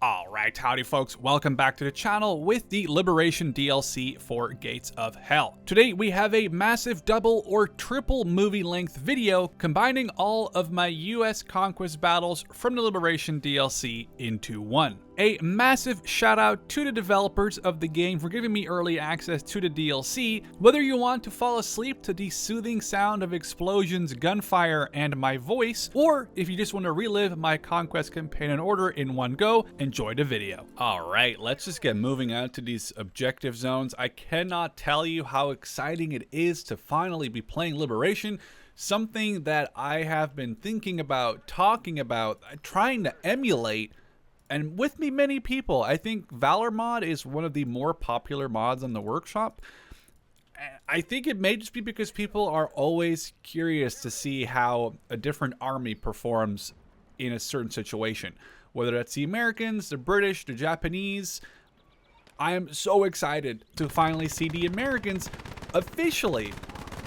Alright, howdy folks, welcome back to the channel with the Liberation DLC for Gates of Hell. Today we have a massive double or triple movie length video combining all of my US Conquest battles from the Liberation DLC into one. A massive shout out to the developers of the game for giving me early access to the DLC. Whether you want to fall asleep to the soothing sound of explosions, gunfire, and my voice, or if you just want to relive my Conquest campaign in order in one go, enjoy the video. Alright, let's just get moving on to these objective zones. I cannot tell you how exciting it is to finally be playing Liberation. Something that I have been thinking about, talking about, trying to emulate. And with me, many people. I think Valor mod is one of the more popular mods on the workshop. I think it may just be because people are always curious to see how a different army performs in a certain situation. Whether that's the Americans, the British, the Japanese. I am so excited to finally see the Americans officially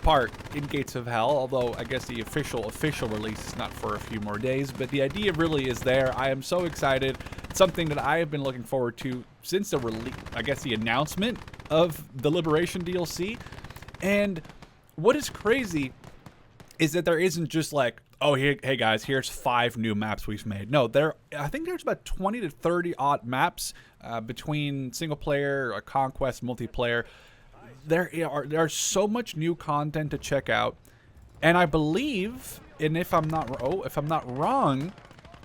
part in Gates of Hell, although I guess the official release is not for a few more days, but the idea really is there. I am so excited. It's something that I have been looking forward to since the release, I guess the announcement of the Liberation DLC. And what is crazy is that there isn't just like, oh, hey guys, here's 5 new maps we've made. No, I think there's about 20 to 30 odd maps between single player, Conquest, multiplayer. There are so much new content to check out, and I believe, and if I'm not wrong,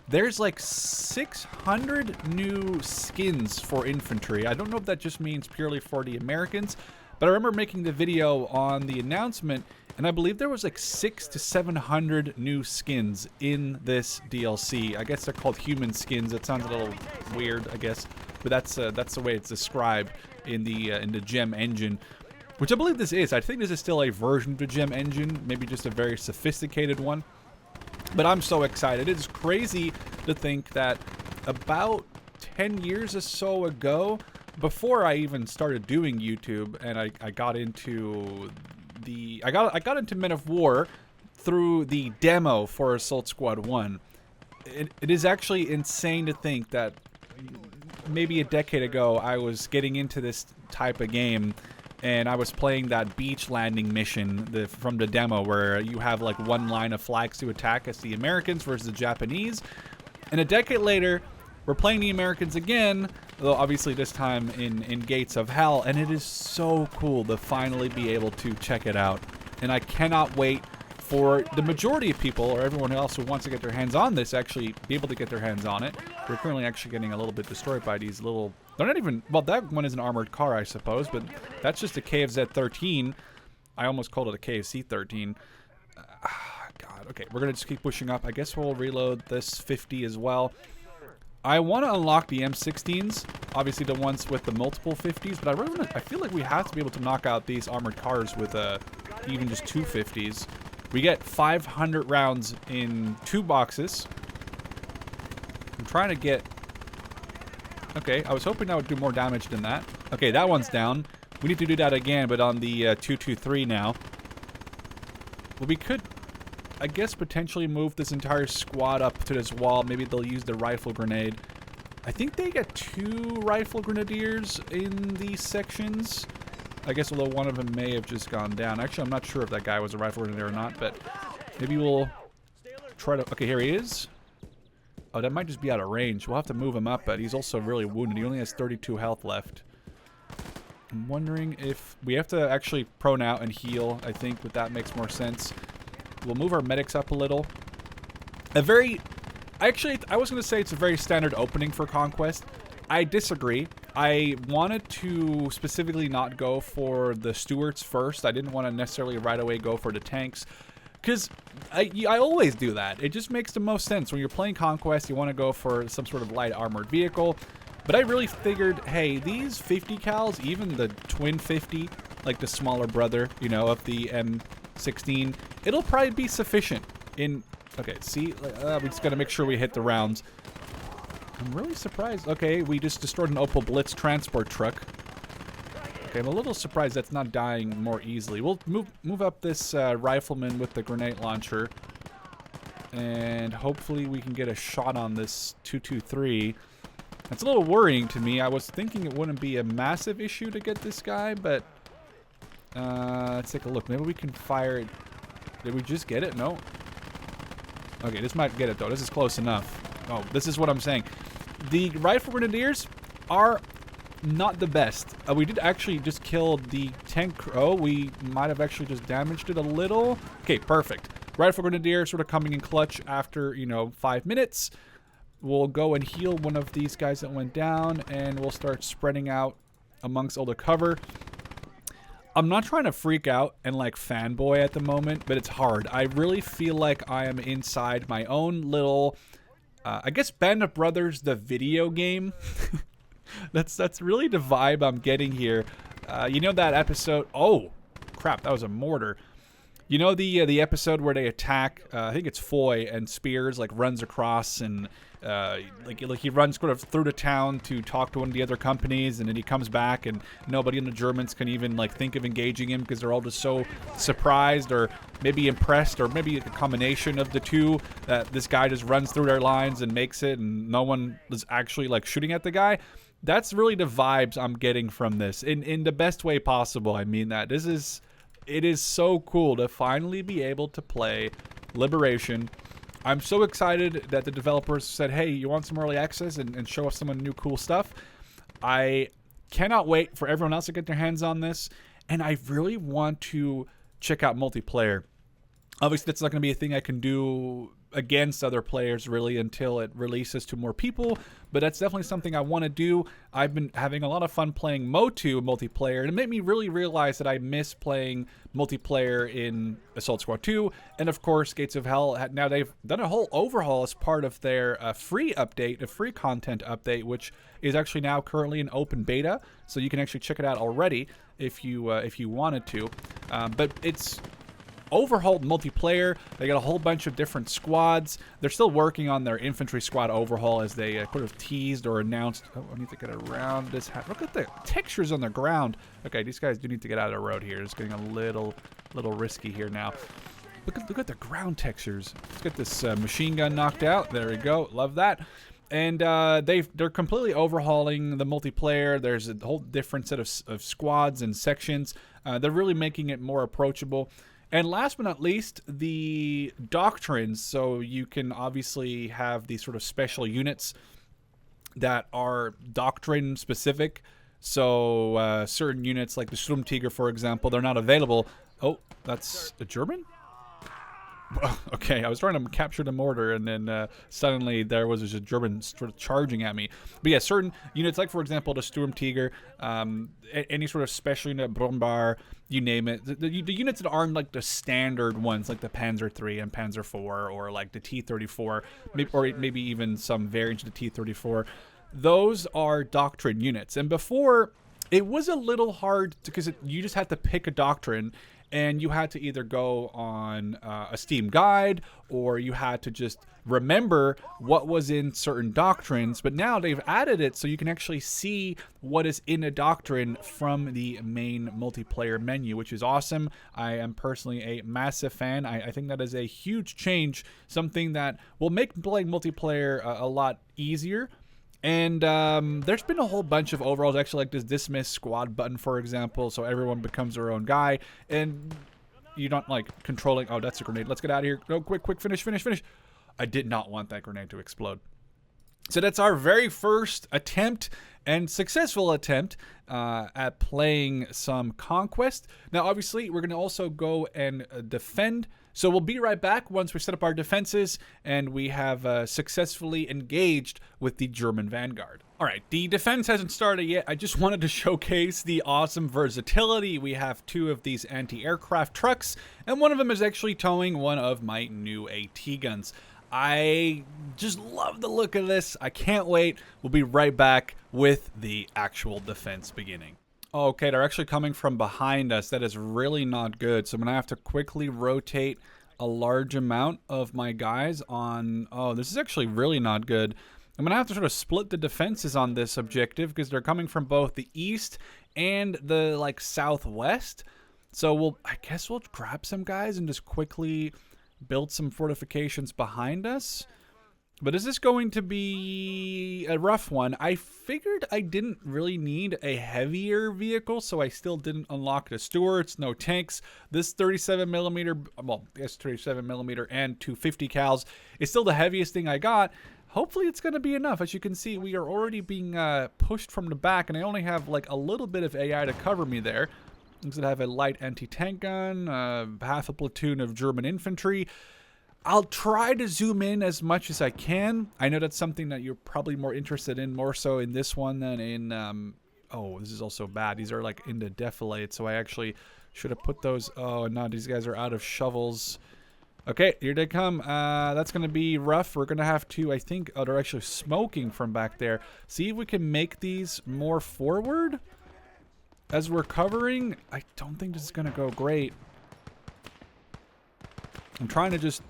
there's like 600 new skins for infantry. I don't know if that just means purely for the Americans, but I remember making the video on the announcement, and I believe there was like 600 to 700 new skins in this DLC. I guess they're called human skins. It sounds a little weird, I guess, but that's the way it's described in the gem engine. Which I believe this is. I think this is still a version of the gem engine, maybe just a very sophisticated one. But I'm so excited. It's crazy to think that about 10 years or so ago, before I even started doing YouTube, and I got into I got into Men of War through the demo for Assault Squad 1. It is actually insane to think that maybe a decade ago I was getting into this type of game. And I was playing that beach landing mission from the demo where you have like one line of flags to attack as the Americans versus the Japanese. And a decade later, we're playing the Americans again, though obviously this time in Gates of Hell. And it is so cool to finally be able to check it out. And I cannot wait for the majority of people, or everyone else who wants to get their hands on this, actually be able to get their hands on it. We're currently actually getting a little bit destroyed by these little... They're not even... Well, that one is an armored car, I suppose, but that's just a KFZ-13. I almost called it a KFC-13. God, okay, we're going to just keep pushing up. I guess we'll reload this 50 as well. I want to unlock the M16s, obviously the ones with the multiple 50s, but I feel like we have to be able to knock out these armored cars with even just 2 50s. We get 500 rounds in 2 boxes. I'm trying to get... Okay, I was hoping that would do more damage than that. Okay, that one's down. We need to do that again, but on the 223 now. Well, we could, I guess, potentially move this entire squad up to this wall. Maybe they'll use the rifle grenade. I think they get 2 rifle grenadiers in these sections. I guess although one of them may have just gone down. Actually, I'm not sure if that guy was a rifle grenadier or not, but maybe we'll try to... Okay, here he is. Oh, that might just be out of range. We'll have to move him up, but he's also really wounded. He only has 32 health left. I'm wondering if... We have to actually prone out and heal, I think, but that makes more sense. We'll move our medics up a little. Actually, I was going to say it's a very standard opening for Conquest. I disagree. I wanted to specifically not go for the Stuarts first. I didn't want to necessarily right away go for the tanks. Because I always do that. It just makes the most sense. When you're playing Conquest, you want to go for some sort of light armored vehicle. But I really figured, hey, these 50 cals, even the twin 50, like the smaller brother, you know, of the M16, it'll probably be sufficient in... Okay, see? We just got to make sure we hit the rounds. I'm really surprised. Okay, we just destroyed an Opel Blitz transport truck. Okay, I'm a little surprised that's not dying more easily. We'll move up this rifleman with the grenade launcher. And hopefully we can get a shot on this 223. That's a little worrying to me. I was thinking it wouldn't be a massive issue to get this guy, but let's take a look. Maybe we can fire it. Did we just get it? No. Okay, this might get it though. This is close enough. Oh, this is what I'm saying. The rifle grenadiers are not the best. We did actually just kill the tank. Oh, we might have actually just damaged it a little. Okay, perfect. Rifle grenadier sort of coming in clutch after, you know, 5 minutes. We'll go and heal one of these guys that went down, and we'll start spreading out amongst all the cover. I'm not trying to freak out and like fanboy at the moment, but it's hard. I really feel like I am inside my own little, I guess, Band of Brothers, the video game. That's really the vibe I'm getting here. You know that episode? Oh, crap! That was a mortar. You know the episode where they attack? I think it's Foy, and Spears like runs across and like he runs sort of through the town to talk to one of the other companies, and then he comes back, and nobody in the Germans can even like think of engaging him because they're all just so surprised or maybe impressed, or maybe a combination of the two, that this guy just runs through their lines and makes it, and no one is actually like shooting at the guy. That's really the vibes I'm getting from this, in the best way possible. I mean that. It is so cool to finally be able to play Liberation. I'm so excited that the developers said, hey, you want some early access and show us some of the new cool stuff. I cannot wait for everyone else to get their hands on this, and I really want to check out multiplayer. Obviously, that's not going to be a thing I can do against other players really until it releases to more people, but that's definitely something I want to do. I've been having a lot of fun playing Mo2 multiplayer, and it made me really realize that I miss playing multiplayer in Assault Squad 2, and of course Gates of Hell. Now they've done a whole overhaul as part of their free update, a free content update, which is actually now currently in open beta, so you can actually check it out already if you wanted to. But it's overhauled multiplayer. They got a whole bunch of different squads. They're still working on their infantry squad overhaul, as they sort of teased or announced. Oh, I need to get around this. Look at the textures on the ground. Okay, these guys do need to get out of the road here. It's getting a little risky here now. Look at the ground textures. Let's get this machine gun knocked out. There we go. Love that. And they're completely overhauling the multiplayer. There's a whole different set of squads and sections. They're really making it more approachable. And last but not least, the doctrines. So you can obviously have these sort of special units that are doctrine specific. So certain units like the Sturmtiger, for example, they're not available. Oh, that's a German? Okay, I was trying to capture the mortar, and then suddenly there was just a German sort of charging at me. But yeah, certain units, like for example the Sturmtiger, any sort of special unit, Brombar, you name it. The units that aren't like the standard ones, like the Panzer III and Panzer IV, or like the T-34, or maybe even some variants of the T-34, those are doctrine units. And before, it was a little hard because you just had to pick a doctrine, and you had to either go on a Steam guide, or you had to just remember what was in certain doctrines. But now they've added it so you can actually see what is in a doctrine from the main multiplayer menu, which is awesome. I am personally a massive fan. I think that is a huge change, something that will make playing multiplayer a lot easier. And there's been a whole bunch of overalls, actually, like this dismiss squad button, for example, so everyone becomes their own guy, and you're not like controlling. Oh, that's a grenade. Let's get out of here. Go, quick, finish. I did not want that grenade to explode. So that's our very first attempt, and successful attempt, at playing some Conquest. Now, obviously, we're going to also go and defend. So we'll be right back once we set up our defenses and we have successfully engaged with the German vanguard. All right, the defense hasn't started yet. I just wanted to showcase the awesome versatility. We have two of these anti-aircraft trucks, and one of them is actually towing one of my new AT guns. I just love the look of this. I can't wait. We'll be right back with the actual defense beginning. Okay, they're actually coming from behind us. That is really not good. So I'm going to have to quickly rotate a large amount of my guys on... Oh, this is actually really not good. I'm going to have to sort of split the defenses on this objective because they're coming from both the east and the, like, southwest. So I guess we'll grab some guys and just quickly build some fortifications behind us. But this is going to be a rough one. I figured I didn't really need a heavier vehicle, so I still didn't unlock the Stuarts, no tanks. This 37 millimeter, well, yes, 37 millimeter and 250 cals is still the heaviest thing I got. Hopefully it's going to be enough. As you can see, we are already being pushed from the back, and I only have like a little bit of AI to cover me there. Looks like I have a light anti-tank gun, half a platoon of German infantry. I'll try to zoom in as much as I can. I know that's something that you're probably more interested in, more so in this one than in, oh, this is also bad. These are like in the defilade, so I actually should have put those. Oh, no, these guys are out of shovels. Okay, here they come. That's going to be rough. We're going to have to, I think, oh, they're actually smoking from back there. See if we can make these more forward as we're covering. I don't think this is going to go great. I'm trying to just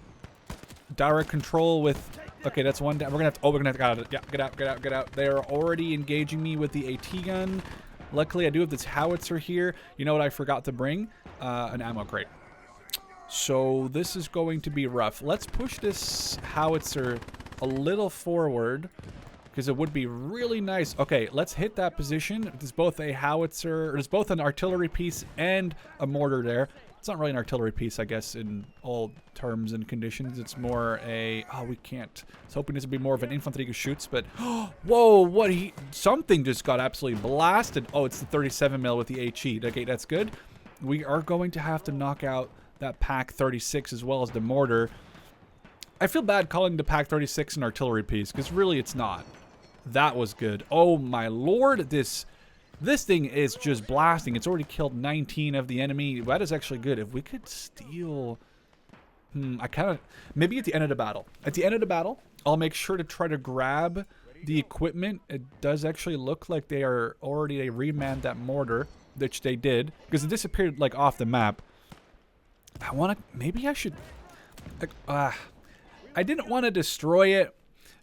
direct control with, okay, that's one down. We're gonna have to, oh, we're gonna have to, got it. Yeah, get out, get out, get out. They're already engaging me with the AT gun. Luckily, I do have this howitzer here. You know what I forgot to bring? An ammo crate. So this is going to be rough. Let's push this howitzer a little forward because it would be really nice. Okay, let's hit that position. There's both a howitzer, or there's both an artillery piece and a mortar there. It's not really an artillery piece, I guess, in all terms and conditions. It's more a, oh, we can't. I was hoping this would be more of an infantry shoots, but, whoa, what, something just got absolutely blasted. Oh, it's the 37 mil with the HE. Okay, that's good. We are going to have to knock out that Pack 36 as well as the mortar. I feel bad calling the Pack 36 an artillery piece, because really it's not. That was good. Oh my lord, this thing is just blasting. It's already killed 19 of the enemy. That is actually good. If we could steal... I kind of... Maybe at the end of the battle. At the end of the battle, I'll make sure to try to grab the equipment. It does actually look like they are already... They remanned that mortar, which they did. Because it disappeared, like, off the map. I want to... Maybe I should... I didn't want to destroy it,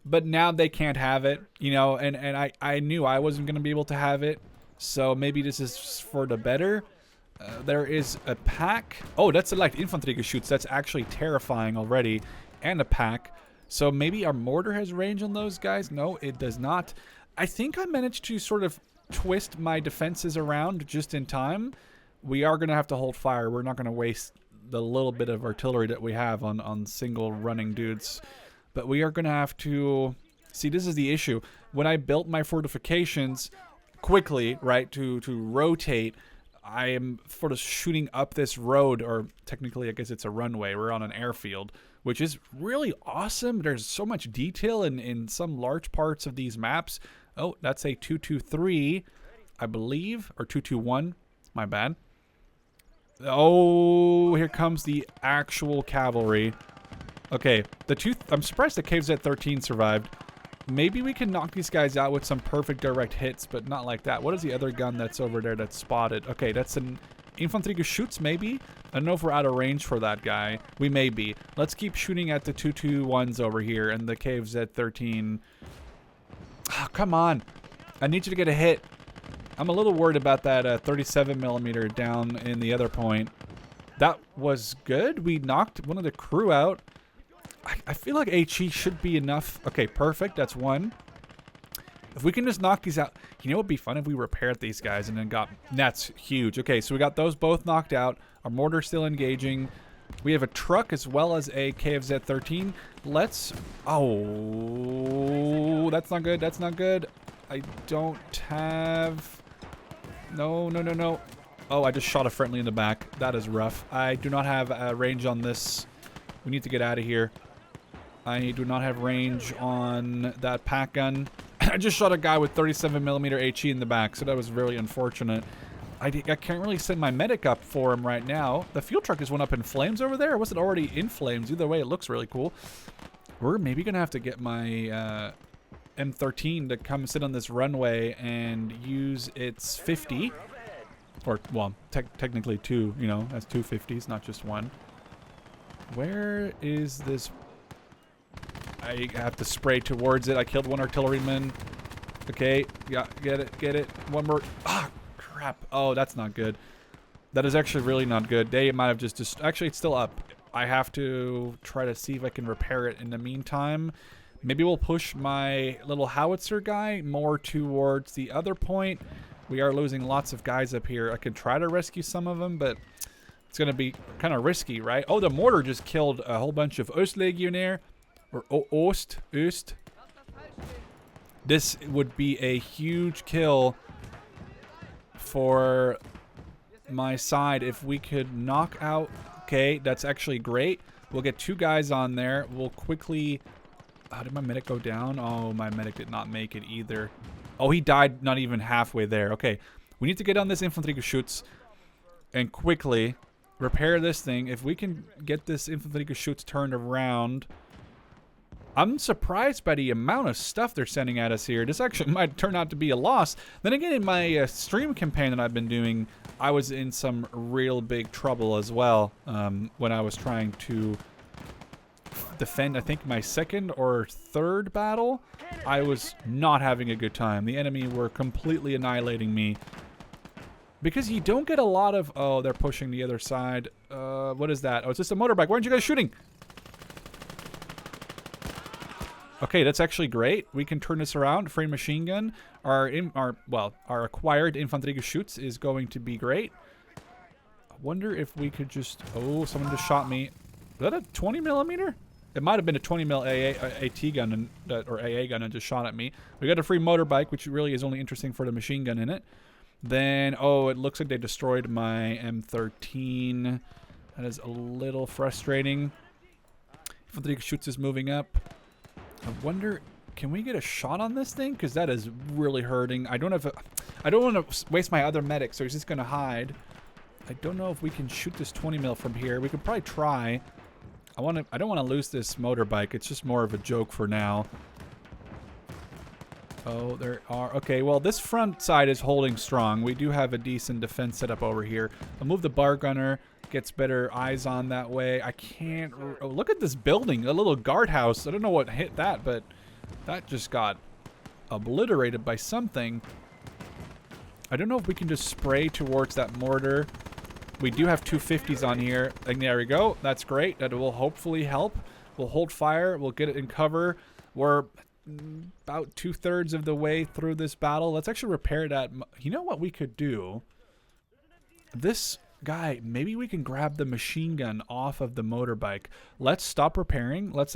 but now they can't have it, you know, and I knew I wasn't going to be able to have it. So maybe this is for the better. There is a pack. Oh, that's a light infantry shoots. That's actually terrifying already. And a pack. So maybe our mortar has range on those guys. No, it does not. I think I managed to sort of twist my defenses around just in time. We are going to have to hold fire. We're not going to waste the little bit of artillery that we have on single running dudes. But we are going to have to... See, this is the issue. When I built my fortifications... quickly, right, to rotate, I am sort of shooting up this road, or technically I guess it's a runway. We're on an airfield, which is really awesome. There's so much detail in some large parts of these maps. Oh, that's a 223, I believe, or 221, my bad. Oh, here comes the actual cavalry. Okay, I'm surprised the Caves at 13 survived. Maybe we can knock these guys out with some perfect direct hits, but not like that. What is the other gun that's over there that's spotted? Okay, that's an infantry shoots, maybe? I don't know if we're out of range for that guy. We may be. Let's keep shooting at the 221s over here and the Caves at 13. Oh, come on. I need you to get a hit. I'm a little worried about that 37 millimeter down in the other point. That was good. We knocked one of the crew out. I feel like HE should be enough. Okay, perfect. That's one. If we can just knock these out. You know what would be fun if we repaired these guys and then got... That's huge. Okay, so we got those both knocked out. Our mortar's still engaging. We have a truck as well as a KFZ-13. Let's... Oh, that's not good. That's not good. I don't have... No, no, no, no. Oh, I just shot a friendly in the back. That is rough. I do not have range on this. We need to get out of here. I do not have range on that pack gun. I just shot a guy with 37 millimeter HE in the back, so that was really unfortunate. I can't really send my medic up for him right now. The fuel truck is one up in flames over there, or was it already in flames? Either way, it looks really cool. We're maybe going to have to get my M13 to come sit on this runway and use its 50. Or, well, technically two, you know, that's two 50s, not just one. Where is this? I have to spray towards it. I killed one artilleryman. Okay, yeah, get it. One more. Ah, crap. Oh, that's not good. That is actually really not good. They might have just actually, it's still up. I have to try to see if I can repair it in the meantime. Maybe we'll push my little howitzer guy more towards the other point. We are losing lots of guys up here. I could try to rescue some of them, but it's going to be kind of risky, right? Oh, the mortar just killed a whole bunch of Ostlegionnaire. Or Ost. This would be a huge kill for my side if we could knock out. Okay, that's actually great. We'll get 2 guys on there. We'll quickly... How did my medic go down? Oh, my medic did not make it either. Oh, he died not even halfway there. Okay, we need to get on this infantry Geschütz and quickly repair this thing. If we can get this infantry Geschütz turned around... I'm surprised by the amount of stuff they're sending at us here. This actually might turn out to be a loss. Then again, in my stream campaign that I've been doing, I was in some real big trouble as well when I was trying to defend, I think, my 2nd or 3rd battle. I was not having a good time. The enemy were completely annihilating me. Because you don't get a lot of... Oh, they're pushing the other side. What is that? Oh, it's just a motorbike. Why aren't you guys shooting? Okay, that's actually great. We can turn this around. Free machine gun. Our acquired infantry Geschütz is going to be great. I wonder if we could just... Oh, someone just shot me. Is that a 20 millimeter? It might have been a 20 mil AT gun or AA gun and just shot at me. We got a free motorbike, which really is only interesting for the machine gun in it. Then, oh, it looks like they destroyed my M13. That is a little frustrating. Infantry Geschütz is moving up. I wonder, can we get a shot on this thing? Because that is really hurting. I don't want to waste my other medic, so he's just going to hide. I don't know if we can shoot this 20 mil from here. We could probably try. I don't want to lose this motorbike. It's just more of a joke for now. Oh, there are... Okay, well, this front side is holding strong. We do have a decent defense set up over here. I'll move the bar gunner. Gets better eyes on that way. I can't... Oh, look at this building. A little guardhouse. I don't know what hit that, but that just got obliterated by something. I don't know if we can just spray towards that mortar. We do have 250s on here. And there we go. That's great. That will hopefully help. We'll hold fire. We'll get it in cover. We're about 2/3 of the way through this battle. Let's actually repair that. You know what we could do? This... Guy, maybe we can grab the machine gun off of the motorbike. Let's stop repairing. Let's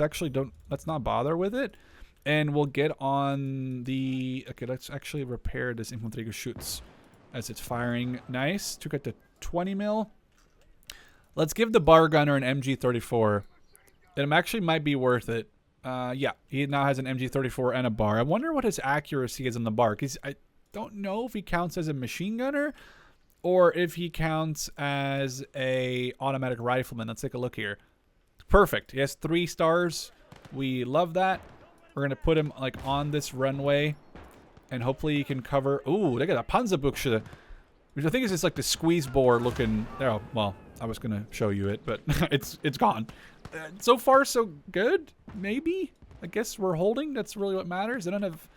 not bother with it. And we'll get on the... Okay, let's actually repair this infantry Geschütz as it's firing. Nice. Took it to 20 mil. Let's give the bar gunner an MG34. It actually might be worth it. Yeah, he now has an MG34 and a bar. I wonder what his accuracy is on the bar. Because I don't know if he counts as a machine gunner or if he counts as a automatic rifleman. Let's take a look here. Perfect. He has 3 stars. We love that. We're going to put him like on this runway. And hopefully he can cover... Ooh, look at that Panzerbuchse. Which I think is just like the squeeze bore looking... Oh, well, I was going to show you it, but it's gone. So far, so good? Maybe? I guess we're holding. That's really what matters. I don't have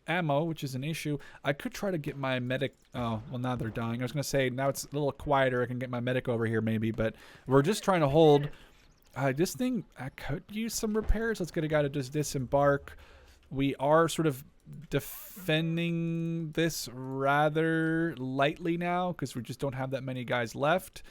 ammo, which is an issue. I could try to get my medic... Oh, well, now they're dying. I was going to say, now it's a little quieter. I can get my medic over here maybe, but we're just trying to hold. This thing, I could use some repairs. Let's get a guy to just disembark. We are sort of defending this rather lightly now because we just don't have that many guys left.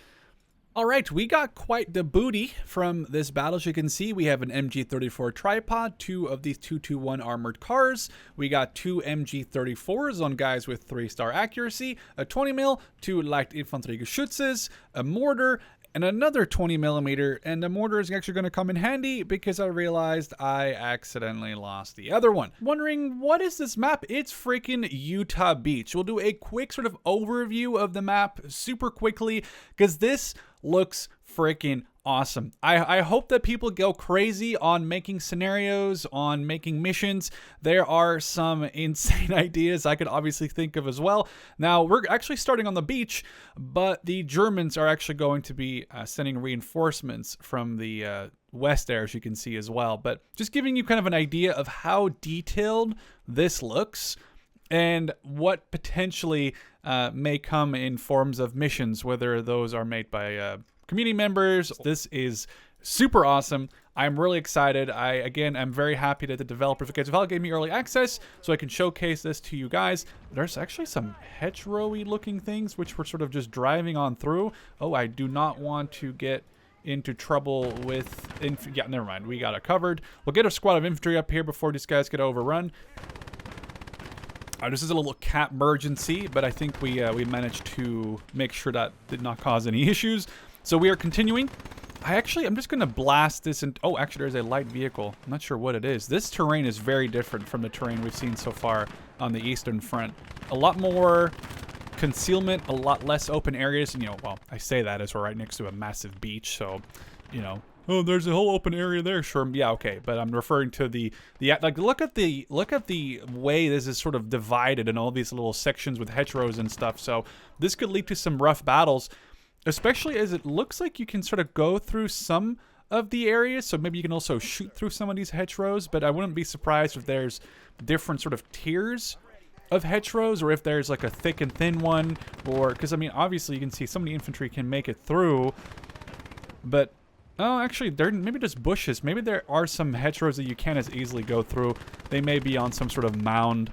All right, we got quite the booty from this battle. As you can see, we have an MG34 tripod, 2 of these 221 armored cars. We got 2 MG34s on guys with 3-star accuracy, a 20 mil, 2 light infantry Geschützes, a mortar, and another 20 millimeter. And the mortar is actually going to come in handy because I realized I accidentally lost the other one. Wondering, what is this map? It's freaking Utah Beach. We'll do a quick sort of overview of the map super quickly because this looks freaking awesome. I hope that people go crazy on making scenarios, on making missions. There are some insane ideas I could obviously think of as well. Now, we're actually starting on the beach, but the Germans are actually going to be sending reinforcements from the west there, as you can see as well. But just giving you kind of an idea of how detailed this looks and what potentially may come in forms of missions, whether those are made by community members. This is super awesome. I'm really excited. Again, I'm very happy that the developers of Gates of Hell gave me early access so I can showcase this to you guys. There's actually some hedgerow-y looking things which we're sort of just driving on through. Oh, I do not want to get into trouble with... yeah, never mind. We got it covered. We'll get a squad of infantry up here before these guys get overrun. This is a little cap emergency, but I think we managed to make sure that did not cause any issues. So we are continuing. I'm just going to blast this. Oh, actually, there's a light vehicle. I'm not sure what it is. This terrain is very different from the terrain we've seen so far on the Eastern Front. A lot more concealment, a lot less open areas. And, you know, well, I say that as we're right next to a massive beach. So, you know, oh, there's a whole open area there. Sure, yeah, okay. But I'm referring to the like, look at the way this is sort of divided in all these little sections with hedgerows and stuff. So this could lead to some rough battles. Especially as it looks like you can sort of go through some of the areas, so maybe you can also shoot through some of these hedgerows, but I wouldn't be surprised if there's different sort of tiers of hedgerows, or if there's like a thick and thin one, or, because I mean, obviously you can see some of the infantry can make it through, but, oh, actually, they're maybe just bushes. Maybe there are some hedgerows that you can't as easily go through. They may be on some sort of mound.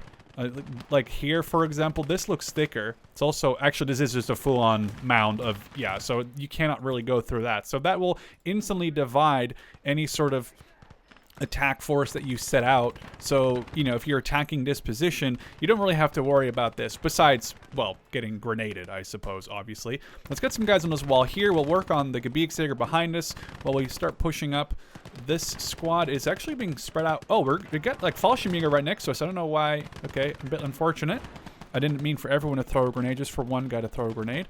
Like here, for example, this looks thicker. It's also, actually, this is just a full-on mound of, yeah, so you cannot really go through that. So that will instantly divide any sort of attack force that you set out. So, you know, if you're attacking this position, you don't really have to worry about this. Besides, well, getting grenaded, I suppose, obviously. Let's get some guys on this wall here. We'll work on the Gebirgsjäger behind us while we start pushing up. This squad is actually being spread out. Oh, we got like Fallschirmjäger right next to us. I don't know why. Okay, a bit unfortunate. I didn't mean for everyone to throw a grenade, just for one guy to throw a grenade.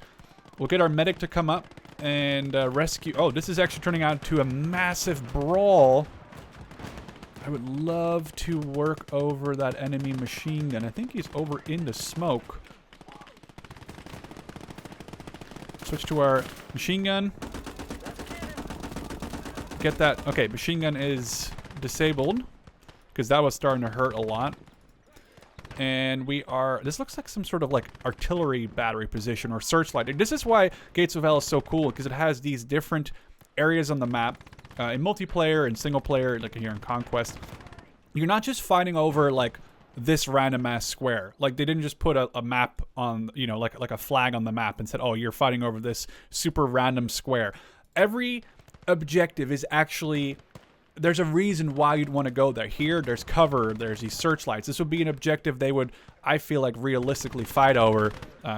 We'll get our medic to come up and rescue. Oh, this is actually turning out to a massive brawl. I would love to work over that enemy machine gun. I think he's over in the smoke. Switch to our machine gun. Get that. Okay, machine gun is disabled because that was starting to hurt a lot. And we are... This looks like some sort of like artillery battery position or searchlight. This is why Gates of Hell is so cool, because it has these different areas on the map. In multiplayer and single player, like here in Conquest, you're not just fighting over like this random ass square. Like they didn't just put a map on, you know, like a flag on the map and said, oh, you're fighting over this super random square. Every objective is actually, there's a reason why you'd want to go there. Here, there's cover, there's these searchlights. This would be an objective they would, I feel like, realistically fight over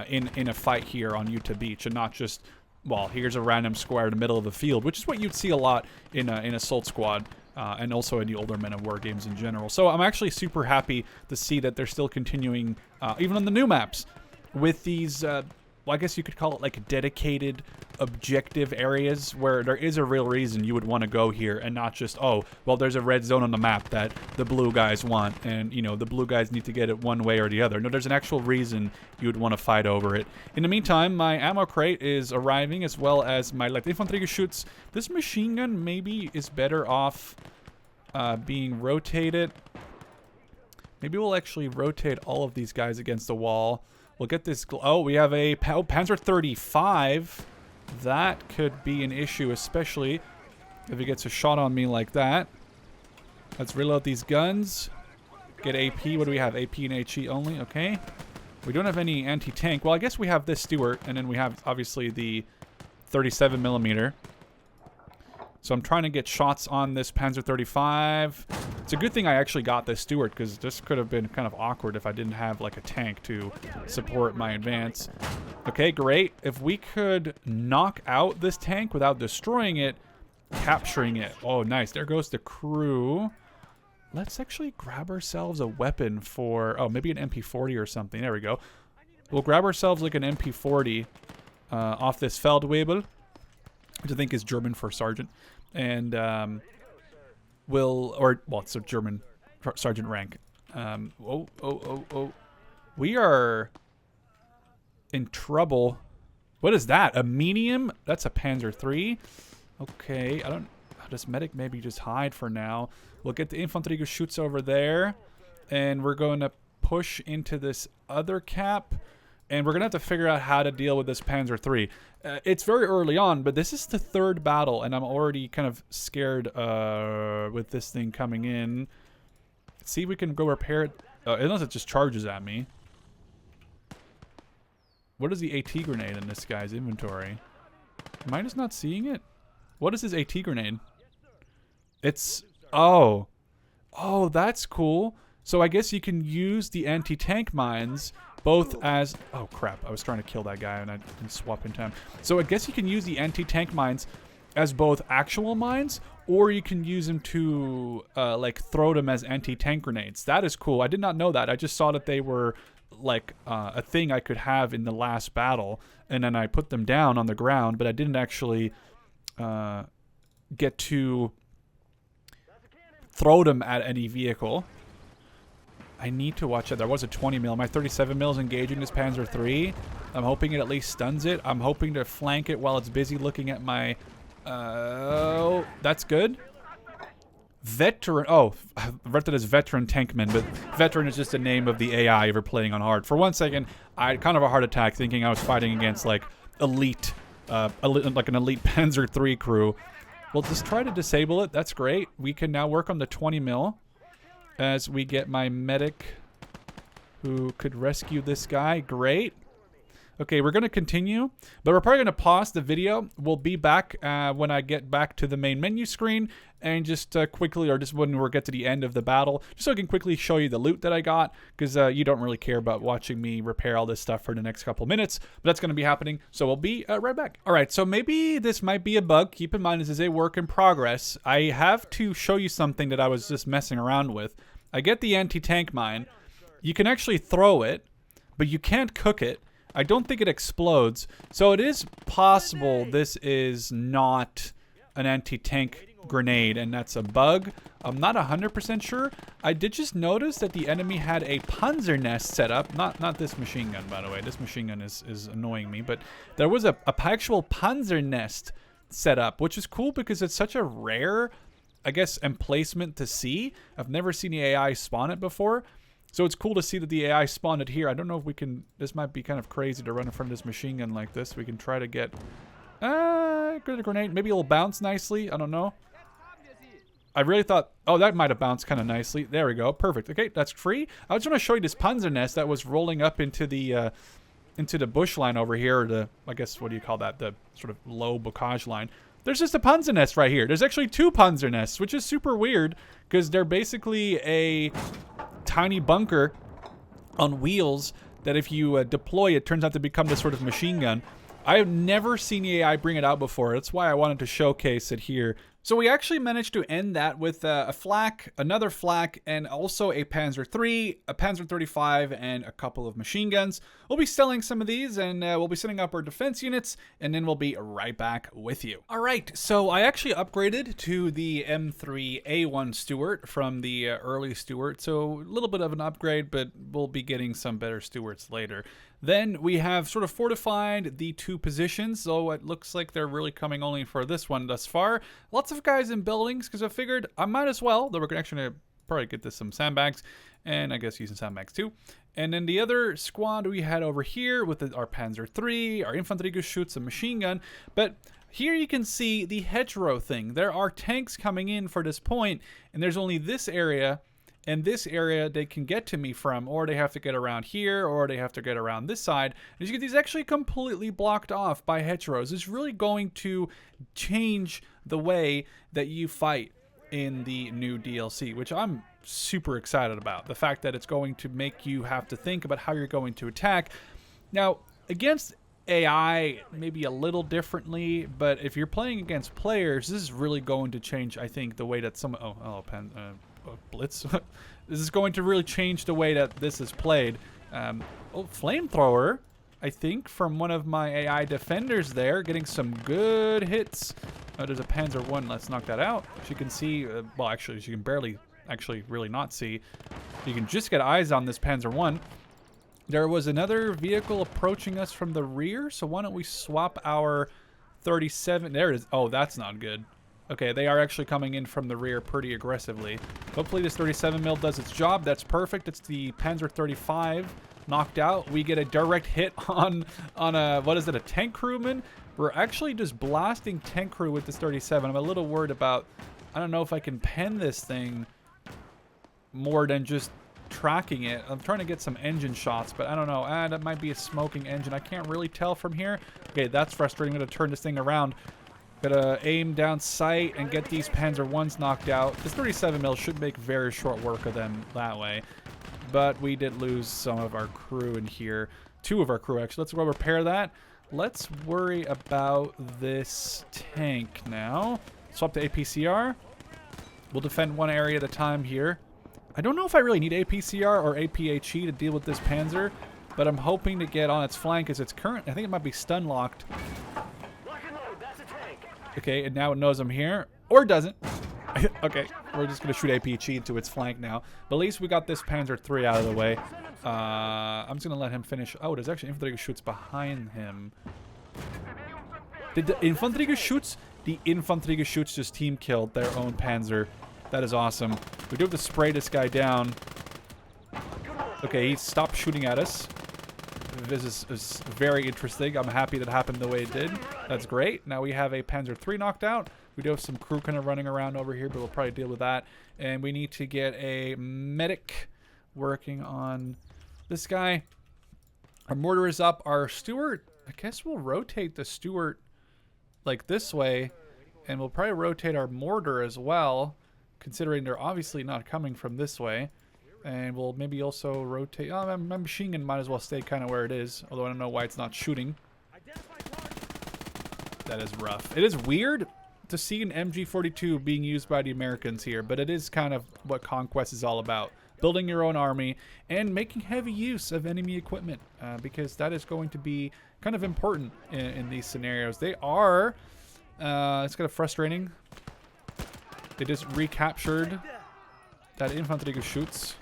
in a fight here on Utah Beach, and not just, well, here's a random square in the middle of the field, which is what you'd see a lot in Assault Squad, and also in the older Men of War games in general. So I'm actually super happy to see that they're still continuing, even on the new maps, with these, well, I guess you could call it like dedicated objective areas where there is a real reason you would want to go here, and not just, oh, well, there's a red zone on the map that the blue guys want, and, you know, the blue guys need to get it one way or the other. No, there's an actual reason you would want to fight over it. In the meantime, my ammo crate is arriving, as well as my light infantry shoots. This machine gun maybe is better off being rotated. Maybe we'll actually rotate all of these guys against the wall. We'll get this... Oh, we have a Panzer 35. That could be an issue, especially if he gets a shot on me like that. Let's reload these guns. Get AP. What do we have? AP and HE only. Okay. We don't have any anti-tank. Well, I guess we have this Stuart, and then we have, obviously, the 37mm. So I'm trying to get shots on this Panzer 35. It's a good thing I actually got this Stuart, because this could have been kind of awkward if I didn't have like a tank to support my advance. Okay, great. If we could knock out this tank without destroying it, capturing it. Oh, nice. There goes the crew. Let's actually grab ourselves a weapon for... Oh, maybe an MP40 or something. There we go. We'll grab ourselves like an MP40 off this Feldwebel, which I think is German for sergeant. And well, it's a German sergeant rank. We are in trouble. What is that? A medium? That's a Panzer III. Okay, I don't... How does medic maybe just hide for now? We'll get the infantry who shoots over there, and we're going to push into this other cap. And we're going to have to figure out how to deal with this Panzer III. It's very early on, but this is the 3rd battle, and I'm already kind of scared with this thing coming in. Let's see if we can go repair it. Unless it just charges at me. What is the AT grenade in this guy's inventory? Am I just not seeing it? What is his AT grenade? It's... Oh. Oh, that's cool. So I guess you can use the anti-tank mines both as... Oh, crap. I was trying to kill that guy and I didn't swap in time. So I guess you can use the anti-tank mines as both actual mines, or you can use them to, like, throw them as anti-tank grenades. That is cool. I did not know that. I just saw that they were, like, a thing I could have in the last battle, and then I put them down on the ground, but I didn't actually get to throw them at any vehicle. I need to watch it. There was a 20 mil. My 37 mil is engaging this Panzer III. I'm hoping it at least stuns it. I'm hoping to flank it while it's busy looking at my... Oh, that's good. Veteran... Oh, I've read it as Veteran Tankman, but Veteran is just the name of the AI if you're playing on hard. For 1 second, I had kind of a heart attack thinking I was fighting against, like, elite... like an elite Panzer III crew. We'll just try to disable it. That's great. We can now work on the 20 mil. As we get my medic who could rescue this guy. Great. Okay, we're going to continue, but we're probably going to pause the video. We'll be back when I get back to the main menu screen and just quickly, or just when we get to the end of the battle, just so I can quickly show you the loot that I got, because you don't really care about watching me repair all this stuff for the next couple minutes, but that's going to be happening, so we'll be right back. All right, so maybe this might be a bug. Keep in mind, this is a work in progress. I have to show you something that I was just messing around with. I get the anti-tank mine. You can actually throw it, but you can't cook it. I don't think it explodes, so it is possible this is not an anti-tank grenade, and that's a bug. I'm not 100% sure. I did just notice that the enemy had a Panzer nest set up. Not this machine gun, by the way. This machine gun is annoying me, but there was a actual Panzer nest set up, which is cool because it's such a rare, I guess, emplacement to see. I've never seen the AI spawn it before. So it's cool to see that the AI spawned it here. I don't know if we can... This might be kind of crazy to run in front of this machine gun like this. We can try to get... a grenade. Maybe it'll bounce nicely. I don't know. I really thought... Oh, that might have bounced kind of nicely. There we go. Perfect. Okay, that's free. I just want to show you this Panzer nest that was rolling up into the bush line over here. Or the... I guess, what do you call that? The sort of low bocage line. There's just a Panzer nest right here. There's actually 2 Panzer nests, which is super weird because they're basically a tiny bunker on wheels that if you deploy, it turns out to become this sort of machine gun. I have never seen the AI bring it out before. That's why I wanted to showcase it here. So we actually managed to end that with a flak, another flak, and also a Panzer III, a Panzer 35, and a couple of machine guns. We'll be selling some of these, and we'll be setting up our defense units, and then we'll be right back with you. All right, so I actually upgraded to the M3A1 Stuart from the early Stuart, so a little bit of an upgrade, but we'll be getting some better Stuarts later. Then we have sort of fortified the 2 positions, so it looks like they're really coming only for this one thus far. Lots of guys in buildings, because I figured I might as well, though we're actually going to probably get this some sandbags, and I guess using sandbags too. And then the other squad we had over here with our Panzer III, our infantry shoots, a machine gun, but here you can see the hedgerow thing. There are tanks coming in for this point, and there's only this area and this area they can get to me from, or they have to get around here, or they have to get around this side. As you can see, it's actually completely blocked off by hedgerows. It's really going to change the way that you fight in the new DLC, which I'm super excited about. The fact that it's going to make you have to think about how you're going to attack. Now, against AI, maybe a little differently, but if you're playing against players, this is really going to change, I think, the way that some... Blitz. This is going to really change the way that this is played. Flamethrower, I think, from one of my AI defenders there, getting some good hits. There's a Panzer I. Let's knock that out. As you can see, well, actually, as you can barely, actually, really not see. You can just get eyes on this Panzer I. There was another vehicle approaching us from the rear, so why don't we swap our 37? There it is. Oh, that's not good. Okay, they are actually coming in from the rear pretty aggressively. Hopefully this 37 mil does its job. That's perfect. It's the Panzer 35 knocked out. We get a direct hit on a, what is it, a tank crewman? We're actually just blasting tank crew with this 37. I'm a little worried about, I don't know if I can pen this thing more than just tracking it. I'm trying to get some engine shots, but I don't know. That might be a smoking engine. I can't really tell from here. Okay, that's frustrating. I'm going to turn this thing around. Gotta aim down sight and get these Panzer Is knocked out. This 37mm should make very short work of them that way. But we did lose some of our crew in here. 2 of our crew, actually. Let's go repair that. Let's worry about this tank now. Swap to APCR. We'll defend one area at a time here. I don't know if I really need APCR or APHE to deal with this Panzer, but I'm hoping to get on its flank as it's current. I think it might be stun locked. Okay, and now it knows I'm here. Or it doesn't. Okay, we're just going to shoot APHE into its flank now. But at least we got this Panzer III out of the way. I'm just going to let him finish. Oh, there's actually Infanteriegeschütz behind him. Did the Infanteriegeschütz? The Infanteriegeschütz just team killed their own Panzer. That is awesome. We do have to spray this guy down. Okay, he stopped shooting at us. This is very interesting. I'm happy that happened the way it did. That's great. Now we have a Panzer III knocked out. We do have some crew kind of running around over here, but we'll probably deal with that. And we need to get a medic working on this guy. Our mortar is up. Our Stuart, I guess we'll rotate the Stuart like this way. And we'll probably rotate our mortar as well, considering they're obviously not coming from this way. And we'll maybe also rotate. Oh, my machine gun might as well stay kind of where it is. Although I don't know why it's not shooting. That is rough. It is weird to see an MG42 being used by the Americans here. But it is kind of what Conquest is all about. Building your own army and making heavy use of enemy equipment. Because that is going to be kind of important in these scenarios. They are... it's kind of frustrating. They just recaptured that Infanteriegeschütz.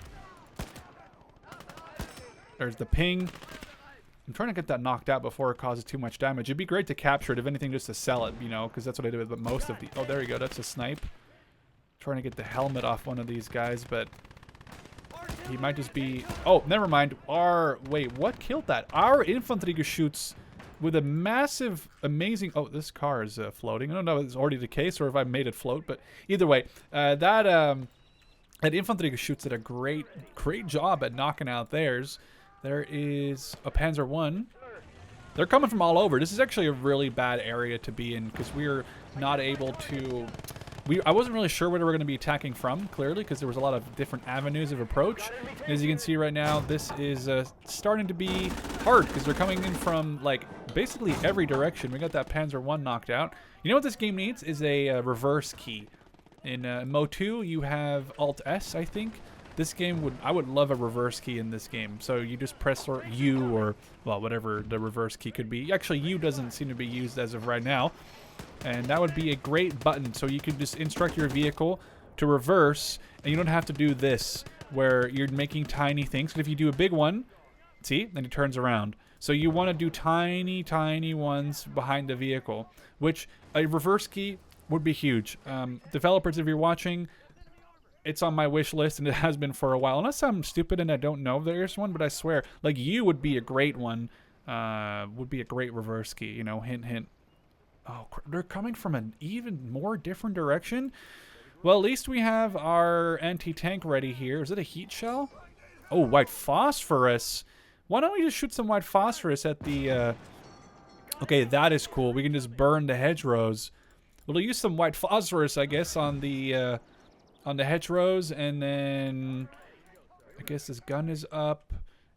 There's the ping. I'm trying to get that knocked out before it causes too much damage. It'd be great to capture it, if anything, just to sell it, you know, because that's what I did with most of the... Oh, there you go. That's a snipe. Trying to get the helmet off one of these guys, but he might just be... Oh, never mind. Wait, what killed that? Our Infanteriegeschütz with a massive, amazing... Oh, this car is floating. I don't know if it's already the case or if I made it float, but either way, that Infanteriegeschütz did a great job at knocking out theirs. There is a Panzer I. They're coming from all over. This is actually a really bad area to be in because we're not able to... I wasn't really sure where they were going to be attacking from, clearly, because there was a lot of different avenues of approach. And as you can see right now, this is starting to be hard because they're coming in from, like, basically every direction. We got that Panzer I knocked out. You know what this game needs is a reverse key. In Mo2, you have Alt-S, I think. This game I would love a reverse key in this game. So you just press U or, well, whatever the reverse key could be. Actually, U doesn't seem to be used as of right now. And that would be a great button. So you can just instruct your vehicle to reverse, and you don't have to do this, where you're making tiny things. But if you do a big one, see, then it turns around. So you want to do tiny, tiny ones behind the vehicle, which a reverse key would be huge. Developers, if you're watching, it's on my wish list, and it has been for a while. Unless I'm stupid and I don't know there's one, but I swear, like, U would be a great one. Would be a great reverse key, you know, hint, hint. Oh, they're coming from an even more different direction? Well, at least we have our anti-tank ready here. Is it a heat shell? Oh, white phosphorus. Why don't we just shoot some white phosphorus at the... Okay, that is cool. We can just burn the hedgerows. We'll use some white phosphorus, I guess, on the hedgerows, and then I guess this gun is up.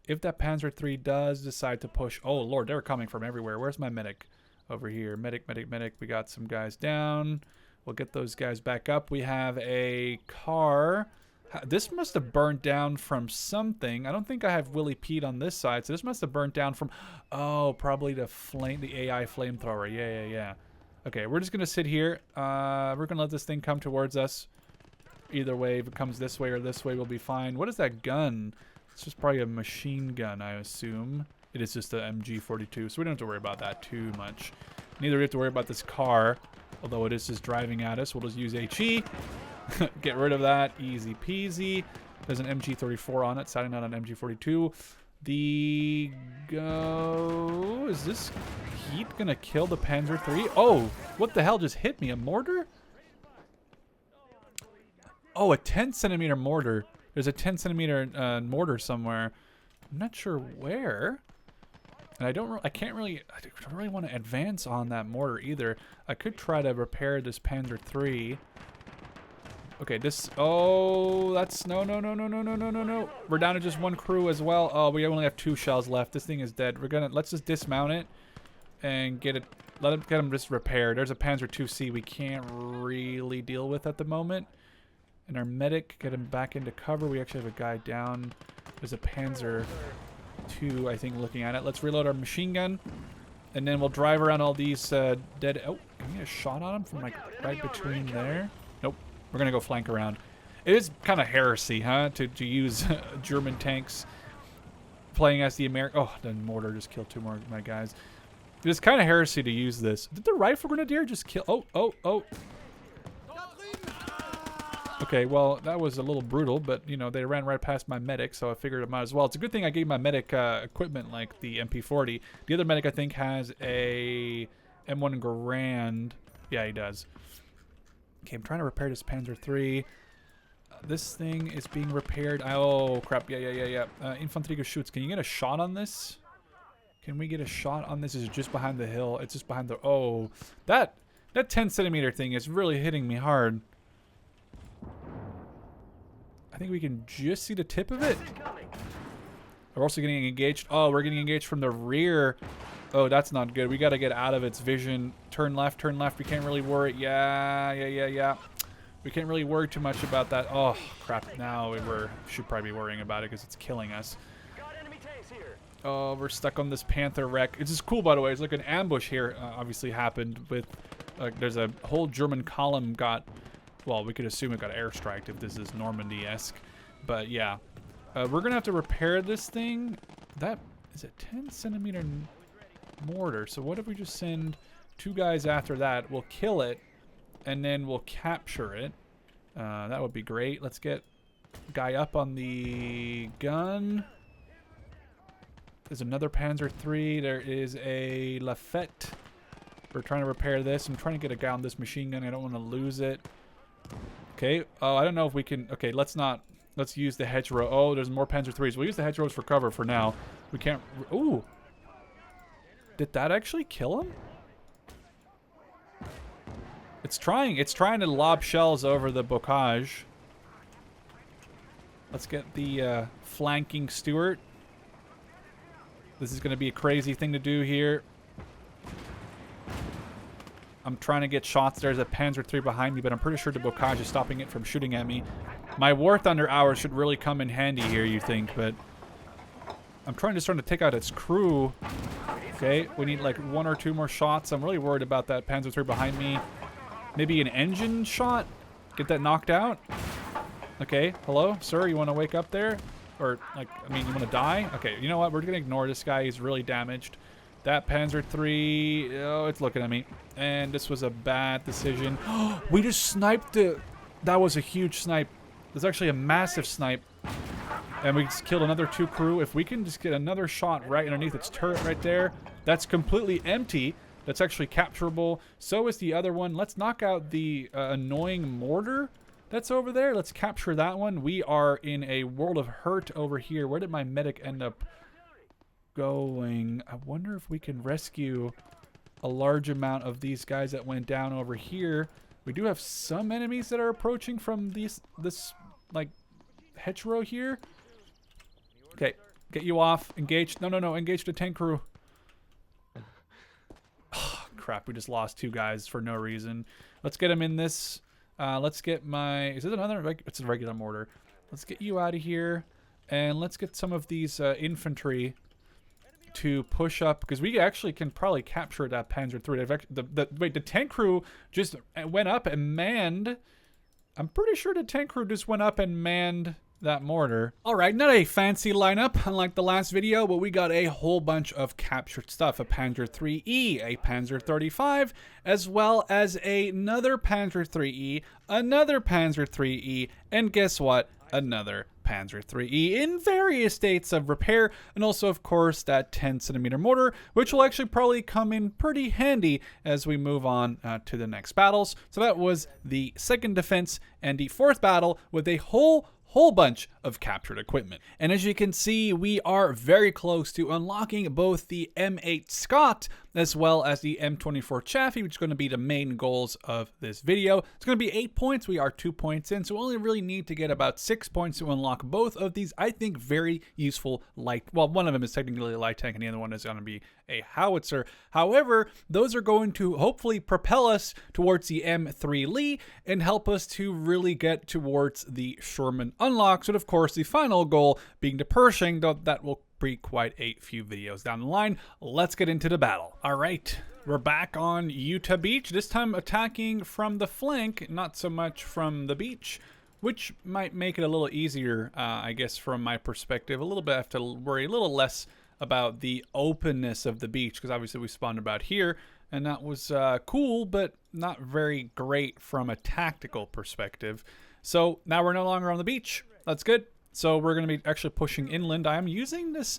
If that Panzer III does decide to push... Oh, Lord, they're coming from everywhere. Where's my medic? Over here. Medic, medic, medic. We got some guys down. We'll get those guys back up. We have a car. This must have burnt down from something. I don't think I have Willy Pete on this side, so this must have burnt down from... Oh, probably the AI flamethrower. Yeah. Okay, we're just going to sit here. We're going to let this thing come towards us. Either way, if it comes this way or this way, we'll be fine. What is that gun? It's just probably a machine gun, I assume. It is just the MG42, so we don't have to worry about that too much. Neither do we have to worry about this car, although it is just driving at us. We'll just use HE. Get rid of that. Easy peasy. There's an MG34 on it, siding out on MG42. The go. Is this heat gonna kill the Panzer III? Oh, what the hell just hit me? A mortar? Oh, a 10-centimeter mortar. There's a 10-centimeter mortar somewhere. I'm not sure where. And I don't really want to advance on that mortar either. I could try to repair this Panzer III. Okay, this, oh, that's, no. We're down to just one crew as well. Oh, we only have 2 shells left. This thing is dead. Let's just dismount it and get him just repaired. There's a Panzer IIc we can't really deal with at the moment. And our medic, get him back into cover. We actually have a guy down. There's a Panzer II, I think, looking at it. Let's reload our machine gun. And then we'll drive around all these dead, oh, can we get a shot on him from like right between there? Nope. We're gonna go flank around. It is kind of heresy, huh? To use German tanks playing as the American. Oh, the mortar just killed 2 more of my guys. It's kind of heresy to use this. Did the rifle grenadier just kill? Oh. Okay, well, that was a little brutal, but, you know, they ran right past my medic, so I figured I might as well. It's a good thing I gave my medic equipment like the MP40. The other medic, I think, has a M1 Garand. Yeah, he does. Okay, I'm trying to repair this Panzer III. This thing is being repaired. Oh, crap. Yeah. Infanterie shoots. Can you get a shot on this? Can we get a shot on this? Is it just behind the hill? It's just behind the... Oh, that 10-centimeter thing is really hitting me hard. I think we can just see the tip of it. We're also getting engaged. Oh, we're getting engaged from the rear. Oh, that's not good. We got to get out of its vision. Turn left. We can't really worry. Yeah. We can't really worry too much about that. Oh, crap. Now we should probably be worrying about it because it's killing us. Oh, we're stuck on this Panther wreck. It's just cool, by the way. It's like an ambush here obviously happened with... there's a whole German column got... Well, we could assume it got airstriked if this is Normandy-esque. But, yeah. We're going to have to repair this thing. That is a 10-centimeter mortar. So what if we just send 2 guys after that? We'll kill it, and then we'll capture it. That would be great. Let's get a guy up on the gun. There's another Panzer III. There is a Lafette. We're trying to repair this. I'm trying to get a guy on this machine gun. I don't want to lose it. Okay. Oh, I don't know if we can... Okay, let's use the hedgerow. Oh, there's more Panzer IIIs. We'll use the hedgerows for cover for now. We can't... Ooh. Did that actually kill him? It's trying to lob shells over the bocage. Let's get the flanking Stuart. This is going to be a crazy thing to do here. I'm trying to get shots. There's a Panzer III behind me, but I'm pretty sure the bocage is stopping it from shooting at me. My War Thunder hours should really come in handy here, you think, but I'm trying to take out its crew. Okay, we need like 1 or 2 more shots. I'm really worried about that Panzer III behind me. Maybe an engine shot? Get that knocked out? Okay, hello, sir, you want to wake up there? Or, like, I mean, you want to die? Okay, you know what? We're going to ignore this guy. He's really damaged. That Panzer III, oh, it's looking at me. And this was a bad decision. We just sniped it. That was a huge snipe. There's actually a massive snipe. And we just killed another 2 crew. If we can just get another shot right underneath its turret right there, that's completely empty. That's actually capturable. So is the other one. Let's knock out the annoying mortar that's over there. Let's capture that one. We are in a world of hurt over here. Where did my medic end up going? I wonder if we can rescue a large amount of these guys that went down over here. We do have some enemies that are approaching from this like hedgerow here. Okay, get you off. Engage. No. Engage the tank crew. Oh, crap, we just lost 2 guys for no reason. Let's get them in this. Let's get my... Is it another... It's a regular mortar. Let's get you out of here. And let's get some of these infantry to push up, because we actually can probably capture that Panzer III. Wait, the tank crew just went up and manned... I'm pretty sure the tank crew just went up and manned that mortar. Alright, not a fancy lineup unlike the last video, but we got a whole bunch of captured stuff. A Panzer IIIe, a Panzer 35, as well as another Panzer IIIe, another Panzer IIIe, and guess what? Another Panzer IIIe in various states of repair, and also, of course, that 10cm mortar, which will actually probably come in pretty handy as we move on to the next battles. So that was the second defense, and the fourth battle with a whole bunch of captured equipment. And as you can see, we are very close to unlocking both the M8 Scott as well as the M24 Chaffee, which is going to be the main goals of this video. It's going to be 8 points. We are 2 points in, so we only really need to get about 6 points to unlock both of these, I think, very useful light. Well, one of them is technically a light tank, and the other one is going to be a howitzer. However, those are going to hopefully propel us towards the M3 Lee and help us to really get towards the Sherman unlocks. And of course, the final goal being the Pershing, though that will be quite a few videos down the line. Let's get into the battle. All right, we're back on Utah Beach, this time attacking from the flank, not so much from the beach, which might make it a little easier, I guess, from my perspective. A little bit, I have to worry a little less about the openness of the beach, because obviously we spawned about here, and that was cool, but not very great from a tactical perspective. So now we're no longer on the beach. That's good. So we're going to be actually pushing inland. I am using this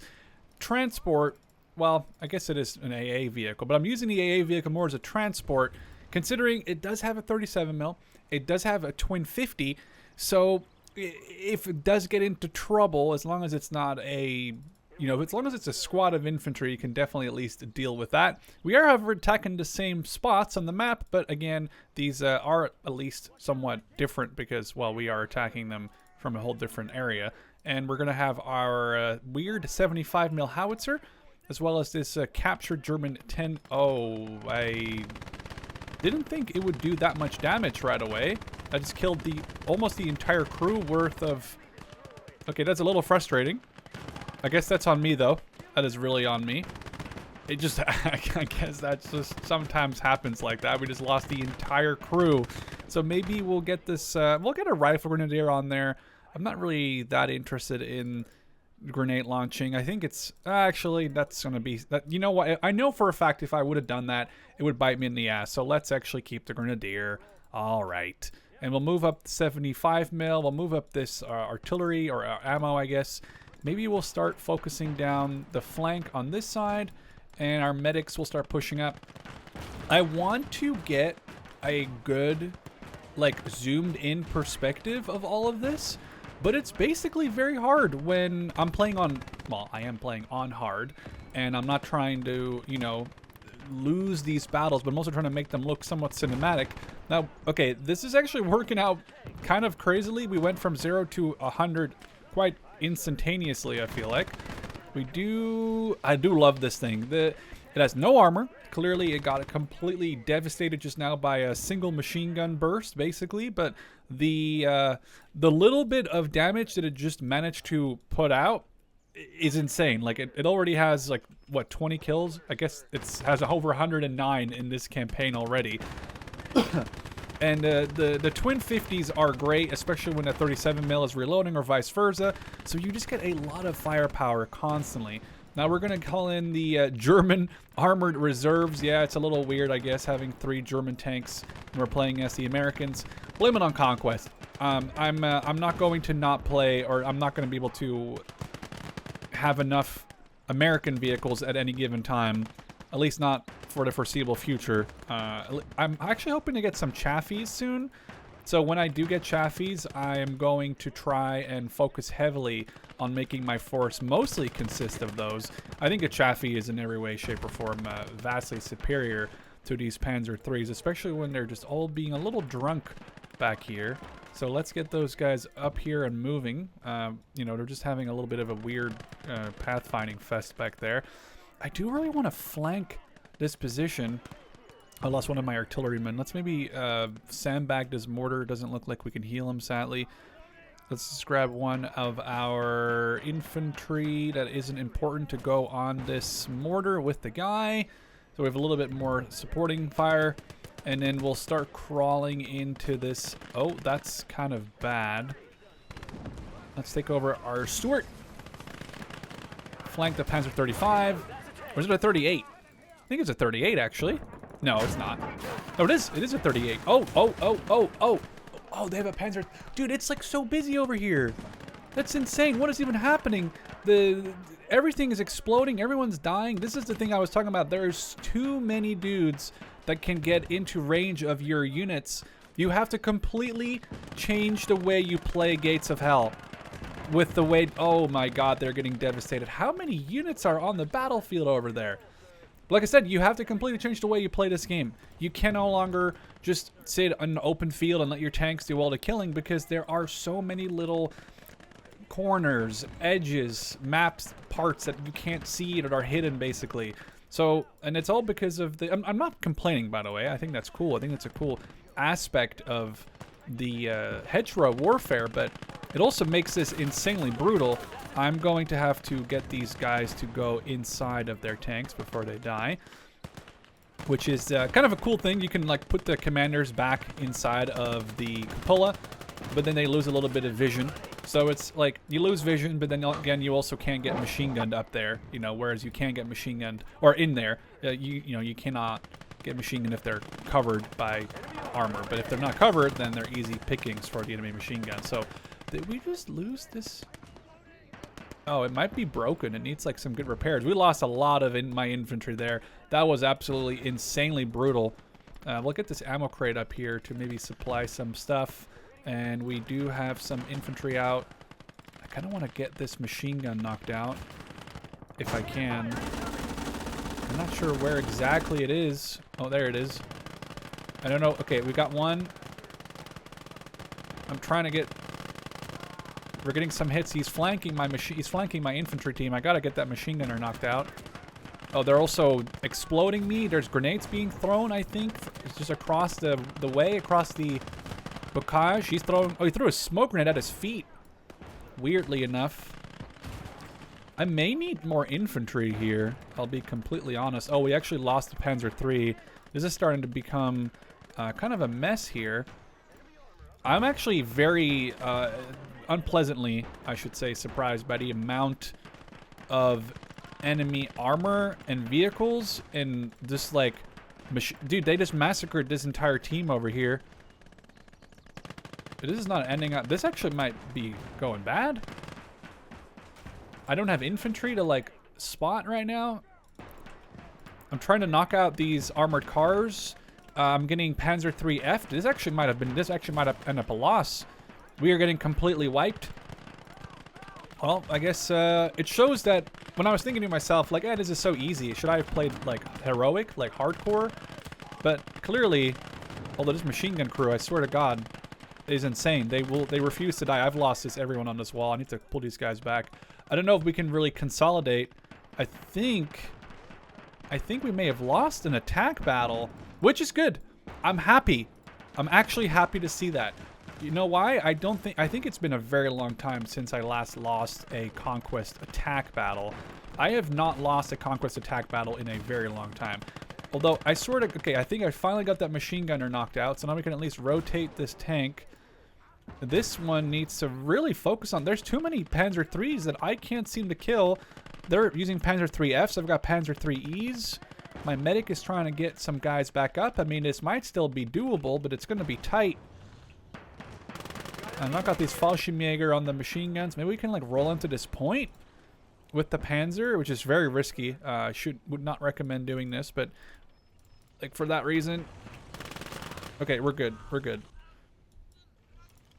transport, well, I guess it is an AA vehicle, but I'm using the AA vehicle more as a transport, considering it does have a 37mm, it does have a twin 50, so if it does get into trouble, as long as it's not a, you know, as long as it's a squad of infantry, you can definitely at least deal with that. We are, however, attacking the same spots on the map, but again, these are at least somewhat different because, well, we are attacking them from a whole different area. And we're going to have our weird 75mm howitzer, as well as this captured German 10. Oh, I didn't think it would do that much damage right away. I just killed almost the entire crew worth of... Okay, that's a little frustrating. I guess that's on me, though. That is really on me. It just, I guess that's just sometimes happens like that. We just lost the entire crew. So maybe we'll get this, we'll get a rifle grenadier on there. I'm not really that interested in grenade launching. I think it's, actually, that's going to be, you know what? I know for a fact if I would have done that, it would bite me in the ass. So let's actually keep the grenadier. All right. And we'll move up the 75mm. We'll move up this artillery or ammo, I guess. Maybe we'll start focusing down the flank on this side, and our medics will start pushing up. I want to get a good, like, zoomed in perspective of all of this, but it's basically very hard when I'm playing on, well, I am playing on hard, and I'm not trying to, you know, lose these battles, but I'm also trying to make them look somewhat cinematic. Now, okay, this is actually working out kind of crazily. We went from 0 to 100 quite instantaneously, I feel like. I do love this thing. It has no armor. Clearly it got completely devastated just now by a single machine gun burst, basically, but the little bit of damage that it just managed to put out is insane. Like, it already has, like, what, 20 kills? I guess it has over 109 in this campaign already. And the twin 50s are great, especially when a 37mm is reloading or vice versa. So you just get a lot of firepower constantly. Now we're going to call in the German armored reserves. Yeah, it's a little weird, I guess, having 3 German tanks when we're playing as the Americans. Blame it on Conquest. I'm not going to not play, or I'm not going to be able to have enough American vehicles at any given time. At least not for the foreseeable future. I'm actually hoping to get some Chafees soon. So when I do get Chafees, I am going to try and focus heavily on making my force mostly consist of those. I think a Chaffee is in every way, shape, or form vastly superior to these Panzer IIIs, especially when they're just all being a little drunk back here. So let's get those guys up here and moving. You know, they're just having a little bit of a weird pathfinding fest back there. I do really want to flank this position. I lost one of my artillerymen. Let's maybe sandbag this mortar. Doesn't look like we can heal him, sadly. Let's just grab one of our infantry that isn't important to go on this mortar with the guy. So we have a little bit more supporting fire. And then we'll start crawling into this. Oh, that's kind of bad. Let's take over our Stuart. Flank the Panzer 35. Or is it a 38? I think it's a 38, actually. No, it's not. Oh, it is. It is a 38. Oh, they have a Panzer. Dude, it's like so busy over here. That's insane. What is even happening? Everything is exploding. Everyone's dying. This is the thing I was talking about. There's too many dudes that can get into range of your units. You have to completely change the way you play Gates of Hell. With the way, oh my god, they're getting devastated. How many units are on the battlefield over there? Like I said, you have to completely change the way you play this game. You can no longer just sit on an open field and let your tanks do all the killing, because there are so many little corners, edges, maps, parts that you can't see that are hidden, basically. So, and it's all because of the... I'm not complaining, by the way. I think that's cool. I think that's a cool aspect of the hedgerow warfare, but it also makes this insanely brutal. I'm going to have to get these guys to go inside of their tanks before they die, which is kind of a cool thing. You can like put the commanders back inside of the cupola, but then they lose a little bit of vision. So it's like you lose vision, but then again you also can't get machine gunned up there, you know, whereas you can get machine gunned, or in there, you know, you cannot get machine gunned if they're covered by armor. But if they're not covered, then they're easy pickings for the enemy machine gun. So did we just lose this? Oh, it might be broken. It needs like some good repairs. We lost a lot of my infantry there. That was absolutely insanely brutal. We'll get this ammo crate up here to maybe supply some stuff. And we do have some infantry out. I kind of want to get this machine gun knocked out if I can. I'm not sure where exactly it is. Oh, there it is. I don't know. Okay, we got one. I'm trying to get... We're getting some hits. He's flanking my infantry team. I gotta get that machine gunner knocked out. Oh, they're also exploding me. There's grenades being thrown, I think. It's just across the way, across the bocage. He's throwing... Oh, he threw a smoke grenade at his feet. Weirdly enough. I may need more infantry here. I'll be completely honest. Oh, we actually lost the Panzer III. This is starting to become kind of a mess here. I'm actually very... unpleasantly, I should say, surprised by the amount of enemy armor and vehicles, and just like, dude, they just massacred this entire team over here. This is not ending up. This actually might be going bad. I don't have infantry to like spot right now. I'm trying to knock out these armored cars. I'm getting Panzer IIIF. This actually might have ended up a loss. We are getting completely wiped. Well, I guess it shows that when I was thinking to myself, like, this is so easy. Should I have played, like, heroic, like, hardcore? But clearly, although this machine gun crew, I swear to God, is insane. They refuse to die. I've lost everyone on this wall. I need to pull these guys back. I don't know if we can really consolidate. I think we may have lost an attack battle, which is good. I'm happy. I'm actually happy to see that. You know why? I think it's been a very long time since I last lost a Conquest attack battle. I have not lost a Conquest attack battle in a very long time. Although I sort of, okay, I think I finally got that machine gunner knocked out, so now we can at least rotate this tank. This one needs to really focus on, there's too many Panzer IIIs that I can't seem to kill. They're using Panzer IIIFs, I've got Panzer IIIEs. My medic is trying to get some guys back up. I mean, this might still be doable, but it's going to be tight. I've not got these Fallschirmjäger on the machine guns. Maybe we can like roll into this point with the Panzer, which is very risky. Would not recommend doing this, but like for that reason. Okay, we're good. We're good.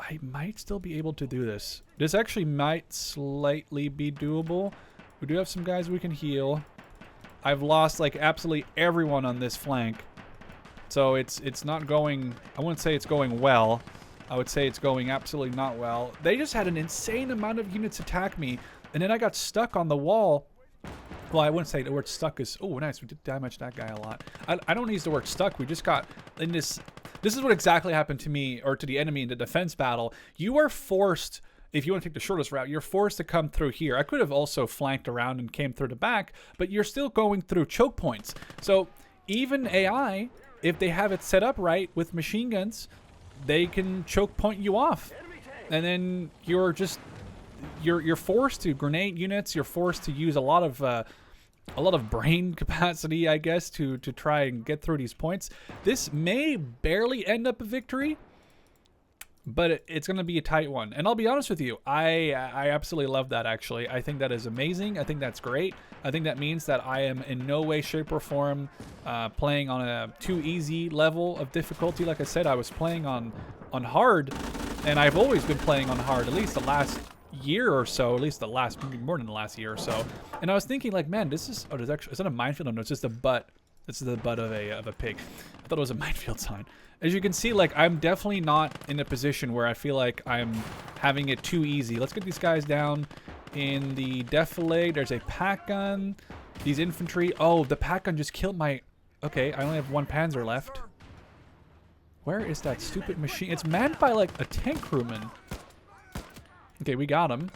I might still be able to do this. This actually might slightly be doable. We do have some guys we can heal. I've lost like absolutely everyone on this flank. So it's not going, I wouldn't say it's going well. I would say it's going absolutely not well. They just had an insane amount of units attack me, and then I got stuck on the wall. Well, I wouldn't say the word stuck is... Oh, nice. We did damage that guy a lot. I don't use the word stuck. We just got in this... This is what exactly happened to me, or to the enemy in the defense battle. You are forced... If you want to take the shortest route, you're forced to come through here. I could have also flanked around and came through the back, but you're still going through choke points. So even AI, if they have it set up right with machine guns, they can choke point you off, and then you're just you're forced to grenade units. You're forced to use a lot of brain capacity, I guess, to try and get through these points. This may barely end up a victory, but it's going to be a tight one. And I'll be honest with you, I absolutely love that, actually. I think that is amazing. I think that's great. I think that means that I am in no way, shape, or form playing on a too easy level of difficulty. Like I said, I was playing on hard, and I've always been playing on hard, at least the last year or so, at least the last, maybe more than the last year or so. And I was thinking, like, man, this is, oh, there's actually, is that a minefield? No, it's just a butt. This is the butt of a pig. I thought it was a minefield sign. As you can see, like, I'm definitely not in a position where I feel like I'm having it too easy. Let's get these guys down in the defilade. There's a pack gun. These infantry. Oh, the pack gun just killed my... Okay, I only have one Panzer left. Where is that stupid machine? It's manned by, like, a tank crewman. Okay, we got him.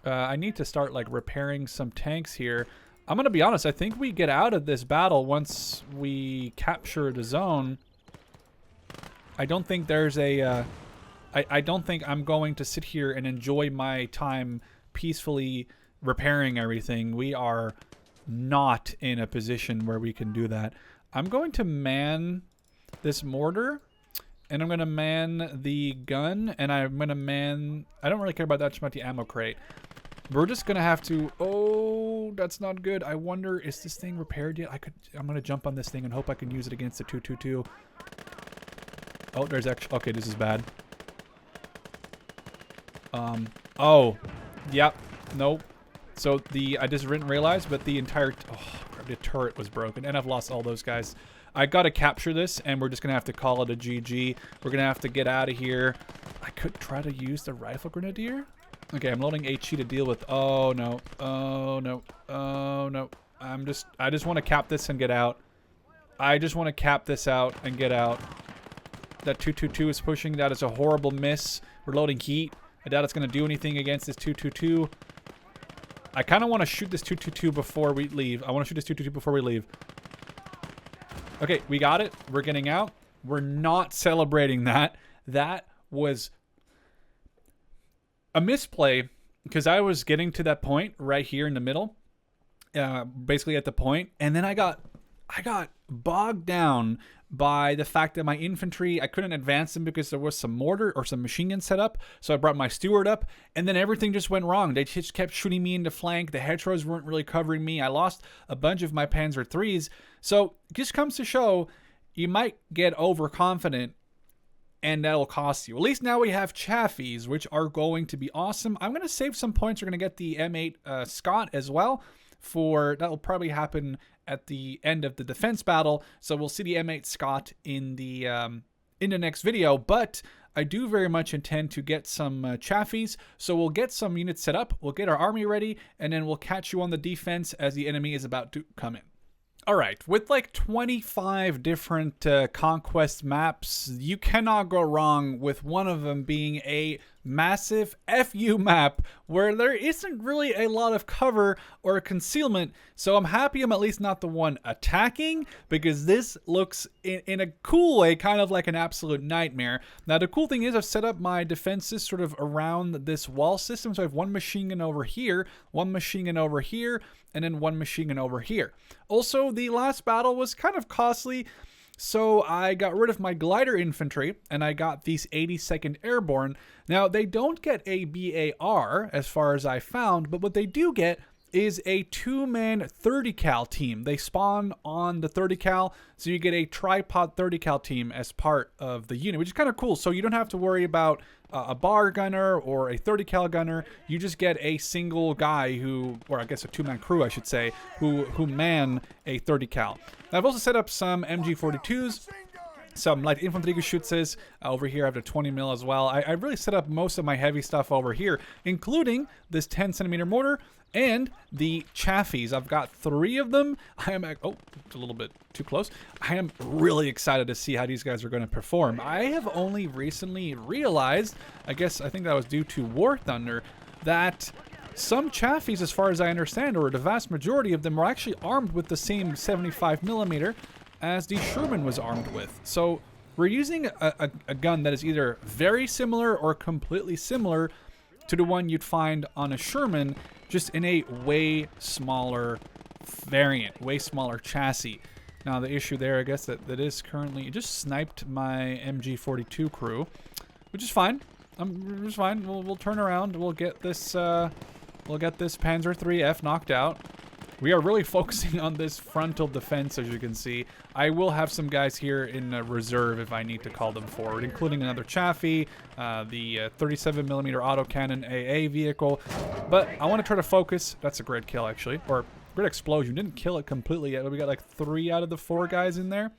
I need to start, like, repairing some tanks here. I'm going to be honest, I think we get out of this battle once we capture the zone. I don't think there's a... I don't think I'm going to sit here and enjoy my time peacefully repairing everything. We are not in a position where we can do that. I'm going to man this mortar, and I'm going to man the gun, and I'm going to man... I don't really care about that much about the ammo crate. We're just gonna have to... Oh, that's not good. I wonder, is this thing repaired yet? I'm gonna jump on this thing and hope I can use it against the 222. Oh, there's actually... Okay, this is bad. Oh. Yep. Nope. So I just didn't realize, but the entire... Oh, the turret was broken, and I've lost all those guys. I gotta capture this, and we're just gonna have to call it a GG. We're gonna have to get out of here. I could try to use the rifle grenadier. Okay, I'm loading HE to deal with... Oh, no. Oh, no. Oh, no. I just want to cap this and get out. I just want to cap this out and get out. That 222 is pushing. That is a horrible miss. We're loading heat. I doubt it's going to do anything against this 222. I kind of want to shoot this 222 before we leave. I want to shoot this 222 before we leave. Okay, we got it. We're getting out. We're not celebrating that. That was... a misplay, because I was getting to that point right here in the middle, basically at the point, and then I got bogged down by the fact that my infantry, I couldn't advance them because there was some mortar or some machine gun set up, so I brought my steward up, and then everything just went wrong. They just kept shooting me in the flank. The hedgerows weren't really covering me. I lost a bunch of my Panzer IIIs, so it just comes to show you might get overconfident, and that'll cost you. At least now we have Chaffies, which are going to be awesome. I'm going to save some points. We're going to get the M8 Scott as well. That'll probably happen at the end of the defense battle. So we'll see the M8 Scott in the next video. But I do very much intend to get some Chaffies. So we'll get some units set up. We'll get our army ready. And then we'll catch you on the defense as the enemy is about to come in. All right, with like 25 different conquest maps, you cannot go wrong with one of them being a massive FU map where there isn't really a lot of cover or concealment. So I'm happy I'm at least not the one attacking, because this looks in a cool way kind of like an absolute nightmare. Now the cool thing is I've set up my defenses sort of around this wall system. So I have one machine gun over here, one machine gun over here, and then one machine gun over here. Also, the last battle was kind of costly, so I got rid of my glider infantry, and I got these 82nd Airborne. Now, they don't get a BAR, as far as I found, but what they do get is a 2-man 30 cal team. They spawn on the 30 cal, so you get a tripod 30 cal team as part of the unit, which is kind of cool. So you don't have to worry about a bar gunner or a 30 cal gunner. You just get a single guy who, or I guess a 2-man crew, I should say, who man a 30 cal. Now, I've also set up some MG42s, some light infantry Geschützes. Over here I have the 20 mil as well. I really set up most of my heavy stuff over here, including this 10 centimeter mortar and the Chaffies. I've got 3 of them. Oh, it's a little bit too close. I am really excited to see how these guys are going to perform. I have only recently realized, I think that was due to War Thunder, that some Chaffies, as far as I understand, or the vast majority of them, are actually armed with the same 75mm as the Sherman was armed with. So we're using a gun that is either very similar or completely similar to the one you'd find on a Sherman, just in a way smaller variant, way smaller chassis. Now the issue there, I guess, that is currently, it just sniped my MG42 crew, which is fine. It's fine. We'll turn around. We'll get this Panzer IIIF knocked out. We are really focusing on this frontal defense, as you can see. I will have some guys here in reserve if I need to call them forward, including another Chaffee, the 37mm autocannon AA vehicle. But I want to try to focus. That's a great kill, actually, or great explosion. Didn't kill it completely yet, but we got like 3 out of the 4 guys in there.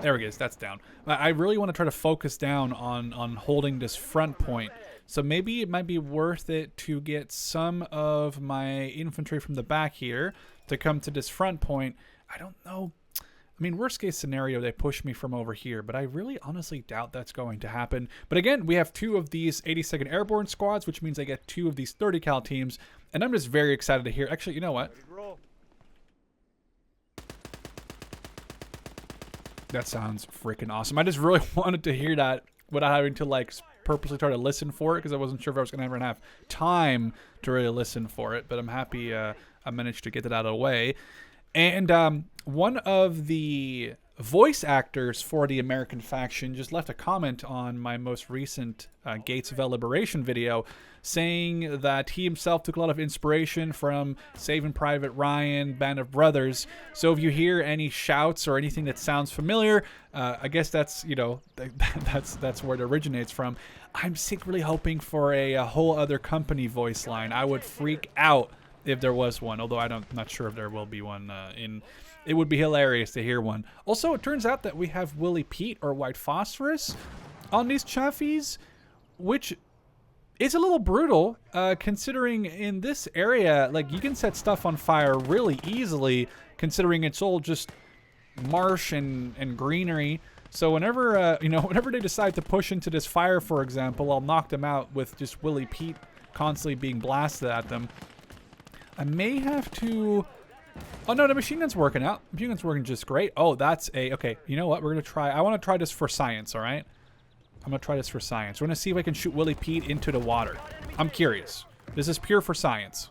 There he is. That's down. I really want to try to focus down on holding this front point. So maybe it might be worth it to get some of my infantry from the back here to come to this front point. I don't know. I mean, worst case scenario, they push me from over here, but I really honestly doubt that's going to happen. But again, we have 2 of these 82nd Airborne squads, which means I get 2 of these 30 cal teams, and I'm just very excited to hear. Actually, you know what? That sounds freaking awesome. I just really wanted to hear that without having to like purposely try to listen for it, because I wasn't sure if I was going to ever have time to really listen for it. But I'm happy I managed to get it out of the way. And one of the voice actors for the American faction just left a comment on my most recent Gates of Hell Liberation video, saying that he himself took a lot of inspiration from Saving Private Ryan, Band of Brothers. So if you hear any shouts or anything that sounds familiar, I guess that's, you know, that's where it originates from. I'm secretly hoping for a whole other company voice line. I would freak out if there was one, although I'm not sure if there will be one it would be hilarious to hear one. Also, it turns out that we have Willie Pete, or White Phosphorus, on these Chaffies, which is a little brutal, considering in this area, like, you can set stuff on fire really easily, considering it's all just marsh and greenery. So whenever, you know, whenever they decide to push into this fire, for example, I'll knock them out with just Willie Pete constantly being blasted at them. I may have to... Oh, no, the machine gun's working out. The machine gun's working just great. Oh, that's a... Okay, you know what? We're going to try... I want to try this for science, all right? I'm going to try this for science. We're going to see if I can shoot Willie Pete into the water. I'm curious. This is pure for science.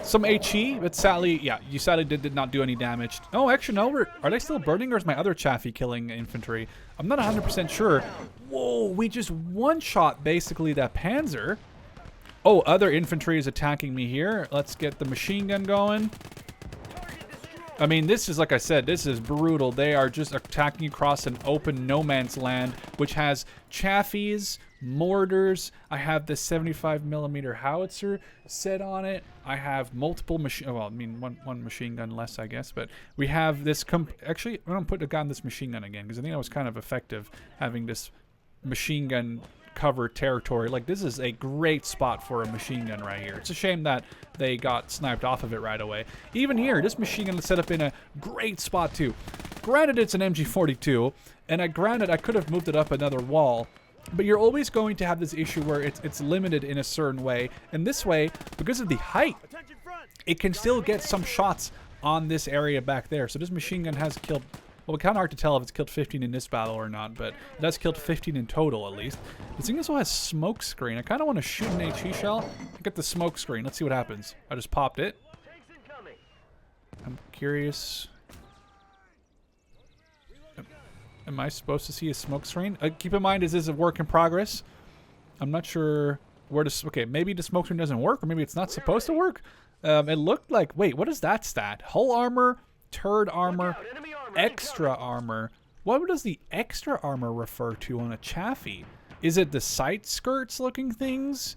Some HE, but sadly... Yeah, you sadly did not do any damage. Oh, actually, no. Are they still burning, or is my other Chaffee killing infantry? I'm not 100% sure. Whoa, we just one-shot, basically, that Panzer. Oh, other infantry is attacking me here. Let's get the machine gun going. I mean, this is, like I said, this is brutal. They are just attacking across an open no man's land, which has Chaffies, mortars. I have the 75mm howitzer set on it. I have multiple machine... Well, I mean, one machine gun less, I guess. But we have this... Actually, I'm going to put a gun on this machine gun again, because I think that was kind of effective, having this machine gun cover territory. Like, this is a great spot for a machine gun right here. It's a shame that they got sniped off of it right away. Even here, this machine gun is set up in a great spot too. Granted, it's an MG42, and granted, I could have moved it up another wall, but you're always going to have this issue where it's limited in a certain way, and this way, because of the height, it can still get some shots on this area back there. So this machine gun has killed... Well, it's kind of hard to tell if it's killed 15 in this battle or not, but it has killed 15 in total, at least. This thing also has smoke screen. I kind of want to shoot an HE shell. Get the smoke screen. Let's see what happens. I just popped it. I'm curious. Am I supposed to see a smoke screen? Keep in mind, this is a work in progress. I'm not sure where to... Okay, maybe the smoke screen doesn't work, or maybe it's not supposed to work. It looked like... Wait, what is that stat? Hull armor, turret armor, extra armor. What does the extra armor refer to on a Chaffee? Is it the sight skirts looking things?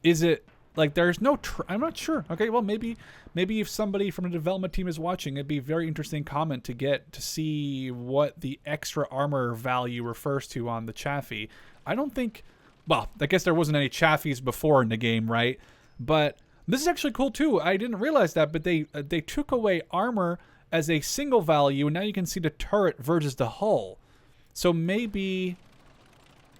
Is it like there's no... I'm not sure. Okay, well, maybe if somebody from the development team is watching, it'd be a very interesting comment to get to see what the extra armor value refers to on the Chaffee. I don't think... Well, I guess there wasn't any Chaffies before in the game, right? But this is actually cool too. I didn't realize that, but they took away armor as a single value, and now you can see the turret versus the hull. So maybe...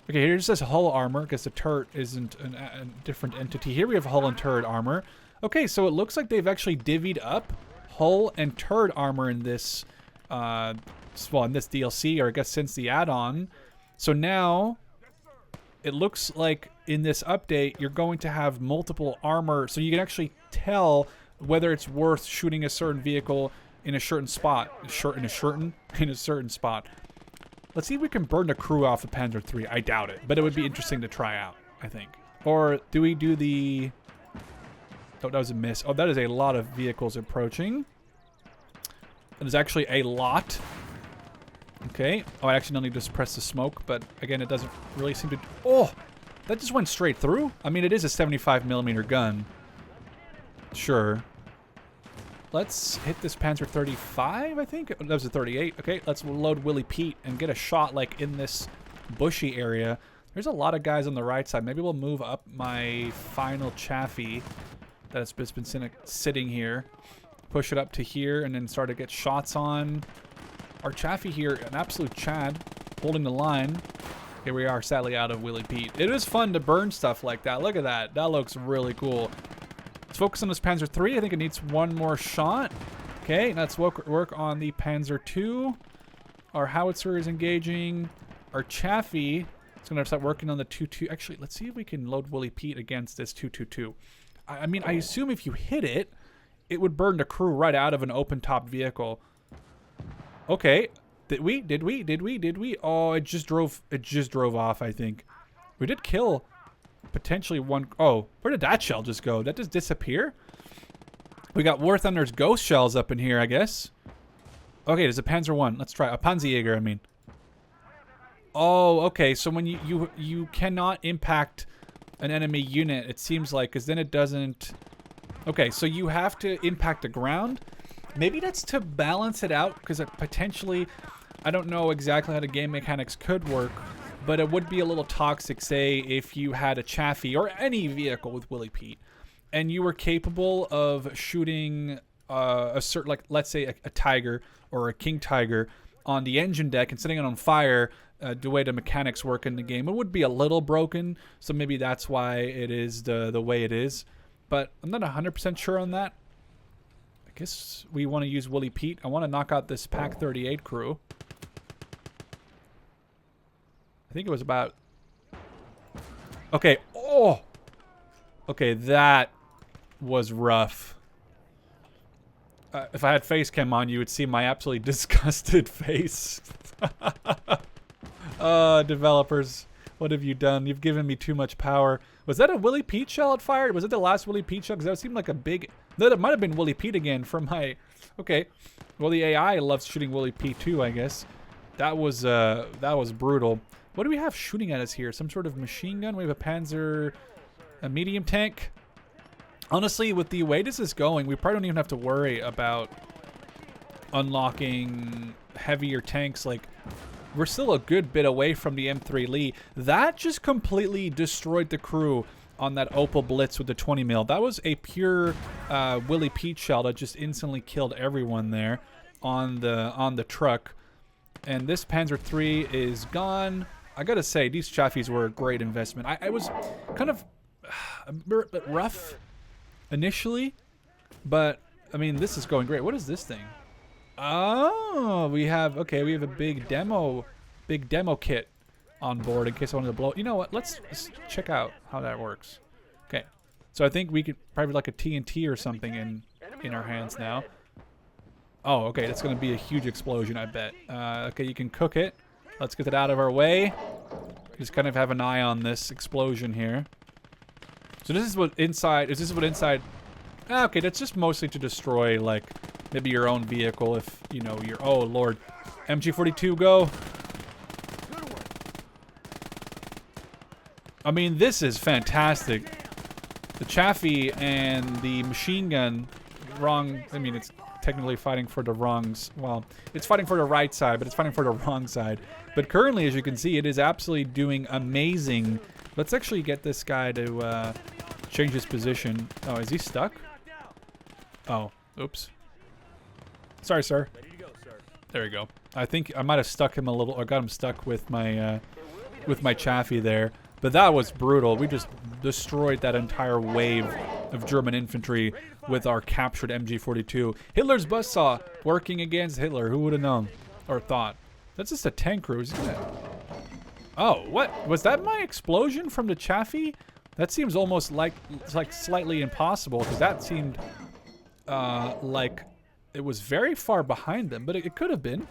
Okay, here it says hull armor, because the turret isn't a different entity. Here we have hull and turret armor. Okay, so it looks like they've actually divvied up hull and turret armor in this, well, in this DLC, or I guess since the add-on. So now, it looks like in this update, you're going to have multiple armor, so you can actually tell whether it's worth shooting a certain vehicle in a certain spot. In a certain spot. Let's see if we can burn the crew off the Panzer III. I doubt it, but it would be interesting to try out, I think. Or do we do the... Oh, that was a miss. Oh, that is a lot of vehicles approaching. That is actually a lot. Okay. Oh, I actually don't need to suppress the smoke, but again, it doesn't really seem to... Oh! That just went straight through? I mean, it is a 75mm gun. Sure. Let's hit this Panzer 35, I think? That was a 38. Okay, let's load Willie Pete and get a shot, like, in this bushy area. There's a lot of guys on the right side. Maybe we'll move up my final Chaffee that's been sitting here. Push it up to here and then start to get shots on. Our Chaffee here, an absolute Chad, holding the line. Here we are, sadly out of Willie Pete. It is fun to burn stuff like that. Look at that. That looks really cool. Let's focus on this Panzer III. I think it needs one more shot. Okay, let's work on the Panzer II. Our howitzer is engaging. Our Chaffee is going to start working on the 2-2. Actually, let's see if we can load Willie Pete against this 2-2-2. I mean, I assume if you hit it, it would burn the crew right out of an open-top vehicle. Okay. Did we? Oh, it just drove off, I think. We did kill potentially one. Oh, where did that shell just go? That just disappear? We got War Thunder's ghost shells up in here, I guess. Okay, there's a Panzer I. Let's try a Panzerjäger, I mean. Oh, okay. So when you cannot impact an enemy unit, it seems like, because then it doesn't. Okay, so you have to impact the ground. Maybe that's to balance it out, because it potentially, I don't know exactly how the game mechanics could work, but it would be a little toxic, say, if you had a Chaffee or any vehicle with Willie Pete, and you were capable of shooting a certain, like, let's say a Tiger or a King Tiger on the engine deck and setting it on fire. The way the mechanics work in the game, it would be a little broken, so maybe that's why it is the way it is. But I'm not 100% sure on that. I guess we want to use Willie Pete. I want to knock out this Pack 38 crew. I think it was about... Okay. Oh! Okay, that was rough. If I had face cam on, you would see my absolutely disgusted face. Developers, what have you done? You've given me too much power. Was that a Willie Pete shell it fired? Was it the last Willie Pete shell? Because that seemed like a big... No, it might have been Willie Pete again from my... Okay. Well, the AI loves shooting Willie Pete too, I guess. That was brutal. What do we have shooting at us here? Some sort of machine gun? We have a Panzer... A medium tank? Honestly, with the way this is going, we probably don't even have to worry about unlocking heavier tanks. Like, we're still a good bit away from the M3 Lee. That just completely destroyed the crew on that Opel Blitz with the 20 mil. That was a pure Willie Pete shell that just instantly killed everyone there on the truck. And this Panzer III is gone. I gotta say, these Chaffies were a great investment. I was kind of a bit rough initially, but I mean, this is going great. What is this thing? Oh, we have a big demo kit on board in case I wanted to blow. You know what? Let's check out how that works. Okay, so I think we could probably like a TNT or something in our hands now. Oh, okay, that's gonna be a huge explosion, I bet. Okay, you can cook it. Let's get it out of our way. Just kind of have an eye on this explosion here. So this is what inside. Is this what inside? Ah, okay, that's just mostly to destroy, like, maybe your own vehicle if, you know, you're... Oh, Lord. MG42, go. I mean, this is fantastic. The Chaffee and the machine gun, wrong... I mean, it's technically fighting for the wrongs. Well, it's fighting for the right side, but it's fighting for the wrong side. But currently, as you can see, it is absolutely doing amazing. Let's actually get this guy to change his position. Oh, is he stuck? Oh, oops. Sorry, sir. There we go. I think I might have stuck him a little, or got him stuck with my Chaffee there. But that was brutal. We just destroyed that entire wave of German infantry with our captured MG42. Hitler's buzzsaw working against Hitler. Who would have known or thought? That's just a tank crew, isn't it? Oh, what? Was that my explosion from the Chaffee? That seems almost like slightly impossible, because that seemed like it was very far behind them, but it could have been.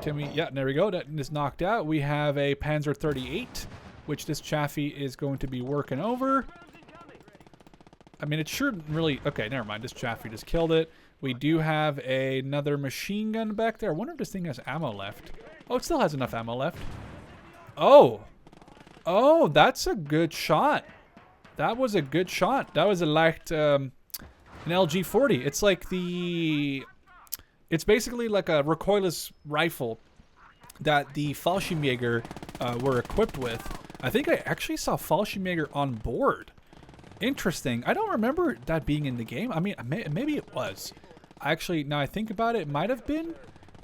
Timmy, yeah, there we go. That is knocked out. We have a Panzer 38, which this Chaffee is going to be working over. I mean, it shouldn't really... Okay, never mind. This Chaffee just killed it. We do have another machine gun back there. I wonder if this thing has ammo left. Oh, it still has enough ammo left. Oh. Oh, that's a good shot. That was a good shot. That was a light, an LG-40. It's like the... It's basically like a recoilless rifle that the Fallschirmjäger were equipped with. I think I actually saw Fallschirmjäger on board. Interesting. I don't remember that being in the game. I mean, maybe it was. Actually, now I think about it, it might have been.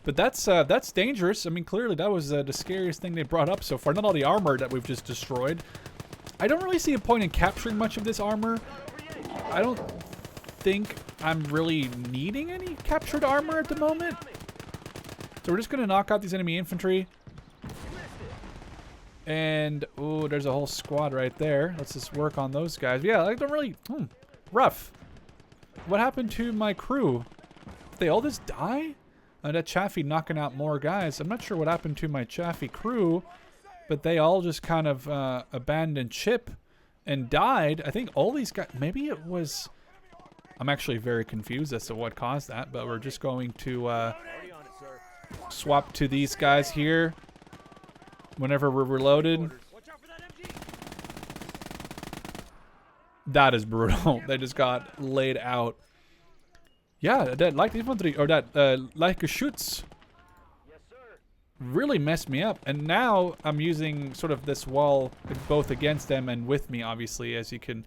But that's dangerous. I mean, clearly that was the scariest thing they brought up so far. Not all the armor that we've just destroyed. I don't really see a point in capturing much of this armor. I don't think I'm really needing any captured armor at the moment. So we're just going to knock out these enemy infantry. And, oh, there's a whole squad right there. Let's just work on those guys. Yeah, I don't really... rough. What happened to my crew? Did they all just die? That Chaffee knocking out more guys. I'm not sure what happened to my Chaffee crew, but they all just kind of abandoned ship and died. I think all these guys... Maybe it was... I'm actually very confused as to what caused that, but we're just going to swap to these guys here whenever we're reloaded. That is brutal. They just got laid out. Yeah, that light infantry, or that like shoots really messed me up. And now I'm using sort of this wall both against them and with me, obviously, as you can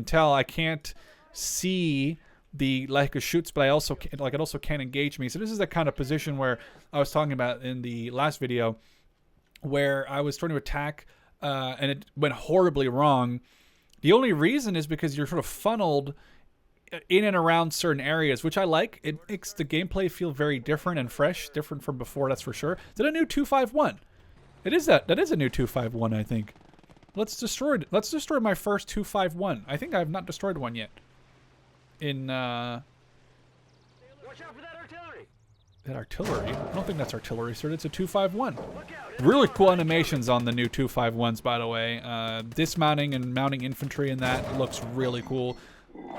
tell. I can't see the Leica shoots, but I also it also can't engage me. So this is the kind of position where I was talking about in the last video, where I was trying to attack and it went horribly wrong. The only reason is because you're sort of funneled in and around certain areas, which I like. It makes the gameplay feel very different and fresh, different from before, that's for sure. Is it a new 251? It is that. That is a new 251, I think. Let's destroy my first 251. I think I have not destroyed one yet. In watch out for that artillery. That artillery? I don't think that's artillery, sir. It's a 251. Really cool animations on the new 251s, by the way. Dismounting and mounting infantry in that looks really cool.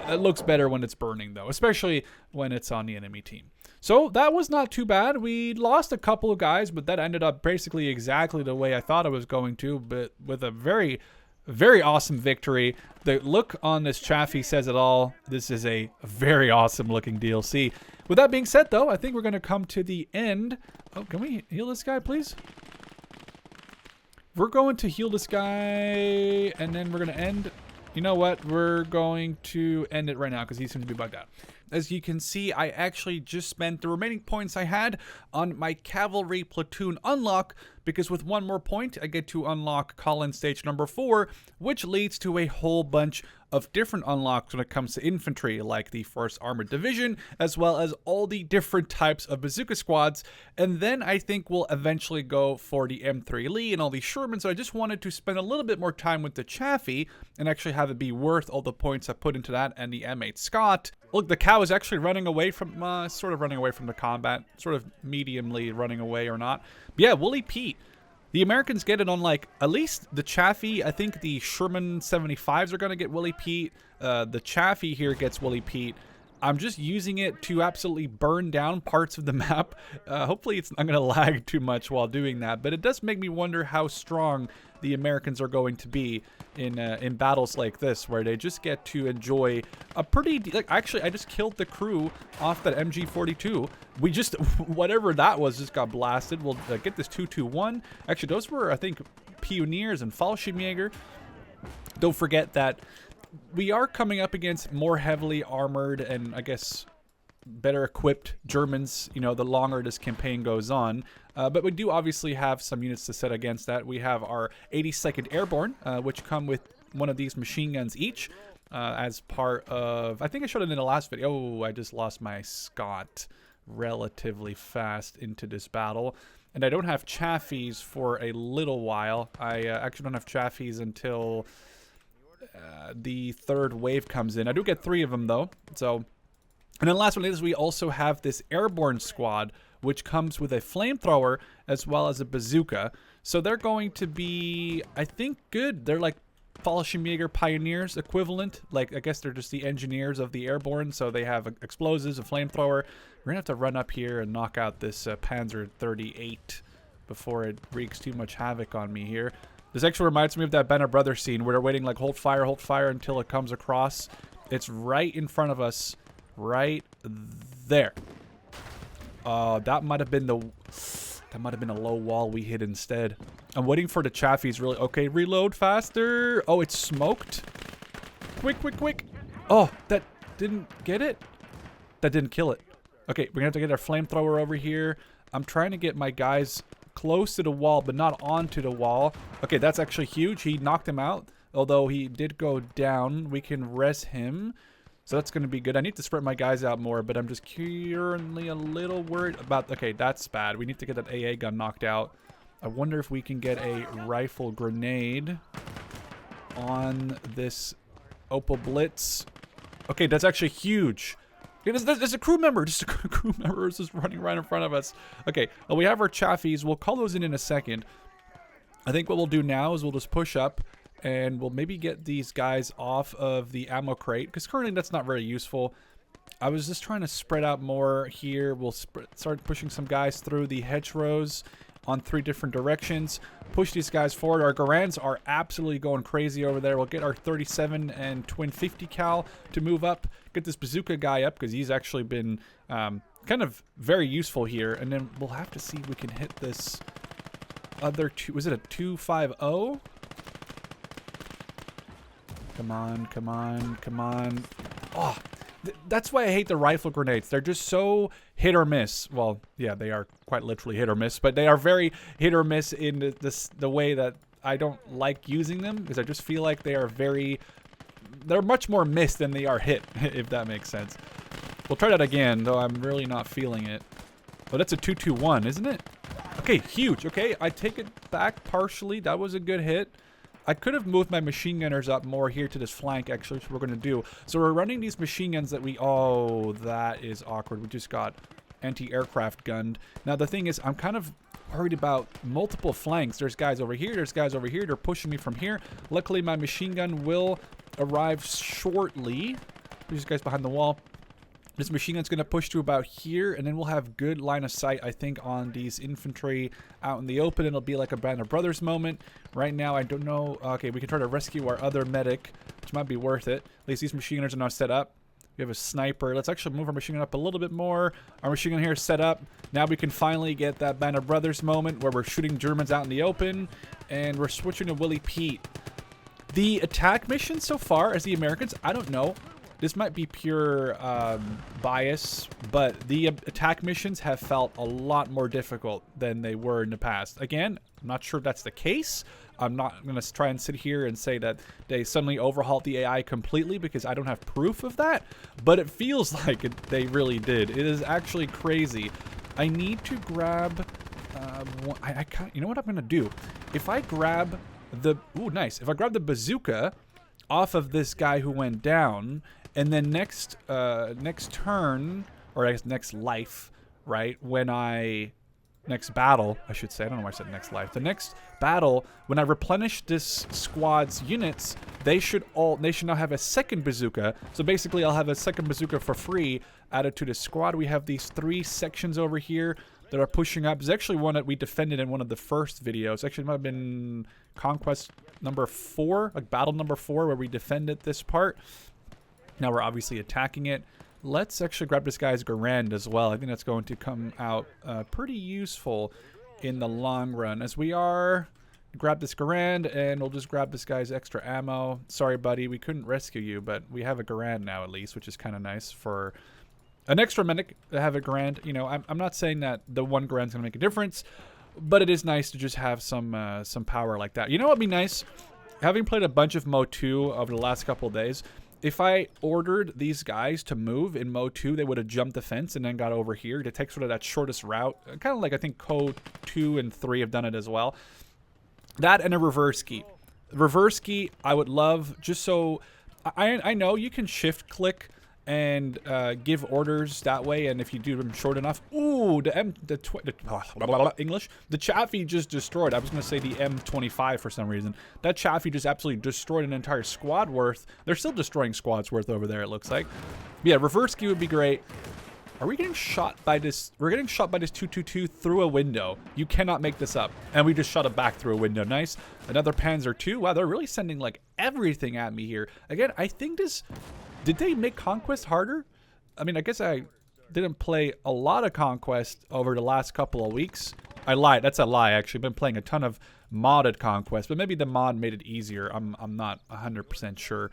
It looks better when it's burning, though, especially when it's on the enemy team. So that was not too bad. We lost a couple of guys, but that ended up basically exactly the way I thought it was going to, but with a very, very awesome victory. The look on this Chaffee says it all. This is a very awesome looking DLC. With that being said, though, I think we're going to come to the end. Oh, can we heal this guy, please? We're going to heal this guy, and then we're going to end. You know what? We're going to end it right now because he seems to be bugged out. As you can see, I actually just spent the remaining points I had on my cavalry platoon unlock, because with one more point, I get to unlock call-in stage number 4, which leads to a whole bunch of different unlocks when it comes to infantry, like the 1st Armored Division, as well as all the different types of bazooka squads. And then I think we'll eventually go for the M3 Lee and all these Sherman. So I just wanted to spend a little bit more time with the Chaffee and actually have it be worth all the points I put into that, and the M8 Scott. Look, the cow is actually running away from, sort of running away from the combat, sort of mediumly running away or not. But yeah, Wooly Pete. The Americans get it on, like, at least the Chaffee. I think the Sherman 75s are going to get Wooly Pete. The Chaffee here gets Wooly Pete. I'm just using it to absolutely burn down parts of the map. Hopefully it's not going to lag too much while doing that. But it does make me wonder how strong the Americans are going to be in battles like this, where they just get to enjoy a pretty... Like, actually, I just killed the crew off that MG42. We just... Whatever that was just got blasted. We'll get this 221. Actually, those were, I think, Pioneers and Fallschirmjäger. Don't forget that we are coming up against more heavily armored and, I guess, better equipped Germans, you know, the longer this campaign goes on. But we do obviously have some units to set against that. We have our 82nd Airborne, which come with one of these machine guns each, as part of... I think I showed it in the last video. Oh, I just lost my Scott relatively fast into this battle. And I don't have Chaffies for a little while. I actually don't have Chaffies until the third wave comes in. I do get 3 of them, though. So, and then last but not least, we also have this airborne squad, which comes with a flamethrower as well as a bazooka. So they're going to be, I think, good. They're like Fallschirmjäger pioneers equivalent. Like, I guess they're just the engineers of the airborne, so they have explosives, a flamethrower. We're gonna have to run up here and knock out this Panzer 38 before it wreaks too much havoc on me here. This actually reminds me of that Band of Brothers scene where they're waiting like hold fire until it comes across. It's right in front of us, right there. That might have been a low wall we hit instead. I'm waiting for the Chaffies really. Okay, reload faster. Oh, it's smoked. Quick, quick, quick. Oh, that didn't get it. That didn't kill it. Okay, we're gonna have to get our flamethrower over here. I'm trying to get my guys close to the wall, but not onto the wall. Okay, that's actually huge. He knocked him out, although he did go down. We can res him. So that's going to be good. I need to spread my guys out more, but I'm just currently a little worried about... Okay, that's bad. We need to get that AA gun knocked out. I wonder if we can get a rifle grenade on this Opel Blitz. Okay, that's actually huge. Okay, there's a crew member. Just a crew member is just running right in front of us. Okay, well, we have our Chaffies. We'll call those in a second. I think what we'll do now is we'll just push up and we'll maybe get these guys off of the ammo crate, because currently that's not very useful. I was just trying to spread out more here. We'll start pushing some guys through the hedgerows on 3 different directions. Push these guys forward. Our Garands are absolutely going crazy over there. We'll get our 37 and twin 50 cal to move up. Get this bazooka guy up, because he's actually been kind of very useful here. And then we'll have to see if we can hit this other two. Was it a 250? Come on, come on, come on. Oh, that's why I hate the rifle grenades. They're just so hit or miss. Well, yeah, they are quite literally hit or miss, but they are very hit or miss in the way that I don't like using them, because I just feel like they're much more miss than they are hit, if that makes sense. We'll try that again, though I'm really not feeling it. Oh, that's a 221, isn't it? Okay, huge. Okay, I take it back partially. That was a good hit. I could have moved my machine gunners up more here to this flank, actually, which we're going to do. So we're running these machine guns that we... Oh, that is awkward. We just got anti-aircraft gunned. Now, the thing is, I'm kind of worried about multiple flanks. There's guys over here. There's guys over here. They're pushing me from here. Luckily, my machine gun will arrive shortly. There's guys behind the wall. This machine gun's going to push to about here, and then we'll have good line of sight, I think, on these infantry out in the open. It'll be like a Band of Brothers moment. Right now, I don't know. Okay, we can try to rescue our other medic, which might be worth it. At least these machine gunners are now set up. We have a sniper. Let's actually move our machine gun up a little bit more. Our machine gun here is set up. Now we can finally get that Band of Brothers moment where we're shooting Germans out in the open, and we're switching to Willie Pete. The attack mission so far, as the Americans, I don't know. This might be pure bias, but the attack missions have felt a lot more difficult than they were in the past. Again, I'm not sure if that's the case. I'm not going to try and sit here and say that they suddenly overhauled the AI completely, because I don't have proof of that, but it feels like they really did. It is actually crazy. I need to grab... you know what I'm going to do? If I grab the... Ooh, nice. If I grab the bazooka off of this guy who went down... And then next turn, or I guess next life, right? Next battle, I should say. I don't know why I said next life. The next battle, when I replenish this squad's units, they should now have a second bazooka. So basically, I'll have a second bazooka for free added to the squad. We have these 3 sections over here that are pushing up. There's actually one that we defended in one of the first videos. Actually, it might have been Conquest number 4, like battle number 4, where we defended this part. Now we're obviously attacking it. Let's actually grab this guy's Garand as well. I think that's going to come out pretty useful in the long run. As we are, grab this Garand, and we'll just grab this guy's extra ammo. Sorry, buddy, we couldn't rescue you, but we have a Garand now at least, which is kind of nice for an extra medic to have a Garand. You know, I'm not saying that the one Garand's going to make a difference, but it is nice to just have some power like that. You know what would be nice? Having played a bunch of Mo 2 over the last couple of days, if I ordered these guys to move in Mo 2, they would have jumped the fence and then got over here to take sort of that shortest route. Kind of like I think Co 2 and 3 have done it as well. That and a reverse key. Reverse key, I would love, just so I know you can shift click and give orders that way, and if you do them short enough, ooh, the Chaffee just destroyed. I was gonna say the M25 for some reason. That Chaffee just absolutely destroyed an entire squad worth. They're still destroying squads worth over there, it looks like. But yeah, reverse key would be great. Are we getting shot by this? We're getting shot by this 222 through a window. You cannot make this up. And we just shot it back through a window. Nice. Another Panzer II. Wow, they're really sending like everything at me here. Again, I think this... Did they make Conquest harder? I mean, I guess I didn't play a lot of Conquest over the last couple of weeks. I lied. That's a lie, actually. I've been playing a ton of modded Conquest, but maybe the mod made it easier. I'm not 100% sure.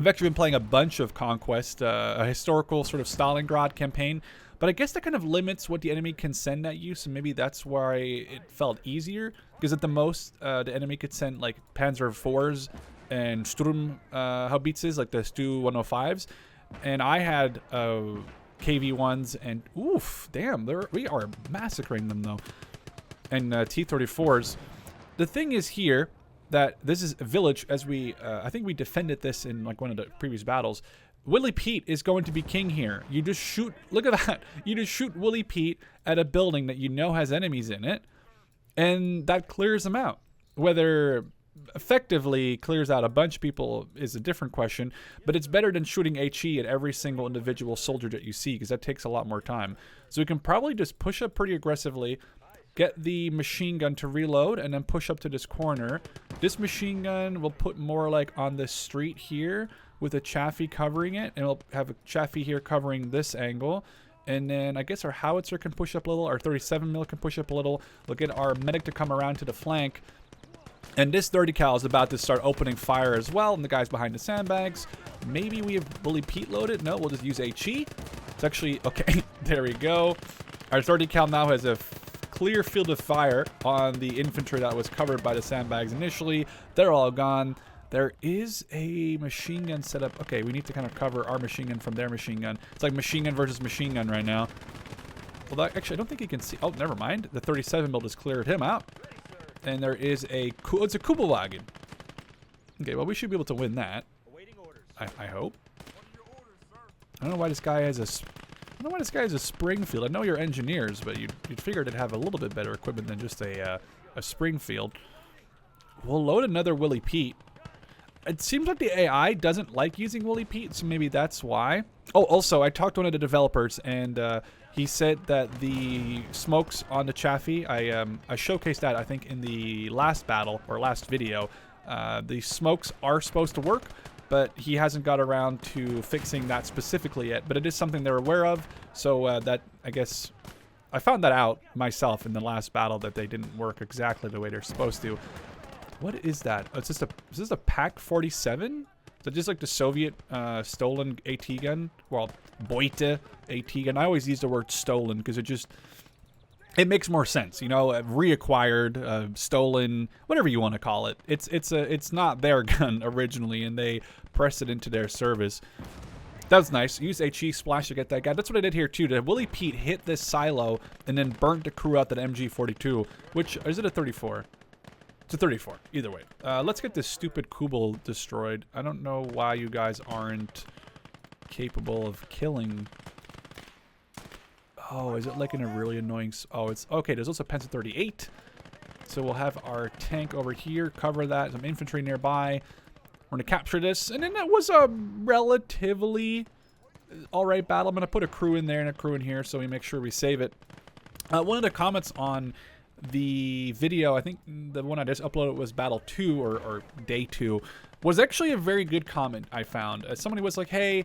I've actually been playing a bunch of Conquest, a historical sort of Stalingrad campaign, but I guess that kind of limits what the enemy can send at you, so maybe that's why it felt easier, because at the most, the enemy could send like Panzer IVs and Sturm Haubitzes, like the Stu 105s, and I had KV1s, and oof, damn, we are massacring them though, and T-34s. The thing is here, that this is a village, as we, I think we defended this in like one of the previous battles. Willie Pete is going to be king here. You just shoot, look at that. You just shoot Willie Pete at a building that you know has enemies in it, and that clears them out. Whether effectively clears out a bunch of people is a different question, but it's better than shooting HE at every single individual soldier that you see, because that takes a lot more time. So we can probably just push up pretty aggressively, get the machine gun to reload, and then push up to this corner. This machine gun will put more like on the street here with a Chaffee covering it, and we'll have a Chaffee here covering this angle. And then I guess our howitzer can push up a little, our 37 mil can push up a little. We'll get our medic to come around to the flank. And this 30 cal is about to start opening fire as well, and the guys behind the sandbags. Maybe we have Willie Pete loaded. No, we'll just use HE. It's actually, okay, there we go. Our 30 cal now has a clear field of fire on the infantry that was covered by the sandbags initially. They're all gone. There is a machine gun set up. Okay, we need to kind of cover our machine gun from their machine gun. It's like machine gun versus machine gun right now. Well, that, actually, I don't think he can see. Oh, never mind. The 37 mil just cleared him out. And there is a, it's a Kubelwagen. Okay, well, we should be able to win that. I hope. I don't know why this guy has a... I don't know why this guy has a Springfield. I know you're engineers, but you'd figure it'd have a little bit better equipment than just a Springfield. We'll load another Willie Pete. It seems like the AI doesn't like using Willie Pete, so maybe that's why. Oh, also, I talked to one of the developers, and he said that the smokes on the Chaffee, I showcased that, I think, in the last battle, or last video. The smokes are supposed to work, but he hasn't got around to fixing that specifically yet. But it is something they're aware of, so that, I guess, I found that out myself in the last battle, that they didn't work exactly the way they're supposed to. What is that? Oh, it's just a, is this a Pak 47? Is that just like the Soviet stolen AT gun? Well, Beute AT gun. I always use the word stolen because it makes more sense, you know, reacquired, stolen, whatever you want to call it. It's not their gun originally, and they pressed it into their service. That was nice. Use HE splash to get that guy. That's what I did here too. The Willie Pete hit this silo and then burnt the crew out that MG42, which, is it a 34? It's a 34, either way. Let's get this stupid Kubel destroyed. I don't know why you guys aren't capable of killing. Oh, is it like in a really annoying... Oh, it's... Okay, there's also Panzer 38. So we'll have our tank over here, cover that, some infantry nearby. We're going to capture this. And then that was a relatively alright battle. I'm going to put a crew in there and a crew in here so we make sure we save it. One of the comments on the video, I think the one I just uploaded was Battle 2 or Day 2, was actually a very good comment I found. Somebody was like, hey...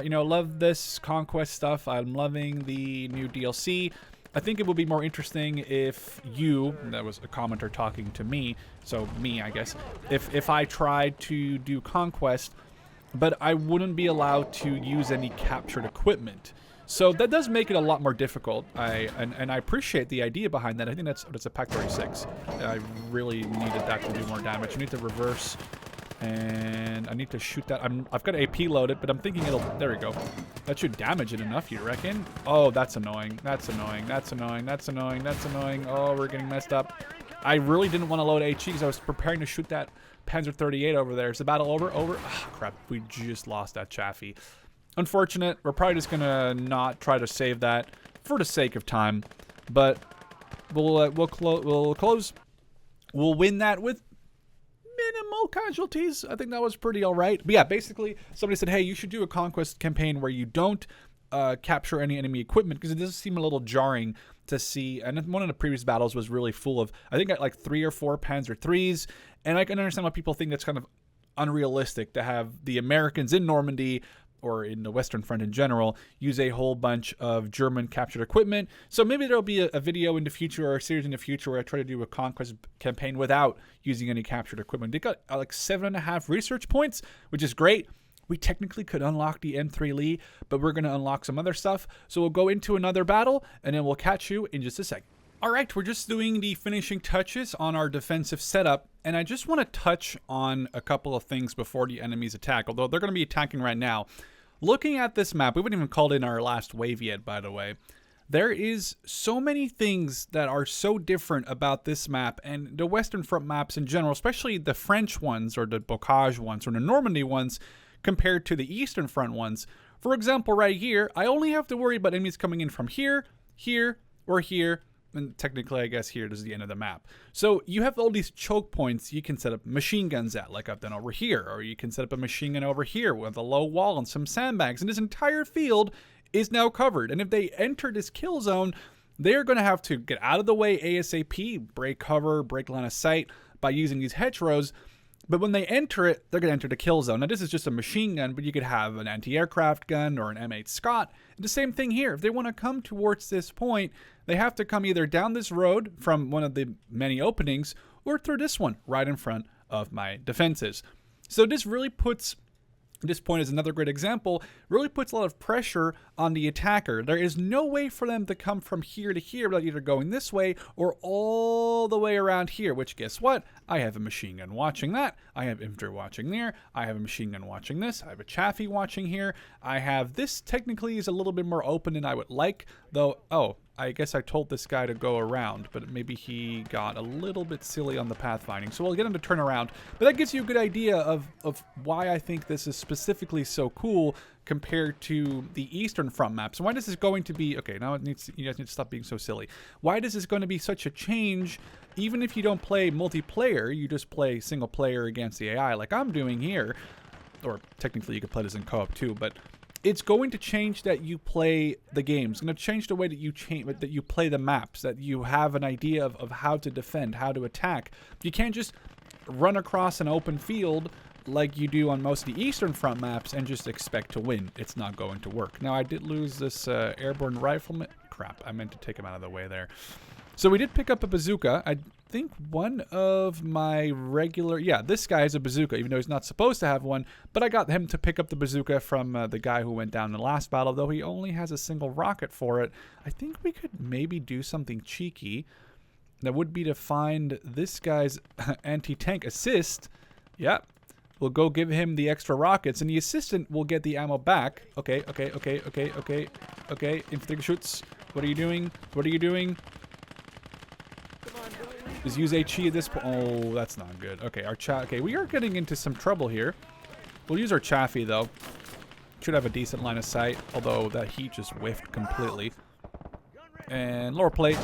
you know, love this Conquest stuff. I'm loving the new DLC. I think it would be more interesting if you, that was a commenter talking to me, so me, I guess, if I tried to do Conquest, but I wouldn't be allowed to use any captured equipment. So that does make it a lot more difficult. And I appreciate the idea behind that. I think that's a Pak 36. I really needed that to do more damage. I need to reverse. And I need to shoot that. I've got AP loaded, but I'm thinking it'll... There we go. That should damage it enough, you reckon? Oh, that's annoying. That's annoying. That's annoying. That's annoying. That's annoying. Oh, we're getting messed up. I really didn't want to load HE because I was preparing to shoot that Panzer 38 over there. Is the battle over? Over? Oh, crap. We just lost that Chaffee. Unfortunate. We're probably just going to not try to save that for the sake of time. But we'll close. We'll win that with minimal casualties. I think that was pretty all right. But yeah, basically, somebody said, hey, you should do a conquest campaign where you don't capture any enemy equipment, because it does seem a little jarring to see. And one of the previous battles was really full of, I think, like 3 or 4 Panzer IIIs. And I can understand why people think that's kind of unrealistic to have the Americans in Normandy, or in the Western Front in general, use a whole bunch of German captured equipment. So maybe there'll be a video in the future, or a series in the future, where I try to do a conquest campaign without using any captured equipment. They got like 7.5 research points, which is great. We technically could unlock the M3 Lee, but we're going to unlock some other stuff. So we'll go into another battle, and then we'll catch you in just a second. All right, we're just doing the finishing touches on our defensive setup, and I just want to touch on a couple of things before the enemies attack, although they're going to be attacking right now. Looking at this map, we haven't even called in our last wave yet, by the way. There is so many things that are so different about this map and the Western Front maps in general, especially the French ones, or the Bocage ones, or the Normandy ones, compared to the Eastern Front ones. For example, right here, I only have to worry about enemies coming in from here, here, or here. And technically, I guess here is the end of the map. So you have all these choke points you can set up machine guns at, like I've done over here. Or you can set up a machine gun over here with a low wall and some sandbags. And this entire field is now covered. And if they enter this kill zone, they're going to have to get out of the way ASAP, break cover, break line of sight by using these hedgerows. But when they enter it, they're going to enter the kill zone. Now, this is just a machine gun, but you could have an anti-aircraft gun or an M8 Scott. The same thing here. If they want to come towards this point, they have to come either down this road from one of the many openings or through this one right in front of my defenses. So this really puts... This point is another great example, really puts a lot of pressure on the attacker. There is no way for them to come from here to here without either going this way or all the way around here, which guess what? I have a machine gun watching that. I have infantry watching there. I have a machine gun watching this. I have a Chaffee watching here. I have this technically is a little bit more open than I would like, though, oh, I guess I told this guy to go around, but maybe he got a little bit silly on the pathfinding. So we'll get him to turn around. But that gives you a good idea of why I think this is specifically so cool compared to the Eastern Front maps. And why this is going to be... Okay, now you guys need to stop being so silly. Why this is going to be such a change, even if you don't play multiplayer, you just play single player against the AI like I'm doing here. Or technically you could play this in co-op too, but... It's going to change that you play the games. It's going to change the way that you play the maps, that you have an idea of how to defend, how to attack. You can't just run across an open field like you do on most of the Eastern Front maps and just expect to win. It's not going to work. Now, I did lose this airborne rifleman. Crap, I meant to take him out of the way there. So we did pick up a bazooka. I think one of my regular... Yeah, this guy has a bazooka, even though he's not supposed to have one. But I got him to pick up the bazooka from the guy who went down in the last battle, though he only has a single rocket for it. I think we could maybe do something cheeky. That would be to find this guy's anti-tank assist. Yep. We'll go give him the extra rockets, and the assistant will get the ammo back. Okay. Infantry shoots. What are you doing? What are you doing? Just use HE at this point. Oh, that's not good. Okay, okay, we are getting into some trouble here. We'll use our Chaffee, though. Should have a decent line of sight, although that heat just whiffed completely. And lower plate.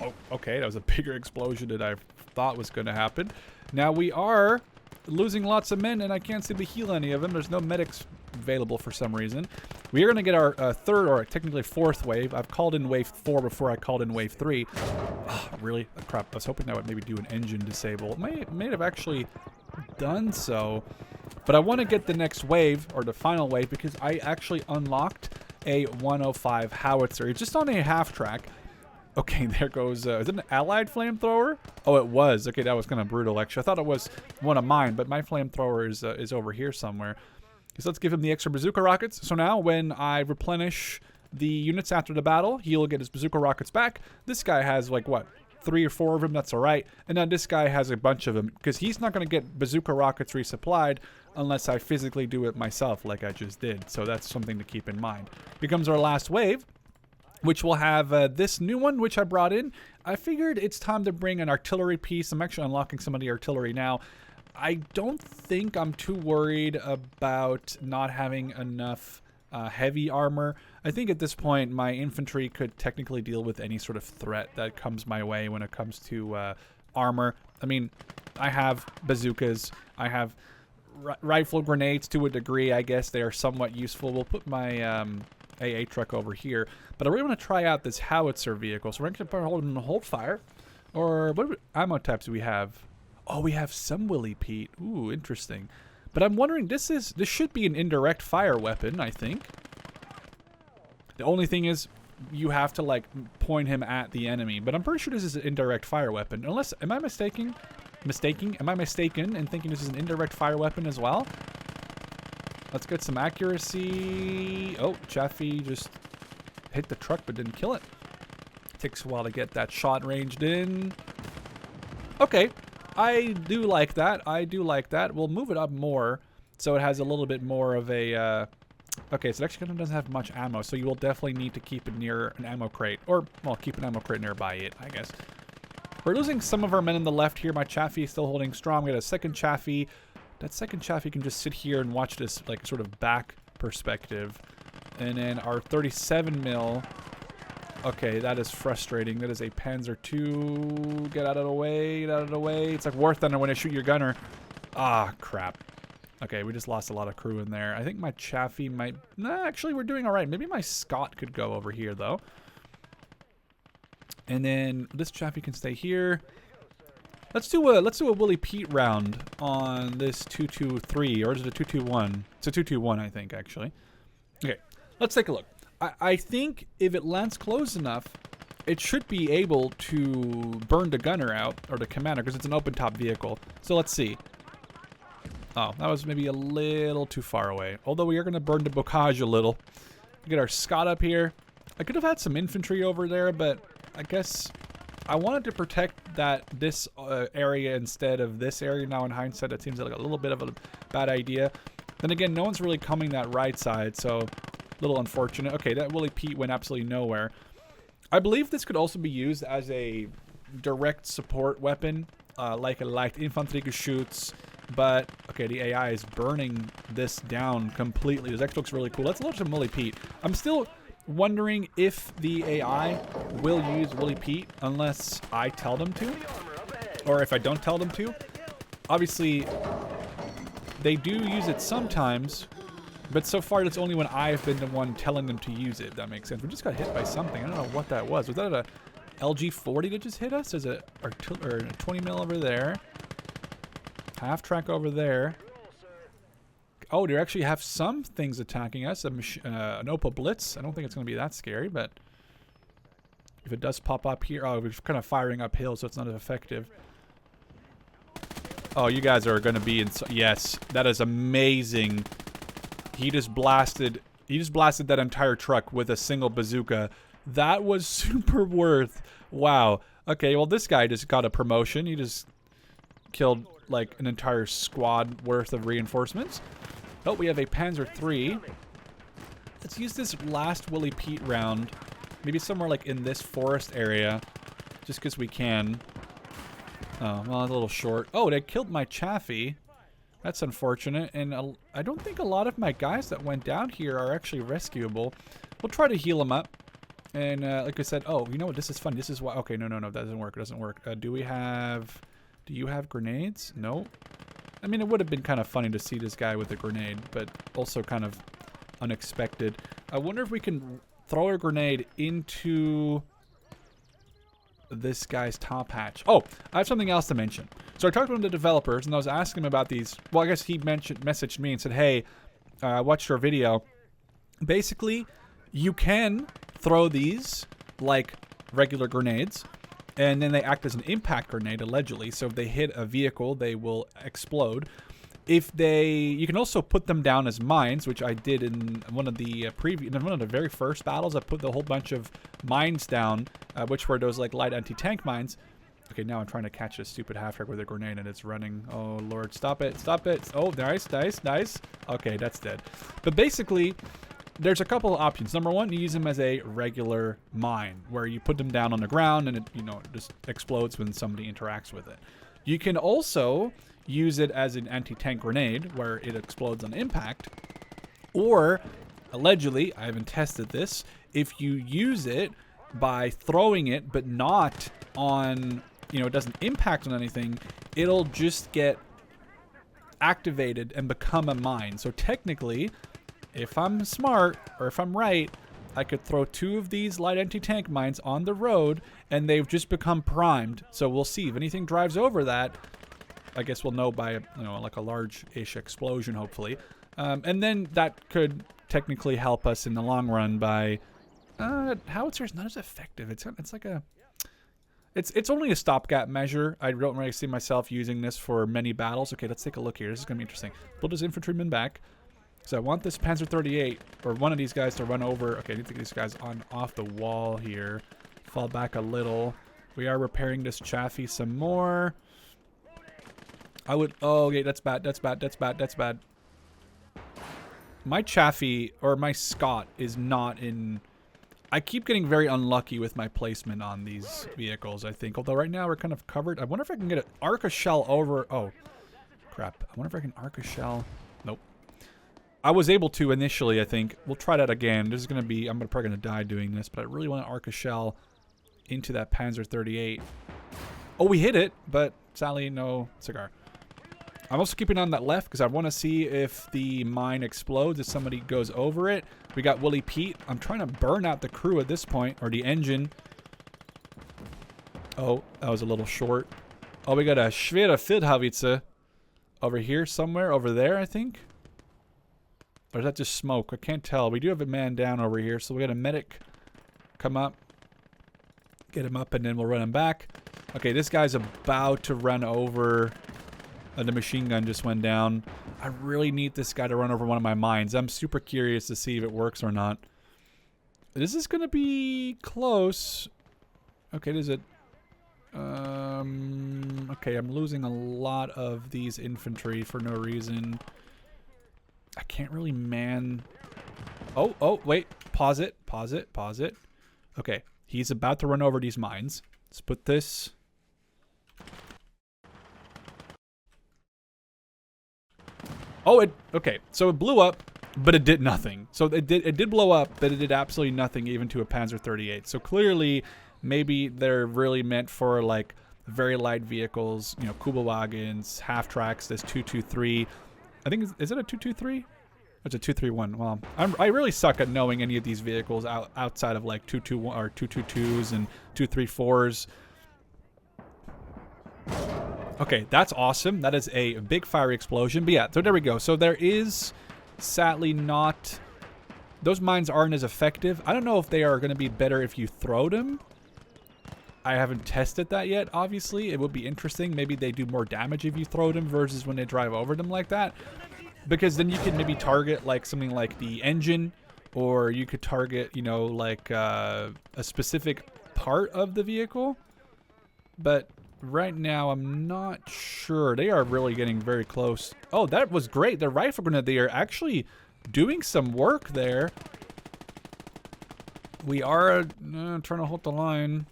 Oh, okay, that was a bigger explosion than I thought was going to happen. Now we are losing lots of men, and I can't seem to heal any of them. There's no medics available for some reason. We are going to get our third, or technically fourth wave. I've called in wave 4 before I called in wave 3. Oh, really? Oh, crap. I was hoping that would maybe do an engine disable. It may have actually done so. But I want to get the next wave, or the final wave, because I actually unlocked a 105 howitzer. It's just on a half track. Okay, there goes... is it an allied flamethrower? Oh, it was. Okay, that was kind of brutal, actually. I thought it was one of mine, but my flamethrower is over here somewhere. So let's give him the extra bazooka rockets. So now when I replenish the units after the battle, he'll get his bazooka rockets back. This guy has like, what, 3 or 4 of them? That's all right. And now this guy has a bunch of them because he's not going to get bazooka rockets resupplied unless I physically do it myself like I just did. So that's something to keep in mind. Becomes our last wave. which will have this new one, which I brought in. I figured it's time to bring an artillery piece. I'm actually unlocking some of the artillery now. I don't think I'm too worried about not having enough heavy armor. I think at this point, my infantry could technically deal with any sort of threat that comes my way when it comes to armor. I mean, I have bazookas. I have rifle grenades to a degree. I guess they are somewhat useful. We'll put my AA truck over here. But I really want to try out this howitzer vehicle. So we're going to hold fire. Or what ammo types do we have? Oh, we have some Willy Pete. Ooh, interesting. But I'm wondering, this should be an indirect fire weapon, I think. The only thing is, you have to like point him at the enemy. But I'm pretty sure this is an indirect fire weapon. Unless, am I mistaken? Am I mistaken in thinking this is an indirect fire weapon as well? Let's get some accuracy. Oh, Chaffee just hit the truck but didn't kill it. Takes a while to get that shot ranged in. Okay, I do like that. I do like that. We'll move it up more so it has a little bit more of a... Okay, so it actually doesn't have much ammo, so you will definitely need to keep it near an ammo crate. Or, well, keep an ammo crate nearby it, I guess. We're losing some of our men on the left here. My Chaffee is still holding strong. We got a second Chaffee. That second Chaffee can just sit here and watch this, like, sort of back perspective. And then our 37 mil. Okay, that is frustrating. That is a Panzer II. Get out of the way. Get out of the way. It's like War Thunder when I shoot your gunner. Ah, crap. Okay, we just lost a lot of crew in there. I think my Chaffee might... Nah, actually, we're doing all right. Maybe my Scott could go over here, though. And then this Chaffee can stay here. Let's do a Willy Pete round on this 223, or is it a 221? It's a 221, I think, actually. Okay, let's take a look. I think if it lands close enough, it should be able to burn the gunner out, or the commander, because it's an open top vehicle. So let's see. Oh, that was maybe a little too far away. Although we are going to burn the bocage a little. Get our Scott up here. I could have had some infantry over there, but I guess I wanted to protect this area instead of this area. Now in hindsight, it seems like a little bit of a bad idea. Then again, no one's really coming that right side, so a little unfortunate. Okay, that Willy Pete went absolutely nowhere. I believe this could also be used as a direct support weapon, like a light infantry shoots. But, okay, the AI is burning this down completely. This actually looks really cool. Let's load some Willy Pete. I'm still wondering if the AI will use Willy Pete unless I tell them to. Or if I don't tell them to. Obviously, they do use it sometimes. But so far, it's only when I've been the one telling them to use it. That makes sense. We just got hit by something. I don't know what that was. Was that a LG-40 that just hit us? There's a 20 mil over there. Half track over there. Oh, they actually have some things attacking us. An Opel Blitz. I don't think it's going to be that scary, but if it does pop up here... Oh, we're kind of firing uphill, so it's not as effective. Oh, you guys are going to be in... Yes, that is amazing. He just blasted that entire truck with a single bazooka. That was super worth. Wow. Okay, well, this guy just got a promotion. He just killed like an entire squad worth of reinforcements. Oh, we have a Panzer III. Let's use this last Willy Pete round. Maybe somewhere like in this forest area. Just because we can. Oh, well, a little short. Oh, they killed my Chaffee. That's unfortunate. And I don't think a lot of my guys that went down here are actually rescuable. We'll try to heal them up. And like I said, oh, you know what? This is fun. This is why. Okay, no, that doesn't work. It doesn't work. Do you have grenades? No. I mean, it would have been kind of funny to see this guy with a grenade, but also kind of unexpected. I wonder if we can throw a grenade into this guy's top hatch. Oh, I have something else to mention. So I talked to the developers, and I was asking him about these. Well, I guess he messaged me and said, hey, I watched your video. Basically, you can throw these like regular grenades, and then they act as an impact grenade, allegedly. So if they hit a vehicle, they will explode. You can also put them down as mines, which I did in one of the very first battles. I put a whole bunch of mines down, which were those like light anti-tank mines. Okay, now I'm trying to catch a stupid half-track with a grenade, and it's running. Oh Lord, stop it, stop it! Oh, nice. Okay, that's dead. But basically, there's a couple of options. Number one, you use them as a regular mine, where you put them down on the ground and it, you know, just explodes when somebody interacts with it. You can also use it as an anti-tank grenade, where it explodes on impact. Or, allegedly, I haven't tested this, if you use it by throwing it, but not on, you know, it doesn't impact on anything, it'll just get activated and become a mine. So technically, if I'm smart, or if I'm right, I could throw 2 of these light anti-tank mines on the road, and they've just become primed. So we'll see. If anything drives over that, I guess we'll know by, you know, like a large-ish explosion, hopefully. And then that could technically help us in the long run by... Howitzer's not as effective. It's like a... It's only a stopgap measure. I don't really see myself using this for many battles. Okay, let's take a look here. This is going to be interesting. Pull his infantryman back. So I want this Panzer 38, or one of these guys, to run over. Okay, I need to get these guys off the wall here. Fall back a little. We are repairing this Chaffee some more. I would... Oh, okay, that's bad. That's bad. That's bad. That's bad. My Chaffee, or my Scott, is not in... I keep getting very unlucky with my placement on these vehicles, I think. Although right now we're kind of covered. I wonder if I can get an arc a shell over... Oh, crap. I wonder if I can arc a shell. Nope. I was able to initially, I think. We'll try that again. This is going to be... I'm probably going to die doing this, but I really want to arc a shell into that Panzer 38. Oh, we hit it, but sadly, no cigar. I'm also keeping on that left because I want to see if the mine explodes, if somebody goes over it. We got Willie Pete. I'm trying to burn out the crew at this point, or the engine. Oh, that was a little short. Oh, we got a Schwere Feldhaubitze over here somewhere, over there, I think. Or is that just smoke? I can't tell. We do have a man down over here, so we got a medic come up. Get him up, and then we'll run him back. Okay, this guy's about to run over... the machine gun just went down. I really need this guy to run over one of my mines. I'm super curious to see if it works or not. This is going to be close. Okay, does it... okay, I'm losing a lot of these infantry for no reason. I can't really man... Oh, wait. Pause it. Pause it. Pause it. Okay, he's about to run over these mines. Let's put this... Oh, okay. So it blew up, but it did nothing. So it did blow up, but it did absolutely nothing even to a Panzer 38. So clearly, maybe they're really meant for like very light vehicles, you know, Kubelwagens, half tracks. This 223. I think is it a 223? It's a 231. Well, I really suck at knowing any of these vehicles outside of like 221 or 222s and 234s. Okay, that's awesome. That is a big fiery explosion. But yeah, so there we go. So there is sadly not... Those mines aren't as effective. I don't know if they are going to be better if you throw them. I haven't tested that yet, obviously. It would be interesting. Maybe they do more damage if you throw them versus when they drive over them like that. Because then you can maybe target like something like the engine, or you could target, you know, like a specific part of the vehicle. But... right now, I'm not sure. They are really getting very close. Oh, that was great. The rifle grenade, they are actually doing some work there. We are trying to hold the line.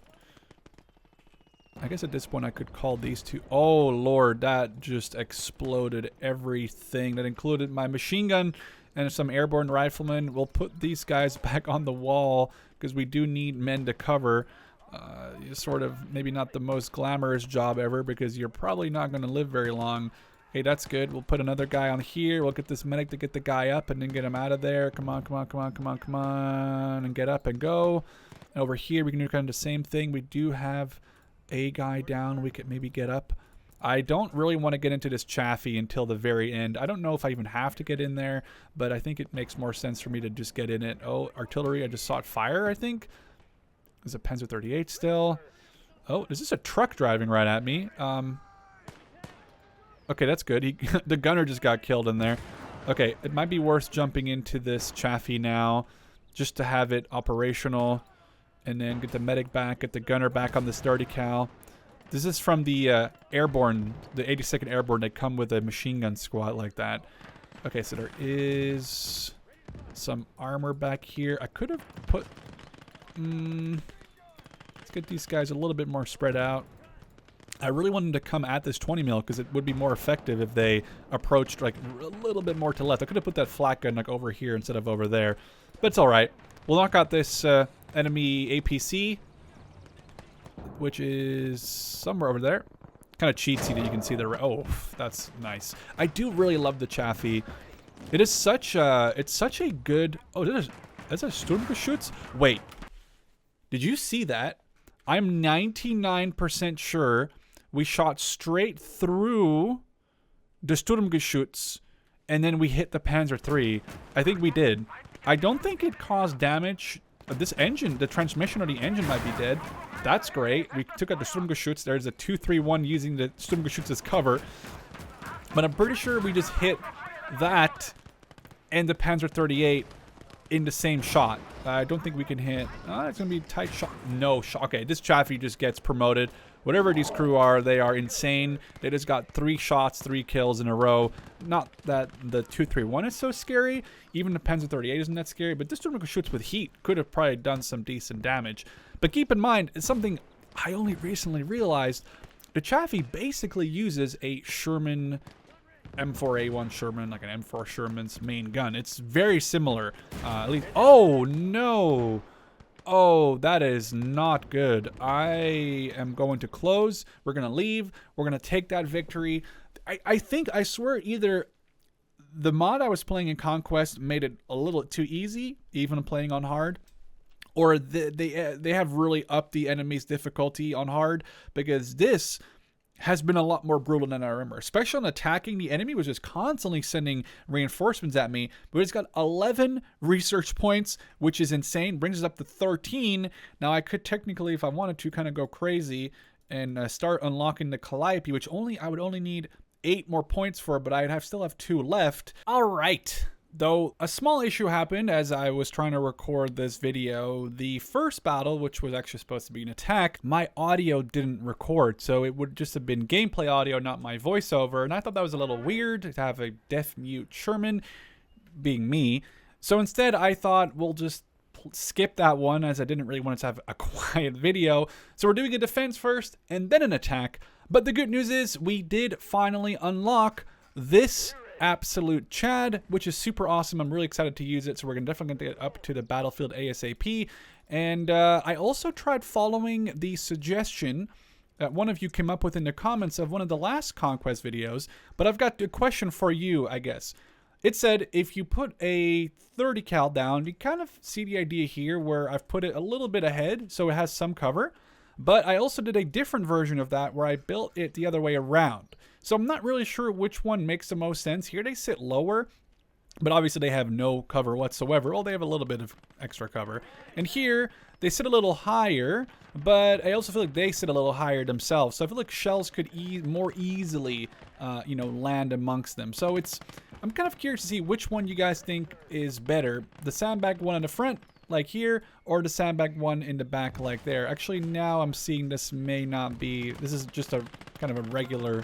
I guess at this point I could call these two. Oh, Lord, that just exploded everything. That included my machine gun and some airborne riflemen. We'll put these guys back on the wall because we do need men to cover. Sort of maybe not the most glamorous job ever because you're probably not going to live very long. Okay, that's good. We'll put another guy on here. We'll get this medic to get the guy up and then get him out of there. Come on, come on, come on, come on, come on. And get up and go. And over here, we can do kind of the same thing. We do have a guy down. We could maybe get up. I don't really want to get into this Chaffee until the very end. I don't know if I even have to get in there, but I think it makes more sense for me to just get in it. Oh, artillery. I just saw it fire, I think. There's a Panzer 38 still. Oh, is this a truck driving right at me? Okay, that's good. The gunner just got killed in there. Okay, it might be worth jumping into this Chaffee now just to have it operational and then get the medic back, get the gunner back on the sturdy cal. This is from the airborne, the 82nd Airborne. They come with a machine gun squad like that. Okay, so there is some armor back here. I could have put... let's get these guys a little bit more spread out. I really wanted to come at this 20 mil because it would be more effective if they approached like a little bit more to left. I could have put that flak gun like over here instead of over there. But it's alright. We'll knock out this enemy APC, which is somewhere over there. Kind of cheatsy that you can see the... Oh, that's nice. I do really love the Chaffee. It is such a... It's such a good... Oh, that's a Sturmgeschütz? Wait. Did you see that? I'm 99% sure we shot straight through the Sturmgeschütz and then we hit the Panzer III. I think we did. I don't think it caused damage. This engine, the transmission or the engine might be dead. That's great. We took out the Sturmgeschütz. There's a 231 using the Sturmgeschütz as cover. But I'm pretty sure we just hit that and the Panzer 38 in the same shot. I don't think we can hit... it's going to be a tight shot. No shot. Okay, this Chaffee just gets promoted. Whatever these crew are, they are insane. They just got 3 shots, 3 kills in a row. Not that the 231 is so scary. Even the Panzer 38 isn't that scary. But this Sturmgeschütz with heat could have probably done some decent damage. But keep in mind, it's something I only recently realized. The Chaffee basically uses a Sherman... M4A1 Sherman, like an M4 Sherman's main gun. It's very similar. At least... Oh, no. Oh, that is not good. I am going to close. We're going to leave. We're going to take that victory. I think, I swear, either the mod I was playing in Conquest made it a little too easy, even playing on hard, or they have really upped the enemy's difficulty on hard, because this has been a lot more brutal than I remember. Especially on attacking, the enemy was just constantly sending reinforcements at me. But it's got 11 research points, which is insane. Brings us up to 13. Now I could technically, if I wanted to, kind of go crazy and start unlocking the Calliope, which I would only need 8 more points for, but I'd still have 2 left. All right. Though a small issue happened as I was trying to record this video. The first battle, which was actually supposed to be an attack, my audio didn't record, so it would just have been gameplay audio, not my voiceover, and I thought that was a little weird to have a deaf-mute Sherman, being me. So instead, I thought we'll just skip that one, as I didn't really want it to have a quiet video. So we're doing a defense first, and then an attack. But the good news is, we did finally unlock this absolute Chad, which is super awesome. I'm really excited to use it, so we're definitely going to get up to the battlefield ASAP. And I also tried following the suggestion that one of you came up with in the comments of one of the last Conquest videos, but I've got a question for you, I guess. It said if you put a 30 cal down, you kind of see the idea here where I've put it a little bit ahead so it has some cover. But I also did a different version of that where I built it the other way around. So I'm not really sure which one makes the most sense. Here they sit lower, but obviously they have no cover whatsoever. Well, they have a little bit of extra cover. And here they sit a little higher, but I also feel like they sit a little higher themselves. So I feel like shells could more easily, you know, land amongst them. So I'm kind of curious to see which one you guys think is better. The sandbag one on the front, like here, or the sandbag one in the back like there. Actually, now I'm seeing this may not be... This is just a kind of a regular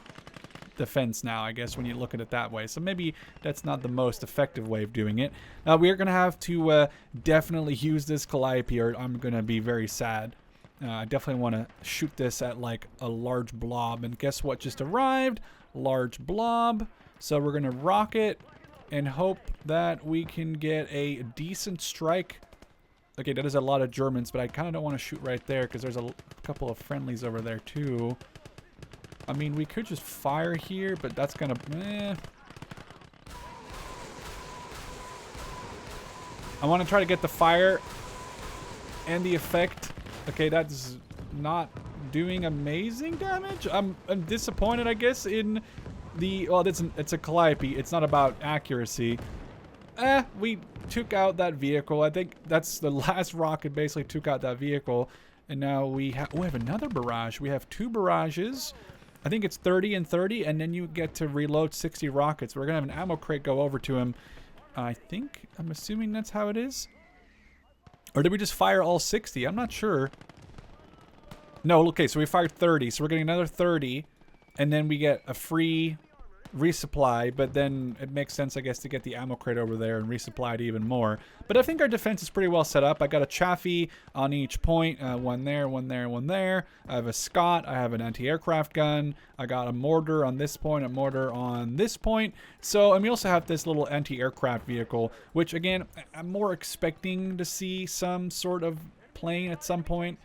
defense now, I guess, when you look at it that way. So maybe that's not the most effective way of doing it. Now, we're going to have to definitely use this Calliope, or I'm going to be very sad. I definitely want to shoot this at, like, a large blob. And guess what just arrived? Large blob. So we're going to rock it and hope that we can get a decent strike. Okay, that is a lot of Germans, but I kind of don't want to shoot right there because there's a couple of friendlies over there too. I mean, we could just fire here, but that's gonna... I want to try to get the fire and the effect. Okay, that's not doing amazing damage. I'm disappointed, I guess, in the... Well, it's a Calliope. It's not about accuracy. We took out that vehicle. I think that's the last rocket basically took out that vehicle. And now we have another barrage. We have 2 barrages. I think it's 30 and 30, and then you get to reload 60 rockets. We're going to have an ammo crate go over to him. I'm assuming that's how it is. Or did we just fire all 60? I'm not sure. No, okay, so we fired 30. So we're getting another 30, and then we get a free resupply, but then it makes sense, I guess, to get the ammo crate over there and resupply it even more. But I think our defense is pretty well set up. I got a Chaffee on each point, one there, one there, one there. I have a Scott, I have an anti-aircraft gun, I got a mortar on this point, a mortar on this point. So, and we also have this little anti-aircraft vehicle, which again, I'm more expecting to see some sort of plane at some point.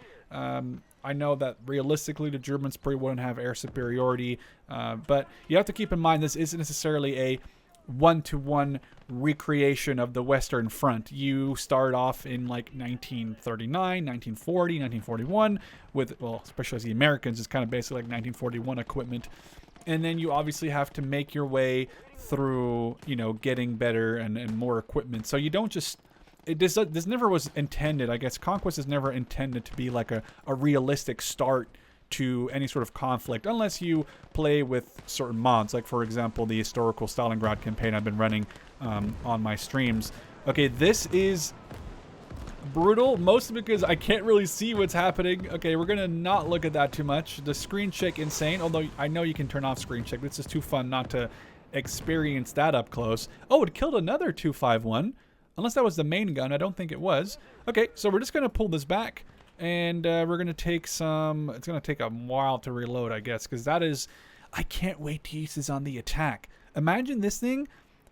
I know that realistically the Germans probably wouldn't have air superiority, but you have to keep in mind this isn't necessarily a one-to-one recreation of the Western Front. You start off in like 1939, 1940, 1941 with, well, especially as the Americans, it's kind of basically like 1941 equipment. And then you obviously have to make your way through, you know, getting better and more equipment. So you don't just... This never was intended, I guess, Conquest is never intended to be like a realistic start to any sort of conflict, unless you play with certain mods, like, for example, the historical Stalingrad campaign I've been running on my streams. Okay, this is brutal, mostly because I can't really see what's happening. Okay, we're going to not look at that too much. The screen check, insane, although I know you can turn off screen check. This is too fun not to experience that up close. Oh, it killed another 251. Unless that was the main gun, I don't think it was. Okay, so we're just going to pull this back, and we're going to take some... It's going to take a while to reload, I guess, because that is... I can't wait to use this on the attack. Imagine this thing,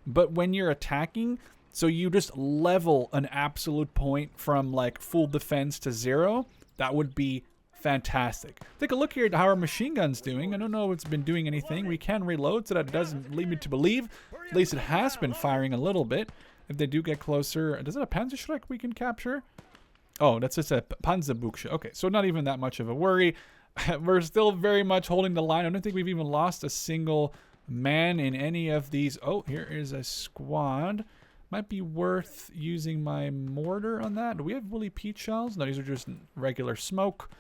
but when you're attacking, so you just level an absolute point from, like, full defense to 0. That would be fantastic. Take a look here at how our machine gun's doing. I don't know if it's been doing anything. We can reload, so that it doesn't lead me to believe. At least it has been firing a little bit. If they do get closer, does it a Panzerschreck we can capture? Oh, that's just a Panzerbuchse. Okay, so not even that much of a worry. We're still very much holding the line. I don't think we've even lost a single man in any of these. Oh, here is a squad. Might be worth using my mortar on that. Do we have Willy Pete shells? No, these are just regular smoke.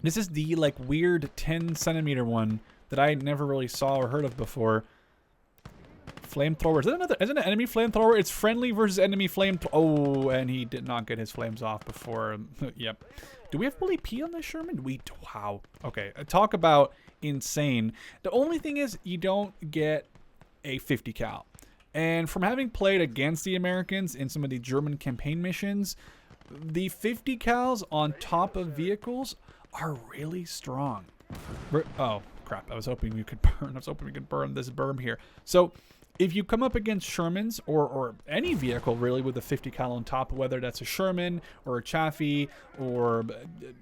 This is the, like, weird 10-centimeter one that I never really saw or heard of before. Flamethrower. Is it an enemy flamethrower? It's friendly versus enemy flamethrower. Oh, and he did not get his flames off before. Yep. Do we have Willy P on this Sherman? Wow. Okay. Talk about insane. The only thing is you don't get a 50 cal. And from having played against the Americans in some of the German campaign missions, the 50 cals on top of vehicles are really strong. Oh, crap. I was hoping we could burn. I was hoping we could burn this berm here. So... if you come up against Shermans or any vehicle really with a 50 cal on top, whether that's a Sherman or a Chaffee or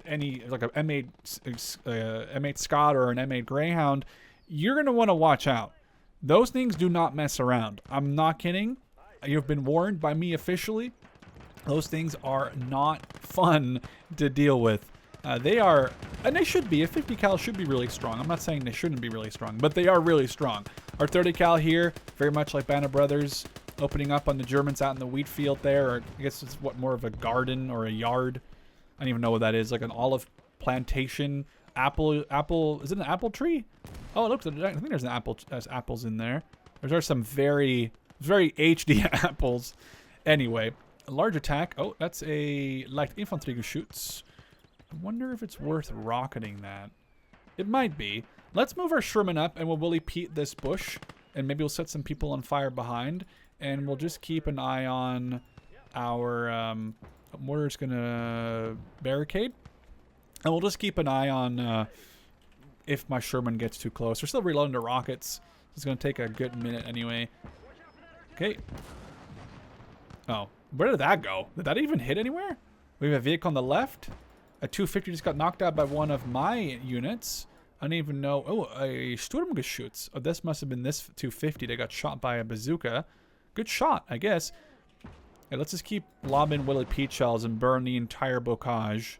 any like a M8 Scott or an M8 Greyhound, you're going to want to watch out. Those things do not mess around. I'm not kidding. You've been warned by me officially. Those things are not fun to deal with. They are, and they should be, a 50 cal should be really strong. I'm not saying they shouldn't be really strong, but they are really strong. Our 30 cal here, very much like Band of Brothers, opening up on the Germans out in the wheat field there, or I guess it's what, more of a garden or a yard. I don't even know what that is, like an olive plantation, apple, is it an apple tree? Oh, look, I think there's apples in there. There are some very HD apples. Anyway, a large attack. Oh, that's a light Infanteriegeschütz. I wonder if it's worth rocketing that. It might be. Let's move our Sherman up and we'll Willy Pete this bush. And maybe we'll set some people on fire behind. And we'll just keep an eye on our... mortar's gonna barricade. And we'll just keep an eye on if my Sherman gets too close. We're still reloading the rockets. It's gonna take a good minute anyway. Okay. Oh, where did that go? Did that even hit anywhere? We have a vehicle on the left. A 250 just got knocked out by one of my units. I don't even know. Oh, a Sturmgeschütz. Oh, this must have been this 250 that got shot by a bazooka. Good shot, I guess. Okay, let's just keep lobbing Willy Pete shells and burn the entire bocage.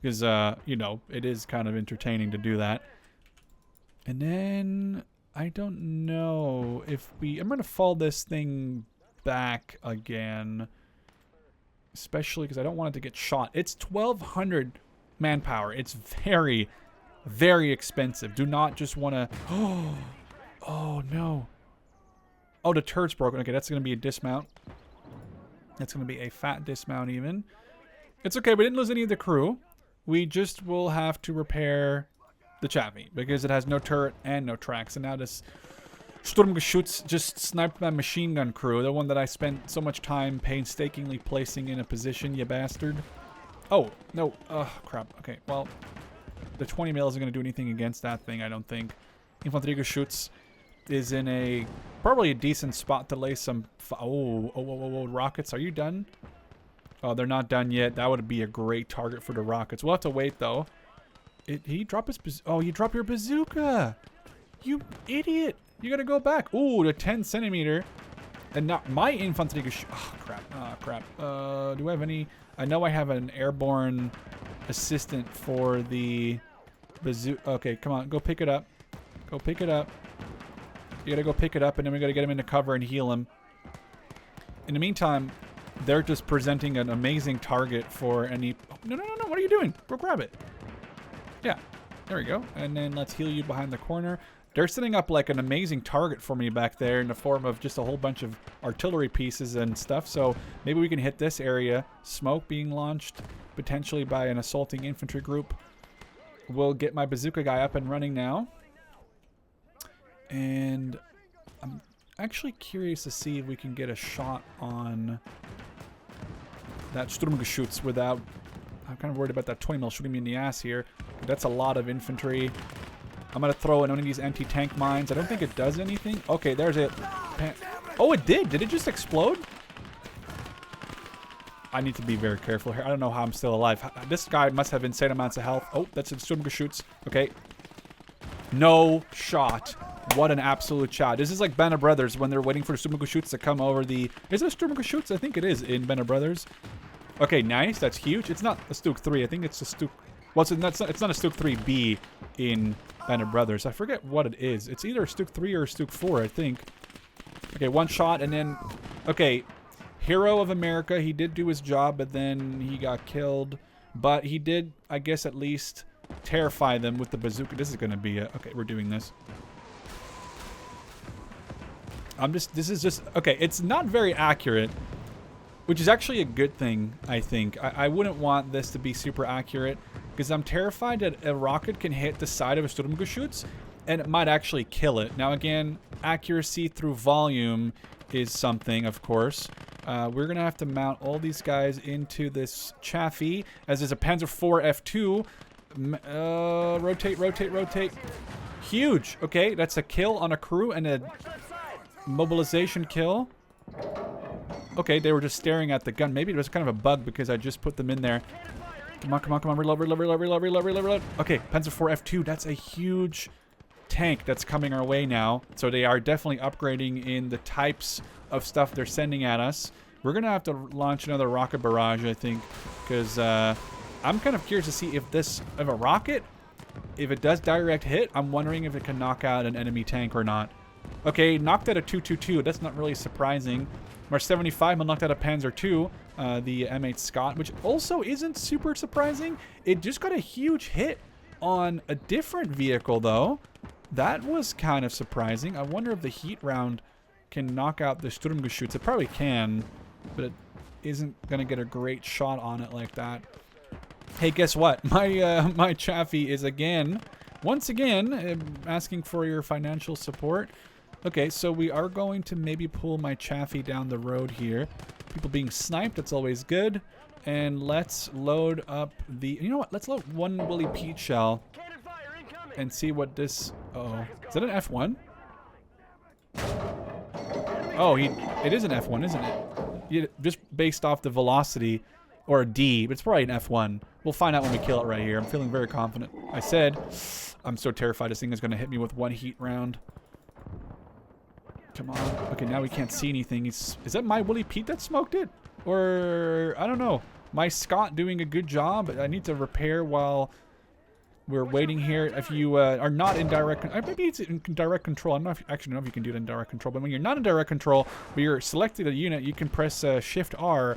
Because, you know, it is kind of entertaining to do that. And then, I don't know if we... I'm going to fall this thing back again. Especially because I don't want it to get shot. It's 1,200 manpower. It's very, very expensive. Do not just want to... Oh, no. Oh, the turret's broken. Okay, that's going to be a dismount. That's going to be a fat dismount even. It's okay. We didn't lose any of the crew. We just will have to repair the Chaffee because it has no turret and no tracks. And now this... Sturmgeschütz just sniped my machine gun crew, the one that I spent so much time painstakingly placing in a position, you bastard. Oh, no. Ugh, crap. Okay, well, the 20 mil isn't going to do anything against that thing, I don't think. Infanteriegeschütz is in a probably a decent spot to lay some... Oh, rockets. Are you done? Oh, they're not done yet. That would be a great target for the rockets. We'll have to wait, though. He dropped his... Oh, you dropped your bazooka! You idiot! You gotta go back. Ooh, the 10 centimeter. And not my Infanteriegeschütz... Oh, crap. Oh, crap. Do I have any... I know I have an airborne assistant for the bazooka. Okay, come on. Go pick it up. Go pick it up. You gotta go pick it up, and then we gotta get him into cover and heal him. In the meantime, they're just presenting an amazing target for any... Oh, no. What are you doing? Go grab it. Yeah. There we go. And then let's heal you behind the corner. They're setting up like an amazing target for me back there in the form of just a whole bunch of artillery pieces and stuff. So maybe we can hit this area. Smoke being launched potentially by an assaulting infantry group. We'll get my bazooka guy up and running now. And I'm actually curious to see if we can get a shot on that Sturmgeschütz without... I'm kind of worried about that 20 mil shooting me in the ass here. That's a lot of infantry. I'm going to throw in one of these anti-tank mines. I don't think it does anything. Okay, there's it. Oh, it did. Did it just explode? I need to be very careful here. I don't know how I'm still alive. This guy must have insane amounts of health. Oh, that's a Sturmgeschütz. Okay. No shot. What an absolute shot. This is like Band of Brothers when they're waiting for Sturmgeschütz to come over the... Is it a Sturmgeschütz? I think it is in Band of Brothers. Okay, nice. That's huge. It's not a Stuk 3. I think it's a Stuk... Well, it's not a Stuk 3B in Band of Brothers. I forget what it is. It's either a Stuk 3 or a Stuk 4, I think. Okay, one shot and then... Okay, Hero of America. He did do his job, but then he got killed. But he did, I guess, at least terrify them with the bazooka. This is going to be a... Okay, we're doing this. This is just... Okay, it's not very accurate. Which is actually a good thing, I think. I wouldn't want this to be super accurate. Because I'm terrified that a rocket can hit the side of a Sturmgeschütz and it might actually kill it. Now again, accuracy through volume is something, of course. We're going to have to mount all these guys into this Chaffee, as there's a Panzer IV F2. Rotate. Huge. Okay, that's a kill on a crew and a mobilization kill. Okay, they were just staring at the gun. Maybe it was kind of a bug because I just put them in there. Come on. Reload. Okay, Panzer IV F2. That's a huge tank that's coming our way now. So they are definitely upgrading in the types of stuff they're sending at us. We're going to have to launch another rocket barrage, I think. Because I'm kind of curious to see if a rocket, if it does direct hit, I'm wondering if it can knock out an enemy tank or not. Okay, knocked out a 222. That's not really surprising. Mark 75 knocked out a Panzer II, the M8 Scott, which also isn't super surprising. It just got a huge hit on a different vehicle, though. That was kind of surprising. I wonder if the heat round can knock out the Sturmgeschütz. It probably can, but it isn't going to get a great shot on it like that. Hey, guess what? My Chaffee is once again, asking for your financial support. Okay, so we are going to maybe pull my Chaffee down the road here. People being sniped, that's always good. And let's load up the... You know what? Let's load one Willie Pete shell and see what this... Oh, is that an F1? Oh, it is an F1, isn't it? Just based off the velocity, or a D, but it's probably an F1. We'll find out when we kill it right here. I'm feeling very confident. I said, I'm so terrified this thing is going to hit me with one heat round. Come on. Okay, now we can't see anything. Is that my Willie Pete that smoked it? Or, I don't know. My Scott doing a good job. I need to repair while we're waiting here. If you are not in direct... Maybe it's in direct control. I don't know if, actually, I don't know if you can do it in direct control. But when you're not in direct control, but you're selected a unit, you can press Shift R.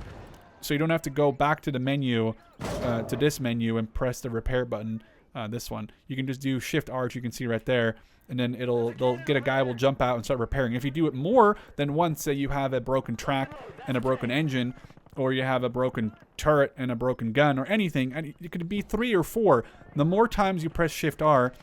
So you don't have to go back to the menu, to this menu, and press the repair button. This one. You can just do Shift R, which you can see right there. And then they'll get a guy will jump out and start repairing. If you do it more than once, say you have a broken track and a broken engine, or you have a broken turret and a broken gun or anything, and it could be 3 or 4. The more times you press Shift R,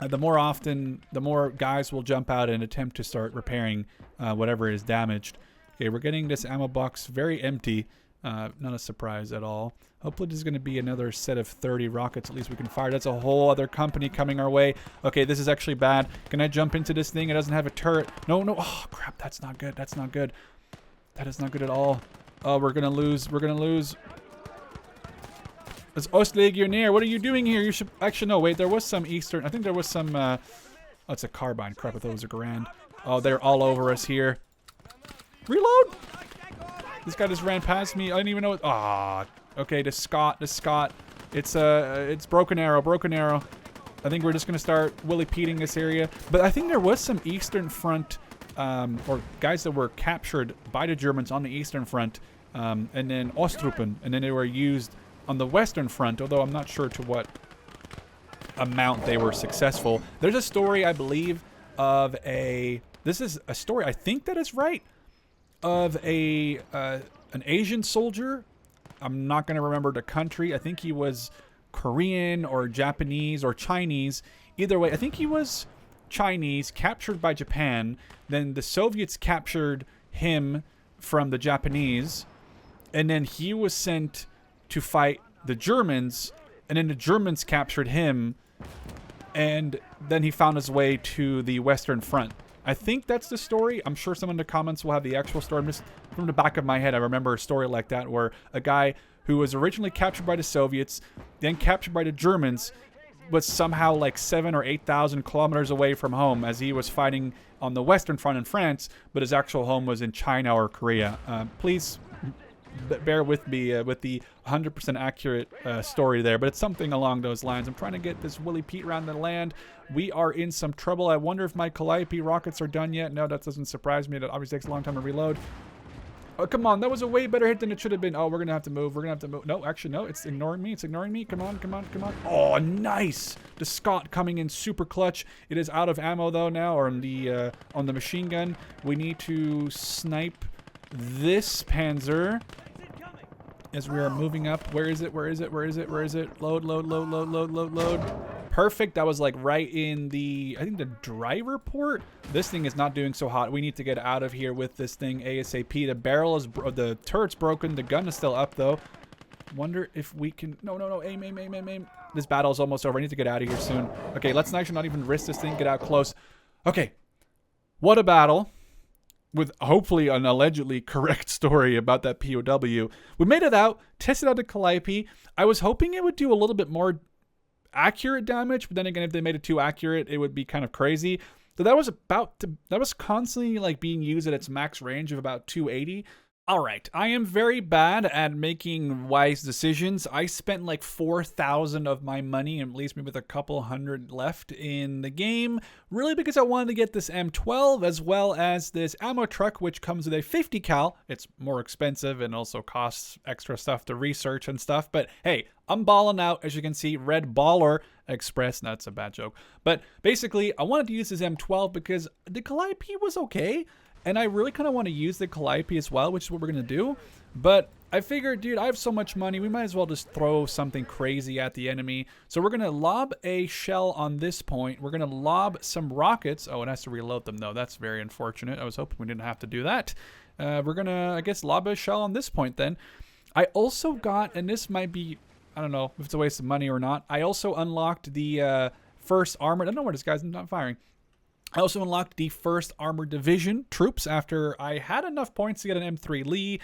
the more guys will jump out and attempt to start repairing whatever is damaged. Okay, we're getting this ammo box very empty. Not a surprise at all. Hopefully there's going to be another set of 30 rockets at least we can fire. That's a whole other company coming our way. Okay, this is actually bad. Can I jump into this thing? It doesn't have a turret. No, no. Oh, crap. That's not good. That's not good. That is not good at all. Oh, we're going to lose. We're going to lose. It's Ostlegionnaire. What are you doing here? You should... Actually, no. Wait. There was some Eastern... I think there was some... Oh, it's a carbine. Crap. I thought it was a Garand. Oh, they're all over us here. Reload! This guy just ran past me. I didn't even know it. Ah, okay. The Scott. It's broken arrow. I think we're just gonna start Willy Peting this area. But I think there was some Eastern Front, or guys that were captured by the Germans on the Eastern Front, and then Ostruppen, and then they were used on the Western Front. Although I'm not sure to what amount they were successful. There's a story, I believe, of a. This is a story. I think that is right. Of an Asian soldier. I'm not going to remember the country. I think he was Korean or Japanese or Chinese. Either way, I think he was Chinese, captured by Japan. Then the Soviets captured him from the Japanese. And then he was sent to fight the Germans. And then the Germans captured him. And then he found his way to the Western Front. I think that's the story. I'm sure someone in the comments will have the actual story. Just from the back of my head, I remember a story like that where a guy who was originally captured by the Soviets, then captured by the Germans, was somehow like 7,000 or 8,000 kilometers away from home as he was fighting on the Western Front in France, but his actual home was in China or Korea. Please bear with me with the 100% accurate story there, but it's something along those lines. I'm trying to get this Willy Pete around the land. We are in some trouble. I wonder if my Calliope rockets are done yet. No, that doesn't surprise me. That obviously takes a long time to reload. Oh, come on. That was a way better hit than it should have been. Oh, we're going to have to move. We're going to have to move. No, actually, no. It's ignoring me. It's ignoring me. Come on, come on, come on. Oh, nice. The Scott coming in super clutch. It is out of ammo, though, now, or on the machine gun. We need to snipe this Panzer as we are moving up. Where is it? Where is it? Where is it? Where is it? Load, load, load, load, load, load, load. Perfect. That was like right in the, I think the driver port. This thing is not doing so hot. We need to get out of here with this thing ASAP. The barrel is, the turret's broken. The gun is still up though. Wonder if we can, no, no, no, aim, aim, aim, aim, aim. This battle is almost over. I need to get out of here soon. Okay, let's actually not even risk this thing. Get out close. Okay. What a battle. With hopefully an allegedly correct story about that POW. We made it out, tested out the Calliope. I was hoping it would do a little bit more accurate damage, but then again, if they made it too accurate, it would be kind of crazy. So that was constantly like being used at its max range of about 280. All right, I am very bad at making wise decisions. I spent like 4,000 of my money and leaves me with a couple hundred left in the game, really because I wanted to get this M12 as well as this ammo truck, which comes with a 50 cal. It's more expensive and also costs extra stuff to research and stuff, but hey, I'm balling out. As you can see, Red Baller Express. That's a bad joke. But basically, I wanted to use this M12 because the Calliope was okay. And I really kind of want to use the Calliope as well, which is what we're going to do. But I figured, dude, I have so much money. We might as well just throw something crazy at the enemy. So we're going to lob a shell on this point. We're going to lob some rockets. Oh, it has to reload them, though. That's very unfortunate. I was hoping we didn't have to do that. We're going to, I guess, lob a shell on this point then. I also got, and this might be, I don't know if it's a waste of money or not. I also unlocked the first armored. I don't know where this guy's not firing. I also unlocked the 1st Armored Division troops after I had enough points to get an M3 Lee.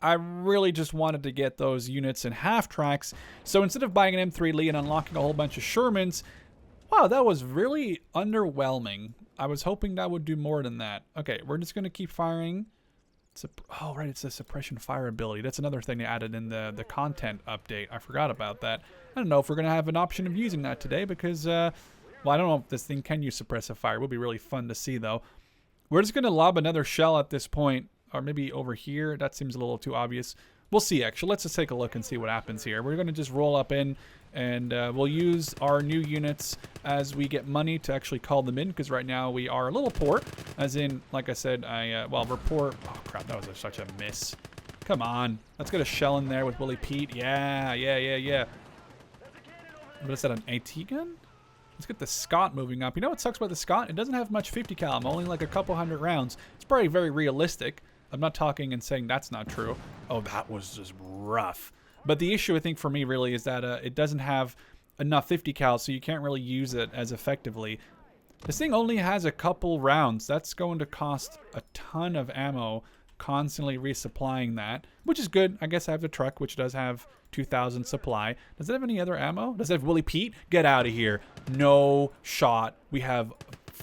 I really just wanted to get those units in half tracks. So instead of buying an M3 Lee and unlocking a whole bunch of Shermans, wow, that was really underwhelming. I was hoping that would do more than that. Okay, we're just going to keep firing. Oh, right, it's a suppression fire ability. That's another thing they added in the content update. I forgot about that. I don't know if we're going to have an option of using that today because... well, I don't know if this thing can use suppressive fire. It would be really fun to see, though. We're just going to lob another shell at this point. Or maybe over here. That seems a little too obvious. We'll see, actually. Let's just take a look and see what happens here. We're going to just roll up in. And we'll use our new units as we get money to actually call them in. Because right now we are a little poor. As in, like I said, well, we're poor. Oh, crap. That was such a miss. Come on. Let's get a shell in there with Willy Pete. Yeah, yeah, yeah, yeah. What is that, an AT gun? Let's get the Scott moving up. You know what sucks about the Scott? It doesn't have much 50 cal, only like a couple hundred rounds. It's probably very realistic. I'm not talking and saying that's not true. Oh, that was just rough. But the issue, I think, for me really is that it doesn't have enough 50 cal, so you can't really use it as effectively. This thing only has a couple rounds. That's going to cost a ton of ammo, constantly resupplying that, which is good. I guess I have the truck, which does have 2,000 supply. Does it have any other ammo? Does it have Willie Pete? Get out of here. No shot. We have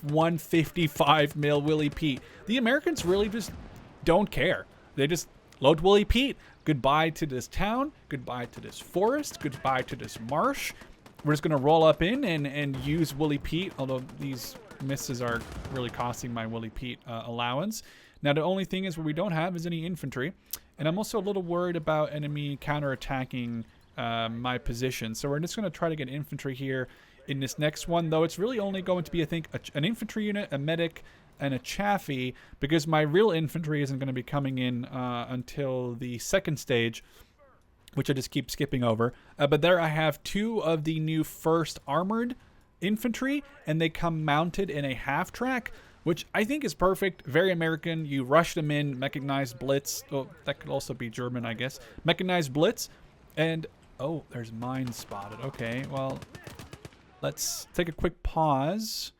155 mil Willie Pete. The Americans really just don't care. They just load Willie Pete. Goodbye to this town. Goodbye to this forest. Goodbye to this marsh. We're just going to roll up in and use Willie Pete, although these misses are really costing my Willie Pete allowance. Now, the only thing is what we don't have is any infantry. And I'm also a little worried about enemy counterattacking my position. So we're just going to try to get infantry here in this next one, though it's really only going to be, I think, an infantry unit, a medic, and a chaffee, because my real infantry isn't going to be coming in until the second stage, which I just keep skipping over. But there I have 2 of the new first armored infantry, and they come mounted in a half track, which I think is perfect. Very American. You rush them in, mechanized blitz. Oh, that could also be German, I guess. Mechanized blitz. And, oh, there's mines spotted. Okay, well, let's take a quick pause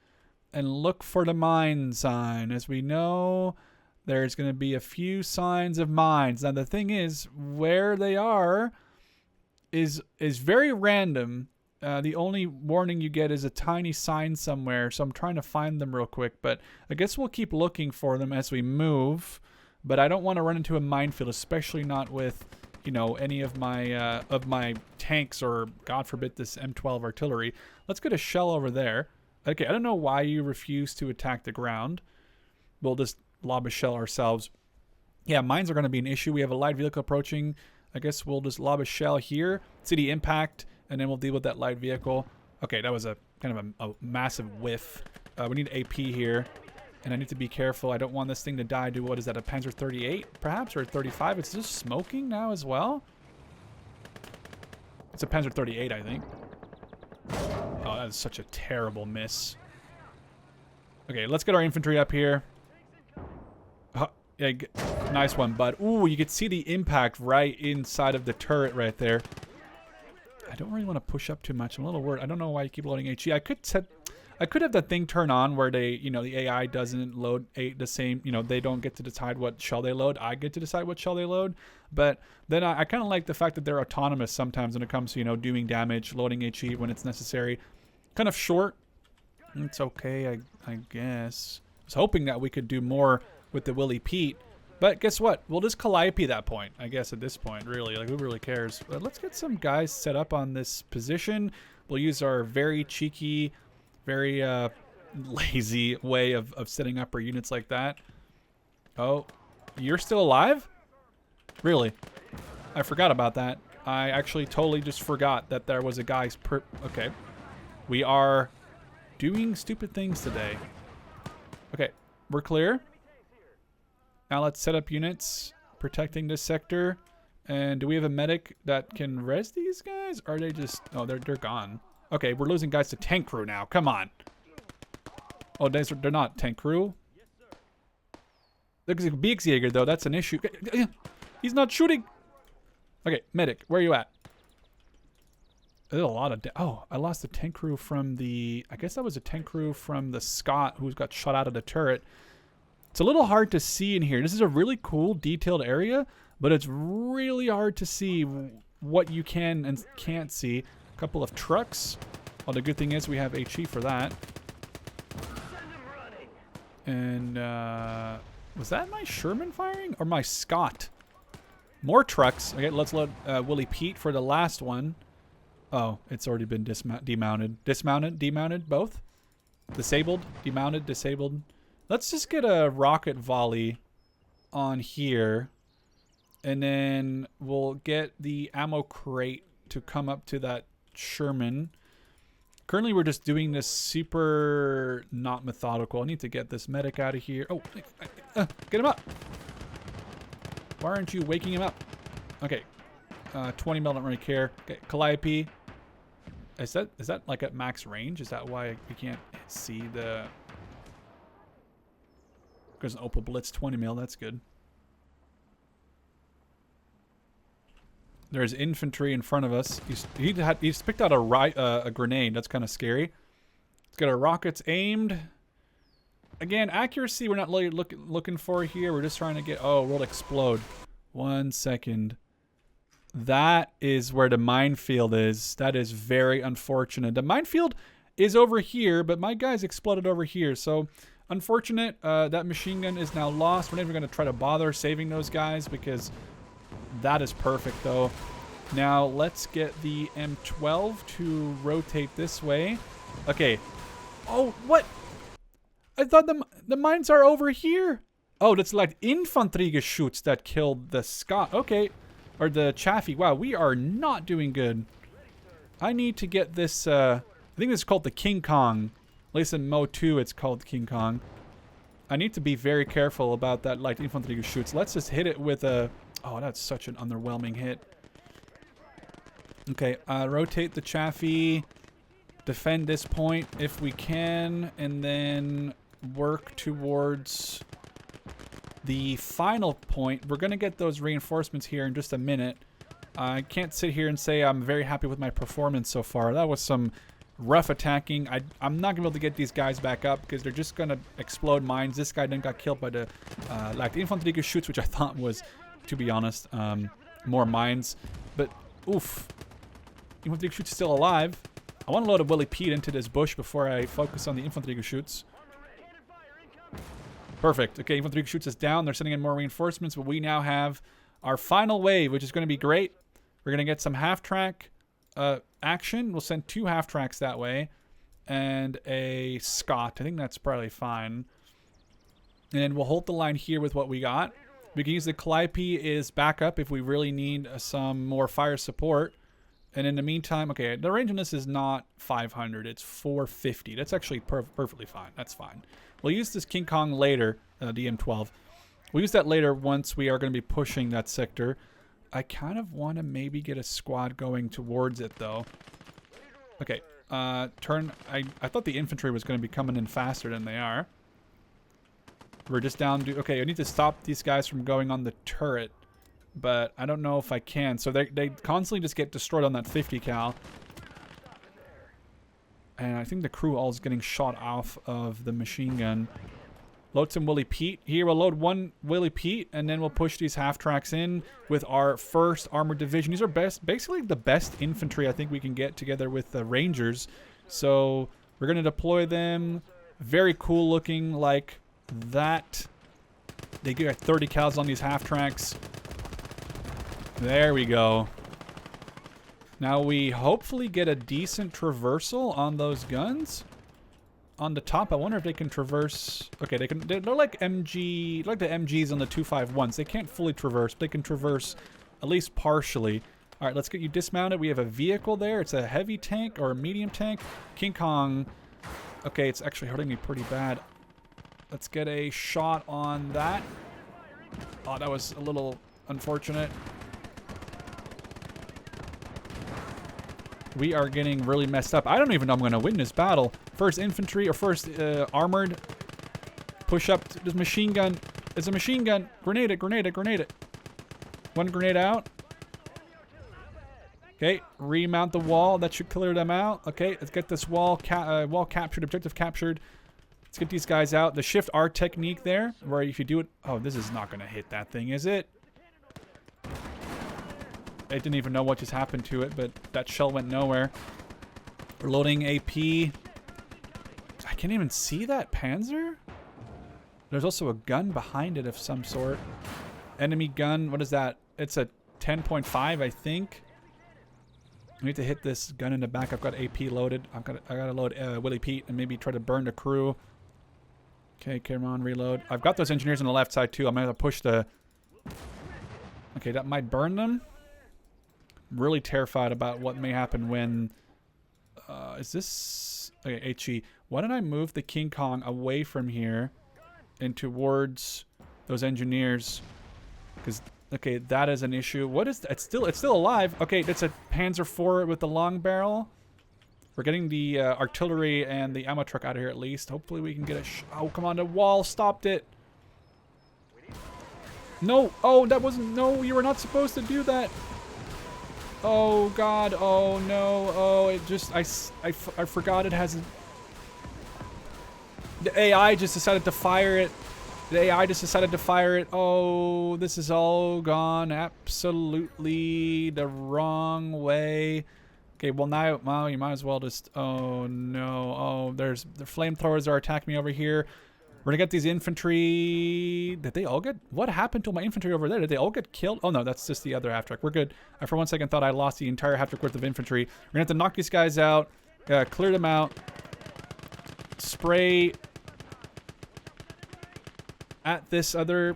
and look for the mine sign. As we know, there's going to be a few signs of mines. Now, the thing is, where they are is very random. The only warning you get is a tiny sign somewhere, so I'm trying to find them real quick. But I guess we'll keep looking for them as we move. But I don't want to run into a minefield, especially not with, you know, any of my tanks or, God forbid, this M12 artillery. Let's get a shell over there. Okay, I don't know why you refuse to attack the ground. We'll just lob a shell ourselves. Yeah, mines are going to be an issue. We have a light vehicle approaching. I guess we'll just lob a shell here, see the impact, and then we'll deal with that light vehicle. Okay, that was a kind of a massive whiff. We need AP here, and I need to be careful. I don't want this thing to die to, what is that, a Panzer 38 perhaps, or 35? It's just smoking now as well. It's a Panzer 38, I think. Oh, that is such a terrible miss. Okay, let's get our infantry up here. Yeah, nice one, bud. Ooh, you could see the impact right inside of the turret right there. I don't really want to push up too much. I'm a little worried. I don't know why you keep loading HE. I could have that thing turn on where they, you know, the AI doesn't load the same, you know, they don't get to decide what shell they load. I get to decide what shell they load. But then I kind of like the fact that they're autonomous sometimes when it comes to, you know, doing damage, loading HE when it's necessary. Kind of short. It's okay, I guess. I was hoping that we could do more with the Willie Pete. But guess what? We'll just Calliope that point, I guess, at this point, really. Like, who really cares? But let's get some guys set up on this position. We'll use our very cheeky, very lazy way of setting up our units like that. Oh, you're still alive? Really? I forgot about that. I actually totally just forgot that there was a guy's okay. We are doing stupid things today. Okay, we're clear. Now let's set up units protecting this sector. And do we have a medic that can res these guys? Or are they just... Oh, they're gone. Okay, we're losing guys to tank crew now. Come on. Oh, they're not tank crew. There's a Biegsjäger, though. That's an issue. He's not shooting. Okay, medic, where are you at? There's a lot of... Oh, I lost the tank crew from the... I guess that was a tank crew from the Scott who got shot out of the turret. It's a little hard to see in here. This is a really cool, detailed area, but it's really hard to see what you can and can't see. A couple of trucks. Well, the good thing is we have HE for that. And, was that my Sherman firing? Or my Scott? More trucks. Okay, let's load Willie Pete for the last one. Oh, it's already been demounted. Dismounted? Demounted? Both? Disabled? Demounted? Disabled? Let's just get a rocket volley on here. And then we'll get the ammo crate to come up to that Sherman. Currently, we're just doing this super not methodical. I need to get this medic out of here. Oh, get him up. Why aren't you waking him up? Okay. 20 mil, don't really care. Okay, Calliope. Is that like at max range? Is that why we can't see the... There's an Opal Blitz 20 mil. That's good. There's infantry in front of us. He's picked out a grenade. That's kind of scary. He's got our rockets aimed. Again, accuracy we're not really looking for here. We're just trying to get... Oh, we'll explode. 1 second. That is where the minefield is. That is very unfortunate. The minefield is over here, but my guys exploded over here. So, unfortunate. That machine gun is now lost. We're not even going to try to bother saving those guys because that is perfect, though. Now, let's get the M12 to rotate this way. Okay. Oh, what? I thought the mines are over here. Oh, that's like infantry shoots that killed the Scott. Okay. Or the Chaffee. Wow, we are not doing good. I need to get this, I think this is called the King Kong. At least in Mo 2, it's called King Kong. I need to be very careful about that light infantry shoots. Let's just hit it with a... Oh, that's such an underwhelming hit. Okay, rotate the Chaffee. Defend this point if we can. And then work towards the final point. We're going to get those reinforcements here in just a minute. I can't sit here and say I'm very happy with my performance so far. That was some rough attacking. I'm not going to be able to get these guys back up because they're just going to explode mines. This guy then got killed by the infantry shoots, which I thought was, to be honest, more mines. But, oof. Infantry shoots still alive. I want to load a Willie Pete into this bush before I focus on the infantry shoots. Perfect. Okay, infantry shoots us down. They're sending in more reinforcements, but we now have our final wave, which is going to be great. We're going to get some half-track action. We'll send 2 half-tracks that way and a Scott. I think that's probably fine. And we'll hold the line here with what we got. We can use the Calliope as backup if we really need some more fire support. And in the meantime, okay, the range on this is not 500. It's 450. That's actually perfectly fine. That's fine. We'll use this King Kong later, the M12. We'll use that later once we are going to be pushing that sector. I kind of want to maybe get a squad going towards it, though. Okay, I thought the infantry was going to be coming in faster than they are. We're just down to... Okay, I need to stop these guys from going on the turret. But I don't know if I can. So they constantly just get destroyed on that 50 cal. And I think the crew all is getting shot off of the machine gun. Load some Willie Pete. Here, we'll load 1 Willie Pete, and then we'll push these half-tracks in with our 1st Armored Division. These are basically the best infantry I think we can get together with the Rangers. So we're going to deploy them. Very cool looking like that. They get 30 cals on these half-tracks. There we go. Now we hopefully get a decent traversal on those guns. On the top, I wonder if they can traverse. Okay, they're like MG, like the MGs on the 251s. They can't fully traverse, but they can traverse at least partially. All right, let's get you dismounted. We have a vehicle there. It's a heavy tank or a medium tank. King Kong. Okay, it's actually hurting me pretty bad. Let's get a shot on that. Oh, that was a little unfortunate. We are getting really messed up. I don't even know I'm going to win this battle. First infantry or first armored. Push up this machine gun. It's a machine gun. Grenade it, grenade it, grenade it. 1 grenade out. Okay, remount the wall. That should clear them out. Okay, let's get this wall captured, objective captured. Let's get these guys out. The shift R technique there, where if you do it... Oh, this is not going to hit that thing, is it? I didn't even know what just happened to it, but that shell went nowhere. We're loading AP. I can't even see that Panzer. There's also a gun behind it of some sort. Enemy gun. What is that? It's a 10.5, I think. I need to hit this gun in the back. I've got AP loaded. I gotta load Willie Pete and maybe try to burn the crew. Okay, come on, reload. I've got those engineers on the left side too. I'm gonna push the... Okay, that might burn them. I'm really terrified about what may happen when... is this... Okay, HE. Why don't I move the King Kong away from here and towards those engineers? Because, okay, that is an issue. What is... It's still alive. Okay, that's a Panzer IV with the long barrel. We're getting the artillery and the ammo truck out of here at least. Hopefully we can get a... oh, come on. The wall stopped it. No. Oh, that wasn't... no, you were not supposed to do that. Oh, God. Oh, no. Oh, it just... I forgot it hasn't... The AI just decided to fire it. The AI just decided to fire it. Oh, this is all gone absolutely the wrong way. Okay, well now, well, you might as well just... oh, no. Oh, there's... the flamethrowers are attacking me over here. We're gonna get these infantry... did they all get... what happened to my infantry over there? Did they all get killed? Oh, no, that's just the other half-track. We're good. I, for one second, thought I lost the entire half-track worth of infantry. We're gonna have to knock these guys out. Clear them out. Spray... at this other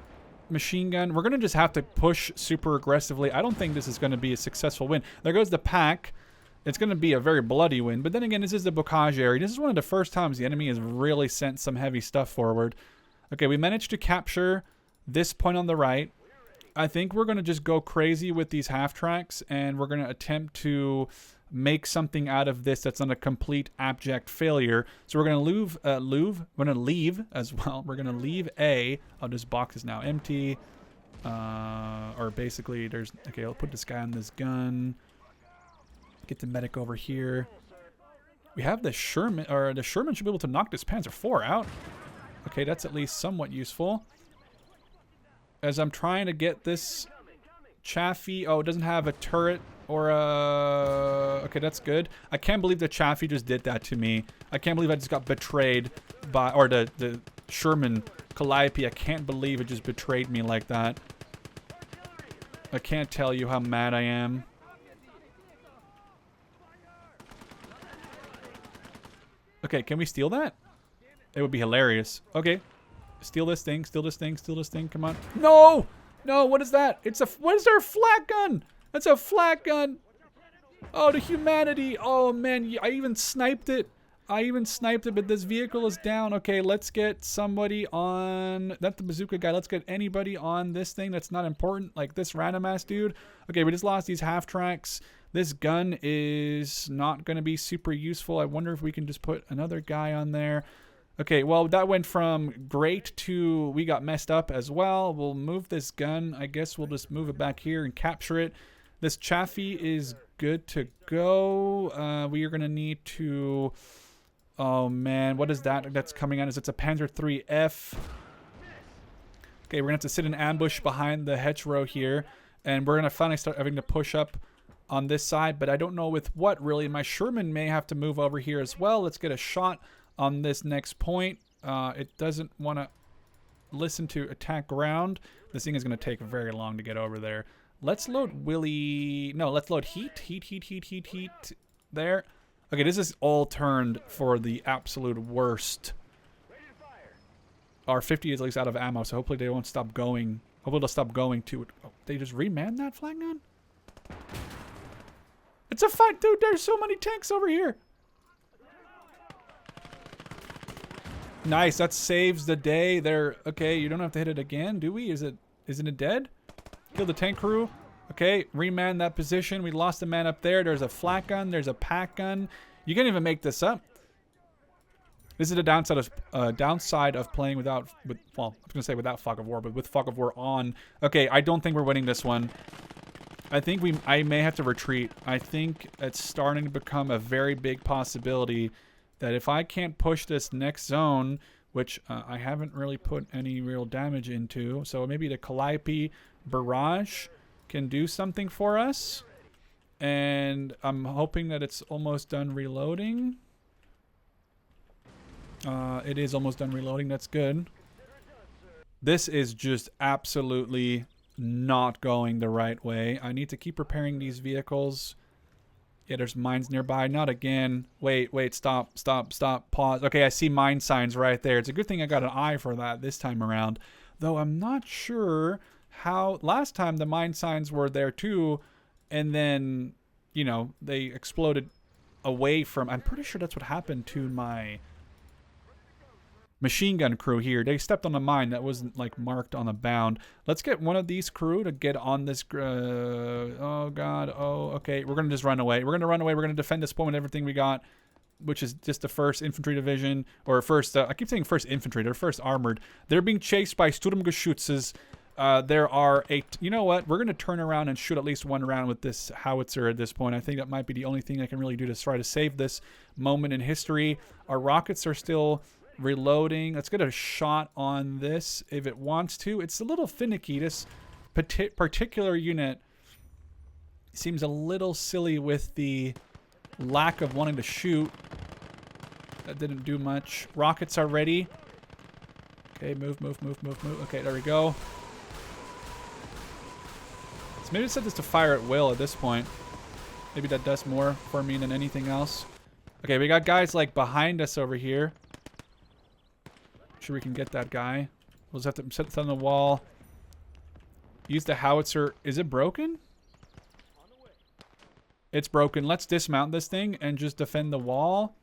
machine gun. We're gonna just have to push super aggressively. I don't think this is gonna be a successful win. There goes the pack. It's gonna be a very bloody win, but then again, this is the bocage area. This is one of the first times the enemy has really sent some heavy stuff forward. Okay, we managed to capture this point on the right. I think we're gonna just go crazy with these half tracks, and we're gonna attempt to make something out of this that's not a complete abject failure. So we're gonna we're gonna leave as well. We're gonna leave A. Oh, this box is now empty. Or basically there's... okay, I'll put this guy on this gun. Get the medic over here. We have the Sherman, or the Sherman should be able to knock this Panzer IV out. Okay, that's at least somewhat useful. As I'm trying to get this Chaffee... oh, it doesn't have a turret or a... okay, that's good. I can't believe the Chaffee just did that to me. I can't believe I just got betrayed by... or the Sherman Calliope. I can't believe it just betrayed me like that. I can't tell you how mad I am. Okay, can we steal that? It would be hilarious. Okay. Steal this thing, steal this thing, steal this thing. Come on. No! No, what is that? It's a... what is there? A flak gun! That's a flak gun! Oh, the humanity! Oh, man, I even sniped it. I even sniped it, but this vehicle is down. Okay, let's get somebody on... not the bazooka guy. Let's get anybody on this thing that's not important, like this random ass dude. Okay, we just lost these half tracks. This gun is not going to be super useful. I wonder if we can just put another guy on there. Okay, well, that went from great to we got messed up as well. We'll move this gun. I guess we'll just move it back here and capture it. This Chaffee is good to go. We are going to need to... oh, man. What is that that's coming on? It's a Panzer IIIF. Okay, we're going to have to sit in ambush behind the hedgerow here. And we're going to finally start having to push up on this side, but I don't know with what really. My Sherman may have to move over here as well. Let's get a shot on this next point. It doesn't want to listen to attack ground. This thing is going to take very long to get over there. Let's load Willy... no, let's load heat. Heat. There. Okay, this is all turned for the absolute worst. Our 50 is at least out of ammo, so hopefully they won't stop going. Hopefully they'll stop going to it. Oh, they just remanned that flag gun? It's a fight, dude. There's so many tanks over here. Nice. That saves the day. There. Okay, you don't have to hit it again, do we? Isn't it dead? Kill the tank crew. Okay, reman that position. We lost a man up there. There's a flak gun. There's a pack gun. You can't even make this up. This is the downside of playing without... well, I was gonna say without fog of war, but with fog of war on. Okay, I don't think we're winning this one. I think I may have to retreat. I think it's starting to become a very big possibility that if I can't push this next zone, which I haven't really put any real damage into, so maybe the Calliope barrage can do something for us. And I'm hoping that it's almost done reloading. It is almost done reloading. That's good. This is just absolutely not going the right way. I need to keep repairing these vehicles. Yeah, there's mines nearby. Not again. Wait, stop, pause. Okay, I see mine signs right there. It's a good thing I got an eye for that this time around. Though I'm not sure how... last time the mine signs were there too, and then, you know, they exploded away from... I'm pretty sure that's what happened to my machine gun crew here. They stepped on a mine that wasn't like marked on the bound. Let's get one of these crew to get on this. Oh god. Oh, okay. We're gonna just run away. We're gonna run away. We're gonna defend this point with everything we got. which is just the 1st Infantry Division, or first, I keep saying 1st Infantry, they're 1st Armored. They're being chased by Sturmgeschützes. There are you know what? We're going to turn around and shoot at least one round with this howitzer at this point. I think that might be the only thing I can really do to try to save this moment in history. Our rockets are still reloading. Let's get a shot on this if it wants to. It's a little finicky. This particular unit seems a little silly with the lack of wanting to shoot. That didn't do much. Rockets are ready. Okay, move. Okay, there we go. So maybe set this to fire at will at this point. Maybe that does more for me than anything else. Okay, we got guys like behind us over here. Sure we can get that guy. We'll just have to set it on the wall. Use the howitzer. Is it broken? It's broken. Let's dismount this thing and just defend the wall.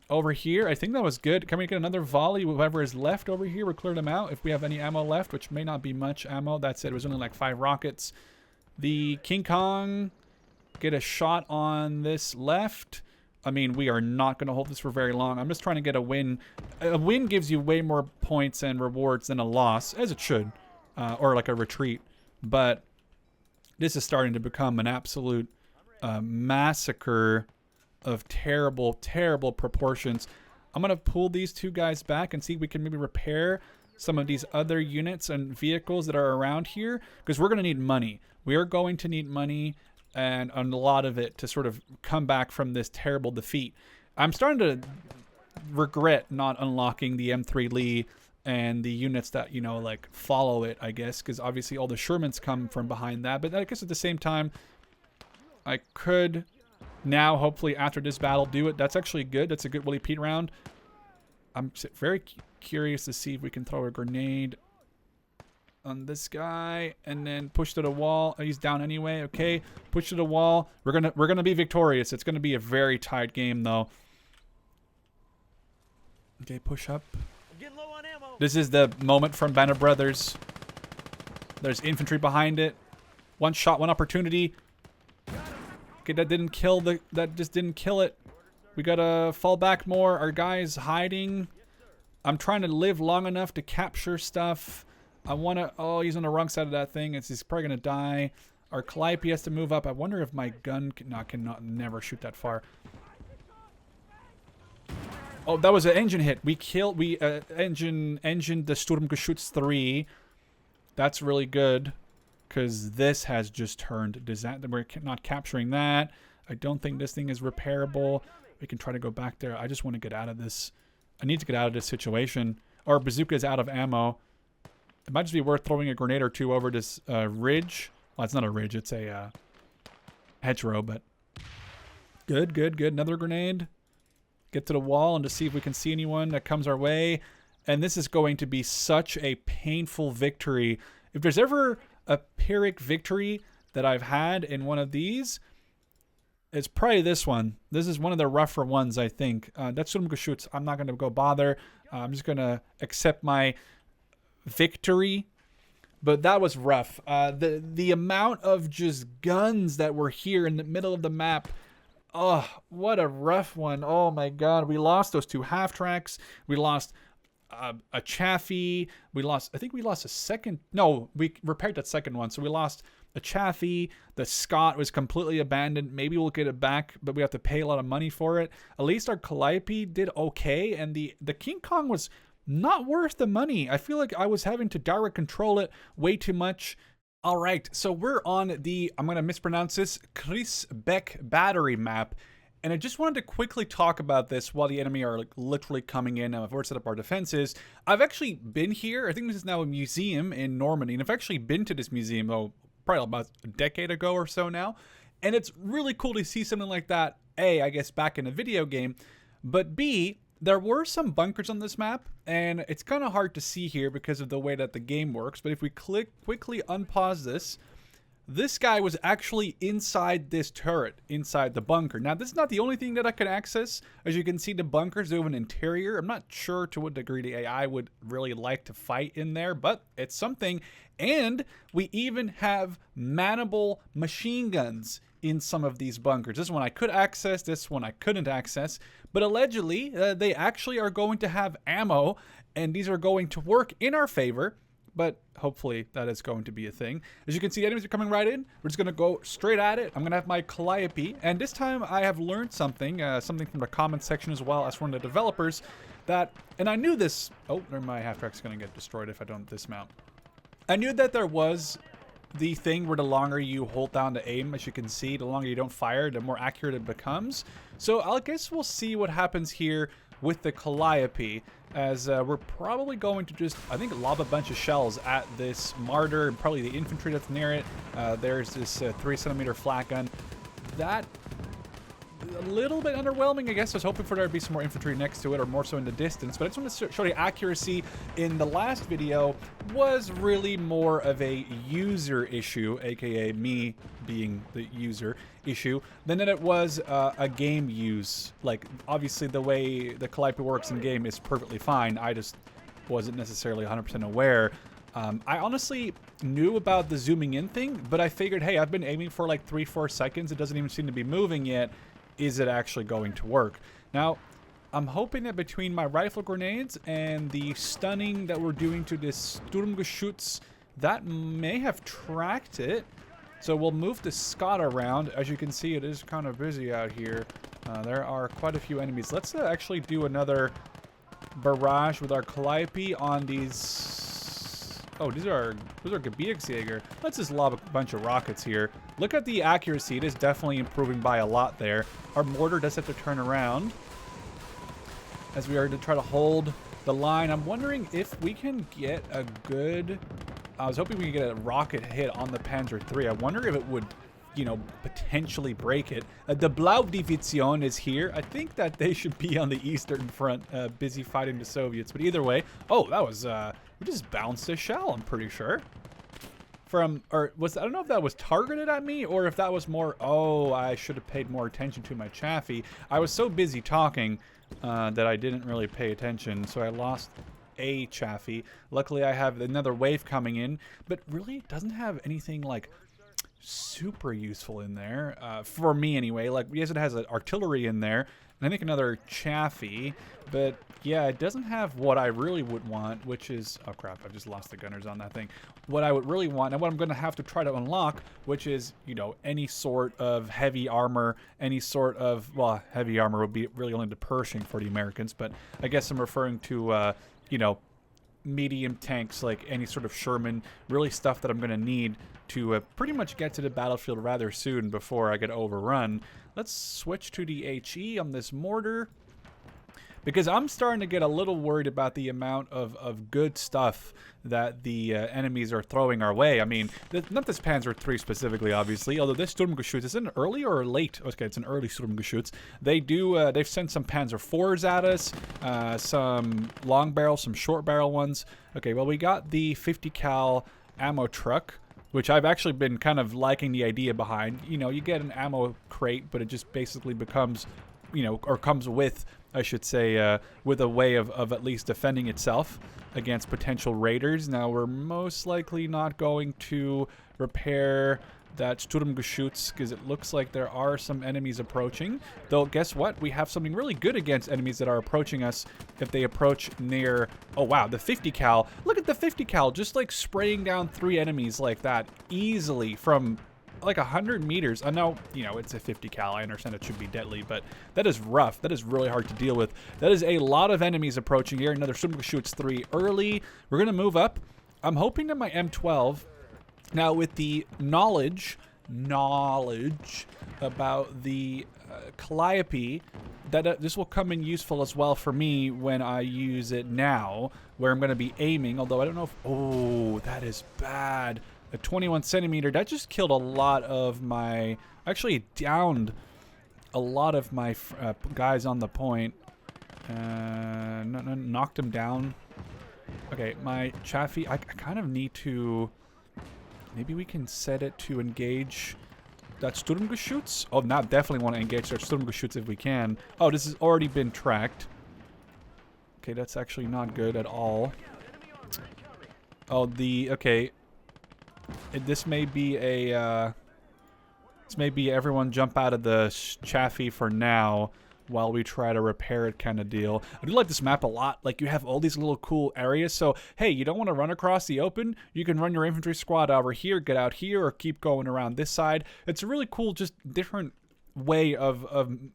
Over here, I think that was good. Can we get another volley? Whoever is left over here, we'll clear them out. If we have any ammo left, which may not be much ammo. That's it. It was only like 5 rockets. The King Kong, get a shot on this left. I mean, we are not going to hold this for very long. I'm just trying to get a win. A win gives you way more points and rewards than a loss, as it should. Or like a retreat. But this is starting to become an absolute massacre of terrible, terrible proportions. I'm going to pull these 2 guys back and see if we can maybe repair some of these other units and vehicles that are around here, because we're going to need money. We are going to need money, and a lot of it, to sort of come back from this terrible defeat. I'm starting to regret not unlocking the M3 Lee and the units that, you know, like follow it, I guess, because obviously all the Shermans come from behind that. But I guess at the same time, I could now, hopefully after this battle, do it. That's actually good. That's a good Willie Pete round. I'm very curious to see if we can throw a grenade on this guy and then push to the wall. Oh, he's down anyway. Okay, push to the wall. We're gonna be victorious. It's gonna be a very tight game though. Okay, push up. I'm getting low on ammo. This is the moment from Banner Brothers. There's infantry behind it. One shot, one opportunity. Okay, that didn't kill that just didn't kill it. We gotta fall back more. Our guy's hiding. I'm trying to live long enough to capture stuff. I wanna, oh, he's on the wrong side of that thing. He's probably gonna die. Our Calliope has to move up. I wonder if my gun cannot never shoot that far. Oh, that was an engine hit. We engined the Sturmgeschütz 3. That's really good. Because this has just turned disaster. We're not capturing that. I don't think this thing is repairable. We can try to go back there. I just want to get out of this. I need to get out of this situation. Our bazooka is out of ammo. It might just be worth throwing a grenade or 2 over this ridge. Well, it's not a ridge. It's a hedgerow, but good. Another grenade. Get to the wall and to see if we can see anyone that comes our way. And this is going to be such a painful victory. If there's ever a Pyrrhic victory that I've had in one of these, it's probably this one. This is one of the rougher ones, I think. That's Sturmgeschütz. I'm not going to go bother. I'm just going to accept my victory. But that was rough. The amount of just guns that were here in the middle of the map. Oh, what a rough one. Oh my God. We lost those 2 half-tracks. We lost a Chaffee. I think we lost a second. No, we repaired that second one. So we lost a Chaffee. The Scott was completely abandoned. Maybe we'll get it back, but we have to pay a lot of money for it. At least our Calliope did okay. And the King Kong was not worth the money. I feel like I was having to direct control it way too much. All right. So we're on the, I'm going to mispronounce this, Chris Beck battery map. And I just wanted to quickly talk about this while the enemy are like literally coming in and before we set up our defenses. I've actually been here. I think this is now a museum in Normandy. And I've actually been to this museum, probably about a decade ago or so now. And it's really cool to see something like that, A, I guess back in a video game. But B, there were some bunkers on this map. And it's kind of hard to see here because of the way that the game works. But if we quickly unpause this guy was actually inside this turret, inside the bunker. Now, this is not the only thing that I could access. As you can see, the bunkers do have an interior. I'm not sure to what degree the AI would really like to fight in there, but it's something. And we even have mannable machine guns in some of these bunkers. This one I could access, this one I couldn't access, but allegedly they actually are going to have ammo, and these are going to work in our favor, but hopefully that is going to be a thing. As you can see, enemies are coming right in. We're just going to go straight at it. I'm going to have my Calliope, and this time I have learned something, something from the comments section as well as one of the developers, that, and I knew this, oh, my half-track's going to get destroyed if I don't dismount. I knew that there was the thing where the longer you hold down to aim, as you can see, the longer you don't fire, the more accurate it becomes. So I guess we'll see what happens here with the Calliope, as we're probably going to just, I think, lob a bunch of shells at this martyr and probably the infantry that's near it. There's this 3cm flat gun. That, a little bit underwhelming, I guess. I was hoping for there to be some more infantry next to it, or more so in the distance, but I just want to show you accuracy. In the last video was really more of a user issue, aka me being the user issue, than it was a game use. Like, obviously the way the Calliope works in game is perfectly fine. I just wasn't necessarily 100% aware. I honestly knew about the zooming in thing, but I figured, hey, I've been aiming for like 3-4 seconds. It doesn't even seem to be moving yet. Is it actually going to work? Now, I'm hoping that between my rifle grenades and the stunning that we're doing to this Sturmgeschütz, that may have tracked it. So we'll move the Scott around. As you can see, it is kind of busy out here. There are quite a few enemies. Let's actually do another barrage with our Calliope on these. Oh, those are Gebirgsjäger. Let's just lob a bunch of rockets here. Look at the accuracy. It is definitely improving by a lot there. Our mortar does have to turn around as we are to try to hold the line. I'm wondering if we can get a good... I was hoping we could get a rocket hit on the Panzer III. I wonder if it would, you know, potentially break it. The Blaudivision is here. I think that they should be on the Eastern Front, busy fighting the Soviets. But either way... Oh, that was... we just bounced a shell, I'm pretty sure. From, or was, I don't know if that was targeted at me or if that was more, oh, I should have paid more attention to my Chaffee. I was so busy talking that I didn't really pay attention, so I lost a Chaffee. Luckily, I have another wave coming in, but really it doesn't have anything like super useful in there, for me anyway. Like, yes, it has an artillery in there, and I think another Chaffee, but yeah, it doesn't have what I really would want, which is, oh crap, I've just lost the gunners on that thing. What I would really want, and what I'm going to have to try to unlock, which is, you know, any sort of heavy armor, any sort of, well, heavy armor would be really only the Pershing for the Americans, but I guess I'm referring to, you know, medium tanks, like any sort of Sherman, really stuff that I'm going to need to pretty much get to the battlefield rather soon before I get overrun. Let's switch to the HE on this mortar, because I'm starting to get a little worried about the amount of good stuff that the enemies are throwing our way. I mean, not this Panzer III specifically, obviously, although this Sturmgeschütz, is it an early or a late? Okay, it's an early Sturmgeschütz. They do, they've sent some Panzer IVs at us, some long barrel, some short barrel ones. Okay, well, we got the 50 cal ammo truck, which I've actually been kind of liking the idea behind. You know, you get an ammo crate, but it just basically becomes, you know, or comes with, I should say, with a way of at least defending itself against potential raiders. Now, we're most likely not going to repair that Sturmgeschütz, because it looks like there are some enemies approaching. Though, guess what? We have something really good against enemies that are approaching us if they approach near... Oh, wow, the 50 cal. Look at the 50 cal, just like spraying down 3 enemies like that easily from like 100 meters. I know, you know, it's a 50 cal. I understand it should be deadly, but that is rough. That is really hard to deal with. That is a lot of enemies approaching here. Another Sturmgeschütz 3 early. We're going to move up. I'm hoping that my M12... Now, with the knowledge about the Calliope, that this will come in useful as well for me when I use it now, where I'm going to be aiming, although I don't know if... Oh, that is bad. A 21 centimeter, that just killed a lot of my... Actually downed a lot of my guys on the point. Knocked them down. Okay, my Chaffee, I kind of need to... Maybe we can set it to engage that Sturmgeschütz. Oh, now definitely want to engage that Sturmgeschütz if we can. Oh, this has already been tracked. Okay, that's actually not good at all. Oh, okay. This may be a... Let's maybe everyone jump out of the chaffee for now while we try to repair it kind of deal. I do like this map a lot. Like, you have all these little cool areas. So, hey, you don't want to run across the open? You can run your infantry squad over here, get out here, or keep going around this side. It's a really cool, just different way of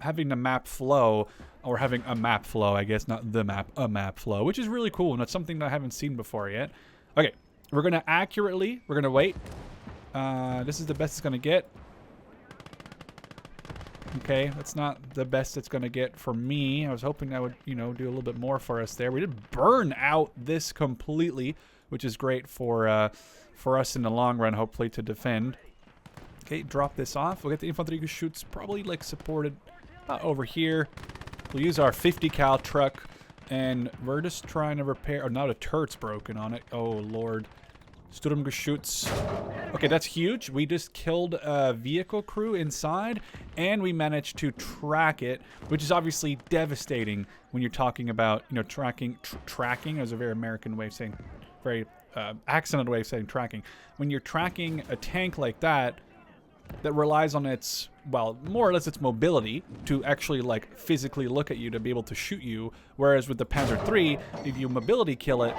having the map flow, or having a map flow, I guess, not the map, a map flow, which is really cool, and it's something that I haven't seen before yet. Okay, we're going to wait. This is the best it's going to get. Okay, that's not the best it's going to get for me. I was hoping that would, you know, do a little bit more for us there. We did burn out this completely, which is great for us in the long run, hopefully, to defend. Okay, drop this off. We'll get the infantry who shoots probably, like, supported over here. We'll use our 50 cal truck, and we're just trying to repair... Oh, now the turret's broken on it. Oh, Lord. Sturmgeschütz. Okay, that's huge. We just killed a vehicle crew inside, and we managed to track it, which is obviously devastating when you're talking about, you know, tracking. Tracking is a very American way of saying, very accented way of saying tracking. When you're tracking a tank like that, that relies on its, well, more or less its mobility to actually, like, physically look at you to be able to shoot you, whereas with the Panzer III, if you mobility kill it,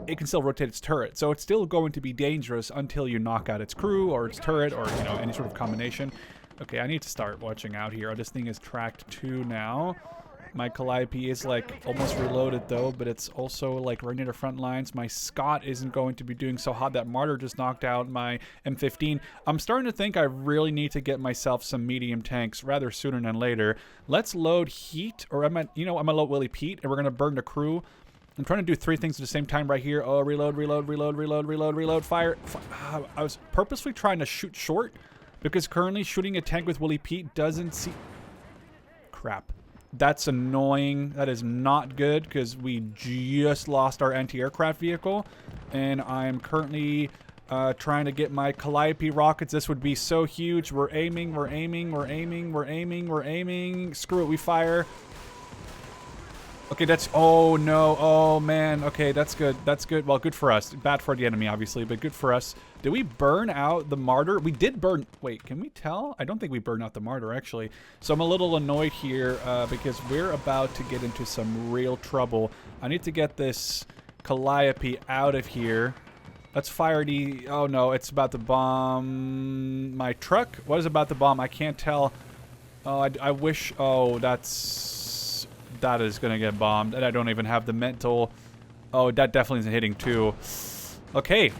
it can still rotate its turret. So it's still going to be dangerous until you knock out its crew or its turret or, you know, any sort of combination. Okay, I need to start watching out here. Oh, this thing is tracked 2 now. My Calliope is, like, almost reloaded, though, but it's also, like, right near the front lines. My Scott isn't going to be doing so hot. That Martyr just knocked out my M15. I'm starting to think I really need to get myself some medium tanks rather sooner than later. Let's load heat, or I'm gonna load Willie Pete, and we're going to burn the crew. I'm trying to do 3 things at the same time right here. Oh, reload, fire. I was purposely trying to shoot short, because currently shooting a tank with Willie Pete doesn't see... Crap. That's annoying. That is not good, because we just lost our anti-aircraft vehicle, and I'm currently trying to get my Calliope rockets. This would be so huge. We're aiming. Screw it, we fire. Okay, that's... Oh, no. Oh, man. Okay, that's good. That's good. Well, good for us. Bad for the enemy, obviously, but good for us. Did we burn out the Martyr? We did burn... Wait, can we tell? I don't think we burned out the Martyr, actually. So I'm a little annoyed here because we're about to get into some real trouble. I need to get this Calliope out of here. Let's fire the... Oh, no. It's about to bomb my truck. What is about to bomb? I can't tell. Oh, I wish... Oh, that's... That is going to get bombed, and I don't even have the mental... Oh, that definitely isn't hitting, too. Okay.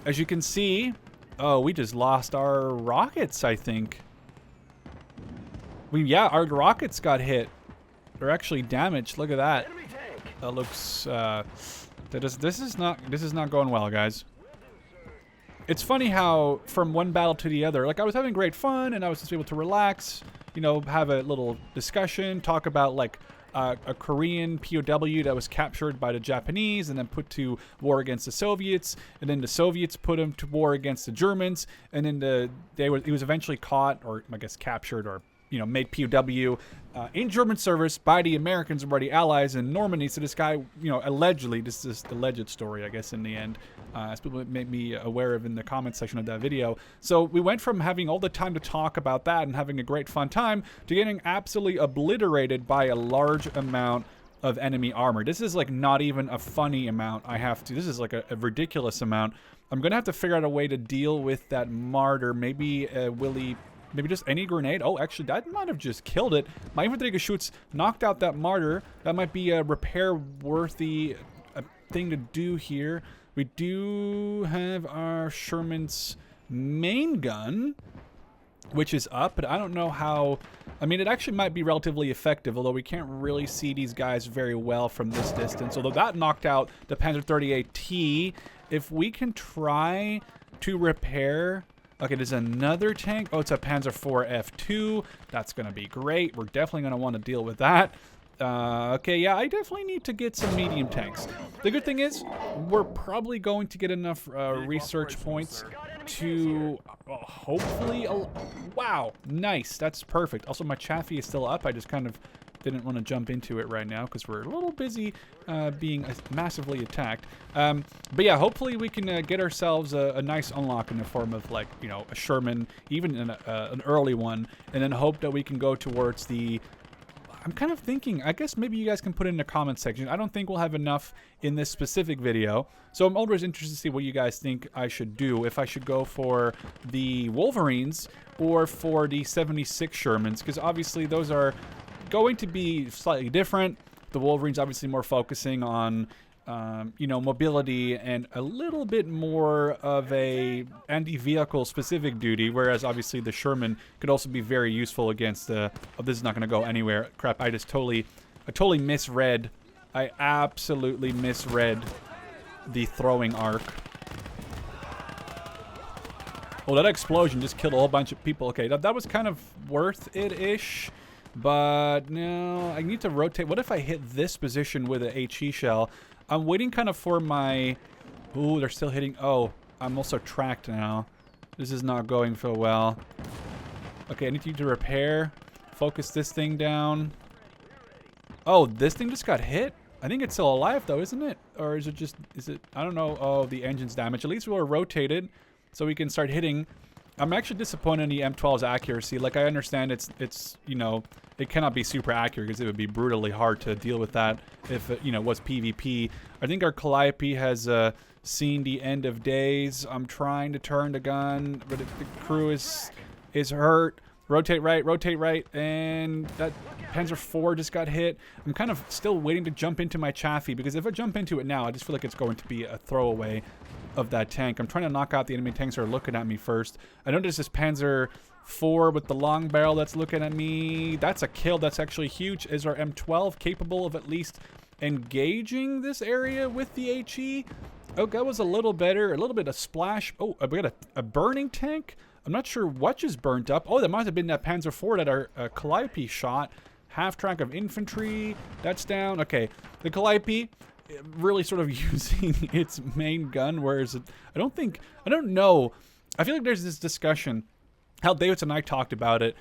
As you can see... Oh, we just lost our rockets, I think. Yeah, our rockets got hit. They're actually damaged. Look at that. That looks... This is not going well, guys. It's funny how, from one battle to the other... Like, I was having great fun, and I was just able to relax, you know, have a little discussion, talk about, like... a Korean POW that was captured by the Japanese and then put to war against the Soviets, and then the Soviets put him to war against the Germans, and then he was eventually caught, or I guess captured, or, you know, made POW in German service by the Americans or by the Allies in Normandy. So this guy, you know, allegedly, this is the alleged story, I guess, in the end, as people made me aware of in the comment section of that video. So we went from having all the time to talk about that and having a great fun time to getting absolutely obliterated by a large amount of enemy armor. This is like not even a funny amount. This is like a ridiculous amount. I'm gonna have to figure out a way to deal with that Martyr. Maybe maybe just any grenade. Oh, actually, that might have just killed it. My infantry shoots knocked out that Martyr. That might be a repair-worthy thing to do here. We do have our Sherman's main gun, which is up, but I don't know how... I mean, it actually might be relatively effective, although we can't really see these guys very well from this distance. Although that knocked out the Panzer 38T. If we can try to repair... Okay, there's another tank. Oh, it's a Panzer IV F2. That's going to be great. We're definitely going to want to deal with that. Okay, yeah, I definitely need to get some medium tanks. The good thing is, we're probably going to get enough research points to hopefully... wow, nice. That's perfect. Also, my chaffee is still up. I just kind of didn't want to jump into it right now because we're a little busy being massively attacked. But yeah, hopefully we can get ourselves a nice unlock in the form of, like, you know, a Sherman, even an early one, and then hope that we can go towards the... I'm kind of thinking, I guess maybe you guys can put it in the comment section. I don't think we'll have enough in this specific video, so I'm always interested to see what you guys think I should do. If I should go for the Wolverines or for the 76 Shermans, because obviously those are going to be slightly different. The Wolverines obviously more focusing on, you know, mobility and a little bit more of a anti-vehicle specific duty, whereas obviously the Sherman could also be very useful against oh, this is not going to go anywhere. Crap, I totally misread. I absolutely misread the throwing arc. Oh, that explosion just killed a whole bunch of people. Okay, that was kind of worth it-ish. But no, I need to rotate. What if I hit this position with a HE shell? I'm waiting kind of for my... Ooh, they're still hitting... Oh, I'm also tracked now. This is not going so well. Okay, I need you to repair. Focus this thing down. Oh, this thing just got hit? I think it's still alive though, isn't it? Or is it just... Is it... I don't know. Oh, the engine's damaged. At least we were rotated so we can start hitting. I'm actually disappointed in the M12's accuracy. Like, I understand it's you know, it cannot be super accurate because it would be brutally hard to deal with that if it, you know, was PvP. I think our Calliope has seen the end of days. I'm trying to turn the gun, but the crew is hurt. Rotate right, and that Panzer IV just got hit. I'm kind of still waiting to jump into my Chaffee, because if I jump into it now, I just feel like it's going to be a throwaway of that tank. I'm trying to knock out the enemy tanks that are looking at me first. I noticed this Panzer IV with the long barrel that's looking at me. That's a kill. That's actually huge. Is our M12 capable of at least engaging this area with the HE? Oh, that was a little better. A little bit of splash. Oh, we got a burning tank. I'm not sure what just burnt up. Oh, that might have been that Panzer IV that our Calliope shot. Half track of infantry. That's down. Okay, the Calliope really sort of using its main gun, whereas I don't know. I feel like there's this discussion. Hal Davidson and I talked about it.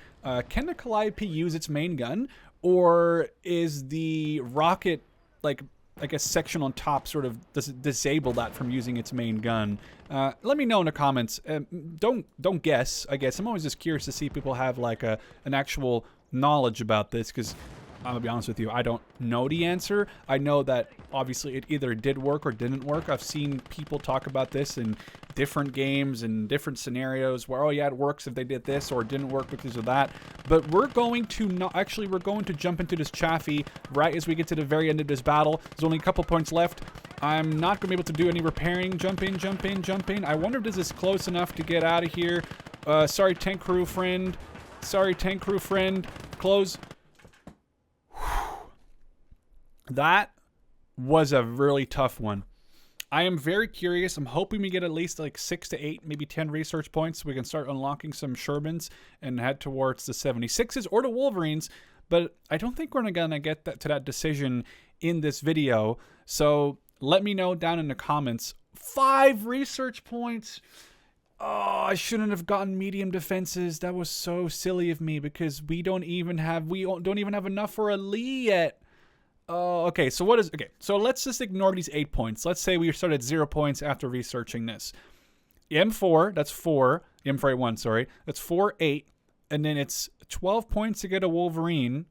Can the Calliope use its main gun, or is the rocket, like a section on top, sort of disable that from using its main gun? Let me know in the comments. Don't guess. I guess I'm always just curious to see if people have like an actual knowledge about this, because I'm gonna be honest with you, I don't know the answer. I know that obviously it either did work or didn't work. I've seen people talk about this in different games and different scenarios where, oh yeah, it works if they did this, or it didn't work because of that. But we're going to we're going to jump into this Chaffee right as we get to the very end of this battle. There's only a couple points left. I'm not gonna be able to do any repairing. Jump in. I wonder if this is close enough to get out of here. Sorry, tank crew friend. Close. That was a really tough one. I am very curious. I'm hoping we get at least like 6 to 8, maybe 10 research points so we can start unlocking some Shermans and head towards the 76s or the Wolverines. But I don't think we're gonna get to that decision in this video. So let me know down in the comments. 5 research points. Oh, I shouldn't have gotten medium defenses. That was so silly of me, because we don't even have enough for a Lee yet. Oh, okay. So so let's just ignore these 8 points. Let's say we start at 0 points after researching this. M4, that's 4. M4A1, sorry. That's 4, 8. And then it's 12 points to get a Wolverine,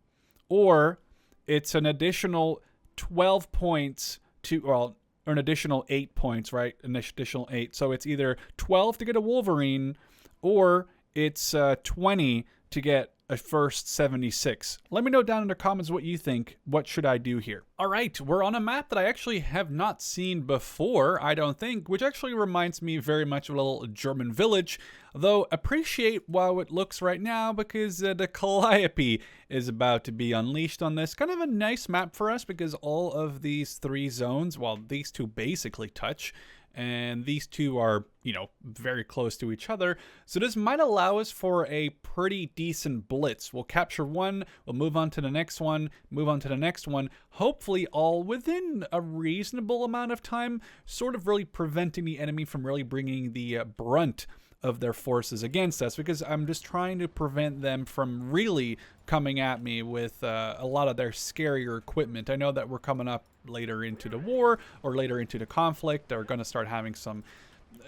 or it's an additional 12 points to, well, or an additional 8 points, right? An additional 8. So it's either 12 to get a Wolverine, or it's 20 to get a first 76. Let me know down in the comments what you think. What should I do here? All right, we're on a map that I actually have not seen before, I don't think, which actually reminds me very much of a little German village, though appreciate how it looks right now, because the Calliope is about to be unleashed on this. Kind of a nice map for us, because all of these 3 zones, well, these 2 basically touch, and these 2 are, you know, very close to each other. So this might allow us for a pretty decent blitz. We'll capture one, we'll move on to the next one, hopefully all within a reasonable amount of time, sort of really preventing the enemy from really bringing the brunt of their forces against us, because I'm just trying to prevent them from really coming at me with a lot of their scarier equipment. I know that we're coming up later into the war or later into the conflict. They're going to start having some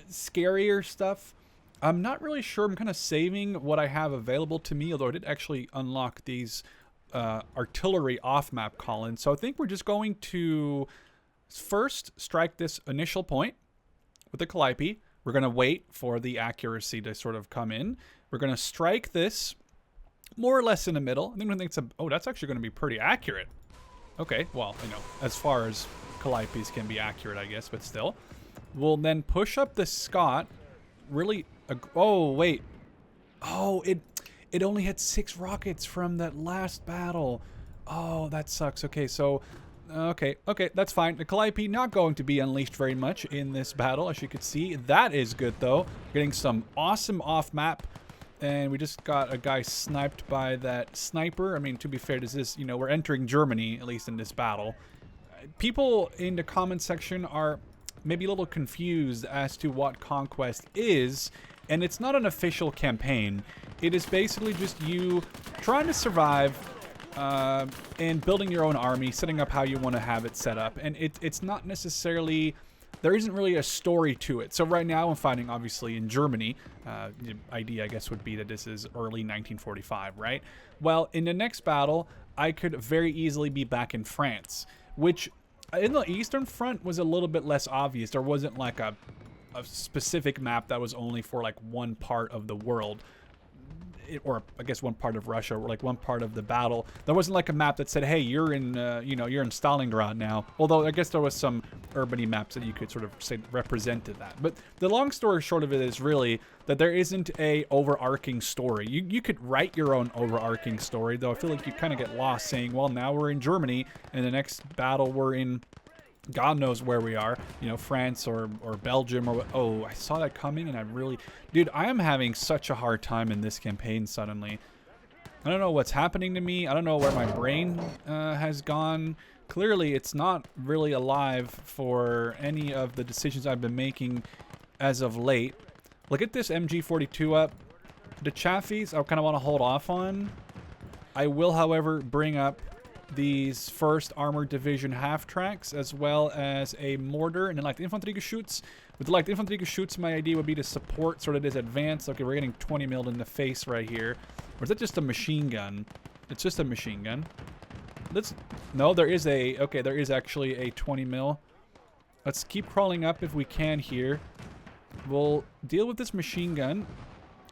scarier stuff. I'm not really sure. I'm kind of saving what I have available to me, although I did actually unlock these artillery off-map columns. So I think we're just going to first strike this initial point with the Calliope. We're going to wait for the accuracy to sort of come in. We're going to strike this more or less in the middle. I think it's oh, that's actually going to be pretty accurate. Okay, well, you know, as far as Calliopes can be accurate, I guess, but still. We'll then push up the Scott. Really, oh, wait. Oh, it only had 6 rockets from that last battle. Oh, that sucks. Okay, so, okay, that's fine. The Calliope not going to be unleashed very much in this battle, as you can see. That is good, though. Getting some awesome off-map. And we just got a guy sniped by that sniper. I mean, to be fair, this is, you know, we're entering Germany, at least in this battle. People in the comment section are maybe a little confused as to what Conquest is. And it's not an official campaign. It is basically just you trying to survive and building your own army, setting up how you want to have it set up. And it's not necessarily... There isn't really a story to it. So right now I'm fighting, obviously, in Germany. The idea, I guess, would be that this is early 1945, right? Well, in the next battle, I could very easily be back in France, which in the Eastern Front was a little bit less obvious. There wasn't like a specific map that was only for like one part of the world. Or I guess one part of Russia, or like one part of the battle. There wasn't like a map that said, hey, you're in, you know, you're in Stalingrad now. Although I guess there was some urban maps that you could sort of say represented that. But the long story short of it is really that there isn't a overarching story. You could write your own overarching story, though I feel like you kind of get lost saying, well, now we're in Germany, and the next battle we're in God knows where we are, you know, France or Belgium or... Oh, I saw that coming and I really... Dude, I am having such a hard time in this campaign suddenly. I don't know what's happening to me. I don't know where my brain has gone. Clearly, it's not really alive for any of the decisions I've been making as of late. Look at this MG42 up. The Chaffies, I kind of want to hold off on. I will, however, bring up these 1st Armored Division half-tracks, as well as a mortar and then light infantry Geschütz. With the light infantry Geschütz, my idea would be to support sort of this advance. Okay, we're getting 20 milled in the face right here. Or is that just a machine gun? It's just a machine gun. No, there is a... Okay, there is actually a 20 mil. Let's keep crawling up if we can here. We'll deal with this machine gun.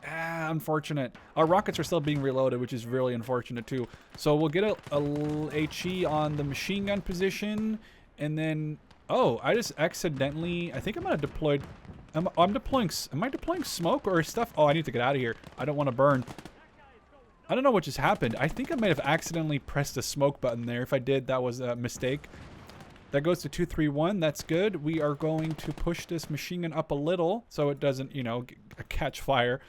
Ah, unfortunate. Our rockets are still being reloaded, which is really unfortunate too. So we'll get a HE on the machine gun position, and then... Oh, I just accidentally... I think I might have deployed... Am I deploying smoke or stuff? Oh, I need to get out of here. I don't want to burn. I don't know what just happened. I think I might have accidentally pressed the smoke button there. If I did, that was a mistake. That goes to 231. That's good. We are going to push this machine gun up a little so it doesn't, you know, catch fire.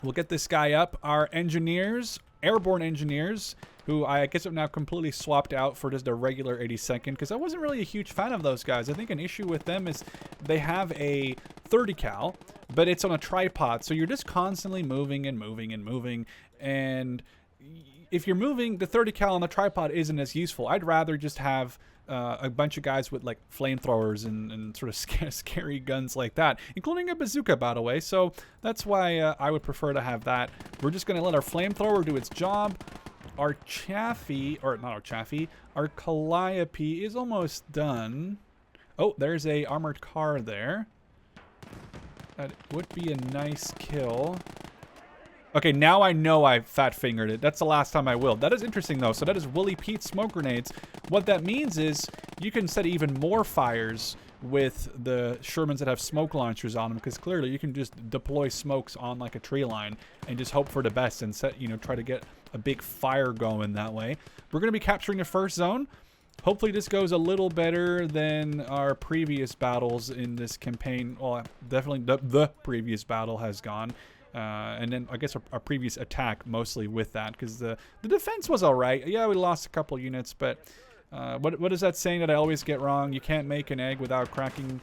We'll get this guy up. Our engineers, airborne engineers, who I guess have now completely swapped out for just a regular 82nd, because I wasn't really a huge fan of those guys. I think an issue with them is they have a 30 cal, but it's on a tripod, so you're just constantly moving and moving and moving, and if you're moving, the 30 cal on the tripod isn't as useful. I'd rather just have a bunch of guys with like flamethrowers and sort of scary guns like that, including a bazooka, by the way. So that's why I would prefer to have that. We're just going to let our flamethrower do its job. Our Chaffee, or not our Chaffee, our Calliope is almost done. Oh, there's a armored car there. That would be a nice kill. Okay, now I know I fat-fingered it. That's the last time I will. That is interesting, though. So that is Willie Pete smoke grenades. What that means is you can set even more fires with the Shermans that have smoke launchers on them, because clearly you can just deploy smokes on like a tree line and just hope for the best and set, you know, try to get a big fire going that way. We're going to be capturing the 1st zone. Hopefully this goes a little better than our previous battles in this campaign. Well, definitely the previous battle has gone. And then I guess our previous attack mostly with that, because the defense was all right. Yeah, we lost a couple units, but what is that saying that I always get wrong? You can't make an egg without cracking.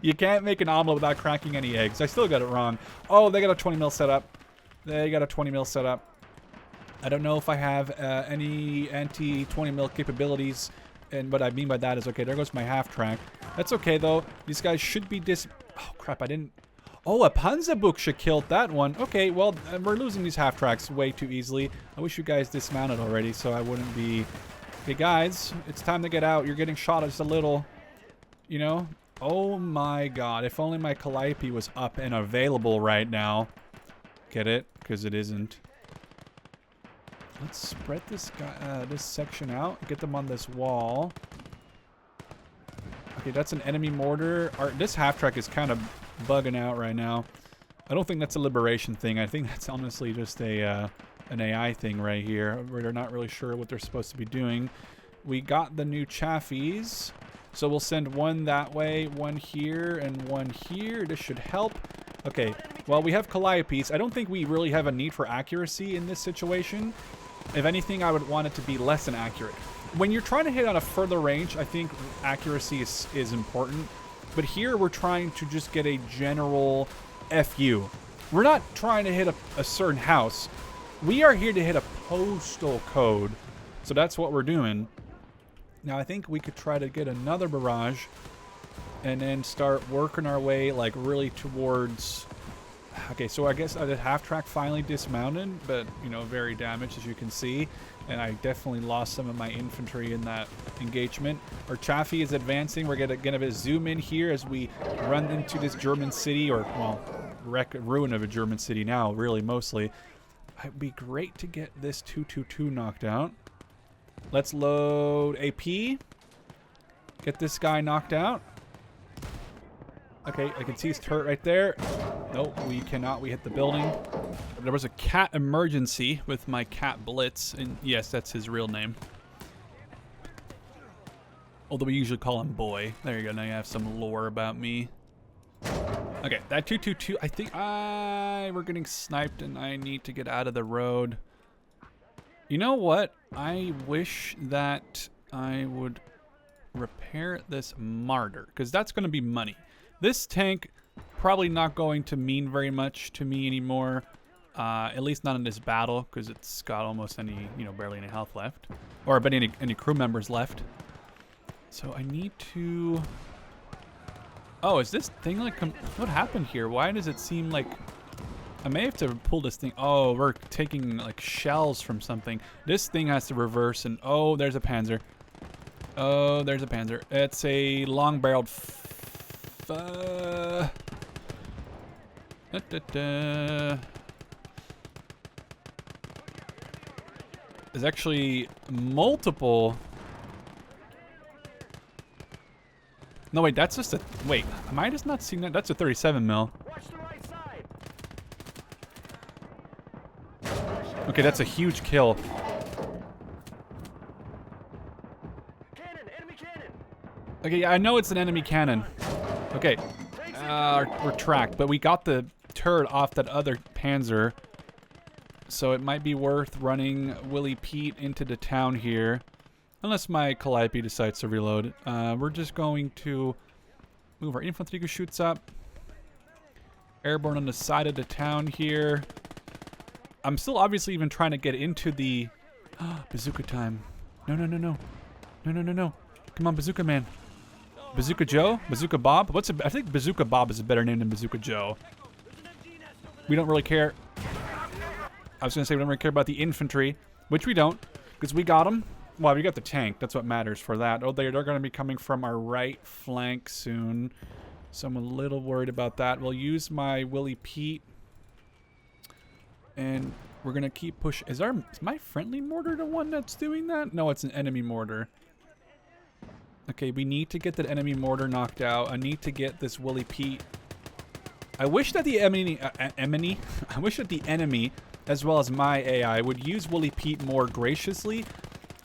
You can't make an omelet without cracking any eggs. I still got it wrong. Oh, they got a 20 mil set up. They got a 20 mil set up. I don't know if I have any anti-20 mil capabilities. And what I mean by that is, okay, there goes my half track. That's okay, though. These guys should be Oh, crap, I didn't... Oh, a Panzerbuchse killed that one. Okay, well, we're losing these half tracks way too easily. I wish you guys dismounted already so I wouldn't be... Okay, guys, it's time to get out. You're getting shot just a little, you know? Oh my god, if only my Calliope was up and available right now. Get it? Because it isn't. Let's spread this guy, this section out. Get them on this wall. Okay, that's an enemy mortar. This half track is kind of bugging out right now. I don't think that's a liberation thing. I think that's honestly just a an AI thing right here, where they're not really sure what they're supposed to be doing. We got the new chaffies, so we'll send one that way, one here, and one here. This should help. Okay, well, we have Calliopes. I don't think we really have a need for accuracy in this situation. If anything, I would want it to be less than accurate. When you're trying to hit on a further range, I think accuracy is important. But here, we're trying to just get a general FU. We're not trying to hit a certain house. We are here to hit a postal code. So that's what we're doing. Now, I think we could try to get another barrage and then start working our way, like, really towards... Okay, so I guess I did half track finally dismounted, but, you know, very damaged, as you can see. And I definitely lost some of my infantry in that engagement. Our Chaffee is advancing. We're gonna zoom in here as we run into this German city, or, well, ruin of a German city now, really, mostly. It'd be great to get this 222 knocked out. Let's load AP. Get this guy knocked out. Okay, I can see his turret right there. Nope, we cannot. We hit the building. There was a cat emergency with my cat Blitz, and yes, that's his real name. Although we usually call him Boy. There you go, now you have some lore about me. Okay, that 222, I think we're getting sniped and I need to get out of the road. You know what? I wish that I would repair this martyr, because that's going to be money. This tank probably not going to mean very much to me anymore, at least not in this battle, because it's got almost any, you know, barely any health left, or but any crew members left. So I need to... Oh, is this thing like... What happened here? Why does it seem like... I may have to pull this thing... Oh, we're taking like shells from something. This thing has to reverse, and oh, there's a Panzer. Oh, there's a Panzer. It's a long-barreled... There's actually multiple... No, wait, that's just a... Wait, am I just not seeing that? That's a 37 mil. Okay, that's a huge kill. Okay, I know it's an enemy cannon. Okay, we're tracked, but we got the turret off that other Panzer. So it might be worth running Willie Pete into the town here. Unless my Calliope decides to reload. We're just going to move our infantry who shoots up. Airborne on the side of the town here. I'm still obviously even trying to get into the... Bazooka time. No, no, no, no. No, no, no, no. Come on, Bazooka Man. Bazooka Joe? Bazooka Bob? I think Bazooka Bob is a better name than Bazooka Joe. We don't really care. I was going to say we don't really care about the infantry, which we don't, because we got them. Well, we got the tank. That's what matters for that. Oh, they're going to be coming from our right flank soon. So I'm a little worried about that. We'll use my Willie Pete. And we're going to keep pushing. Is my friendly mortar the one that's doing that? No, it's an enemy mortar. Okay, we need to get that enemy mortar knocked out. I need to get this Willie Pete. I wish that the enemy, I wish that the enemy, as well as my AI, would use Willie Pete more graciously.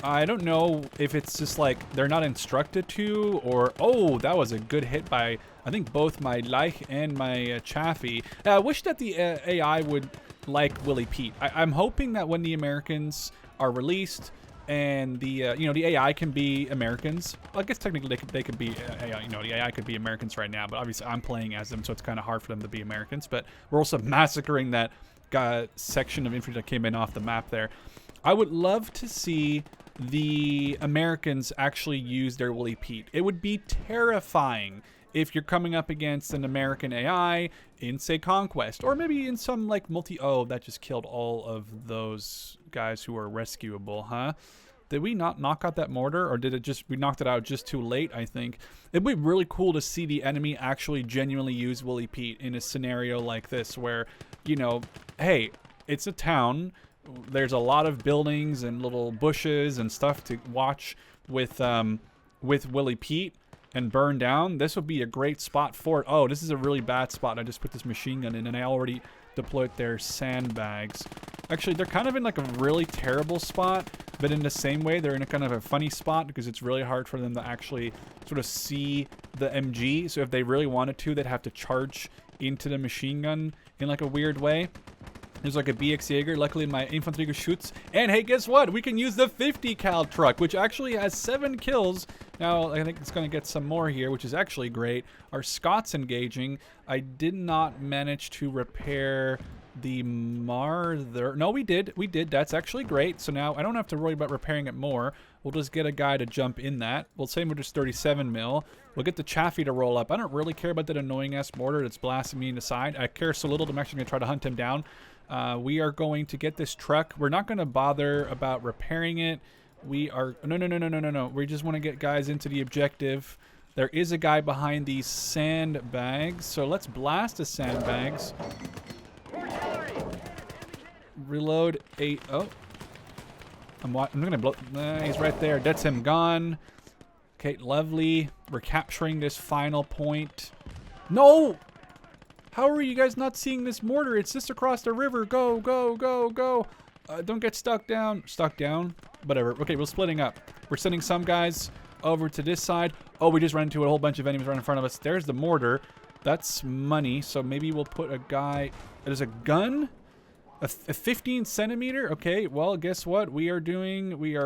I don't know if it's just like they're not instructed to, or... Oh, that was a good hit by, I think, both my Leich and my Chaffee. I wish that the AI would like Willie Pete. I'm hoping that when the Americans are released, and the you know, the AI can be Americans. Well, I guess technically they could be AI. You know, the AI could be Americans right now, but obviously I'm playing as them, so it's kind of hard for them to be Americans. But we're also massacring that section of infantry that came in off the map there. I would love to see the Americans actually use their Willie Pete. It would be terrifying if you're coming up against an American AI in, say, Conquest, or maybe in some like oh, that just killed all of those guys who are rescuable, huh? Did we not knock out that mortar, or did it just, we knocked it out just too late, I think? It'd be really cool to see the enemy actually genuinely use Willie Pete in a scenario like this where, you know, hey, it's a town, there's a lot of buildings and little bushes and stuff to watch with Willie Pete and burn down. This would be a great spot for it. Oh, this is a really bad spot. I just put this machine gun in and I already deployed their sandbags. Actually, they're kind of in like a really terrible spot, but in the same way, they're in a kind of a funny spot because it's really hard for them to actually sort of see the MG. So if they really wanted to, they'd have to charge into the machine gun in like a weird way. There's like a BX Jaeger. Luckily, my infantry shoots. And hey, guess what? We can use the 50 cal truck, which actually has 7 kills. Now, I think it's going to get some more here, which is actually great. Our Scots engaging. I did not manage to repair the Marther. No, we did. We did. That's actually great. So now I don't have to worry about repairing it more. We'll just get a guy to jump in that. We'll same with just 37 mil. We'll get the Chaffee to roll up. I don't really care about that annoying-ass mortar that's blasting me in the side. I care so little that I'm actually going to try to hunt him down. We are going to get this truck. We're not going to bother about repairing it. We are... No. We just want to get guys into the objective. There is a guy behind these sandbags. So let's blast the sandbags. Reload 8. Oh. I'm going to blow... he's right there. That's him gone. Okay, lovely. We're capturing this final point. No! How are you guys not seeing this mortar? It's just across the river. Go, go, go, go. Don't get stuck down. Stuck down? Whatever. Okay, we're splitting up. We're sending some guys over to this side. Oh, we just ran into a whole bunch of enemies right in front of us. There's the mortar. That's money. So maybe we'll put a guy... There's a gun? A 15 centimeter? Okay, well, guess what? We are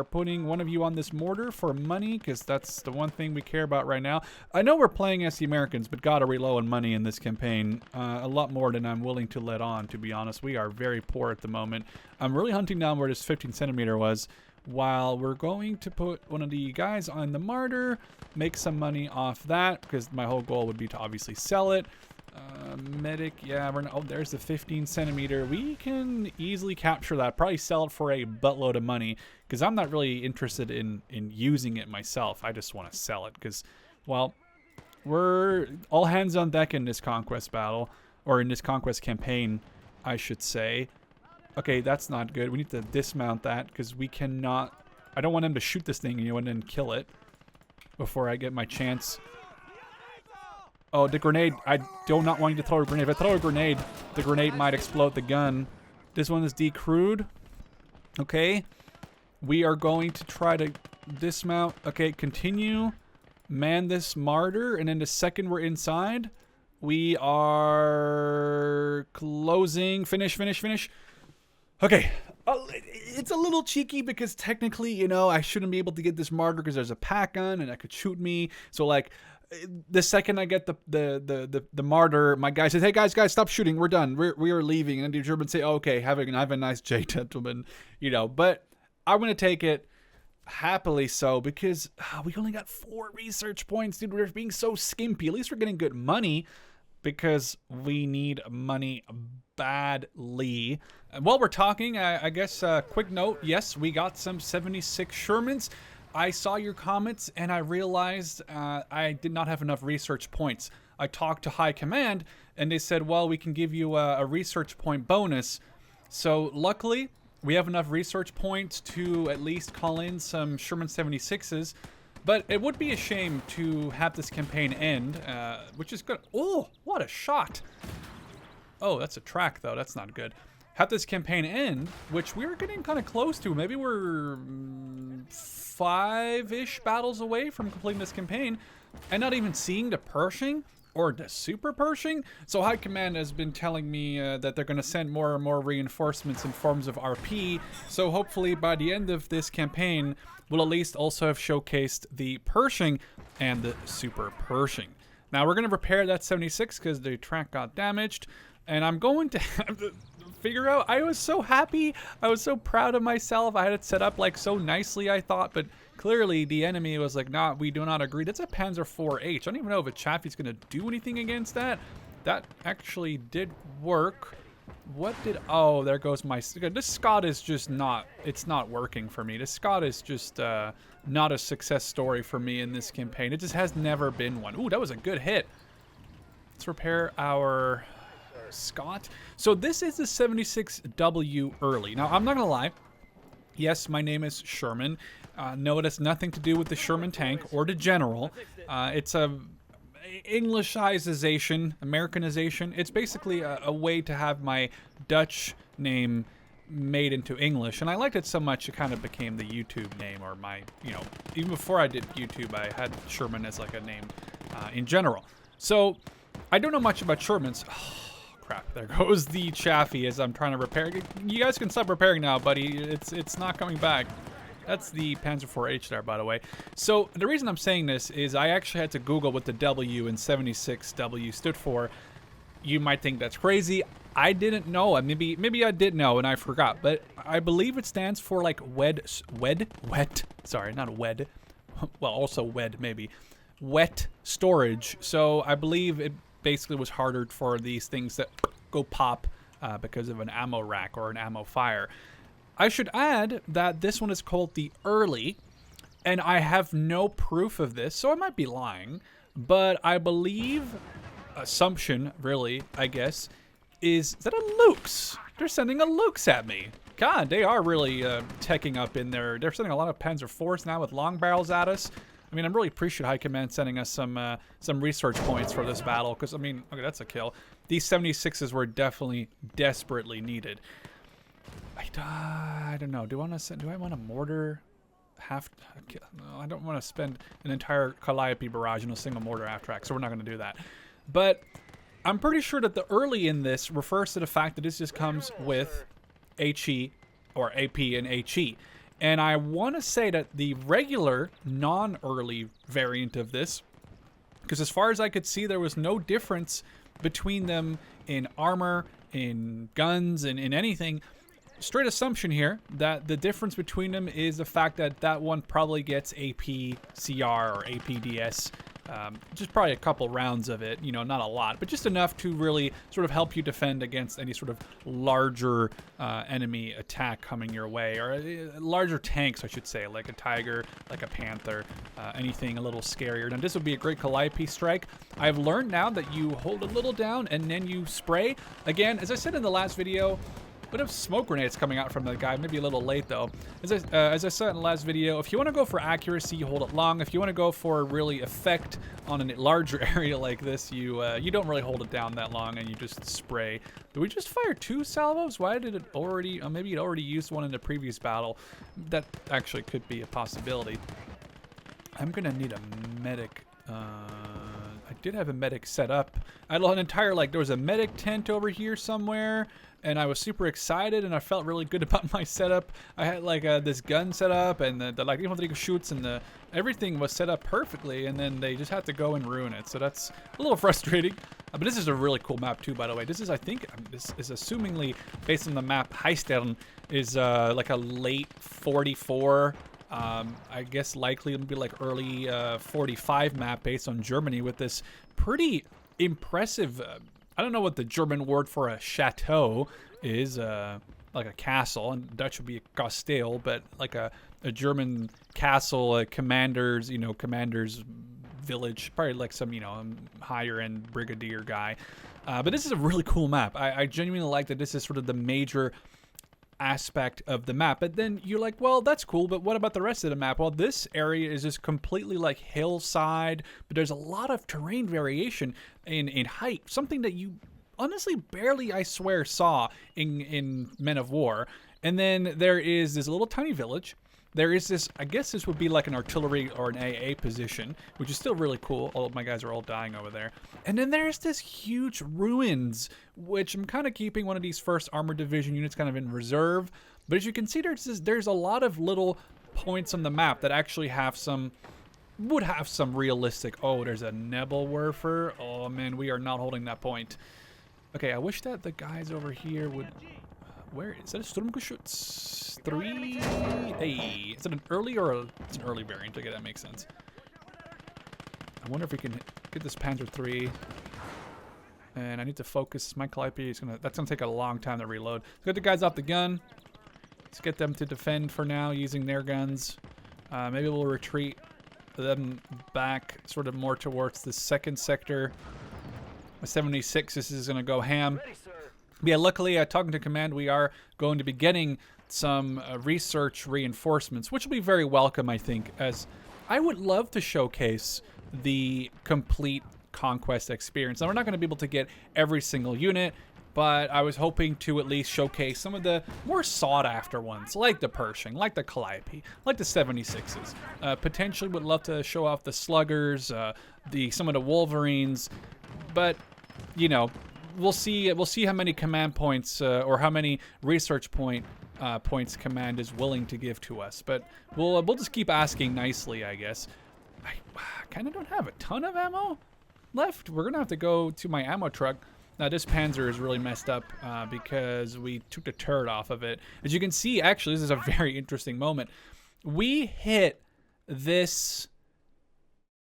putting one of you on this mortar for money, because that's the one thing we care about right now. I know we're playing as the Americans, but God, are we low on money in this campaign. A lot more than I'm willing to let on, to be honest. We are very poor at the moment. I'm really hunting down where this 15 centimeter was, while we're going to put one of the guys on the martyr, make some money off that, because my whole goal would be to obviously sell it. Medic, yeah, oh, there's the 15 centimeter. We can easily capture that, probably sell it for a buttload of money, because I'm not really interested in using it myself. I just want to sell it, because, well, we're all hands on deck in this conquest battle, or in this conquest campaign, I should say. Okay, that's not good. We need to dismount that, because we cannot... I don't want him to shoot this thing, and then kill it before I get my chance. Oh, the grenade. I do not want you to throw a grenade. If I throw a grenade, the grenade might explode the gun. This one is decrewed. Okay. We are going to try to dismount. Okay, continue. Man this martyr. And then the second we're inside, we are closing. Finish. Okay. It's a little cheeky because technically, you know, I shouldn't be able to get this martyr because there's a pack gun and that could shoot me. So, like... The second I get the martyr, my guy says, "Hey guys, stop shooting. We're done. We are leaving." And the Germans say, oh, "Okay, have a nice day, gentlemen." You know, but I'm gonna take it happily so, because we only got 4 research points, dude. We're being so skimpy. At least we're getting good money, because we need money badly. And while we're talking, I guess quick note. Yes, we got some 76 Shermans. I saw your comments and I realized I did not have enough research points. I talked to High Command and they said, well, we can give you a research point bonus. So luckily, we have enough research points to at least call in some Sherman 76s. But it would be a shame to have this campaign end, which is good. Oh, what a shot. Oh, that's a track though. That's not good. Have this campaign end, which we're getting kind of close to. Maybe we're 5-ish battles away from completing this campaign, and not even seeing the Pershing or the Super Pershing. So High Command has been telling me that they're going to send more and more reinforcements in forms of RP. So hopefully by the end of this campaign, we'll at least also have showcased the Pershing and the Super Pershing. Now we're going to repair that 76 because the track got damaged. And I'm going to have to figure out, I was so happy. I was so proud of myself. I had it set up like so nicely, I thought, but clearly the enemy was like, nah, we do not agree. That's a Panzer IV-H. I don't even know if a Chaffee's going to do anything against that. That actually did work. What did, oh, there goes my, this Scott is just not, it's not working for me. This Scott is just not a success story for me in this campaign. It just has never been one. Ooh, that was a good hit. Let's repair our Scott. So this is the 76W early. Now, I'm not going to lie. Yes, my name is Sherman. No, it has nothing to do with the Sherman tank or the general. It's a Englishization, Americanization. It's basically a way to have my Dutch name made into English, and I liked it so much it kind of became the YouTube name, or my, you know, even before I did YouTube, I had Sherman as like a name in general. So I don't know much about Shermans. Oh, crap, there goes the Chaffee as I'm trying to repair. You guys can stop repairing now, buddy. It's not coming back. That's the Panzer IV-H there, by the way. So the reason I'm saying this is I actually had to Google what the W in 76W stood for. You might think that's crazy. I didn't know. Maybe I did know and I forgot. But I believe it stands for like wet. Sorry, not wed. Well, also wed maybe. Wet storage. So I believe it basically was harder for these things that go pop because of an ammo rack or an ammo fire. I should add that this one is called the Early, and I have no proof of this, so I might be lying, but I believe, assumption, really, I guess, is that a Luke's. They're sending a Luke's at me. God, they are really teching up in there. They're sending a lot of Panzer IVs now with long barrels at us. I mean, I'm really appreciate High Command sending us some research points for this battle, because, I mean, okay, that's a kill. These 76s were definitely desperately needed. I don't know. Do I want a mortar half? No, I don't want to spend an entire Calliope barrage in a single mortar half track, so we're not going to do that. But I'm pretty sure that the early in this refers to the fact that this just comes with HE or AP and HE. And I want to say that the regular non-early variant of this, because as far as I could see, there was no difference between them in armor, in guns, and in anything. Straight assumption here that the difference between them is the fact that that one probably gets AP CR or APDS, just probably a couple rounds of it, you know, not a lot, but just enough to really sort of help you defend against any sort of larger enemy attack coming your way, or larger tanks, I should say, like a Tiger, like a Panther, anything a little scarier. Now, this would be a great Calliope strike. I've learned now that you hold a little down and then you spray. Again, as I said in the last video, bit of smoke grenades coming out from the guy, maybe a little late though. As I said in the last video, if you want to go for accuracy, you hold it long. If you want to go for really effect on a larger area like this, you don't really hold it down that long and you just spray. Did we just fire 2 salvos? Why did it already, maybe it already used one in the previous battle. That actually could be a possibility. I'm gonna need a medic. I did have a medic set up. I had an entire, like, there was a medic tent over here somewhere, and I was super excited, and I felt really good about my setup. I had, like, this gun set up, and the like, infantry shoots, and everything was set up perfectly, and then they just had to go and ruin it. So that's a little frustrating. But this is a really cool map, too, by the way. This is, I think, this is assumingly, based on the map, Heistern is, like, a late 44... I guess likely it'll be like early 45 map based on Germany with this pretty impressive, I don't know what the German word for a chateau is, like a castle, and Dutch would be a Kasteel, but like a German castle, a commander's village, probably like some, you know, higher end brigadier guy. But this is a really cool map. I genuinely like that this is sort of the major aspect of the map. But then you're like, well, that's cool, but what about the rest of the map? Well, this area is just completely like hillside, but there's a lot of terrain variation in height, something that you honestly barely, I swear, saw in Men of War. And then there is this little tiny village, there is this, I guess this would be like an artillery or an AA position, which is still really cool. All of my guys are all dying over there. And then there's this huge ruins, which I'm kind of keeping one of these 1st Armored Division units kind of in reserve. But as you can see, there's a lot of little points on the map that actually have some, would have some realistic, oh, there's a Nebelwerfer. Oh man, we are not holding that point. Okay, I wish that the guys over here would, where is that? A Sturmgeschütz 3? Hey, is it an early or it's an early variant? Okay, that makes sense. I wonder if we can get this Panzer 3. And I need to focus my Calliope. That's gonna take a long time to reload. Let's get the guys off the gun. Let's get them to defend for now using their guns. Maybe we'll retreat them back sort of more towards the 2nd sector. My 76, this is gonna go ham. But yeah, luckily, talking to command, we are going to be getting some research reinforcements, which will be very welcome, I think, as I would love to showcase the complete conquest experience. Now, we're not going to be able to get every single unit, but I was hoping to at least showcase some of the more sought-after ones, like the Pershing, like the Calliope, like the 76s. Potentially would love to show off the Sluggers, some of the Wolverines, but, you know, we'll see how many command points or how many research points command is willing to give to us. But we'll just keep asking nicely, I guess. I kind of don't have a ton of ammo left. We're gonna have to go to my ammo truck. Now this Panzer is really messed up because we took the turret off of it. As you can see, actually, this is a very interesting moment. We hit this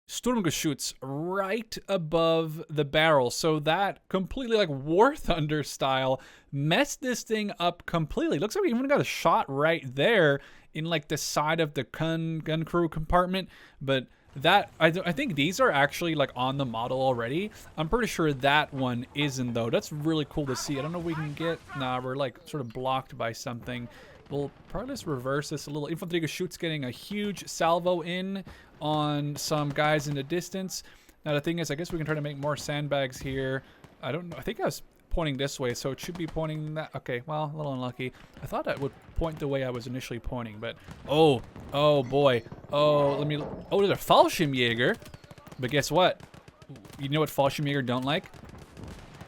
Sturmgeschütz right above the barrel, so that completely, like War Thunder style, messed this thing up completely. Looks like we even got a shot right there in like the side of the gun crew compartment, but that I think these are actually like on the model already. I'm pretty sure that one isn't though. That's really cool to see. I don't know if we can get, nah, we're like sort of blocked by something. We'll probably just reverse this a little. Infanteriegeschütz getting a huge salvo in on some guys in the distance. Now the thing is, I guess we can try to make more sandbags here. I don't know. I think I was pointing this way, so it should be pointing that. Okay, well, a little unlucky. I thought that would point the way I was initially pointing, but oh boy. Oh, there's a Fallschirmjäger. But guess what? You know what Fallschirmjäger don't like?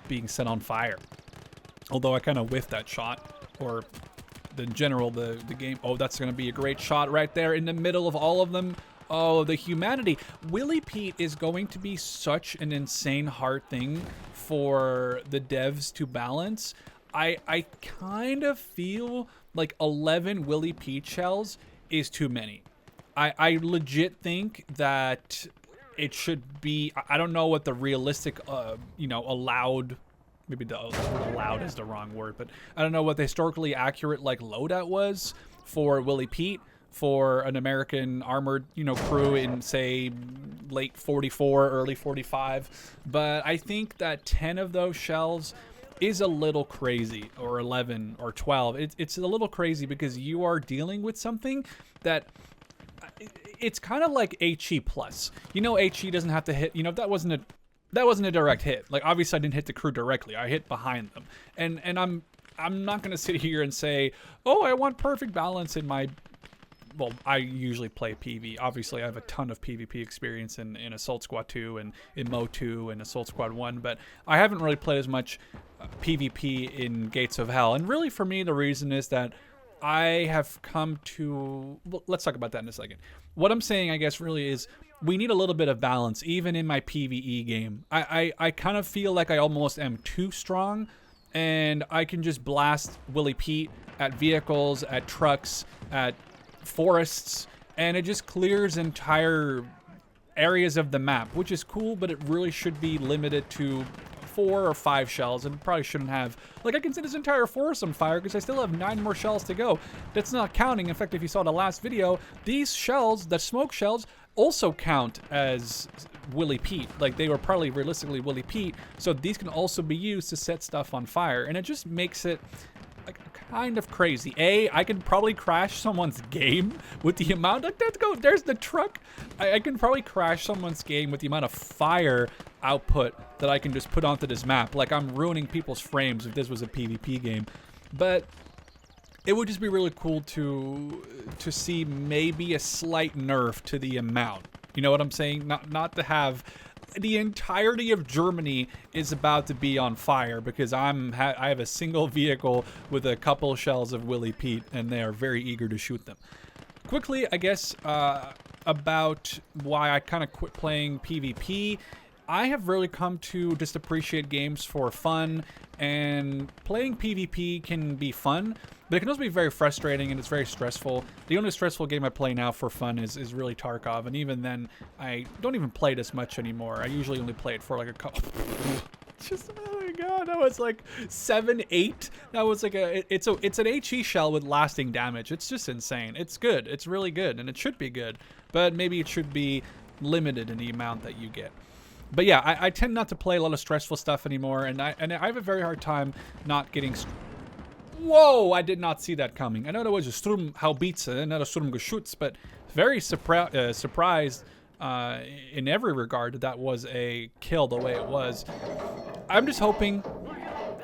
Being set on fire. Although I kind of whiffed that shot, or in general, the game. Oh, that's going to be a great shot right there in the middle of all of them. Oh, the humanity. Willie Pete is going to be such an insane hard thing for the devs to balance. I kind of feel like 11 Willie Pete shells is too many. I legit think that it should be, I don't know what the realistic, allowed, maybe the allowed is the wrong word, but I don't know what the historically accurate like loadout was for Willie Pete for an American armored, crew in say late 44, early 45. But I think that 10 of those shells is a little crazy, or 11 or 12. It's a little crazy because you are dealing with something that it's kind of like HE plus. HE doesn't have to hit, that wasn't a direct hit. Like obviously I didn't hit the crew directly. I hit behind them. And I'm not going to sit here and say, "Oh, I want perfect balance in my." Well, I usually play PV. Obviously, I have a ton of PvP experience in Assault Squad 2 and in Mo 2 and Assault Squad 1, but I haven't really played as much PvP in Gates of Hell. And really, for me, the reason is that I have come to... Well, let's talk about that in a second. What I'm saying, I guess, really is we need a little bit of balance, even in my PvE game. I kind of feel like I almost am too strong, and I can just blast Willie Pete at vehicles, at trucks, at forests, and it just clears entire areas of the map, which is cool, but it really should be limited to 4 or 5 shells, and probably shouldn't have, like, I can set this entire forest on fire because I still have 9 more shells to go. That's not counting. In fact, if you saw the last video, these shells, the smoke shells, also count as Willie Pete. Like, they were probably realistically Willie Pete, so these can also be used to set stuff on fire, and it just makes it kind of crazy. I can probably crash someone's game with the amount of, there's the truck. I can probably crash someone's game with the amount of fire output that I can just put onto this map. Like, I'm ruining people's frames if this was a PvP game. But it would just be really cool to see maybe a slight nerf to the amount. You know what I'm saying? Not to have the entirety of Germany is about to be on fire because I have a single vehicle with a couple shells of Willie Pete, and they are very eager to shoot them. Quickly, I guess, about why I kind of quit playing PvP. I have really come to just appreciate games for fun, and playing PvP can be fun, but it can also be very frustrating and it's very stressful. The only stressful game I play now for fun is really Tarkov, and even then, I don't even play it as much anymore. I usually only play it for like a couple... Just, oh my god, that was like 7-8. That was like it's an HE shell with lasting damage. It's just insane. It's good. It's really good, and it should be good, but maybe it should be limited in the amount that you get. But yeah, I tend not to play a lot of stressful stuff anymore, and I have a very hard time not getting... Whoa, I did not see that coming. I know there was a Sturmhaubitze, not a Sturmgeschütz, but very surprised in every regard that was a kill the way it was. I'm just hoping,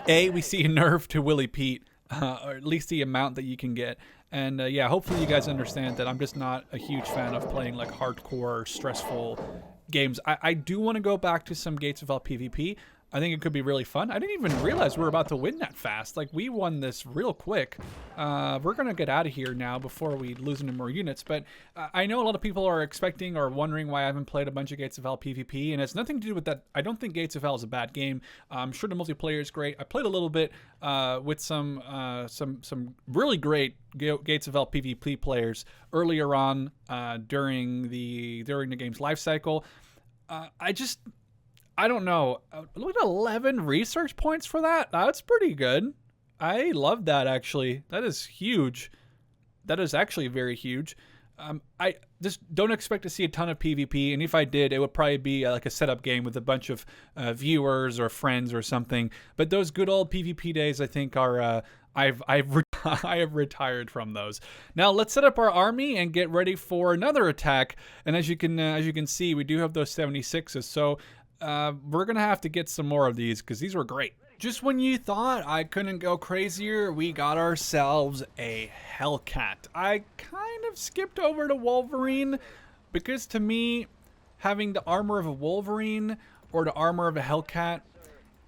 A, we see a nerf to Willie Pete, or at least the amount that you can get. And yeah, hopefully you guys understand that I'm just not a huge fan of playing like hardcore, stressful games. I do want to go back to some Gates of Hell PvP. I think it could be really fun. I didn't even realize we were about to win that fast. Like, we won this real quick. We're going to get out of here now before we lose any more units. But I know a lot of people are expecting or wondering why I haven't played a bunch of Gates of Hell PvP. And it's nothing to do with that. I don't think Gates of Hell is a bad game. I'm sure the multiplayer is great. I played a little bit with some really great Gates of Hell PvP players earlier on during the game's life cycle. I don't know. Look at 11 research points for that. That's pretty good. I love that, actually. That is huge. That is actually very huge. I just don't expect to see a ton of PvP, and if I did, it would probably be like a setup game with a bunch of viewers or friends or something. But those good old PvP days, I think, are I have retired from those. Now let's set up our army and get ready for another attack. And as you can see, we do have those 76s. So we're gonna have to get some more of these because these were great. Just when you thought I couldn't go crazier, we got ourselves a Hellcat. I kind of skipped over to Wolverine because to me, having the armor of a Wolverine or the armor of a Hellcat,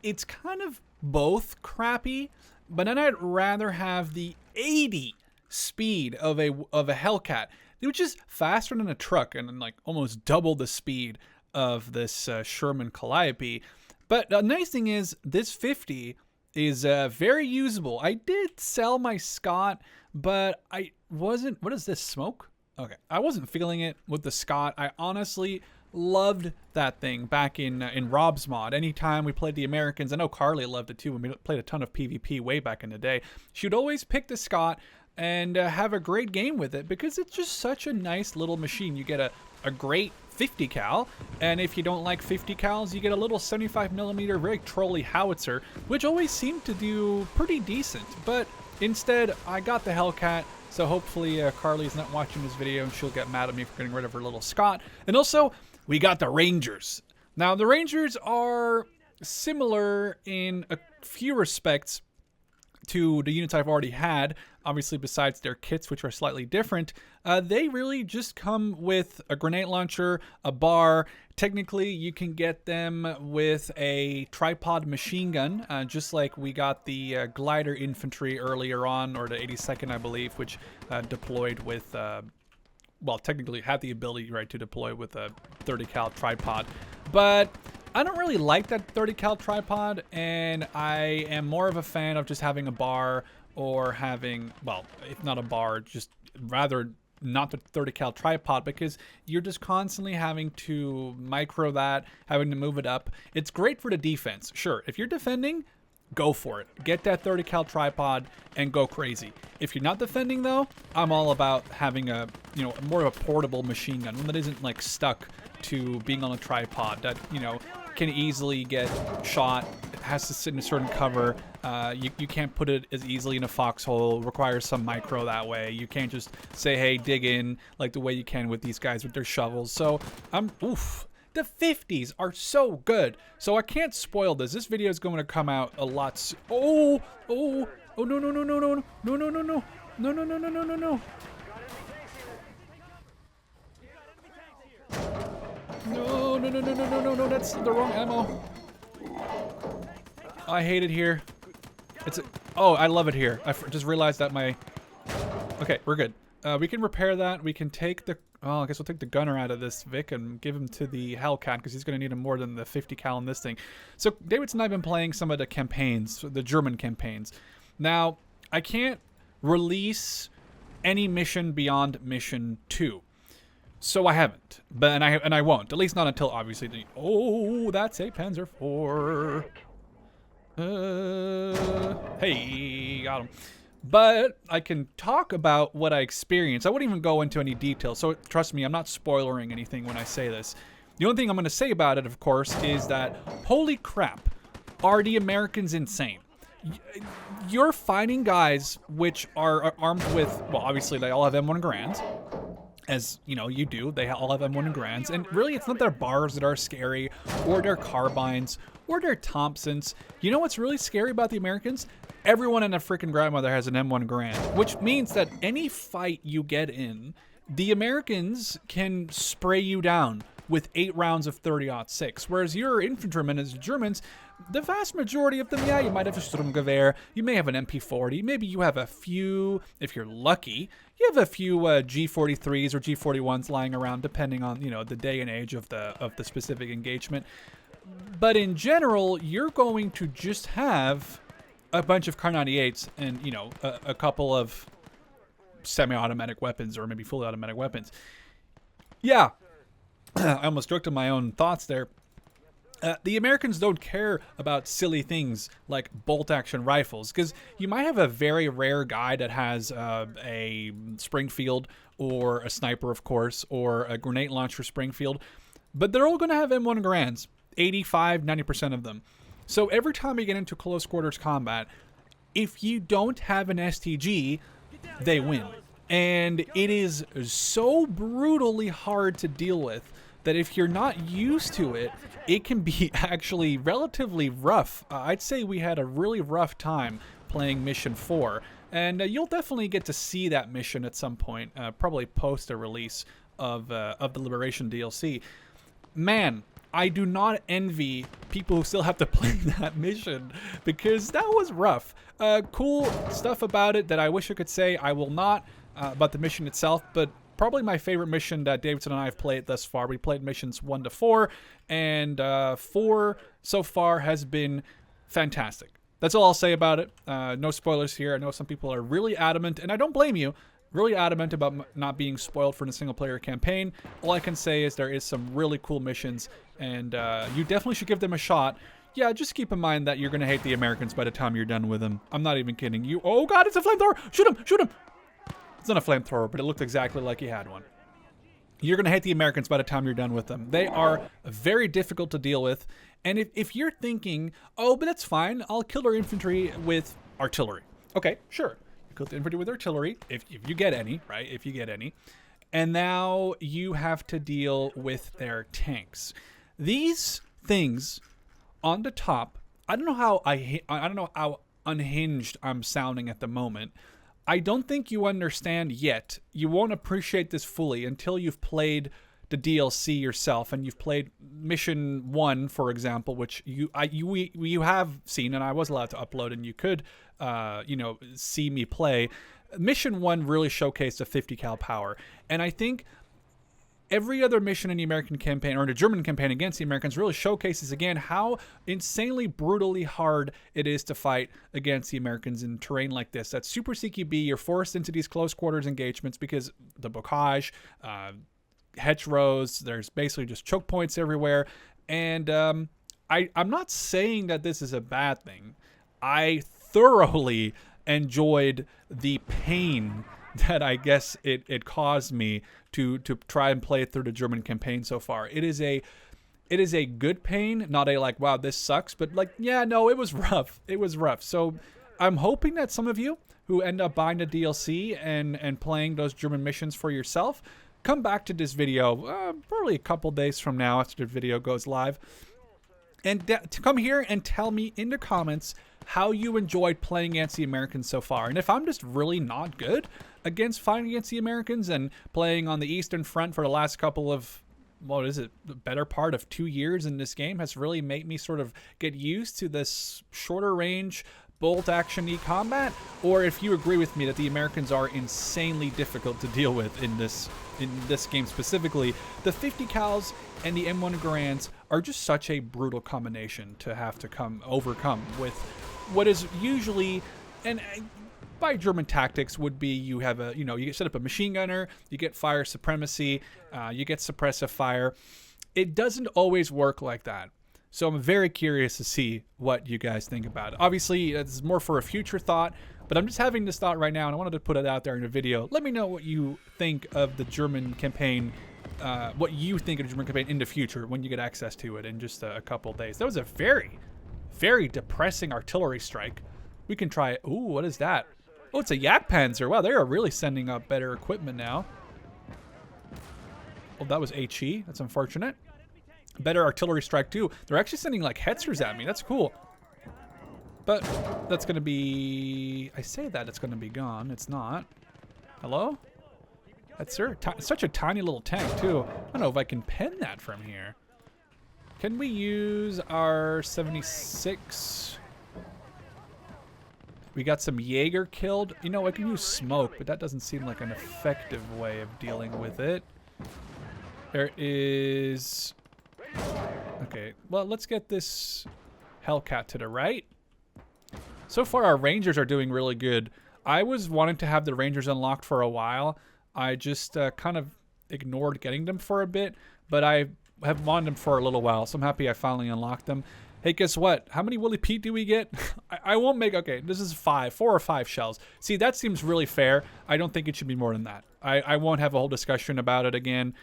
it's kind of both crappy, but then I'd rather have the 80 speed of a Hellcat, which is faster than a truck and then like almost double the speed of this Sherman Calliope. But the nice thing is this 50 is very usable. I did sell my Scott, but I wasn't... What is this, smoke? Okay, I wasn't feeling it with the Scott. I honestly loved that thing back in Rob's mod. Anytime we played the Americans, I know Carly loved it too when we played a ton of PvP way back in the day. She would always pick the Scott and have a great game with it because it's just such a nice little machine. You get a great 50 cal, and if you don't like 50 cals, you get a little 75mm very trolly howitzer, which always seemed to do pretty decent. But instead, I got the Hellcat, so hopefully Carly's not watching this video and she'll get mad at me for getting rid of her little Scott. And also, we got the Rangers. Now, the Rangers are similar in a few respects to the units I've already had, obviously besides their kits, which are slightly different. They really just come with a grenade launcher, a bar. Technically, you can get them with a tripod machine gun, just like we got the glider infantry earlier on, or the 82nd, I believe, which deployed with... well, technically had the ability, right, to deploy with a 30 cal tripod. But I don't really like that 30 cal tripod, and I am more of a fan of just having a bar or having, well, if not a bar, just rather not the 30 cal tripod, because you're just constantly having to micro that, having to move it up. It's great for the defense. Sure, if you're defending, go for it. Get that 30 cal tripod and go crazy. If you're not defending though, I'm all about having a, you know, more of a portable machine gun, one that isn't like stuck to being on a tripod, that, you know, can easily get shot. It has to sit in a certain cover. You can't put it as easily in a foxhole. It requires some micro that way. You can't just say, hey, dig in, like the way you can with these guys with their shovels. So the 50s are so good. So I can't spoil this. This video is going to come out a lot. No. No, no, no, no, no, no, no. No, no, no, no, no, no, no, no, that's the wrong ammo. I hate it here. Oh, I love it here. I just realized that my... Okay, we're good. We can repair that. We can take the... Oh, I guess we'll take the gunner out of this Vic and give him to the Hellcat because he's going to need him more than the 50 cal in this thing. So Davidson and I have been playing some of the campaigns, the German campaigns. Now, I can't release any mission beyond mission 2. So I haven't, but and I won't. At least not until obviously the... Oh, that's a Panzer IV. Hey, got him. But I can talk about what I experienced. I wouldn't even go into any detail, so trust me, I'm not spoiling anything when I say this. The only thing I'm going to say about it, of course, is that, holy crap, are the Americans insane. You're fighting guys which are armed with, well, obviously they all have M1 Garands. As, you know, you do. They all have M1 Garands. And really, it's not their bars that are scary, or their carbines, or their Thompsons. You know what's really scary about the Americans? Everyone and their freaking grandmother has an M1 Garand, which means that any fight you get in, the Americans can spray you down with 8 rounds of 30-06, whereas your infantrymen as Germans, the vast majority of them, yeah, you might have a Sturmgewehr, you may have an MP40, maybe you have a few, if you're lucky, you have a few G43s or G41s lying around, depending on, you know, the day and age of the specific engagement. But in general, you're going to just have a bunch of Kar-98s and, you know, a couple of semi-automatic weapons or maybe fully automatic weapons. Yeah, I almost joked on my own thoughts there. The Americans don't care about silly things like bolt-action rifles, because you might have a very rare guy that has a Springfield or a sniper, of course, or a grenade launcher Springfield, but they're all going to have M1 Garands, 85, 90% of them. So every time you get into close quarters combat, if you don't have an STG, they win. And it is so brutally hard to deal with that if you're not used to it, it can be actually relatively rough. I'd say we had a really rough time playing Mission 4, and you'll definitely get to see that mission at some point, probably post a release of the Liberation DLC. Man, I do not envy people who still have to play that mission, because that was rough. Cool stuff about it that I wish I could say. I will not about the mission itself, but probably my favorite mission that Davidson and I have played thus far. We played missions 1 to 4, and 4 so far has been fantastic. That's all I'll say about it. No spoilers here. I know some people are really adamant, and I don't blame you, really adamant about not being spoiled for a single-player campaign. All I can say is there is some really cool missions, and you definitely should give them a shot. Yeah, just keep in mind that you're going to hate the Americans by the time you're done with them. I'm not even kidding you. Oh, God, it's a flamethrower! Shoot him! Shoot him! It's not a flamethrower, but it looked exactly like he had one. You're going to hate the Americans by the time you're done with them. They are very difficult to deal with. And if you're thinking, oh, but that's fine, I'll kill their infantry with artillery. Okay, sure. You kill the infantry with artillery, if you get any, right? If you get any. And now you have to deal with their tanks. These things on the top, I don't know how unhinged I'm sounding at the moment. I don't think you understand yet. You won't appreciate this fully until you've played the DLC yourself and you've played Mission 1, for example, which you have seen, and I was allowed to upload, and you could, see me play. Mission 1 really showcased the 50 cal power, and I think every other mission in the American campaign, or the German campaign against the Americans, really showcases again how insanely brutally hard it is to fight against the Americans in terrain like this. That's super CQB. You're forced into these close quarters engagements because the bocage, hedgerows, there's basically just choke points everywhere. And I'm not saying that this is a bad thing. I thoroughly enjoyed the pain that I guess it caused me to try and play through the German campaign so far. It is a good pain, not a like, wow, this sucks, but like, yeah, no, it was rough. It was rough. So I'm hoping that some of you who end up buying the DLC and playing those German missions for yourself, come back to this video probably a couple days from now after the video goes live, And to come here and tell me in the comments how you enjoyed playing against the Americans so far. And if I'm just really not good against fighting against the Americans and playing on the Eastern Front for the last couple of, what is it, the better part of 2 years in this game has really made me sort of get used to this shorter range bolt action-y combat, or if you agree with me that the Americans are insanely difficult to deal with in this game specifically. The 50 cals and the M1 Garands are just such a brutal combination to have to overcome with what is usually, and by German tactics would be, you have a, you set up a machine gunner, you get fire supremacy, you get suppressive fire. It doesn't always work like that. So I'm very curious to see what you guys think about it. Obviously, it's more for a future thought, but I'm just having this thought right now, and I wanted to put it out there in a video. Let me know what you think of the German campaign, what you think of the German campaign in the future when you get access to it in just a couple days. That was a very, very depressing artillery strike. We can try it. Ooh, what is that? Oh, it's a Jagdpanzer. Wow, they are really sending up better equipment now. Oh, that was HE. That's unfortunate. Better artillery strike too. They're actually sending like Hetzers at me. That's cool. But that's going to be... I say that it's going to be gone. It's not. Hello? Hetzer? Such a tiny little tank too. I don't know if I can pen that from here. Can we use our 76? We got some Jaeger killed. You know, I can use smoke, but that doesn't seem like an effective way of dealing with it. There is... Okay, well, let's get this Hellcat to the right. So far, our Rangers are doing really good. I was wanting to have the Rangers unlocked for a while. I just kind of ignored getting them for a bit, but I have wanted them for a little while, so I'm happy I finally unlocked them. Hey, guess what? How many Willy Pete do we get? I won't make... Okay, this is 4 or 5 shells. See, that seems really fair. I don't think it should be more than that. I won't have a whole discussion about it again,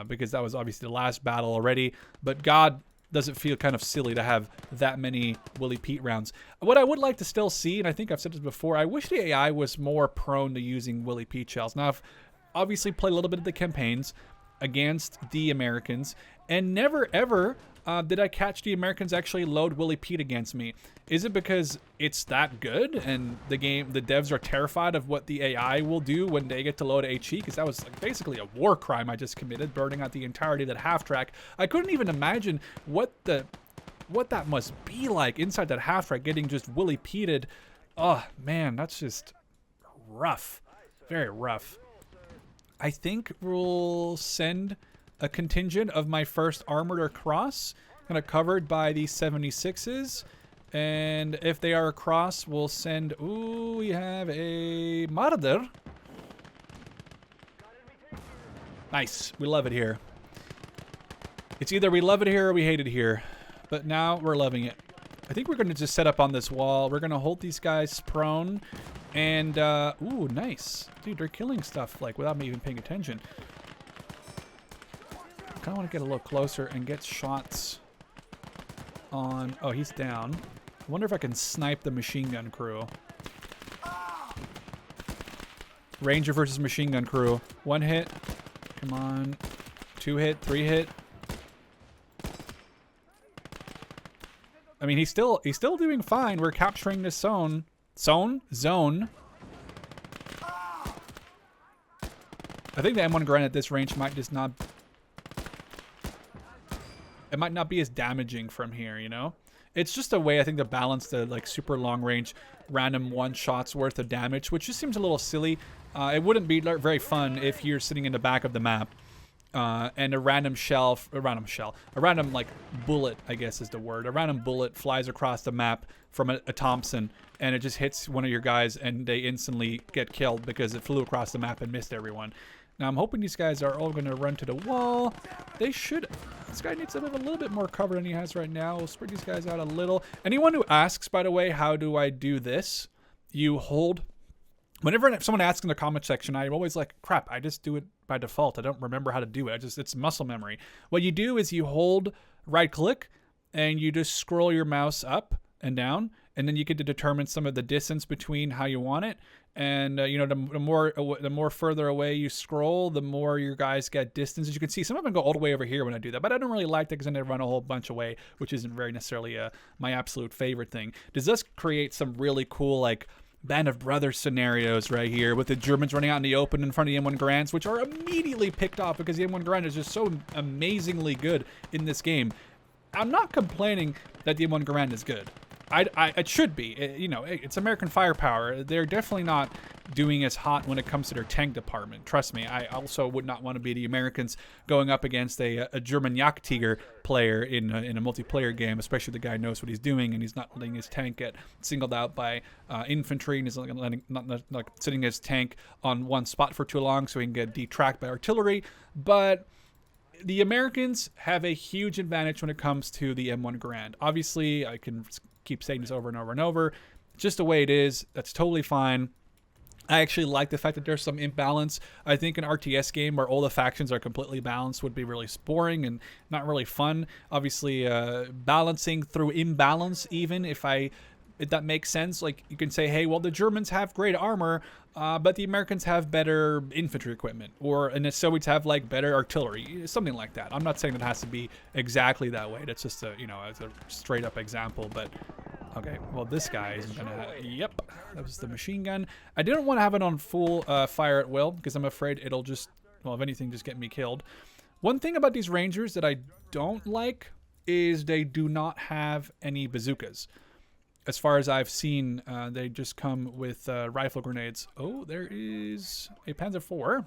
because that was obviously the last battle already. But God, does it feel kind of silly to have that many Willy Pete rounds. What I would like to still see, and I think I've said this before, I wish the AI was more prone to using Willy Pete shells. Now, I've obviously played a little bit of the campaigns against the Americans, and never ever did I catch the Americans actually load Willy Pete against me. Is it because it's that good and the devs are terrified of what the AI will do when they get to load HE? Because that was like basically a war crime I just committed, burning out the entirety of that half track. I couldn't even imagine what that must be like inside that half track, getting just Willy Peted. Oh man, that's just rough, very rough. I think we'll send a contingent of my first armored or cross, kind of covered by the 76s. And if they are across, we'll send... Ooh, we have a Marder. Nice. We love it here. It's either we love it here or we hate it here. But now we're loving it. I think we're going to just set up on this wall. We're going to hold these guys prone. And, ooh, nice. Dude, they're killing stuff, like, without me even paying attention. I kind of want to get a little closer and get shots on... Oh, he's down. I wonder if I can snipe the machine gun crew. Ranger versus machine gun crew. 1 hit. Come on. 2 hit. 3 hit. I mean, he's still doing fine. We're capturing this zone. Zone. I think the M1 Garand at this range might just not... It might not be as damaging from here, you know? It's just a way, I think, to balance the, like, super long range random 1 shot's worth of damage, which just seems a little silly. It wouldn't be very fun if you're sitting in the back of the map and a random like bullet, I guess is the word. A random bullet flies across the map from a Thompson, and it just hits one of your guys, and they instantly get killed because it flew across the map and missed everyone. Now, I'm hoping these guys are all going to run to the wall. They should... This guy needs to have a little bit more cover than he has right now. We'll spread these guys out a little. Anyone who asks, by the way, how do I do this? You hold... Whenever someone asks in the comment section, I'm always like, crap, I just do it by default. I don't remember how to do it. It's muscle memory. What you do is you hold right-click, and you just scroll your mouse up and down, and then you get to determine some of the distance between how you want it. And you know, the more further away you scroll, the more your guys get distance. As you can see, some of them go all the way over here when I do that, but I don't really like that because then they run a whole bunch away, which isn't very necessarily my absolute favorite thing. Does this create some really cool like Band of Brothers scenarios right here with the Germans running out in the open in front of the M1 Garands, which are immediately picked off because the M1 Garand is just so amazingly good in this game. I'm not complaining that the M1 Garand is good. It should be. You know, it's American firepower. They're definitely not doing as hot when it comes to their tank department. Trust me, I also would not want to be the Americans going up against a German Jagdtiger player in a multiplayer game, especially the guy knows what he's doing and he's not letting his tank get singled out by infantry, and he's not sitting his tank on one spot for too long so he can get detracked by artillery. But the Americans have a huge advantage when it comes to the M1 Garand. Obviously, I can keep saying this over and over and over. Just the way it is. That's totally fine. I actually like the fact that there's some imbalance. I think an RTS game where all the factions are completely balanced would be really boring and not really fun. Obviously, balancing through imbalance, even if that makes sense. Like, you can say, hey, well, the Germans have great armor, but the Americans have better infantry equipment, and the Soviets have like better artillery, something like that. I'm not saying it has to be exactly that way. That's just as a straight up example. But okay, well, this guy isn't gonna. Yep, that was the machine gun. I didn't want to have it on full fire at will because I'm afraid it'll just, well, if anything, just get me killed. One thing about these Rangers that I don't like is they do not have any bazookas. As far as I've seen, they just come with rifle grenades. Oh, there is a Panzer IV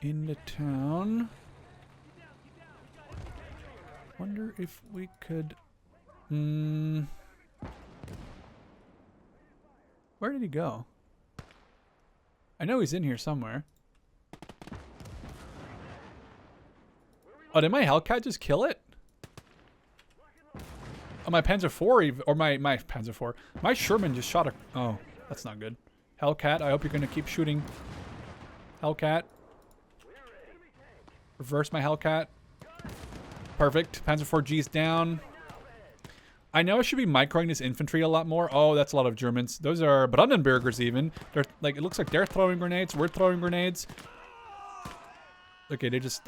in the town. Wonder if we could... Where did he go? I know he's in here somewhere. Oh, did my Hellcat just kill it? Oh, my Panzer IV, or my Panzer IV. My Sherman just shot a... Oh, that's not good. Hellcat, I hope you're going to keep shooting. Hellcat. Reverse my Hellcat. Perfect. Panzer IVG's down. I know I should be microing this infantry a lot more. Oh, that's a lot of Germans. Those are Brandenburgers even. They're like, it looks like they're throwing grenades. We're throwing grenades. Okay, they just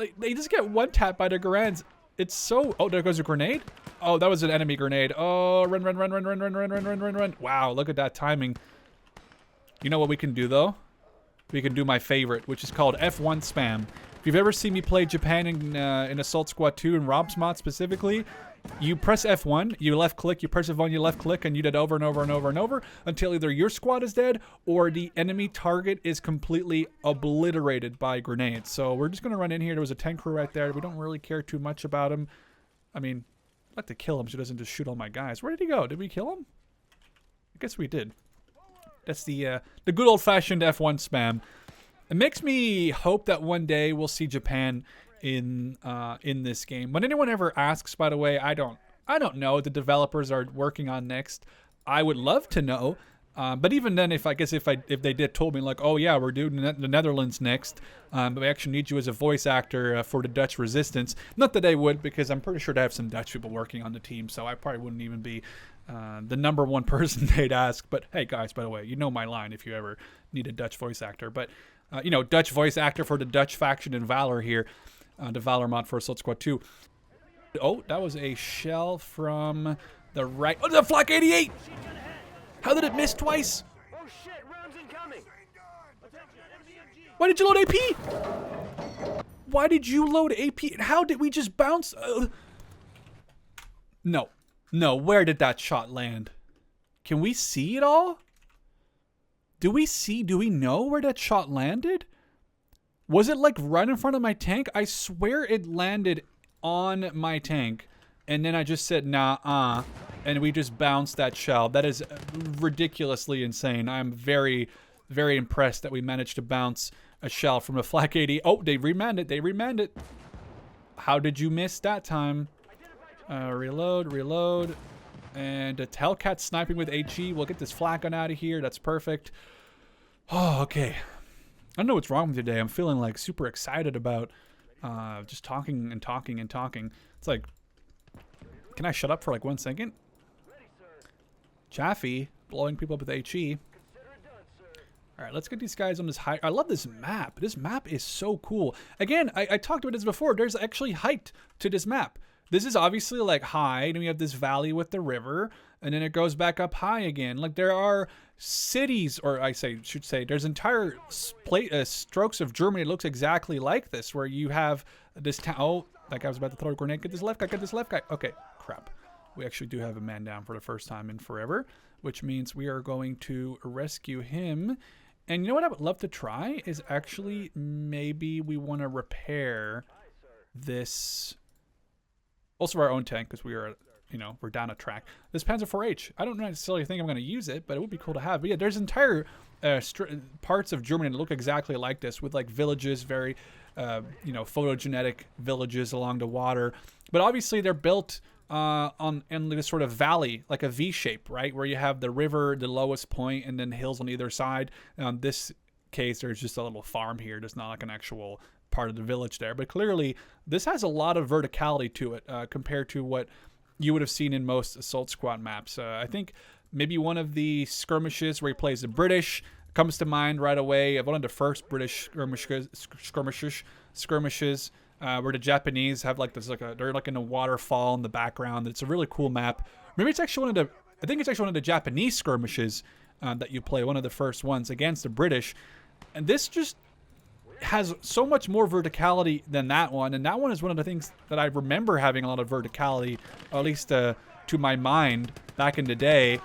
get one tap by the Garands. It's so... Oh, there goes a grenade. Oh, that was an enemy grenade. Oh, run, run, run, run, run, run, run, run, run, run, run. Wow, look at that timing. You know what we can do, though? We can do my favorite, which is called F1 spam. If you've ever seen me play Japan in Assault Squad 2 and Rob's mod specifically, you press F1, you left click, you press F1, you left click, and you did over and over and over and over until either your squad is dead or the enemy target is completely obliterated by grenades. So we're just going to run in here. There was a tank crew right there. We don't really care too much about him. I mean... I'd like to kill him so he doesn't just shoot all my guys. Where did he go? Did we kill him? I guess we did. That's the good old-fashioned F1 spam. It makes me hope that one day we'll see Japan in this game. When anyone ever asks, by the way, I don't know what the developers are working on next. I would love to know. But even then, if they did told me like, oh yeah, we're doing the Netherlands next, but we actually need you as a voice actor for the Dutch resistance. Not that I would, because I'm pretty sure they have some Dutch people working on the team, so I probably wouldn't even be the #1 person they'd ask. But hey guys, by the way, you know my line if you ever need a Dutch voice actor. But Dutch voice actor for the Dutch faction in Valor here, the Valor mod for Assault Squad 2. Oh, that was a shell from the right. Oh, the Flak 88. How did it miss twice? Oh shit, rounds incoming. Why did you load AP? Why did you load AP? How did we just bounce? No, where did that shot land? Can we see it all? Do we know where that shot landed? Was it like right in front of my tank? I swear it landed on my tank. And then I just said, nah, and we just bounced that shell. That is ridiculously insane. I'm very, very impressed that we managed to bounce a shell from a Flak 80. Oh, they remanned it. How did you miss that time? Reload. And a Hellcat sniping with HE. We'll get this flak gun out of here. That's perfect. Oh, okay. I don't know what's wrong with me today. I'm feeling like super excited about just talking and talking and talking. It's like, can I shut up for like 1 second? Chaffee, blowing people up with HE. All right, let's get these guys on this high. I love this map. This map is so cool. Again, I talked about this before. There's actually height to this map. This is obviously like high, and we have this valley with the river, and then it goes back up high again. Like there are cities, or should say, there's entire strokes of Germany that looks exactly like this, where you have this town. Oh, that guy was about to throw a grenade. Get this left guy. Get this left guy. Okay, crap. We actually do have a man down for the first time in forever, which means we are going to rescue him. And you know what I would love to try is actually maybe we want to repair this. Also our own tank, because we are, you know, we're down a track. This Panzer IV-H. I don't necessarily think I'm going to use it, but it would be cool to have. But yeah, there's entire parts of Germany that look exactly like this, with like villages, very, you know, photogenetic villages along the water. But obviously they're built in this sort of valley, like a V shape, right? Where you have the river, the lowest point, and then hills on either side. This case, there's just a little farm here. There's not like an actual part of the village there, but clearly this has a lot of verticality to it compared to what you would have seen in most assault squad maps. I think maybe one of the skirmishes where he plays the British comes to mind right away. One of the first British skirmishes where the Japanese have like this, they're like in a waterfall in the background. It's a really cool map. Maybe it's actually I think it's actually one of the Japanese skirmishes that you play, one of the first ones against the British, and this just has so much more verticality than that one, and that one is one of the things that I remember having a lot of verticality, or at least to my mind back in the day.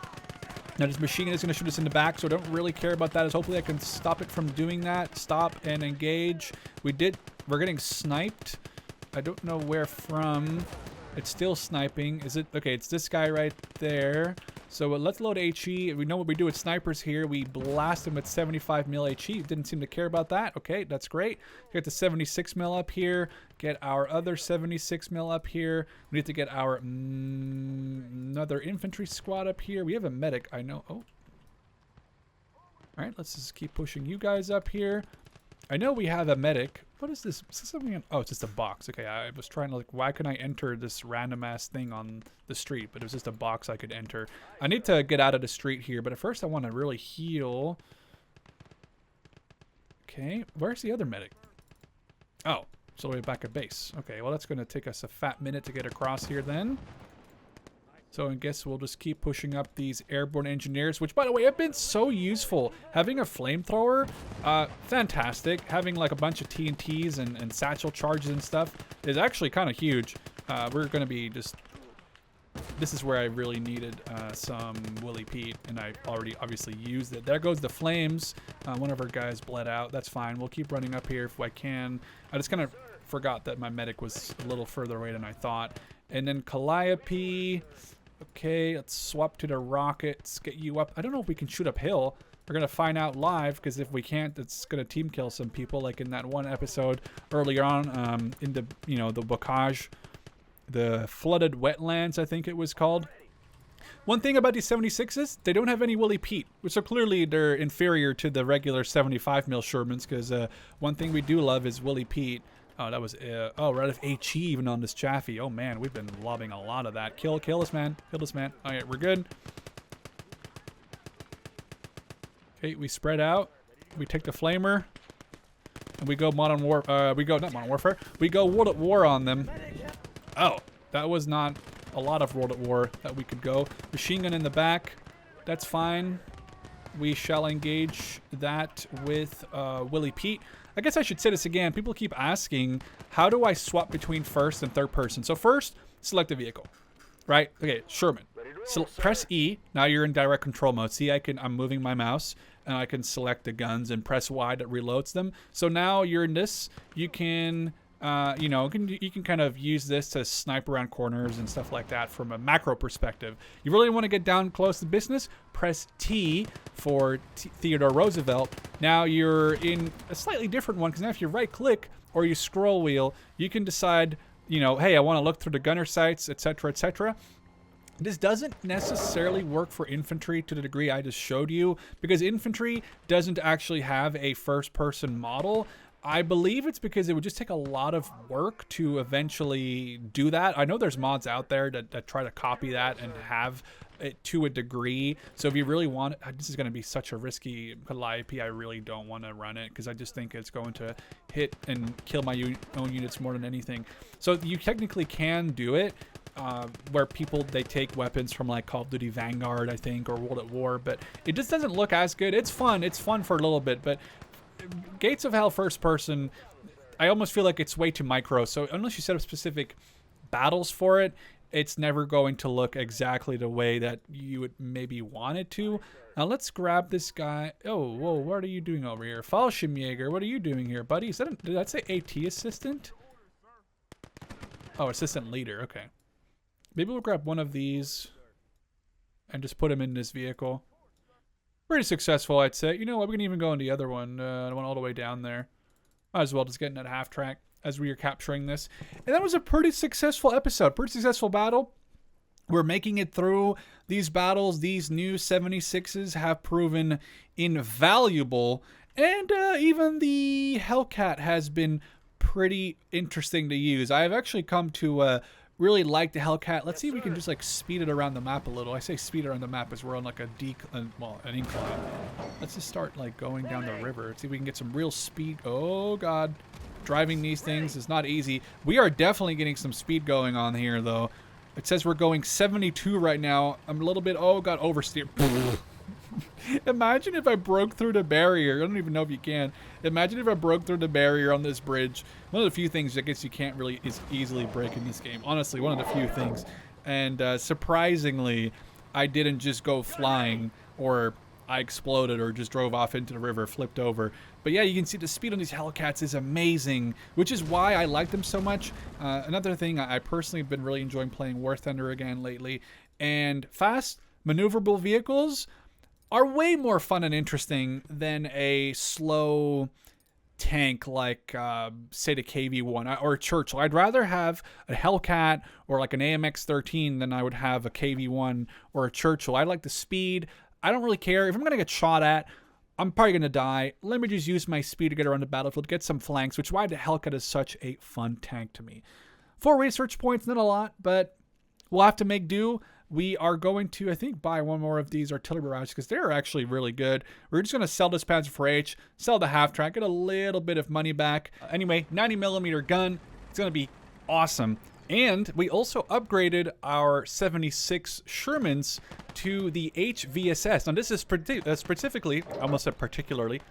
Now this machine gun is going to shoot us in the back, so I don't really care about that, as hopefully I can stop it from doing that. Stop and engage. We're getting sniped. I don't know where from. It's still sniping. Is it? Okay, it's this guy right there. So let's load HE. We know what we do with snipers here. We blast them with 75 mil HE. Didn't seem to care about that. Okay, that's great. Get the 76 mil up here. Get our other 76 mil up here. We need to get our another infantry squad up here. We have a medic, I know. Oh. All right, let's just keep pushing you guys up here. I know we have a medic. What is this? Is this something? Oh, it's just a box. Okay, I was trying to like, why can I enter this random ass thing on the street? But it was just a box I could enter. I need to get out of the street here, but at first I want to really heal. Okay, where's the other medic? Oh, so we're back at base. Okay, well that's going to take us a fat minute to get across here then. So I guess we'll just keep pushing up these airborne engineers, which, by the way, have been so useful. Having a flamethrower, fantastic. Having like a bunch of TNTs and satchel charges and stuff is actually kind of huge. We're going to be just... This is where I really needed some Willy Pete, and I already obviously used it. There goes the flames. One of our guys bled out. That's fine. We'll keep running up here if I can. I just kind of forgot that my medic was a little further away than I thought. And then Calliope... Okay, let's swap to the rockets, get you up. I don't know if we can shoot uphill. We're going to find out live, because if we can't, it's going to team kill some people, like in that one episode earlier on in the, you know, the bocage, the flooded wetlands, I think it was called. One thing about these 76s, they don't have any Willy Pete, which so clearly they're inferior to the regular 75 mil Shermans, because one thing we do love is Willy Pete. Oh, that was, oh, right of HE even on this Chaffee. Oh, man, we've been lobbing a lot of that. Kill this man. Kill this man. All right, we're good. Okay, we spread out. We take the flamer. And we go not Modern Warfare. We go World at War on them. Oh, that was not a lot of World at War that we could go. Machine gun in the back. That's fine. We shall engage that with Willy Pete. I guess I should say this again. People keep asking, how do I swap between first and third person? So first, select a vehicle, right? Okay, Sherman. So press E. Now you're in direct control mode. See, I'm moving my mouse, and I can select the guns and press Y that reloads them. So now you're in this. You can, you know, you can kind of use this to snipe around corners and stuff like that from a macro perspective. You really want to get down close to business? Press T for Theodore Roosevelt. Now you're in a slightly different one, because now if you right click or you scroll wheel, you can decide, you know, hey, I want to look through the gunner sights, etc., etc. This doesn't necessarily work for infantry to the degree I just showed you, because infantry doesn't actually have a first-person model. I believe it's because it would just take a lot of work to eventually do that. I know there's mods out there that try to copy that and have it to a degree. So if you really want it, this is going to be such a risky Calliope. I really don't want to run it because I just think it's going to hit and kill my own units more than anything. So you technically can do it where people, they take weapons from like Call of Duty Vanguard, I think, or World at War, but it just doesn't look as good. It's fun. It's fun for a little bit, but Gates of Hell first person, I almost feel like it's way too micro. So unless you set up specific battles for it, it's never going to look exactly the way that you would maybe want it to. Now let's grab this guy. Oh, whoa, what are you doing over here? Fallschirmjäger, what are you doing here, buddy? Is that did that say AT assistant? Oh, assistant leader, okay. Maybe we'll grab one of these and just put him in this vehicle. Pretty successful, I'd say. You know what, we can even go in the other one, the one all the way down there. Might as well just get in that half track as we are capturing this. And that was a pretty successful episode, pretty successful battle. We're making it through these battles. These new 76s have proven invaluable. And even the Hellcat has been pretty interesting to use. I've actually come to really like the Hellcat. Let's see if we can just like speed it around the map a little. I say speed around the map as we're on like an incline. Let's just start like going down the river. See if we can get some real speed. Oh God. Driving these things is not easy. We are definitely getting some speed going on here, though. It says we're going 72 right now. I'm a little bit, oh God, oversteer. Imagine if I broke through the barrier. I don't even know if you can. Imagine if I broke through the barrier on this bridge. One of the few things I guess you can't really easily break in this game. Honestly, one of the few things. And surprisingly, I didn't just go flying, or I exploded or just drove off into the river, flipped over. But yeah, you can see the speed on these Hellcats is amazing, which is why I like them so much. Another thing, I personally have been really enjoying playing War Thunder again lately. And fast, maneuverable vehicles are way more fun and interesting than a slow tank like, say, the KV-1 or a Churchill. I'd rather have a Hellcat or like an AMX-13 than I would have a KV-1 or a Churchill. I like the speed. I don't really care. If I'm going to get shot at, I'm probably going to die. Let me just use my speed to get around the battlefield, get some flanks, which is why the Hellcat is such a fun tank to me. 4 research points, not a lot, but we'll have to make do. We are going to, I think, buy one more of these artillery barrages because they're actually really good. We're just going to sell this Panzer IV-H, sell the half-track, get a little bit of money back. Anyway, 90mm gun. It's going to be awesome. And we also upgraded our 76 Shermans to the HVSS. Now this is specifically, I almost said particularly,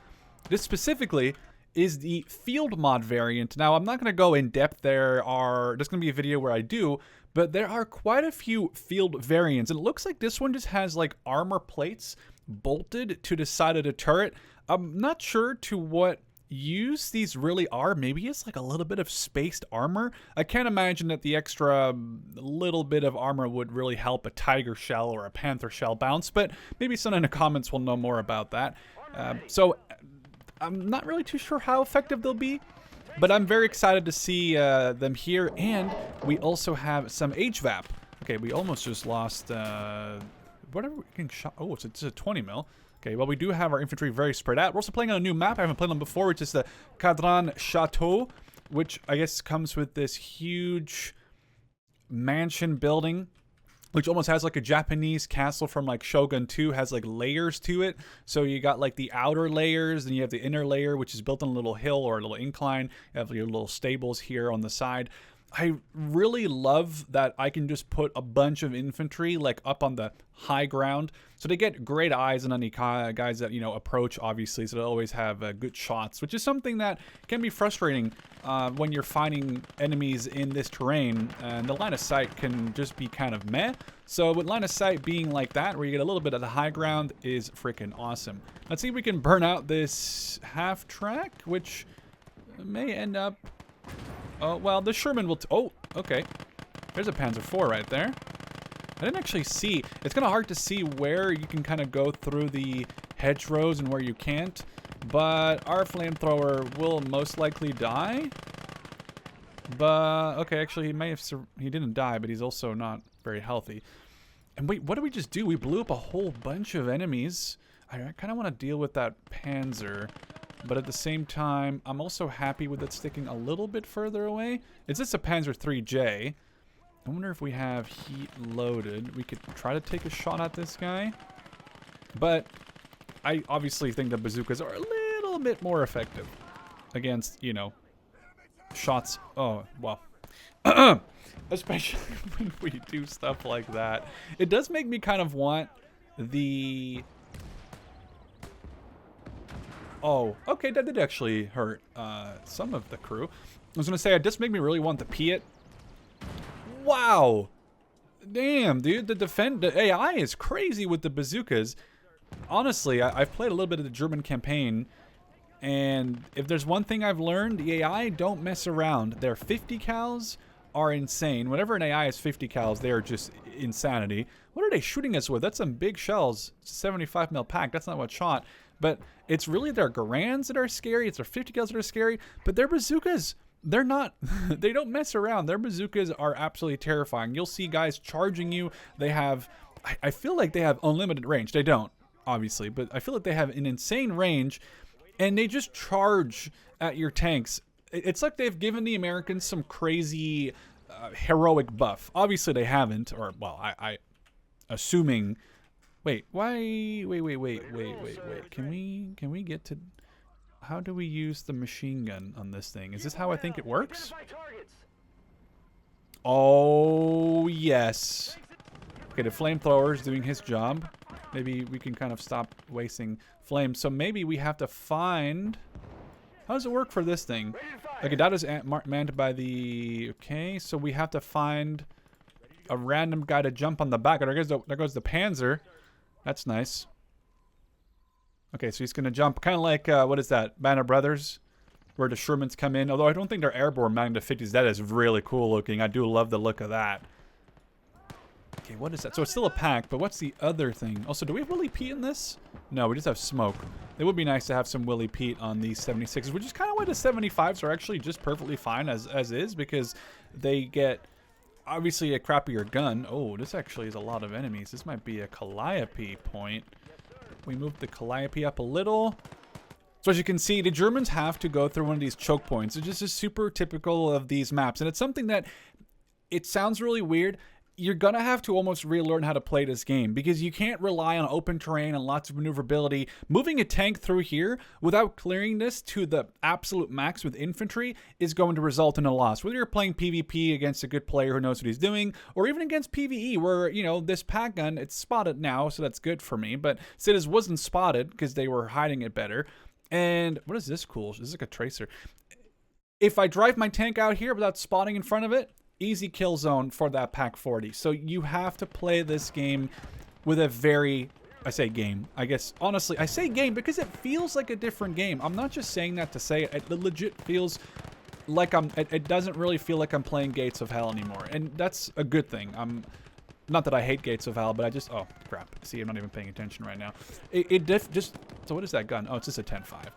this specifically is the field mod variant. Now I'm not going to go in depth. There's going to be a video where I do, but there are quite a few field variants. And it looks like this one just has like armor plates bolted to the side of the turret. I'm not sure to what use these really are. Maybe it's like a little bit of spaced armor. I can't imagine that the extra little bit of armor would really help a tiger shell or a panther shell bounce, but maybe someone in the comments will know more about that. So I'm not really too sure how effective they'll be, but I'm very excited to see them here. And we also have some HVAP. Okay, we almost just lost whatever we can shot. Oh, it's a 20 mil. Okay, well, we do have our infantry very spread out. We're also playing on a new map I haven't played on before, which is the Cadran Chateau, which I guess comes with this huge mansion building, which almost has like a Japanese castle from like Shogun 2, has like layers to it. So you got like the outer layers, then you have the inner layer, which is built on a little hill or a little incline. You have your little stables here on the side. I really love that I can just put a bunch of infantry like up on the high ground, so they get great eyes on any guys that, you know, approach, obviously, so they always have good shots, which is something that can be frustrating when you're fighting enemies in this terrain, and the line of sight can just be kind of meh. So with line of sight being like that, where you get a little bit of the high ground, is freaking awesome. Let's see if we can burn out this half track, which may end up... Oh, well, the Sherman will... Oh, okay. There's a Panzer IV right there. I didn't actually see... It's kind of hard to see where you can kind of go through the hedgerows and where you can't. But our flamethrower will most likely die. But, okay, actually, he may have... He didn't die, but he's also not very healthy. And wait, what did we just do? We blew up a whole bunch of enemies. I kind of want to deal with that Panzer... But at the same time, I'm also happy with it sticking a little bit further away. It's just a Panzer IIIJ. I wonder if we have heat loaded. We could try to take a shot at this guy. But I obviously think the bazookas are a little bit more effective against, you know, shots. Oh, well. Especially when we do stuff like that. It does make me kind of want the... Oh, okay, that did actually hurt some of the crew. I was going to say, it does make me really want the Piat. Wow. Damn, dude, the AI is crazy with the bazookas. Honestly, I've played a little bit of the German campaign, and if there's one thing I've learned, the AI don't mess around. Their 50 cals are insane. Whenever an AI is 50 cals, they are just insanity. What are they shooting us with? That's some big shells. It's a 75 mil pack. That's not what shot. But it's really their Garands that are scary. It's their 50 cals that are scary. But their bazookas, they're not, they don't mess around. Their bazookas are absolutely terrifying. You'll see guys charging you. They have, I feel like they have unlimited range. They don't, obviously, but I feel like they have an insane range, and they just charge at your tanks. It's like they've given the Americans some crazy heroic buff. Obviously they haven't, or, well, I assuming, wait, can we get to, how do we use the machine gun on this thing? Is this how I think it works? Oh, yes. Okay, the flamethrower is doing his job. Maybe we can kind of stop wasting flames. So maybe we have to find... How does it work for this thing? Okay, that is manned by the... Okay, so we have to find a random guy to jump on the back. There goes the Panzer. That's nice. Okay, so he's going to jump. Kind of like, what is that? Banner Brothers? Where the Shermans come in. Although I don't think they're airborne Magnum 50s. That is really cool looking. I do love the look of that. Okay, what is that? So it's still a pack, but what's the other thing? Also, do we have Willie Pete in this? No, we just have smoke. It would be nice to have some Willie Pete on these 76s, which is kind of why the 75s are actually just perfectly fine as is, because they get, obviously, a crappier gun. Oh, this actually is a lot of enemies. This might be a Calliope point. We moved the Calliope up a little. So as you can see, the Germans have to go through one of these choke points. It's just super typical of these maps, and it's something that, it sounds really weird. You're going to have to almost relearn how to play this game, because you can't rely on open terrain and lots of maneuverability. Moving a tank through here without clearing this to the absolute max with infantry is going to result in a loss. Whether you're playing PvP against a good player who knows what he's doing, or even against PvE where, you know, this pack gun, it's spotted now, so that's good for me. But Citas wasn't spotted because they were hiding it better. And what is this cool? This is like a tracer. If I drive my tank out here without spotting in front of it, easy kill zone for that pack 40. So you have to play this game with a very, I say game, I guess, honestly, I say game because it feels like a different game. I'm not just saying that to say it. It legit feels like it doesn't really feel like I'm playing Gates of Hell anymore. And that's a good thing. Not that I hate Gates of Hell, but I just, oh, crap. See, I'm not even paying attention right now. So what is that gun? Oh, it's just a 10-5.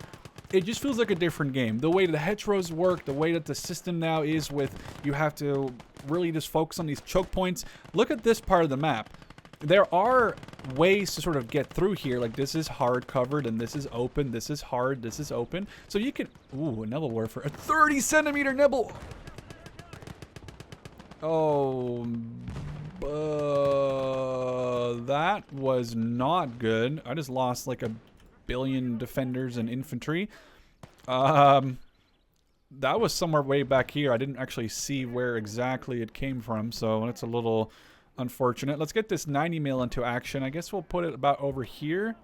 It just feels like a different game. The way the heteros work, the way that the system now is with, you have to really just focus on these choke points. Look at this part of the map. There are ways to sort of get through here. Like this is hard covered and this is open. This is hard. This is open. So you can, ooh, a Nebel warfare. A 30 centimeter Nebel. Oh, that was not good. I just lost like a billion defenders and infantry. That was somewhere way back here. I didn't actually see where exactly it came from, so that's a little unfortunate. Let's get this 90 mil into action. I guess we'll put it about over here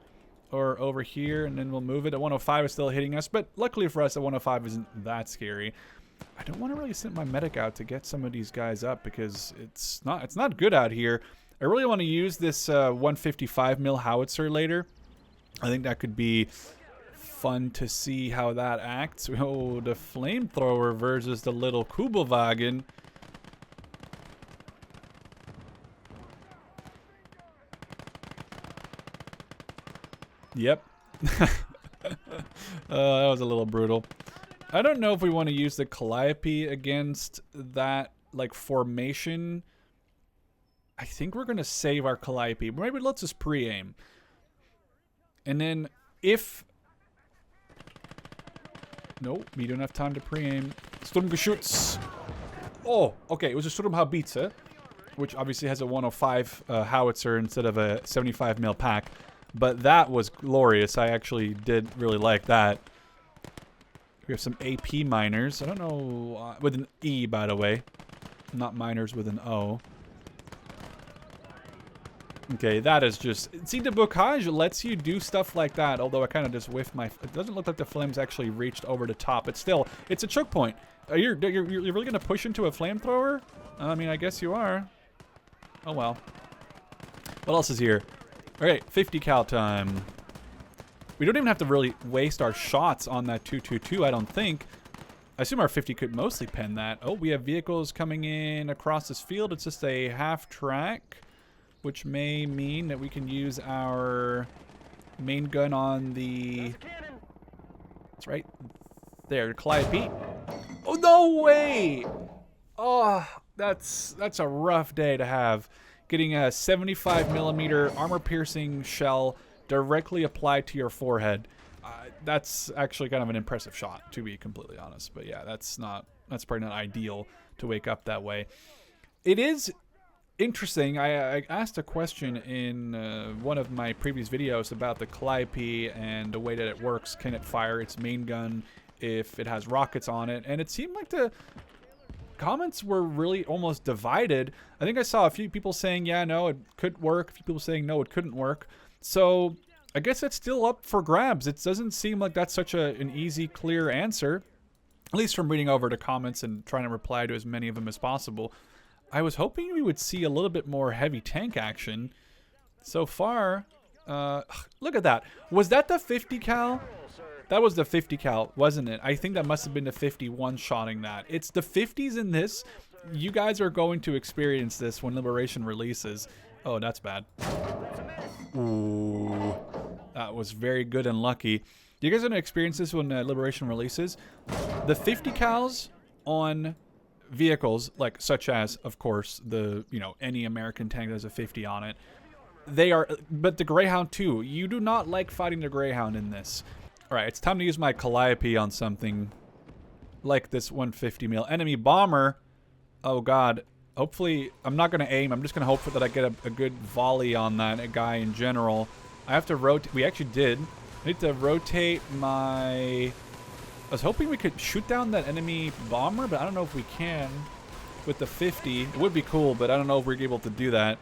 or over here, and then we'll move it. The 105 is still hitting us, but luckily for us, the 105 isn't that scary. I don't want to really send my medic out to get some of these guys up because it's not good out here. I really want to use this 155 mil howitzer later. I think that could be fun to see how that acts. Oh, the flamethrower versus the little Kubelwagen. Yep. That was a little brutal. I don't know if we want to use the Calliope against that, like, formation. I think we're going to save our Calliope. Maybe let's just pre-aim. And then if... Nope, we don't have time to pre-aim. Sturmgeschütz. Oh, okay, it was a Sturmhaubitze. which obviously has a 105 howitzer instead of a 75 mil pack. But that was glorious. I actually did really like that. We have some AP miners. I don't know, with an E, by the way. Not miners with an O. Okay, that is just... See, the bocage lets you do stuff like that, although I kind of just whiffed my... It doesn't look like the flames actually reached over the top, but still, it's a choke point. You're really going to push into a flamethrower? I mean, I guess you are. Oh, well. What else is here? All right, 50 cal time. We don't even have to really waste our shots on that 222, I don't think. I assume our 50 could mostly pen that. Oh, we have vehicles coming in across this field. It's just a half track, which may mean that we can use our main gun on the... That's right. There, Calliope. Oh, no way! Oh, that's a rough day to have. Getting a 75 millimeter armor-piercing shell directly applied to your forehead. That's actually kind of an impressive shot, to be completely honest. But yeah, that's probably not ideal to wake up that way. It is interesting. I asked a question in one of my previous videos about the Calliope and the way that it works. Can it fire its main gun if it has rockets on it? And it seemed like the comments were really almost divided. I think I saw a few people saying, yeah, no, it could work. A few people saying, no, it couldn't work. So I guess it's still up for grabs. It doesn't seem like that's such an easy, clear answer, at least from reading over the comments and trying to reply to as many of them as possible. I was hoping we would see a little bit more heavy tank action. So far, look at that. Was that the 50 cal? That was the 50 cal, wasn't it? I think that must have been the 51 shotting that. It's the 50s in this. You guys are going to experience this when Liberation releases. Oh, that's bad. Ooh, that was very good and lucky. You guys are going to experience this when Liberation releases. The 50 cals on vehicles, like such as, of course, the, you know, any American tank that has a 50 on it. They are, but the Greyhound too. You do not like fighting the Greyhound in this. All right, it's time to use my Calliope on something like this 150 mil enemy bomber. Oh God. Hopefully, I'm not going to aim. I'm just going to hope that I get a good volley on that guy in general. I have to rotate. We actually did. I need to rotate my... I was hoping we could shoot down that enemy bomber, but I don't know if we can with the 50. It would be cool, but I don't know if we're able to do that.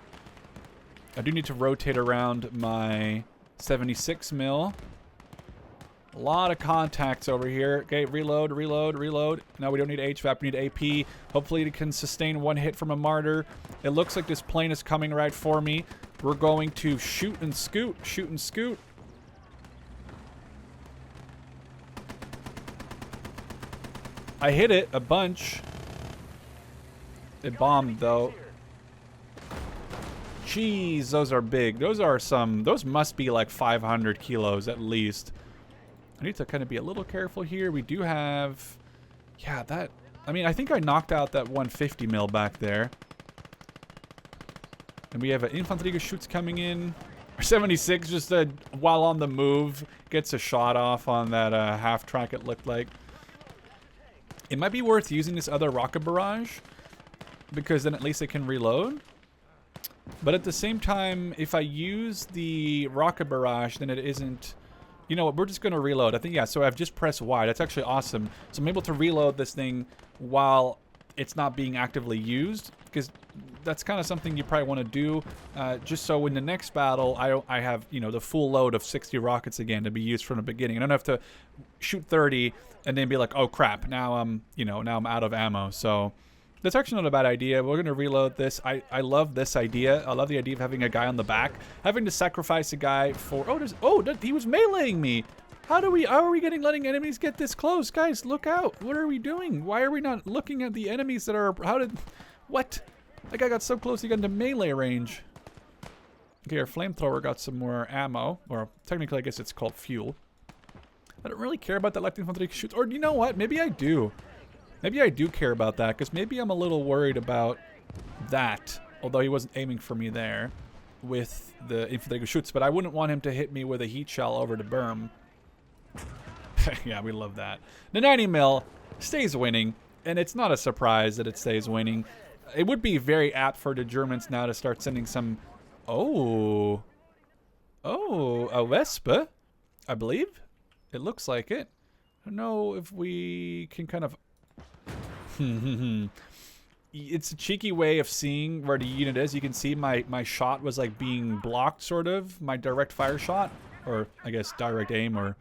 I do need to rotate around my 76 mil. A lot of contacts over here. Okay, reload, reload, reload. No, we don't need HVAP, we need AP. Hopefully it can sustain one hit from a martyr. It looks like this plane is coming right for me. We're going to shoot and scoot, shoot and scoot. I hit it a bunch. It bombed though. Jeez, those are big. Those must be like 500 kilos at least. I need to kind of be a little careful here. We do have, yeah, that, I mean, I think I knocked out that 150 mil back there. And we have an infantry shoots coming in. Our 76 just while on the move gets a shot off on that half track, it looked like. It might be worth using this other rocket barrage because then at least it can reload. But at the same time, if I use the rocket barrage, then it isn't... You know what, we're just going to reload. I think, yeah, so I've just pressed Y. That's actually awesome. So I'm able to reload this thing while it's not being actively used, because that's kind of something you probably want to do, just so in the next battle, I have, you know, the full load of 60 rockets again to be used from the beginning. I don't have to shoot 30 and then be like, oh crap, now I'm out of ammo. So that's actually not a bad idea. We're going to reload this. I love this idea. I love the idea of having a guy on the back. Having to sacrifice a guy for... he was meleeing me. How are we letting enemies get this close? Guys, look out. What are we doing? Why are we not looking at the enemies that are... What? That guy got so close he got into melee range. Okay, our flamethrower got some more ammo. Or technically, I guess it's called fuel. I don't really care about that light infantry shoots. Or you know what? Maybe I do. Maybe I do care about that, because maybe I'm a little worried about that. Although he wasn't aiming for me there with the infantry shoots, but I wouldn't want him to hit me with a heat shell over the berm. Yeah, we love that. The 90 mil stays winning, and it's not a surprise that it stays winning. It would be very apt for the Germans now to start sending some... Oh, a Vespa, I believe. It looks like it. I don't know if we can kind of... It's a cheeky way of seeing where the unit is. You can see my shot was like being blocked, sort of. My direct fire shot. Or, I guess, direct aim, or...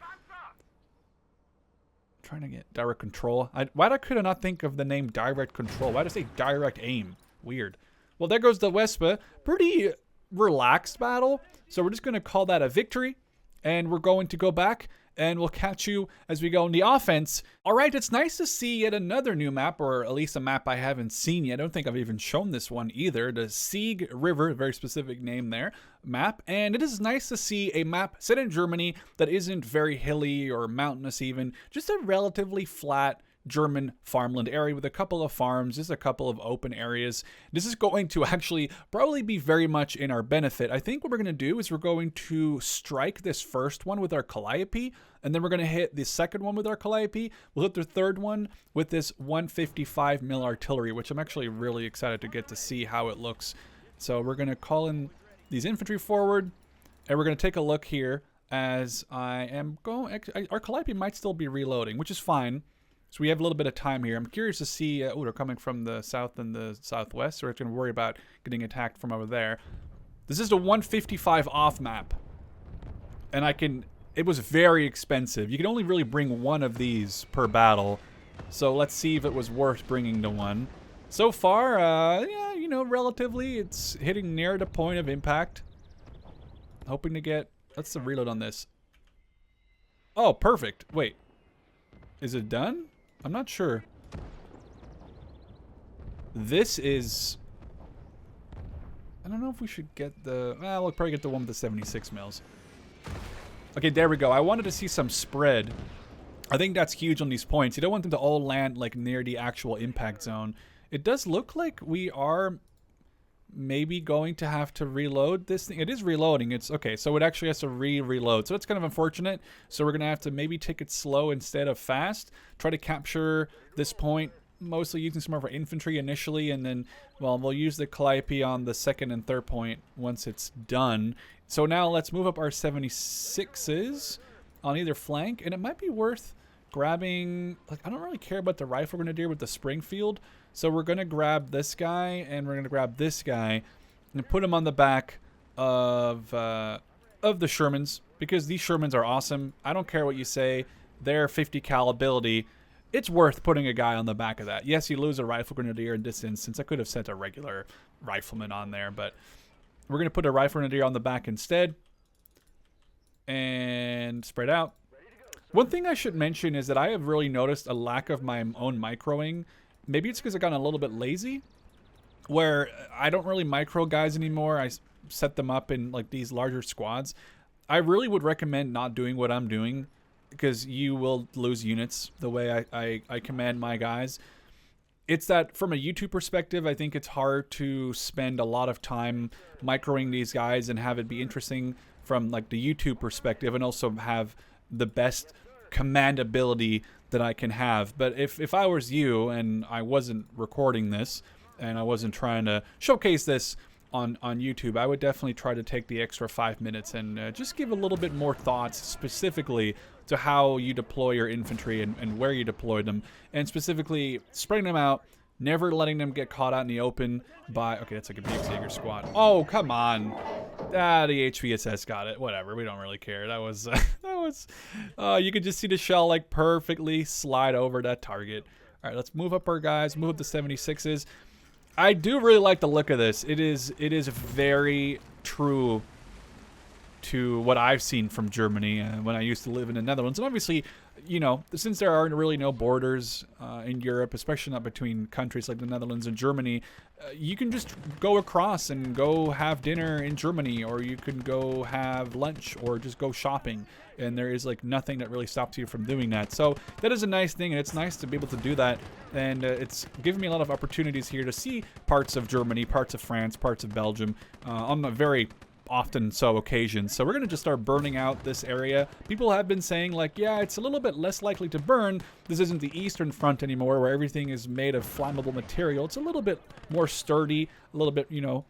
Trying to get direct control. Why could I not think of the name direct control? Why did I say direct aim? Weird. Well, there goes the Vespa. Pretty relaxed battle. So we're just going to call that a victory. And we're going to go back and we'll catch you as we go in the offense. All right, it's nice to see yet another new map, or at least a map I haven't seen yet. I don't think I've even shown this one either. The Sieg River, very specific name there, map. And it is nice to see a map set in Germany that isn't very hilly or mountainous even, just a relatively flat German farmland area with a couple of farms, just a couple of open areas. This is going to actually probably be very much in our benefit. I think what we're going to do is we're going to strike this first one with our Calliope, and then we're going to hit the second one with our Calliope. We'll hit the third one with this 155 mil artillery, which I'm actually really excited to get to see how it looks. So we're going to call in these infantry forward, and we're going to take a look here as I am going... Our Calliope might still be reloading, which is fine. So we have a little bit of time here. I'm curious to see, oh, they're coming from the south and the southwest, so we're going to worry about getting attacked from over there. This is the 155 off map. And it was very expensive. You can only really bring one of these per battle. So let's see if it was worth bringing the one. So far, yeah, you know, relatively, it's hitting near the point of impact. Hoping to get, let's reload on this. Oh, perfect. Wait, is it done? I'm not sure. This is... I don't know if we should get the... Well, we'll probably get the one with the 76 mils. Okay, there we go. I wanted to see some spread. I think that's huge on these points. You don't want them to all land like near the actual impact zone. It does look like we are maybe going to have to reload this thing. It is reloading. It's okay, so it actually has to reload. So it's kind of unfortunate. So we're gonna have to maybe take it slow instead of fast. Try to capture this point, mostly using some of our infantry initially, and then, well, we'll use the Calliope on the second and third point once it's done. So now let's move up our 76s on either flank, and it might be worth grabbing, like, I don't really care about the rifle grenadier with the Springfield. So we're going to grab this guy, and we're going to grab this guy, and put him on the back of the Shermans, because these Shermans are awesome. I don't care what you say. Their 50 cal ability, it's worth putting a guy on the back of that. Yes, you lose a rifle grenadier in this instance. I could have sent a regular rifleman on there, but we're going to put a rifle grenadier on the back instead, and spread out. One thing I should mention is that I have really noticed a lack of my own microing. Maybe it's because I've gotten a little bit lazy, where I don't really micro guys anymore. I set them up in like these larger squads. I really would recommend not doing what I'm doing, because you will lose units the way I command my guys. It's that from a YouTube perspective, I think it's hard to spend a lot of time microing these guys and have it be interesting from like the YouTube perspective, and also have the best command ability that I can have. But if I was you and I wasn't recording this and I wasn't trying to showcase this on YouTube, I would definitely try to take the extra 5 minutes and just give a little bit more thoughts specifically to how you deploy your infantry and where you deploy them, and specifically spreading them out, never letting them get caught out in the open by... Okay, that's like a Big squad. Oh, come on. The HVSS got it. Whatever, we don't really care. That was... you could just see the shell like perfectly slide over that target. All right, let's move up our guys, move up the 76s. I do really like the look of this. It is very true to what I've seen from Germany when I used to live in the Netherlands. And obviously, you know, since there are really no borders in Europe, especially not between countries like the Netherlands and Germany, you can just go across and go have dinner in Germany, or you can go have lunch, or just go shopping. And there is like nothing that really stops you from doing that. So that is a nice thing, and it's nice to be able to do that. And it's given me a lot of opportunities here to see parts of Germany, parts of France, parts of Belgium on a very often so occasions. So we're going to just start burning out this area. People have been saying like, yeah, it's a little bit less likely to burn. This isn't the Eastern Front anymore where everything is made of flammable material. It's a little bit more sturdy, a little bit, you know,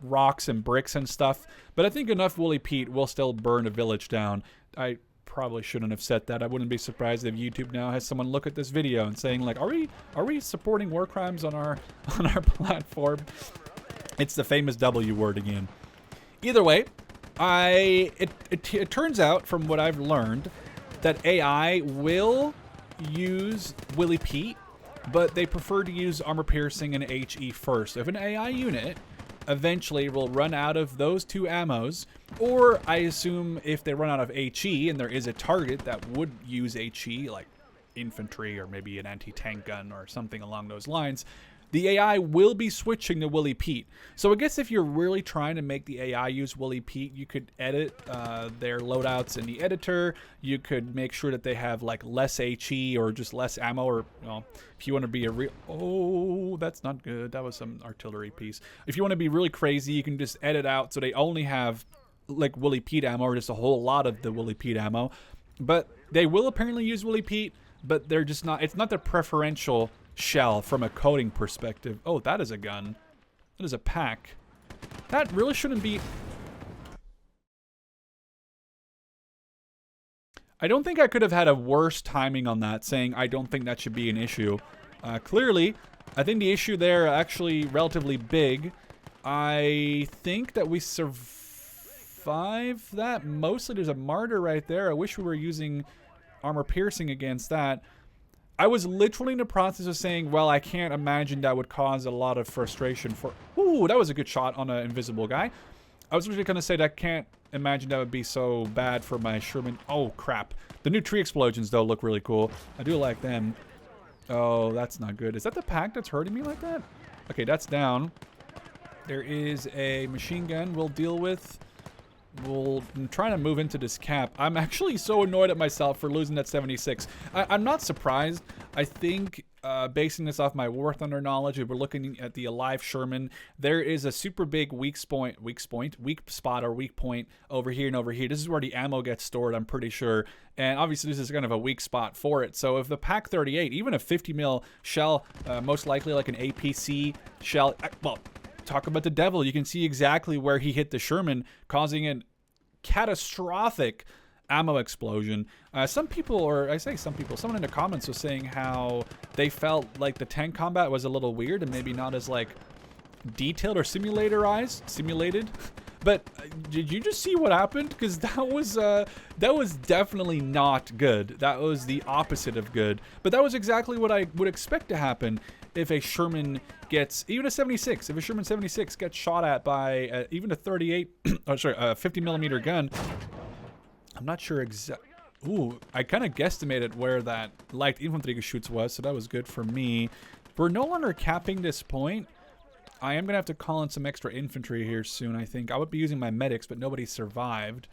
rocks and bricks and stuff. But I think enough woolly peat will still burn a village down. I probably shouldn't have said that. I wouldn't be surprised if YouTube now has someone look at this video and saying like, are we supporting war crimes on our platform? It's the famous W word again. Either way, it turns out from what I've learned that AI will use Willy Pete, but they prefer to use armor piercing and HE first. If an AI unit eventually will run out of those two ammos, or I assume if they run out of HE and there is a target that would use HE, like infantry or maybe an anti-tank gun or something along those lines, the AI will be switching to Willy Pete. So I guess if you're really trying to make the AI use Willy Pete, you could edit their loadouts in the editor. You could make sure that they have like less HE or just less ammo, or you know, if you want to be a real... Oh, that's not good. That was some artillery piece. If you want to be really crazy, you can just edit out so they only have like Willy Pete ammo or just a whole lot of the Willy Pete ammo. But they will apparently use Willy Pete, but they're just not... It's not their preferential shell from a coding perspective. Oh, that is a gun. That is a pack. That really shouldn't be... I don't think I could have had a worse timing on that, saying I don't think that should be an issue. Clearly, I think the issue there actually relatively big. I think that we survived that. Mostly there's a martyr right there. I wish we were using armor piercing against that. I was literally in the process of saying, well, I can't imagine that would cause a lot of frustration for... Ooh, that was a good shot on an invisible guy. I was literally going to say that I can't imagine that would be so bad for my Sherman. Oh, crap. The new tree explosions, though, look really cool. I do like them. Oh, that's not good. Is that the pack that's hurting me like that? Okay, that's down. There is a machine gun we'll deal with. I'm trying to move into this cap. I'm actually so annoyed at myself for losing that 76. I'm not surprised. I think, basing this off my War Thunder knowledge, if we're looking at the Alive Sherman, there is a super big weak spot or weak point over here and over here. This is where the ammo gets stored, I'm pretty sure. And obviously this is kind of a weak spot for it. So if the Pack 38, even a 50 mil shell, most likely like an APC shell, well, talk about the devil. You can see exactly where he hit the Sherman, causing a catastrophic ammo explosion. Some people, or I say some people, someone in the comments was saying how they felt like the tank combat was a little weird and maybe not as like detailed or simulated. But did you just see what happened? Because that was definitely not good. That was the opposite of good. But that was exactly what I would expect to happen if a Sherman gets, even a 76, if a Sherman 76 gets shot at by even a 38, oh sorry, a 50 millimeter gun. I'm not sure exactly. Ooh, I kind of guesstimated where that light infantry shoots was, so that was good for me. We're no longer capping this point. I am going to have to call in some extra infantry here soon, I think. I would be using my medics, but nobody survived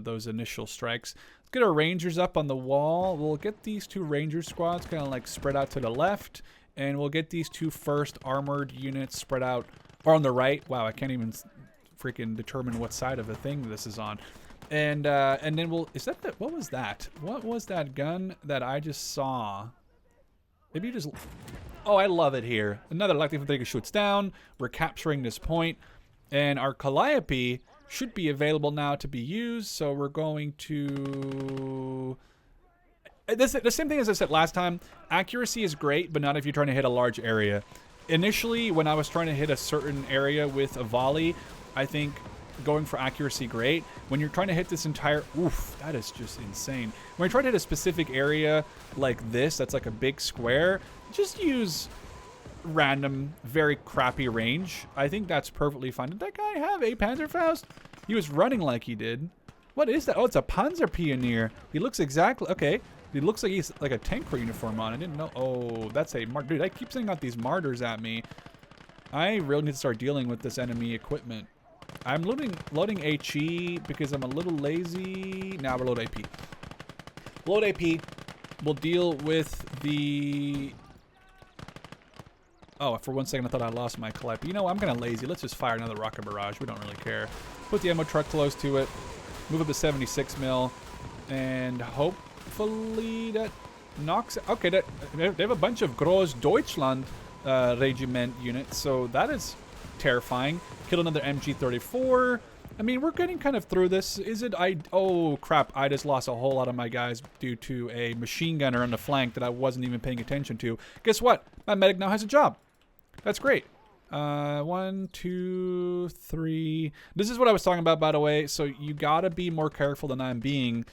those initial strikes. Let's get our rangers up on the wall. We'll get these two ranger squads kind of like spread out to the left. And we'll get these two first armored units spread out, or on the right. Wow, I can't even freaking determine what side of the thing this is on. And then we'll, is that the, what was that? What was that gun that I just saw? Maybe you just, oh, I love it here. Another light infantry shoots down. We're capturing this point. And our Calliope should be available now to be used. So we're going to... the same thing as I said last time. Accuracy is great, but not if you're trying to hit a large area. Initially, when I was trying to hit a certain area with a volley, I think going for accuracy, great. When you're trying to hit this entire... Oof, that is just insane. When you're trying to hit a specific area like this, that's like a big square, just use random, very crappy range. I think that's perfectly fine. Did that guy have a Panzerfaust? He was running like he did. What is that? Oh, it's a Panzer Pioneer. He looks exactly... Okay. He looks like he's like a tank uniform on. I didn't know. Oh, that's a martyr. Dude, I keep sending out these martyrs at me. I really need to start dealing with this enemy equipment. I'm loading HE because I'm a little lazy. Now we'll load AP. Load AP. We'll deal with the... Oh, for one second I thought I lost my Calliope. You know, I'm kind of lazy. Let's just fire another rocket barrage. We don't really care. Put the ammo truck close to it. Move up to 76 mil. And hopefully that knocks... Okay, they have a bunch of Groß Deutschland regiment units, so that is terrifying. Kill another MG34. I mean, we're getting kind of through this. Is it... Oh, crap. I just lost a whole lot of my guys due to a machine gunner on the flank that I wasn't even paying attention to. Guess what? My medic now has a job. That's great. 1, 2, 3. This is what I was talking about, by the way. So you gotta be more careful than I'm being.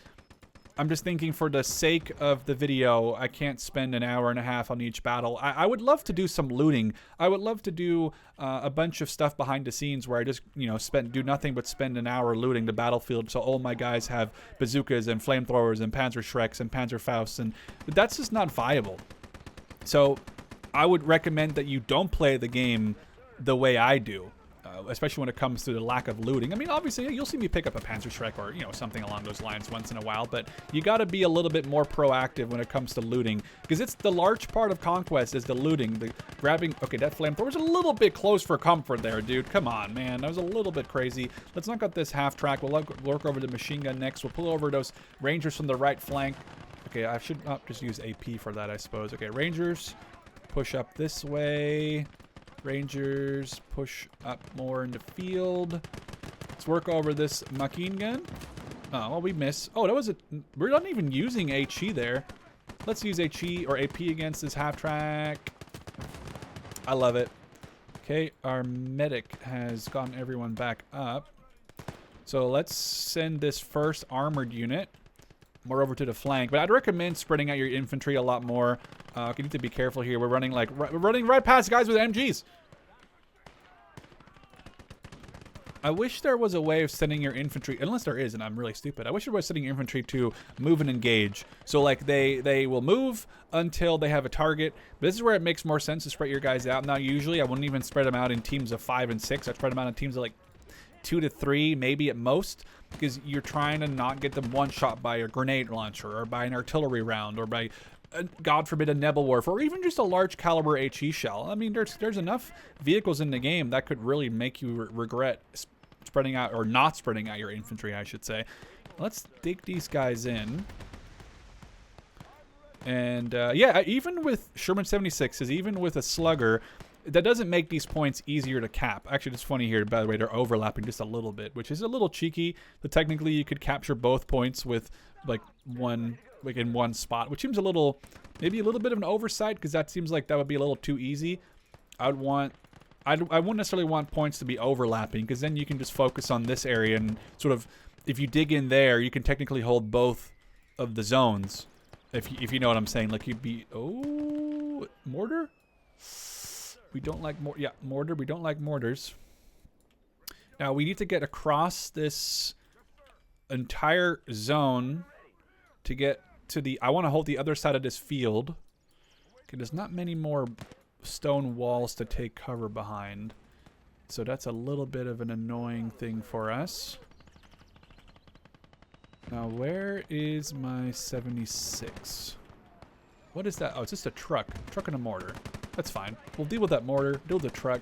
I'm just thinking for the sake of the video, I can't spend an hour and a half on each battle. I would love to do some looting. I would love to do a bunch of stuff behind the scenes where I just, you know, do nothing but spend an hour looting the battlefield so all my guys have bazookas and flamethrowers and Panzerschrecks and Panzerfausts, but that's just not viable. So I would recommend that you don't play the game the way I do. Especially when it comes to the lack of looting. I mean, obviously, you'll see me pick up a Panzerschreck or, you know, something along those lines once in a while, but you got to be a little bit more proactive when it comes to looting, because it's the large part of Conquest is the looting, the grabbing. Okay, that flamethrower's a little bit close for comfort there, dude. Come on, man. That was a little bit crazy. Let's knock out this half track. We'll work over the machine gun next. We'll pull over those Rangers from the right flank. Okay, I should just use AP for that, I suppose. Okay, Rangers, push up this way. Rangers, push up more in the field. Let's work over this machine gun. Oh, well, we miss. Oh, that was a... We're not even using HE there. Let's use HE or AP against this half track. I love it. Okay, our medic has gotten everyone back up. So let's send this first armored unit more over to the flank. But I'd recommend spreading out your infantry a lot more. You need to be careful here. We're running like we're running right past guys with MGs. I wish there was a way of sending your infantry, unless there is, and I'm really stupid. I wish there was sending your infantry to move and engage. So like they will move until they have a target. But this is where it makes more sense to spread your guys out. Now usually I wouldn't even spread them out in teams of 5 and 6. I'd spread them out in teams of like 2 to 3, maybe at most, because you're trying to not get them one shot by a grenade launcher or by an artillery round or by God forbid a Nebelwerfer or even just a large caliber HE shell. I mean, there's enough vehicles in the game that could really make you regret spreading out, or not spreading out your infantry, I should say. Let's dig these guys in. And yeah, even with Sherman 76s, even with a slugger, that doesn't make these points easier to cap. Actually, it's funny here, by the way, they're overlapping just a little bit, which is a little cheeky. But technically, you could capture both points with like in one spot, which seems a little, maybe a little bit of an oversight, because that seems like that would be a little too easy. I wouldn't necessarily want points to be overlapping, because then you can just focus on this area and sort of, if you dig in there, you can technically hold both of the zones. If you know what I'm saying, like you'd be, oh, mortar? We don't like more. Yeah, mortar. We don't like mortars. Now we need to get across this entire zone to get to the... I want to hold the other side of this field. Okay, there's not many more stone walls to take cover behind. So that's a little bit of an annoying thing for us. Now where is my 76? What is that? Oh, it's just a truck. Truck and a mortar. That's fine. We'll deal with that mortar. Deal with the truck.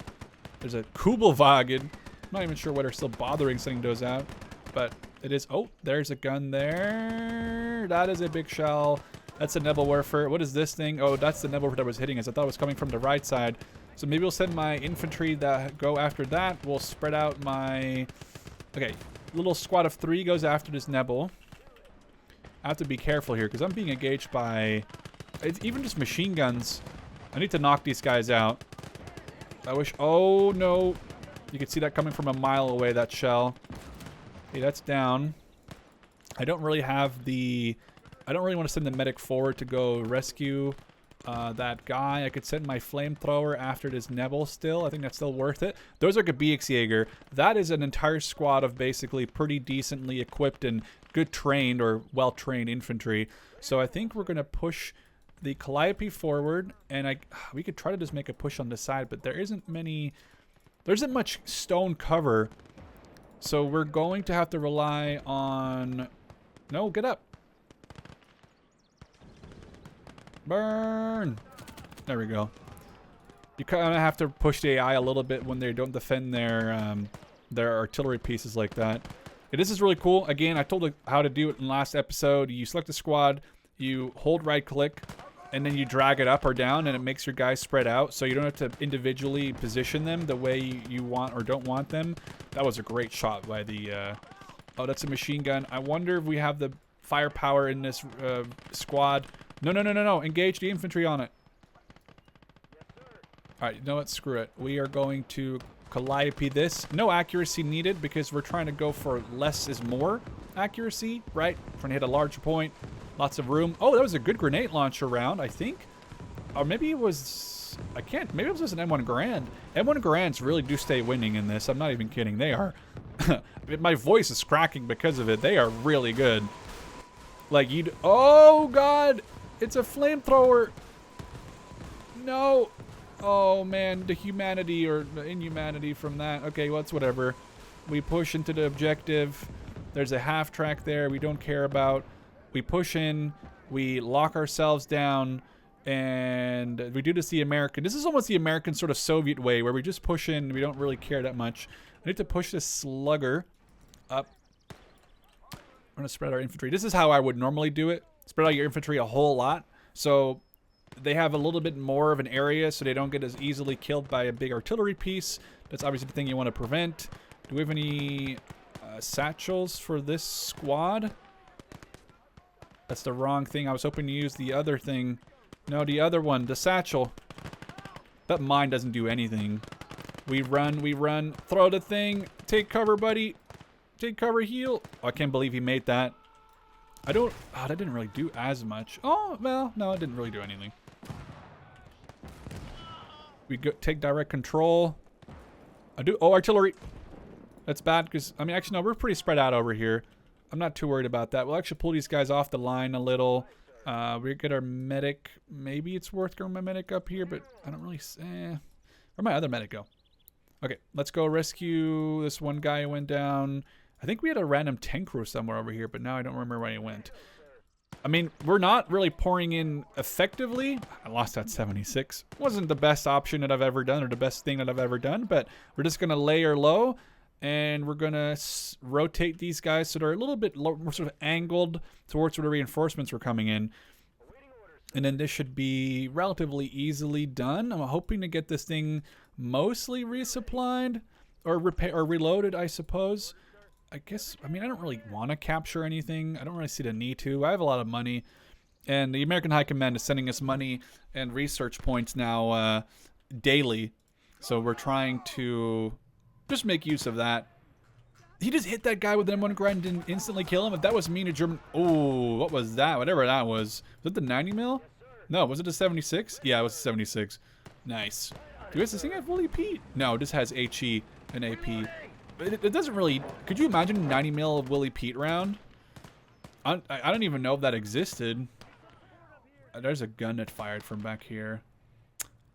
There's a Kubelwagen. I'm not even sure why they're still bothering sending those out. But it is... Oh, there's a gun there. That is a big shell. That's a Nebelwerfer. What is this thing? Oh, that's the Nebelwerfer that was hitting us. I thought it was coming from the right side. So maybe we'll send my infantry that go after that. We'll spread out my... Okay. Little squad of 3 goes after this Nebel. I have to be careful here because I'm being engaged by... It's even just machine guns. I need to knock these guys out. I wish... Oh, no. You can see that coming from a mile away, that shell. Okay, that's down. I don't really have the... I don't really want to send the medic forward to go rescue that guy. I could send my flamethrower after this Nebel still. I think that's still worth it. Those are Gebirgsjäger. That is an entire squad of basically pretty decently equipped and good trained or well-trained infantry. So I think we're going to push the Calliope forward, and we could try to just make a push on the side, but there isn't much stone cover, so we're going to have to rely on... No, get up. Burn. There we go. You kind of have to push the AI a little bit when they don't defend their their artillery pieces like that. This is really cool. Again, I told you how to do it in the last episode. You select a squad, you hold right click, and then you drag it up or down, and it makes your guys spread out, so you don't have to individually position them the way you want or don't want them. That was a great shot by the... oh, that's a machine gun. I wonder if we have the firepower in this squad. No, no, no, no, no. Engage the infantry on it. Alright, you know what? Screw it. We are going to Calliope this. No accuracy needed because we're trying to go for less is more accuracy, right? Trying to hit a large point. Lots of room. Oh, that was a good grenade launcher round, I think. Or maybe it was... I can't... Maybe it was just an M1 Garand. M1 Garands really do stay winning in this. I'm not even kidding. They are... My voice is cracking because of it. They are really good. Like, you'd... Oh, God! It's a flamethrower! No! Oh, man. The humanity or the inhumanity from that. Okay, well, it's whatever. We push into the objective. There's a half track there we don't care about. We push in. We lock ourselves down. And we do this the American... This is almost the American sort of Soviet way where we just push in. We don't really care that much. I need to push this slugger up. We're going to spread our infantry. This is how I would normally do it. Spread out your infantry a whole lot. So they have a little bit more of an area so they don't get as easily killed by a big artillery piece. That's obviously the thing you want to prevent. Do we have any satchels for this squad? That's the wrong thing. I was hoping to use the other thing. No, the other one. The satchel. That mine doesn't do anything. We run. Throw the thing. Take cover, buddy. Take cover, heal. Oh, I can't believe he made that. I don't... Oh, that didn't really do as much. Oh, well, no, it didn't really do anything. We go, take direct control. Oh, artillery. That's bad because... I mean, actually, no, we're pretty spread out over here. I'm not too worried about that. We'll actually pull these guys off the line a little. We get our medic. Maybe it's worth going my medic up here, but I don't really... Where'd my other medic go? Okay, let's go rescue this one guy who went down. I think we had a random tank crew somewhere over here, but now I don't remember where he went. I mean, we're not really pouring in effectively. I lost that 76. Wasn't the best option that I've ever done or the best thing that I've ever done, but we're just going to layer low and we're going to rotate these guys so they're a little bit more sort of angled towards where the reinforcements were coming in. And then this should be relatively easily done. I'm hoping to get this thing mostly resupplied or reloaded, I suppose. I guess, I mean, I don't really want to capture anything. I don't really see the need to. I have a lot of money. And the American High Command is sending us money and research points now daily. So we're trying to just make use of that. He just hit that guy with an M1 Garand and didn't instantly kill him. If that was me to German... Oh, what was that? Whatever that was. Was it the 90 mil? No, was it a 76? Yeah, it was a 76. Nice. Does this thing have Willie Pete? No, this has HE and AP. It doesn't really... Could you imagine a 90 mil of Willie Pete round? I don't even know if that existed. There's a gun that fired from back here.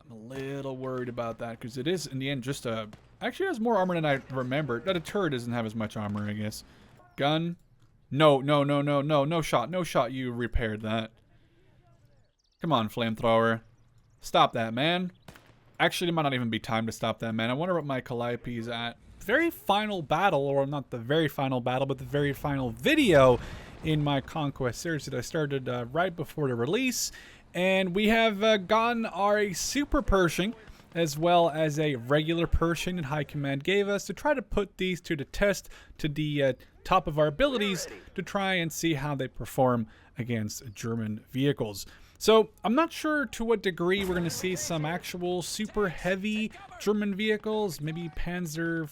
I'm a little worried about that because it is, in the end, just a... Actually, it has more armor than I remember. That a turret doesn't have as much armor, I guess. Gun. No, no, no, no, no. No shot. No shot. You repaired that. Come on, flamethrower. Stop that, man. Actually, it might not even be time to stop that, man. I wonder what my Calliope is at. Very final battle, or not the very final battle, but the very final video in my Conquest series that I started right before the release. And we have gotten our Super Pershing, as well as a regular Pershing that High Command gave us to try to put these to the test to the top of our abilities to try and see how they perform against German vehicles. So I'm not sure to what degree we're going to see some actual super heavy German vehicles, maybe Panzer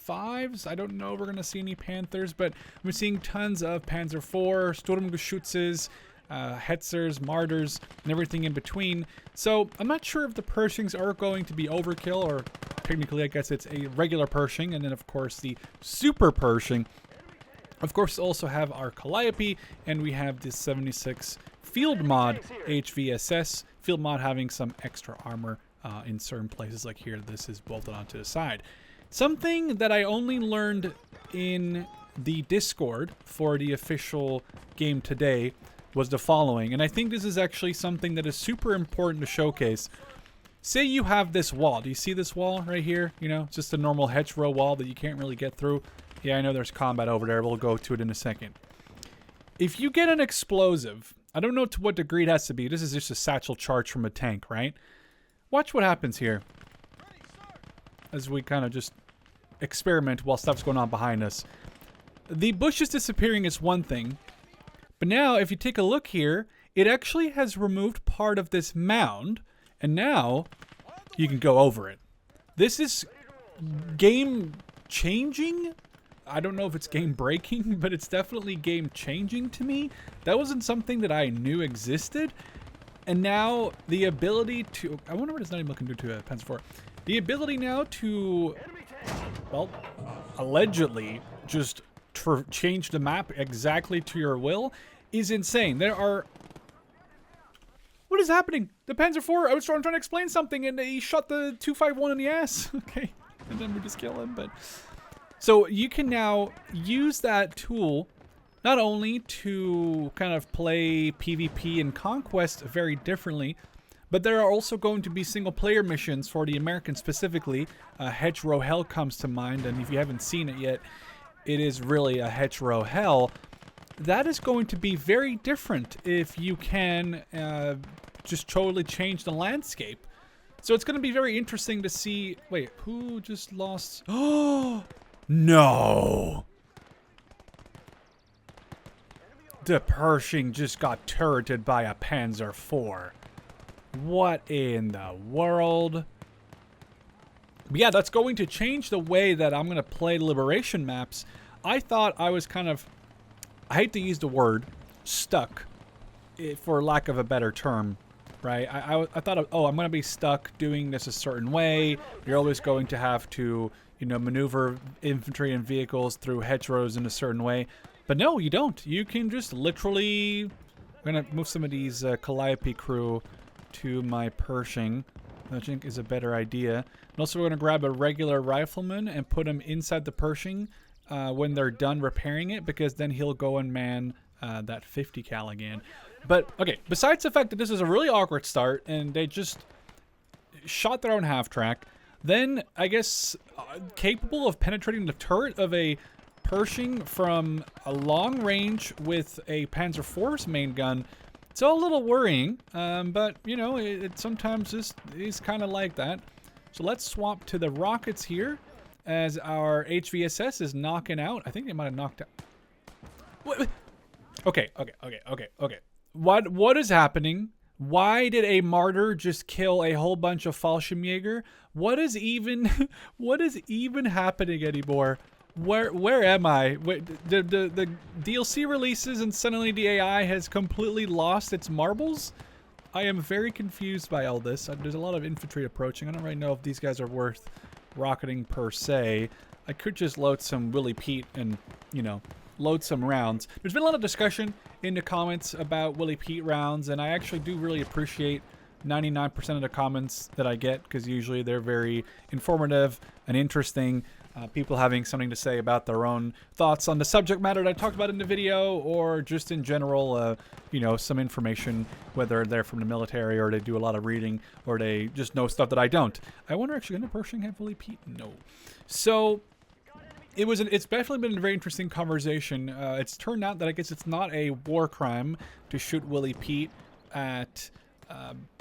Vs. I don't know if we're going to see any Panthers, but we're seeing tons of Panzer IV, Sturmgeschützes, Hetzers, Martyrs, and everything in between. So I'm not sure if the Pershings are going to be overkill, or technically I guess it's a regular Pershing, and then of course the Super Pershing. Of course, also have our Calliope, and we have this 76 Field Mod HVSS. Field Mod having some extra armor in certain places, like here, this is bolted onto the side. Something that I only learned in the Discord for the official game today was the following, and I think this is actually something that is super important to showcase. say you have this wall. Do you see this wall right here? You know, it's just a normal hedgerow wall that you can't really get through. Yeah, I know there's combat over there. We'll go to it in a second. If you get an explosive, I don't know to what degree it has to be. This is just a satchel charge from a tank, right? Watch what happens here. As we kind of just experiment while stuff's going on behind us. The bushes disappearing is one thing. But now, if you take a look here, it actually has removed part of this mound. And now, you can go over it. This is game changing? I don't know if it's game breaking, but it's definitely game changing to me. That wasn't something that I knew existed. And now, the ability to... I wonder what it's not even looking to do to a Panzer IV. The ability now to... Well, allegedly, just change the map exactly to your will is insane. There are... What is happening? The Panzer IV, I'm trying to explain something and he shot the 251 in the ass. Okay, and then we just kill him, but... So you can now use that tool not only to kind of play PvP and Conquest very differently, but there are also going to be single-player missions for the Americans specifically. Hedgerow Hell comes to mind, and if you haven't seen it yet, it is really a hedgerow hell. That is going to be very different if you can just totally change the landscape. So it's going to be very interesting to see... Wait, who just lost... Oh, no! The Pershing just got turreted by a Panzer IV. What in the world? But yeah, that's going to change the way that I'm going to play Liberation maps. I thought I was kind of... I hate to use the word stuck, for lack of a better term, right? I thought, oh, I'm going to be stuck doing this a certain way. You're always going to have to, you know, maneuver infantry and vehicles through hedgerows in a certain way. But no, you don't. You can just literally... I'm going to move some of these Calliope crew to my Pershing, which I think is a better idea. And also we're going to grab a regular rifleman and put him inside the Pershing when they're done repairing it, because then he'll go and man that 50 cal again. But, okay, besides the fact that this is a really awkward start, and they just shot their own half-track, then, I guess, capable of penetrating the turret of a Pershing from a long range with a Panzer IV's main gun, it's all a little worrying, but, you know, it sometimes just is kind of like that. So let's swap to the rockets here, as our HVSS is knocking out. I think they might have knocked out. What? Okay. What is happening? Why did a martyr just kill a whole bunch of Fallschirmjäger? What is even happening anymore? Where am I? The DLC releases and suddenly the AI has completely lost its marbles? I am very confused by all this. There's a lot of infantry approaching. I don't really know if these guys are worth rocketing per se. I could just load some Willie Pete and, you know, load some rounds. There's been a lot of discussion in the comments about Willie Pete rounds, and I actually do really appreciate 99% of the comments that I get, because usually they're very informative and interesting. People having something to say about their own thoughts on the subject matter that I talked about in the video, or just in general, you know, some information, whether they're from the military or they do a lot of reading or they just know stuff that I don't. I wonder, actually, can the Pershing have Willie Pete? No. So it's definitely been a very interesting conversation. It's turned out that I guess it's not a war crime to shoot Willie Pete at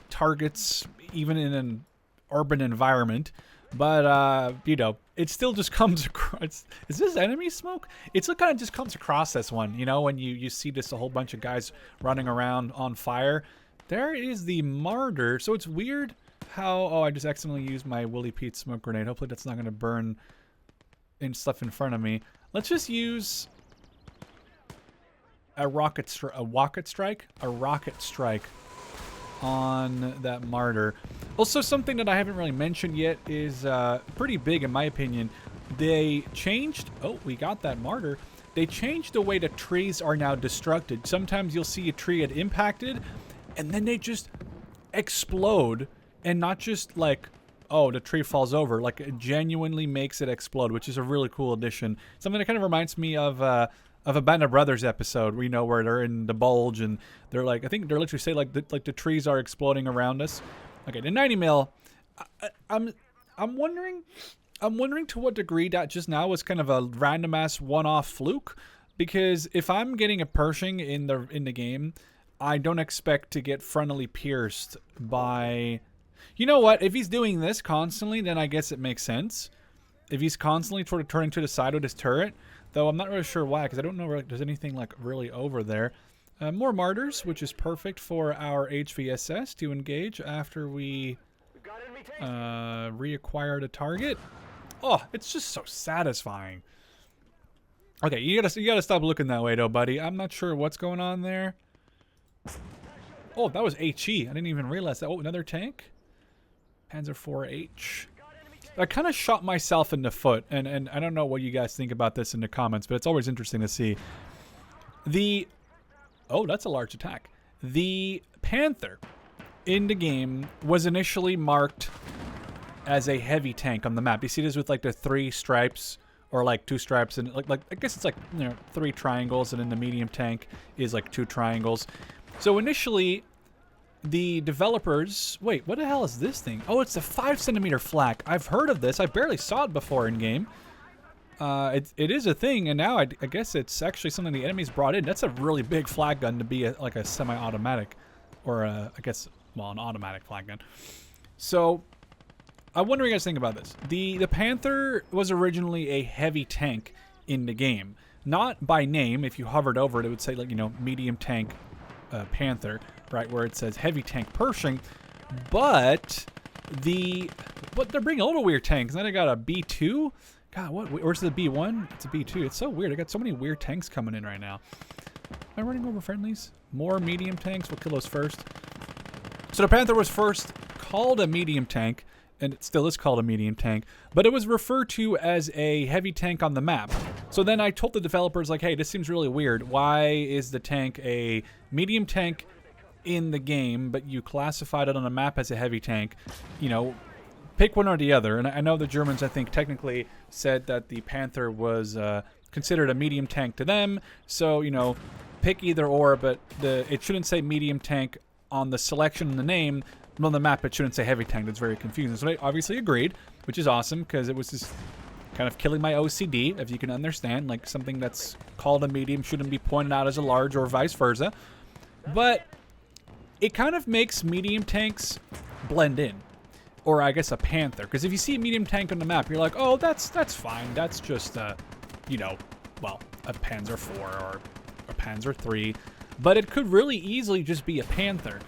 targets, even in an urban environment. But, you know, it still just comes across... Is this enemy smoke? It still kind of just comes across this one, you know, when you see this a whole bunch of guys running around on fire. There is the martyr. So it's weird how... Oh, I just accidentally used my Willie Pete smoke grenade. Hopefully that's not going to burn in stuff in front of me. Let's just use a rocket strike on that martyr. Also, something that I haven't really mentioned yet is pretty big in my opinion. They changed... Oh, we got that martyr. They changed the way that trees are now destructed. Sometimes you'll see a tree get impacted, and then they just explode, and not just like, oh, the tree falls over. Like, it genuinely makes it explode, which is a really cool addition. Something that kind of reminds me of a Band of Brothers episode, where, you know, where they're in the bulge and they're like, I think they're literally saying like the trees are exploding around us. Okay, the 90 mil, I'm wondering to what degree that just now was kind of a random ass one-off fluke, because if I'm getting a Pershing in the game, I don't expect to get frontally pierced by. You know what? If he's doing this constantly, then I guess it makes sense. If he's constantly sort of turning to the side with his turret, though I'm not really sure why, because I don't know if there's anything like really over there. More martyrs, which is perfect for our HVSS to engage after we reacquire the target. Oh, it's just so satisfying. Okay, you gotta stop looking that way though, buddy. I'm not sure what's going on there. Oh, that was HE. I didn't even realize that. Oh, another tank. Panzer 4H. I kind of shot myself in the foot, and I don't know what you guys think about this in the comments, but it's always interesting to see. Oh, that's a large attack. The Panther in the game was initially marked as a heavy tank on the map. You see this with like the 3 stripes, or like 2 stripes, and like I guess it's like, you know, 3 triangles, and then the medium tank is like 2 triangles. So initially, the developers... Wait, what the hell is this thing? Oh, it's a 5cm flak. I've heard of this. I barely saw it before in game. It is a thing, and now I guess it's actually something the enemies brought in. That's a really big flag gun to be like a semi-automatic, or I guess, well, an automatic flag gun. So I wonder what you guys think about this. The Panther was originally a heavy tank in the game, not by name. If you hovered over it, it would say, like, you know, medium tank Panther, right, where it says heavy tank Pershing. But they're bringing a little weird tanks. Then I got a B2. God, what? Where's the B1? It's a B2. It's so weird. I got so many weird tanks coming in right now. Am I running over friendlies? More medium tanks. We'll kill those first. So the Panther was first called a medium tank, and it still is called a medium tank, but it was referred to as a heavy tank on the map. So then I told the developers, like, hey, this seems really weird. Why is the tank a medium tank in the game, but you classified it on the map as a heavy tank? You know, pick one or the other. And I know the Germans, I think, technically said that the Panther was considered a medium tank to them. So, you know, pick either or, but it shouldn't say medium tank on the selection in the name. On the map, it shouldn't say heavy tank. That's very confusing. So they obviously agreed, which is awesome, because it was just kind of killing my OCD, if you can understand. Like, something that's called a medium shouldn't be pointed out as a large, or vice versa. But it kind of makes medium tanks blend in. Or I guess a Panther. Because if you see a medium tank on the map, you're like, oh, that's fine. That's just, you know, well, a Panzer 4 or a Panzer 3. But it could really easily just be a Panther.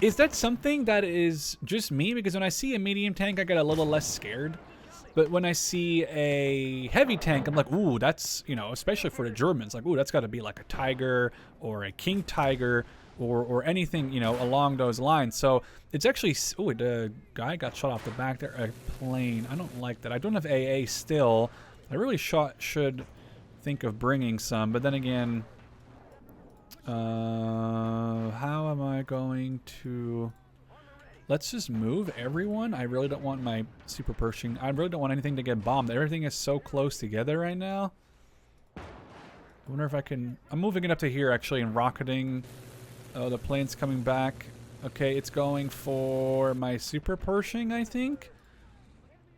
Is that something that is just me? Because when I see a medium tank, I get a little less scared. But when I see a heavy tank, I'm like, ooh, that's, you know, especially for the Germans, like, ooh, that's got to be like a Tiger or a King Tiger or anything, you know, along those lines. So it's actually, ooh, the guy got shot off the back there. A plane. I don't like that. I don't have AA still. I really should think of bringing some. But then again, how am I going to... Let's just move everyone. I really don't want my Super Pershing. I really don't want anything to get bombed. Everything is so close together right now. I wonder if I can... I'm moving it up to here, actually, and rocketing. Oh, the plane's coming back. Okay, it's going for my Super Pershing, I think.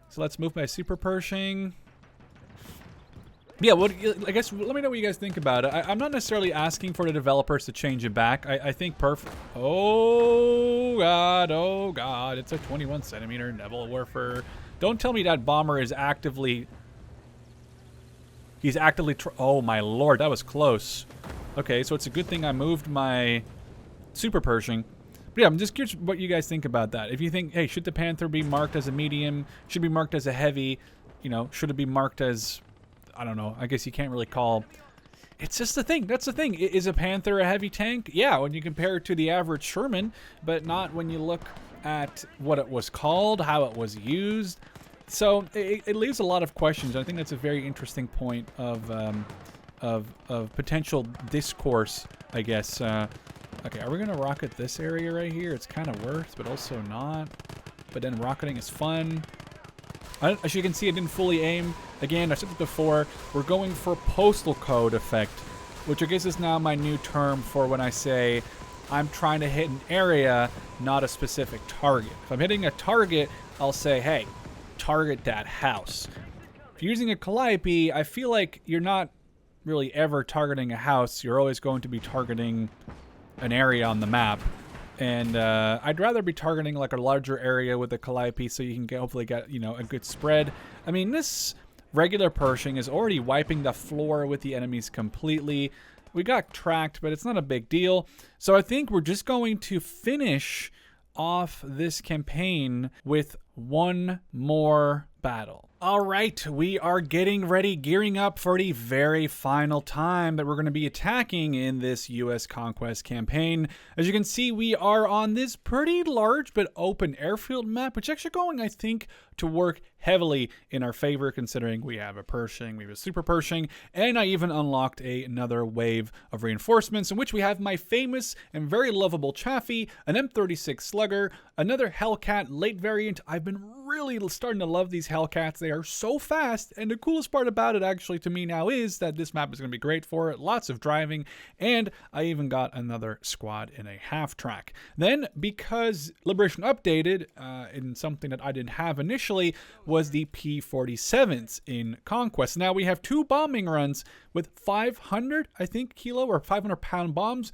So let's move my Super Pershing. Yeah, well, I guess let me know what you guys think about it. I'm not necessarily asking for the developers to change it back. I think perfect. Oh God, it's a 21cm Naval Warfare. Don't tell me that bomber is actively... He's actively... Oh my lord, that was close. Okay, so it's a good thing I moved my Super Pershing. But yeah, I'm just curious what you guys think about that. If you think, hey, should the Panther be marked as a medium? Should it be marked as a heavy? You know, should it be marked as... I don't know. I guess you can't really call... It's just the thing. That's the thing. Is a Panther a heavy tank? Yeah, when you compare it to the average Sherman, but not when you look at what it was called, how it was used. So it leaves a lot of questions. I think that's a very interesting point of potential discourse, I guess. Okay, are we going to rocket this area right here? It's kind of worth, but also not. But then rocketing is fun. As you can see, I didn't fully aim. Again, I said it before, we're going for postal code effect, which I guess is now my new term for when I say I'm trying to hit an area, not a specific target. If I'm hitting a target, I'll say, hey, target that house. If you're using a Calliope, I feel like you're not really ever targeting a house. You're always going to be targeting an area on the map. And I'd rather be targeting like a larger area with a Calliope so you can hopefully get, you know, a good spread. I mean, this regular Pershing is already wiping the floor with the enemies completely. We got tracked, but it's not a big deal. So I think we're just going to finish off this campaign with one more battle. All right, we are getting ready, gearing up for the very final time that we're going to be attacking in this US Conquest campaign. As you can see, we are on this pretty large but open airfield map, which is actually going, I think, to work heavily in our favor, considering we have a Pershing, we have a Super Pershing, and I even unlocked another wave of reinforcements in which we have my famous and very lovable Chaffee, an M36 Slugger, another Hellcat late variant. I've been really starting to love these Hellcats. They are so fast, and the coolest part about it actually to me now is that this map is going to be great for it. Lots of driving, and I even got another squad in a half track. Then, because Liberation updated in something that I didn't have initially, was the P-47s in Conquest. Now we have 2 bombing runs with 500, I think, kilo or 500-pound bombs,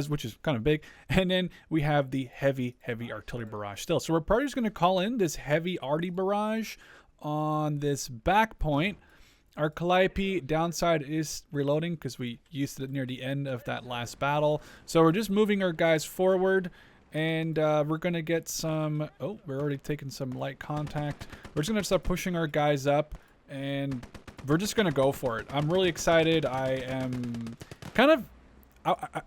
which is kind of big. And then we have the heavy artillery barrage still. So we're probably just going to call in this heavy arty barrage on this back point. Our Calliope downside is reloading because we used it near the end of that last battle. So we're just moving our guys forward. And we're going to get some... Oh, we're already taking some light contact. We're just going to start pushing our guys up. And we're just going to go for it. I'm really excited. I am kind of...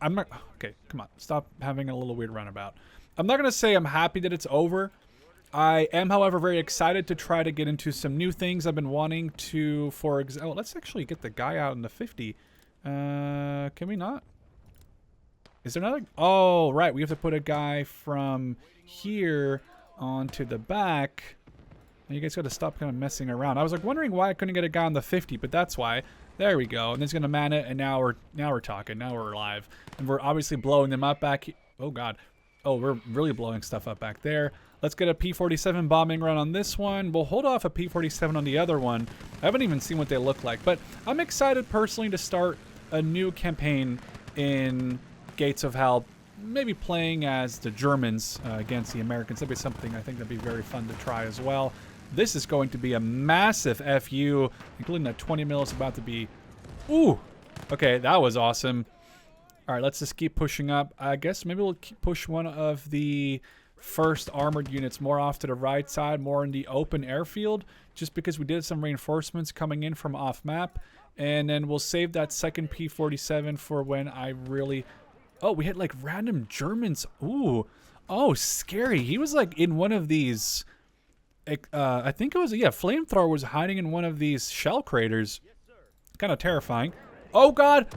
I'm not... Okay, come on. Stop having a little weird runabout. I'm not going to say I'm happy that it's over. I am, however, very excited to try to get into some new things. I've been wanting to, for example... Oh, let's actually get the guy out in the 50. Can we not? Is there another? Oh, right. We have to put a guy from here onto the back. And you guys got to stop kind of messing around. I was like wondering why I couldn't get a guy on the 50, but that's why. There we go. And it's going to man it, and now we're talking. Now we're live. And we're obviously blowing them up back here. Oh, God. Oh, we're really blowing stuff up back there. Let's get a P-47 bombing run on this one. We'll hold off a P-47 on the other one. I haven't even seen what they look like. But I'm excited personally to start a new campaign in Gates of Hell, maybe playing as the Germans against the Americans. That'd be something I think that'd be very fun to try as well. This is going to be a massive FU, including that 20 mil is about to be... Ooh! Okay, that was awesome. All right, let's just keep pushing up. I guess maybe we'll push one of the first armored units more off to the right side, more in the open airfield, just because we did some reinforcements coming in from off map. And then we'll save that second P-47 for when I really... Oh, we hit like random Germans. Ooh. Oh, scary. He was like in one of these... I think it was... Yeah, Flamethrower was hiding in one of these shell craters. Kind of terrifying. Oh, God.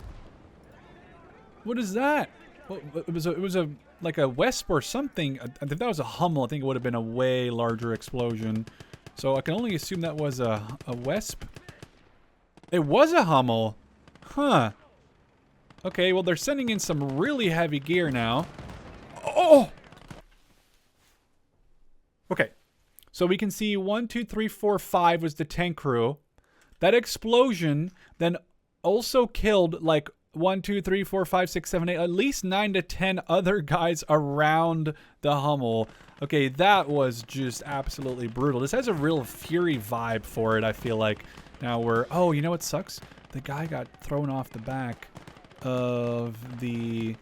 What is that? It was a like a Wesp or something. If that was a Hummel, I think it would have been a way larger explosion. So I can only assume that was a Wesp. It was a Hummel. Huh. Okay, well, they're sending in some really heavy gear now. Oh! Okay. So we can see 1, 2, 3, 4, 5 was the tank crew. That explosion then also killed like 1, 2, 3, 4, 5, 6, 7, 8, at least 9 to 10 other guys around the Hummel. Okay, that was just absolutely brutal. This has a real Fury vibe for it, I feel like. Now we're... Oh, you know what sucks? The guy got thrown off the back of the...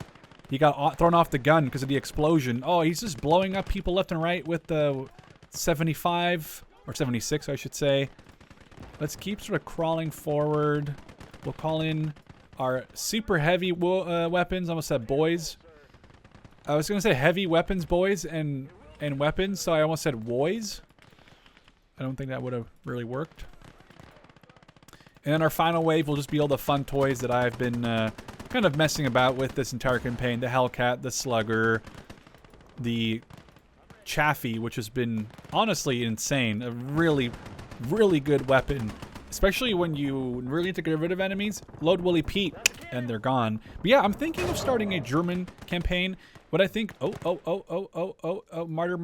He got thrown off the gun because of the explosion. Oh, he's just blowing up people left and right with the 75, or 76, I should say. Let's keep sort of crawling forward. We'll call in our super heavy weapons. I almost said boys. I was going to say heavy weapons boys and weapons, so I almost said boys. I don't think that would have really worked. And then our final wave will just be all the fun toys that I've been kind of messing about with this entire campaign. The Hellcat, the Slugger, the Chaffee, which has been honestly insane. A really, really good weapon. Especially when you really need to get rid of enemies. Load Willie Pete and they're gone. But yeah, I'm thinking of starting a German campaign. What I think, oh, martyr.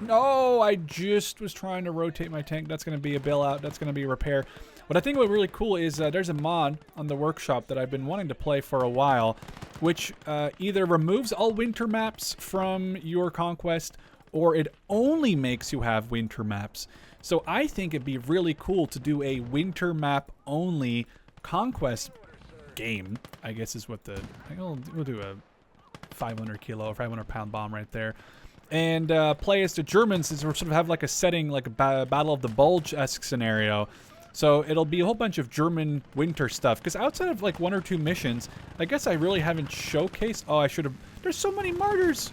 No, I just was trying to rotate my tank. That's going to be a bailout. That's going to be a repair. What I think would be really cool is there's a mod on the workshop that I've been wanting to play for a while, which either removes all winter maps from your conquest, or it only makes you have winter maps. So I think it'd be really cool to do a winter map only conquest game, I guess is what the, we'll do a 500 kilo or 500 pound bomb right there, and play as the Germans, as we sort of have like a setting like a Battle of the Bulge-esque scenario. So it'll be a whole bunch of German winter stuff, because outside of like 1 or 2 missions, I guess I really haven't showcased. Oh, I should have. There's so many martyrs.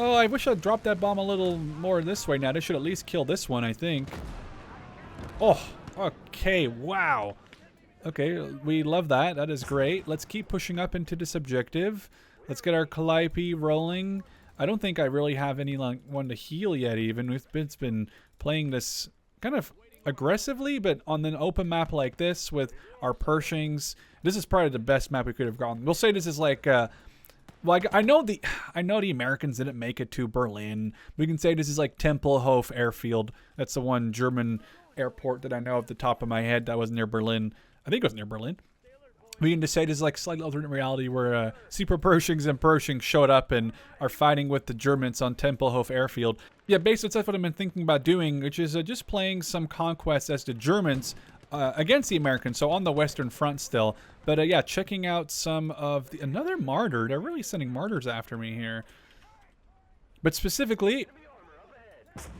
Oh, I wish I'd dropped that bomb a little more this way. Now, this should at least kill this one, I think. Oh, okay, wow. Okay, we love that. That is great. Let's keep pushing up into this objective. Let's get our Calliope rolling. I don't think I really have anyone to heal yet, even. We've been playing this kind of aggressively, but on an open map like this with our Pershings, this is probably the best map we could have gotten. We'll say this is like... well, I know the Americans didn't make it to Berlin. We can say this is like Tempelhof Airfield. That's the one German airport that I know off the top of my head that was near Berlin. I think it was near Berlin. We can just say this is like slightly alternate reality where Super Pershings and Pershing showed up and are fighting with the Germans on Tempelhof Airfield. Yeah, basically that's what I've been thinking about doing, which is just playing some conquests as the Germans against the Americans, so on the Western Front still. But yeah, checking out some of the... Another martyr. They're really sending martyrs after me here. But specifically,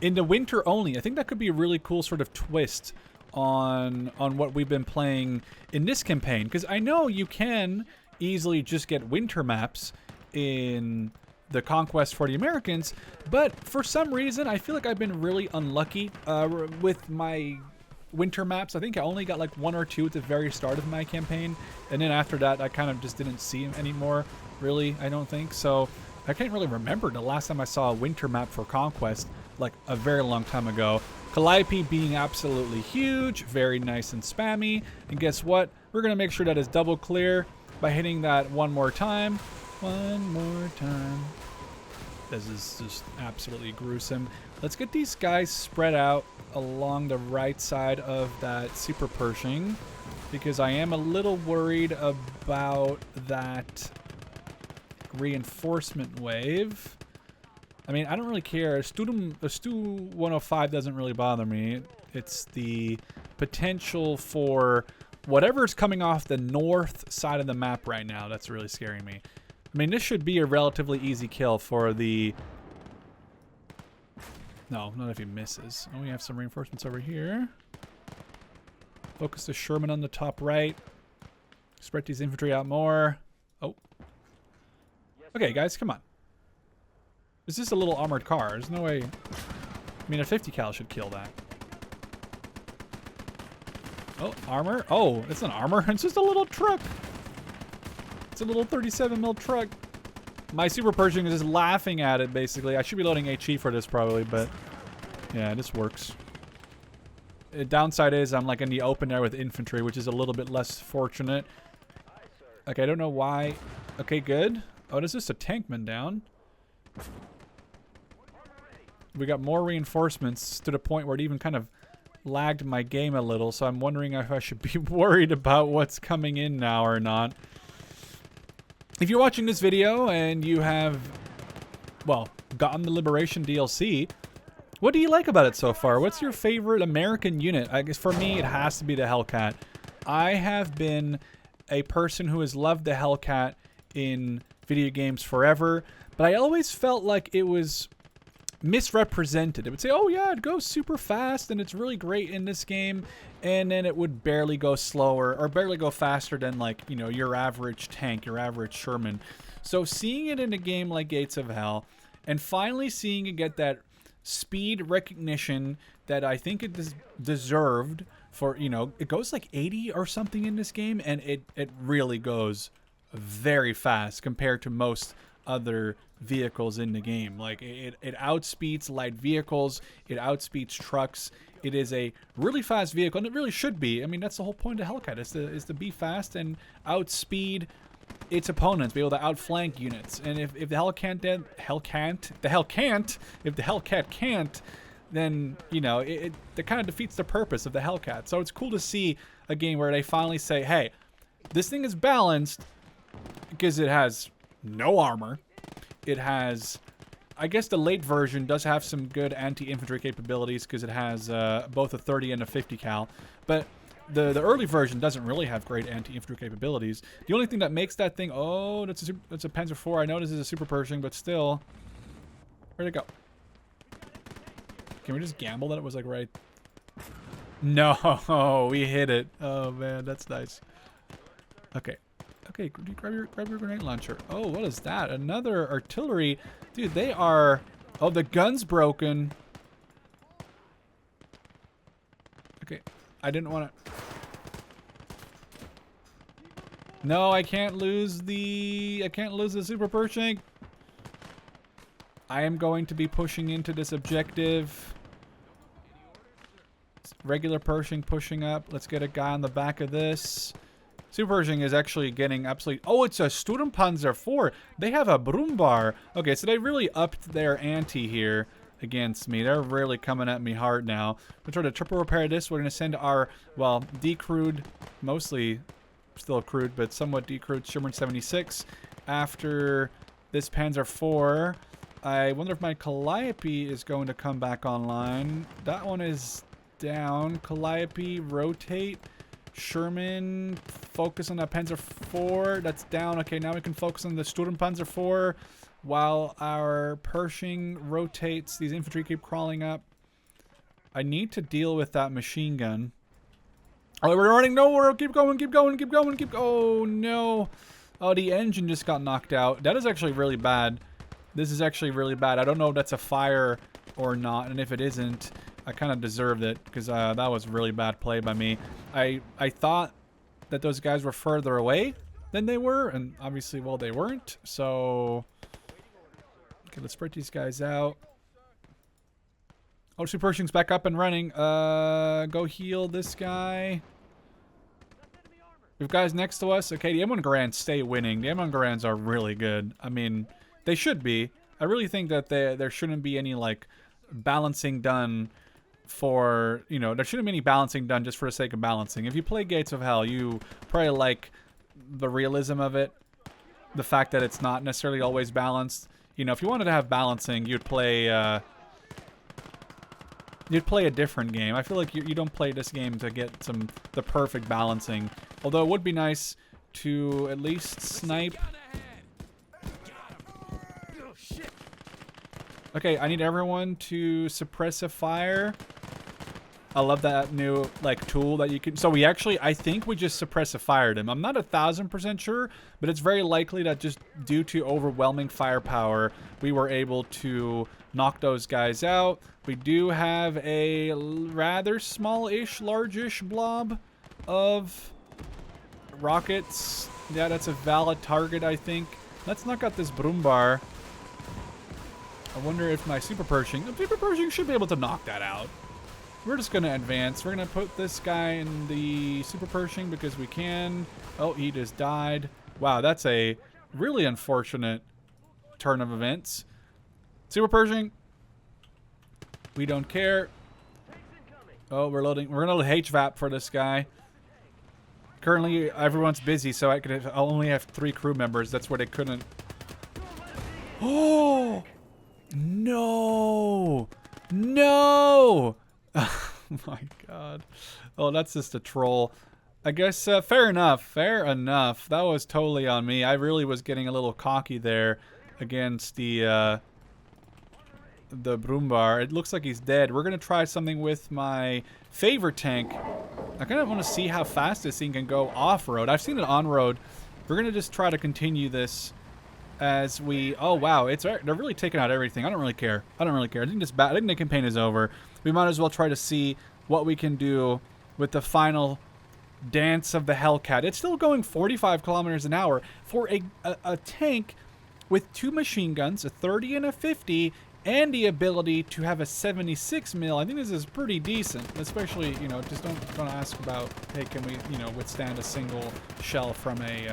in the winter only, I think that could be a really cool sort of twist on what we've been playing in this campaign. Because I know you can easily just get winter maps in the Conquest for the Americans, but for some reason, I feel like I've been really unlucky with my... winter maps. I think I only got like 1 or 2 at the very start of my campaign, and then after that I kind of just didn't see them anymore, really. I don't think so. I can't really remember the last time I saw a winter map for Conquest, like a very long time ago. Calliope being absolutely huge, very nice and spammy, and guess what? We're gonna make sure that is double clear by hitting that one more time. One more time. This is just absolutely gruesome. Let's get these guys spread out along the right side of that Super Pershing, because I am a little worried about that reinforcement wave. I mean, I don't really care. The Stu 105 doesn't really bother me. It's the potential for whatever's coming off the north side of the map right now that's really scaring me. I mean, this should be a relatively easy kill for the... No, not if he misses. Oh, we have some reinforcements over here. Focus the Sherman on the top right. Spread these infantry out more. Oh. Okay, guys, come on. This is a little armored car. There's no way... I mean, a 50 cal should kill that. Oh, armor. Oh, it's not armor. It's just a little truck. It's a little 37 mil truck. My Super Pershing is just laughing at it, basically. I should be loading HE for this, probably, but... yeah, this works. The downside is I'm, like, in the open air with infantry, which is a little bit less fortunate. Okay, I don't know why... Okay, good. Oh, is this a tankman down? We got more reinforcements to the point where it even kind of lagged my game a little, so I'm wondering if I should be worried about what's coming in now or not. If you're watching this video and you have, well, gotten the Liberation DLC, what do you like about it so far? What's your favorite American unit? I guess for me, it has to be the Hellcat. I have been a person who has loved the Hellcat in video games forever, but I always felt like it was misrepresented. It would say, oh yeah, it goes super fast and it's really great in this game, and then it would barely go slower or barely go faster than, like, you know, your average tank, your average Sherman. So seeing it in a game like Gates of Hell and finally seeing it get that speed recognition that I think it deserved for, you know, it goes like 80 or something in this game, and it really goes very fast compared to most other vehicles in the game. Like it outspeeds light vehicles, it outspeeds trucks. It is a really fast vehicle, and it really should be. I mean, that's the whole point of Hellcat, is to be fast and outspeed its opponents, be able to outflank units. And if the Hellcat can't, then, you know, that kind of defeats the purpose of the Hellcat. So it's cool to see a game where they finally say, hey, this thing is balanced because it has no armor. It has, I guess the late version does have some good anti-infantry capabilities because it has both a 30 and a 50 cal. But the early version doesn't really have great anti-infantry capabilities. The only thing that makes that thing, oh, that's a Panzer IV. I know this is a Super Pershing, but still. Where'd it go? Can we just gamble that it was like right? No, we hit it. Oh man, that's nice. Okay. Okay, grab your grenade launcher. Oh, what is that? Another artillery. Dude, they are... Oh, the gun's broken. Okay, I didn't want to... No, I can't lose the... I can't lose the Super Pershing. I am going to be pushing into this objective. Regular Pershing pushing up. Let's get a guy on the back of this. Super Pershing is actually getting absolutely... Oh, it's a Sturmpanzer IV. They have a Brummbär. Okay, so they really upped their ante here against me. They're really coming at me hard now. We're trying to triple repair this. We're going to send our, well, decrewed, mostly still crewed, but somewhat decrewed Sherman 76 after this Panzer IV. I wonder if my Calliope is going to come back online. That one is down. Calliope, rotate. Sherman, focus on that Panzer IV. That's down. Okay, now we can focus on the Sturmpanzer IV while our Pershing rotates. These infantry keep crawling up. I need to deal with that machine gun. Oh, we're running nowhere. Keep going, keep going, keep going, keep going. Oh, no. Oh, the engine just got knocked out. That is actually really bad. This is actually really bad. I don't know if that's a fire or not, and if it isn't, I kind of deserved it because that was really bad play by me. I thought that those guys were further away than they were, and obviously, well, they weren't. So, okay, let's spread these guys out. Oh, Super Pershing's back up and running. Go heal this guy. We have guys next to us. Okay, the M1 Garands stay winning. The M1 Garands are really good. I mean, they should be. I really think that there shouldn't be any, like, balancing done for, you know, there shouldn't be any balancing done just for the sake of balancing. If you play Gates of Hell, you probably like the realism of it. The fact that it's not necessarily always balanced. You know, if you wanted to have balancing, you'd play a different game. I feel like you don't play this game to get the perfect balancing. Although it would be nice to at least snipe. Okay, I need everyone to suppress a fire. I love that new, like, tool that you can... So we actually, I think we just suppressive fired him. I'm not 1000% sure, but it's very likely that just due to overwhelming firepower, we were able to knock those guys out. We do have a rather small-ish, large-ish blob of rockets. Yeah, that's a valid target, I think. Let's knock out this Brummbär. I wonder if my Super Pershing should be able to knock that out. We're just going to advance. We're going to put this guy in the Super Pershing because we can. Oh, he just died. Wow, that's a really unfortunate turn of events. Super Pershing. We don't care. Oh, we're loading. We're going to load HVAP for this guy. Currently, everyone's busy, so I'll only have 3 crew members. That's where they couldn't. Oh! No! No! Oh my god. Oh, that's just a troll. I guess, fair enough. Fair enough. That was totally on me. I really was getting a little cocky there against the Brummbär. It looks like he's dead. We're going to try something with my favorite tank. I kind of want to see how fast this thing can go off-road. I've seen it on-road. We're going to just try to continue this as we... Oh, wow. They're really taking out everything. I don't really care. I don't really care. I think the campaign is over. We might as well try to see what we can do with the final dance of the Hellcat. It's still going 45 kilometers an hour for a tank with 2 machine guns, a 30 and a 50, and the ability to have a 76 mil. I think this is pretty decent, especially, you know, just don't ask about, hey, can we, you know, withstand a single shell from a,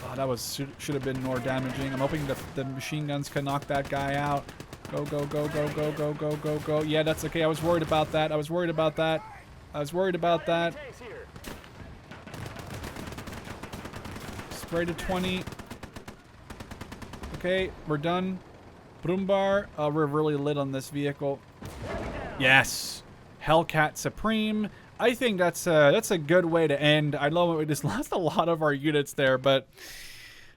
oh, that was, should have been more damaging. I'm hoping the machine guns can knock that guy out. Go, go, go, go, go, go, go, go, go. Yeah, that's okay. I was worried about that. I was worried about that. Spray to 20. Okay, we're done. Brumbar. We're really lit on this vehicle. Yes. Hellcat Supreme. I think that's a good way to end. I love it. We just lost a lot of our units there, but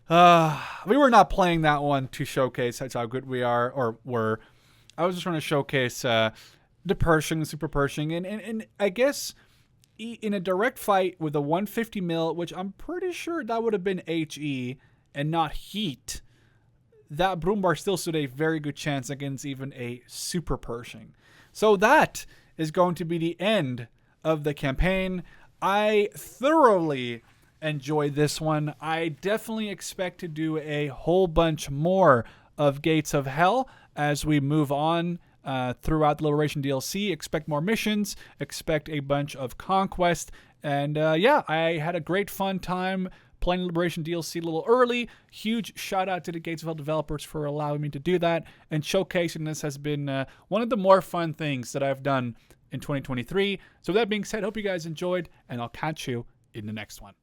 we were not playing that one to showcase how good we are or were. I was just trying to showcase the Pershing, the Super Pershing, and I guess in a direct fight with a 150 mil, which I'm pretty sure that would have been HE and not heat, that Brumbar still stood a very good chance against even a Super Pershing. So that is going to be the end of the campaign. I thoroughly enjoyed this one. I definitely expect to do a whole bunch more of Gates of Hell as we move on throughout the Liberation DLC. Expect more missions, expect a bunch of conquest, and yeah, I had a great fun time playing Liberation DLC a little early. Huge shout out to the Gates of Hell developers for allowing me to do that, and showcasing this has been one of the more fun things that I've done in 2023. So that being said, hope you guys enjoyed, and I'll catch you in the next one.